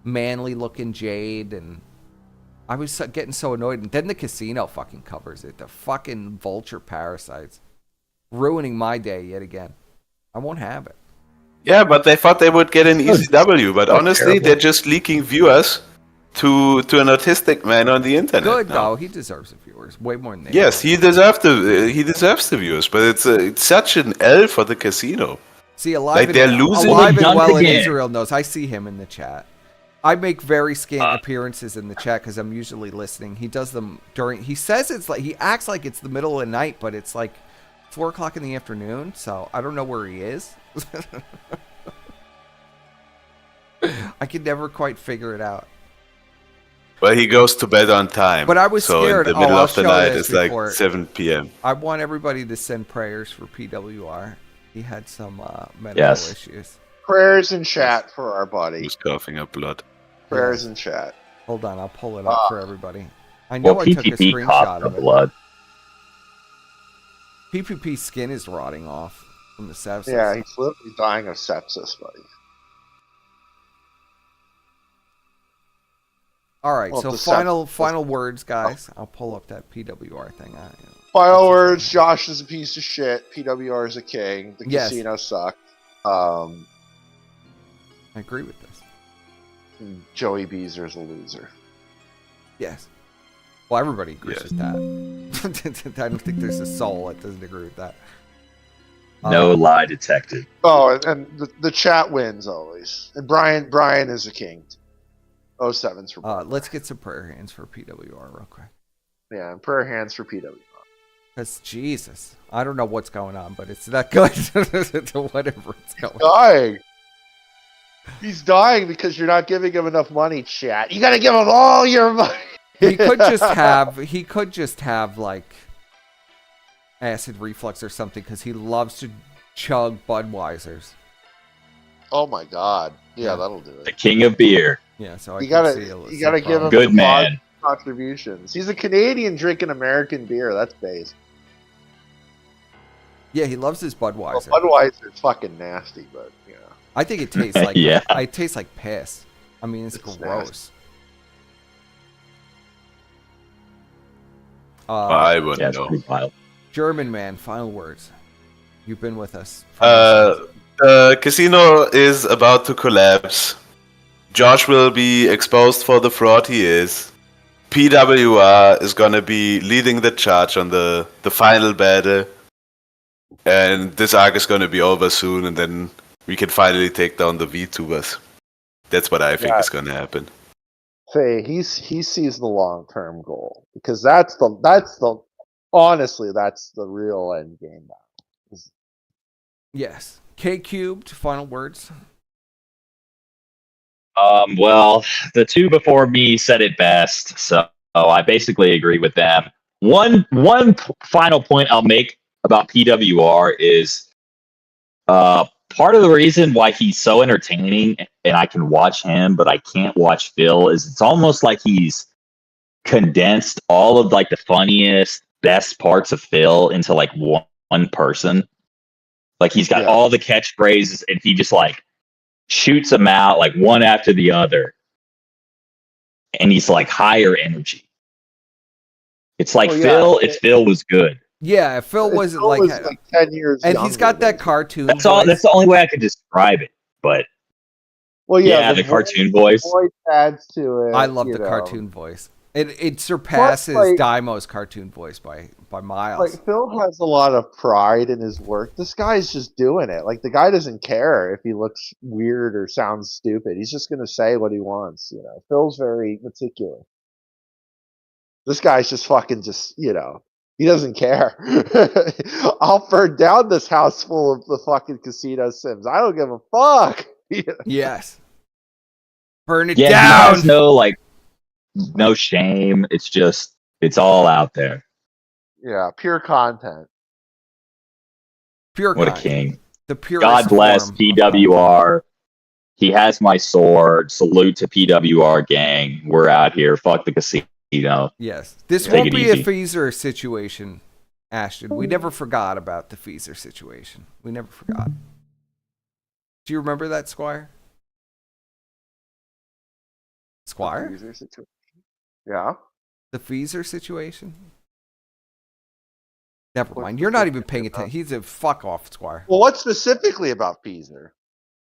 manly-looking Jade, and... I was getting so annoyed. And then the casino fucking covers it. The fucking vulture parasites. Ruining my day yet again. I won't have it. Yeah, but they thought they would get an ECW, but so honestly, terrible. they're just leaking viewers to an autistic man on the internet. Good now. though. He deserves the viewers way more than they. Yes, he deserves the viewers, but it's such an L for the casino. See, alive Like, and, they're losing alive and once well in again. Israel knows. I see him in the chat. I make very scant appearances in the chat because I'm usually listening. He does them during. He says it's like he acts like it's the middle of the night, but it's like 4 o'clock in the afternoon. So I don't know where he is. I can never quite figure it out. Well, he goes to bed on time. But I was so scared. in the middle I'll of the show night, this it's like before. 7 p.m. I want everybody to send prayers for PWR. He had some medical Yes. issues. Prayers in chat for our buddy. Who's coughing up blood? Prayers in chat. Hold on, I'll pull it up for everybody. I know Well, I took a PPP screenshot coughed of up it. blood. PPP's skin is rotting off from the sepsis. Yeah, he's literally dying of sepsis, buddy. All right, Well, so the final words, guys. I'll pull up that PWR thing. Final words: Josh is a piece of shit. PWR is a king. The Yes. casino sucked. I agree with this. Joey Beezer is a loser. Yes. Well, everybody agrees with that. I don't think there's a soul that doesn't agree with that. No lie detected. Oh, and the chat wins always. And Brian is a king. 07's for Brian. Let's get some prayer hands for PWR real quick. Yeah, and prayer hands for PWR. Because Jesus, I don't know what's going on, but it's that good. Whatever it's going. Dying. He's dying because you're not giving him enough money, chat. You gotta give him all your money. He could just have like acid reflux or something because he loves to chug Budweisers. Oh my God! Yeah, that'll do it. The king of beer. Yeah, so I You can gotta see you gotta give him Good the man. contributions. He's a Canadian drinking American beer. That's base. Yeah, he loves his Budweiser. Well, Budweiser's fucking nasty, but you know. I think it tastes like Yeah. It tastes like piss. I mean, it's gross. I wouldn't know. German man, final words. You've been with us. The casino is about to collapse. Josh will be exposed for the fraud he is. PWR is gonna be leading the charge on the final battle. And this arc is gonna be over soon, and then we can finally take down the VTubers. That's what I think is gonna happen. Faye, he sees the long term goal because that's the honestly that's the real end game now. Yes. K cubed, final words. Well, the two before me said it best, so I basically agree with them. One final point I'll make about PWR is part of the reason why he's so entertaining and I can watch him, but I can't watch Phil is it's almost like he's condensed all of like the funniest, best parts of Phil into like one person. Like he's got all the catchphrases and he just like shoots them out like one after the other. And he's like higher energy. It's like Phil was good. Yeah, Phil was Phil like, was like 10 years and he's got that cartoon. That's all. voice. That's the only way I could describe it. But Well, yeah, the cartoon voice. adds to it. I love you the know. cartoon voice. It surpasses like- Daimo's cartoon voice by miles. Like Phil has a lot of pride in his work. This guy's just doing it. Like the guy doesn't care if he looks weird or sounds stupid. He's just gonna say what he wants. You know, Phil's very meticulous. This guy's just fucking he doesn't care. I'll burn down this house full of the fucking casino sims. I don't give a fuck. Yes. Burn it Yeah, down. he has no shame. It's all out there. Yeah, pure content. Pure What a content. king. The purest God bless form. PWR. He has my sword. Salute to PWR gang. We're out here. Fuck the casino. Yes. This Take won't it be a easy. Feezer situation, Ashton. We never forgot about the Feezer situation. We never forgot. Do you remember that, Squire? Squire? Yeah. The Feezer situation? Never mind. You're not even paying attention. He's a fuck off, Squire. Well, what specifically about Feezer?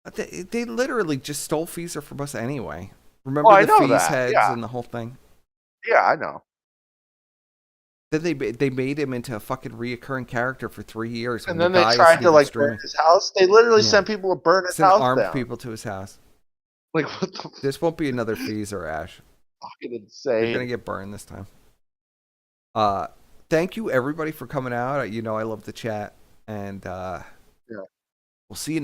They literally just stole Feezer from us anyway. Remember I the know Feez that, heads yeah. and the whole thing? Yeah, I know. Then they made him into a fucking reoccurring character for 3 years. And when then the they guy tried to escaped like streaming. burn his house. They literally Yeah. sent people to burn his Sent house armed down. people to his house. Like what the This won't be another Feezer, Ash. fucking You're insane. gonna get burned this time. Thank you everybody for coming out. You know I love the chat, and Yeah. we'll see you.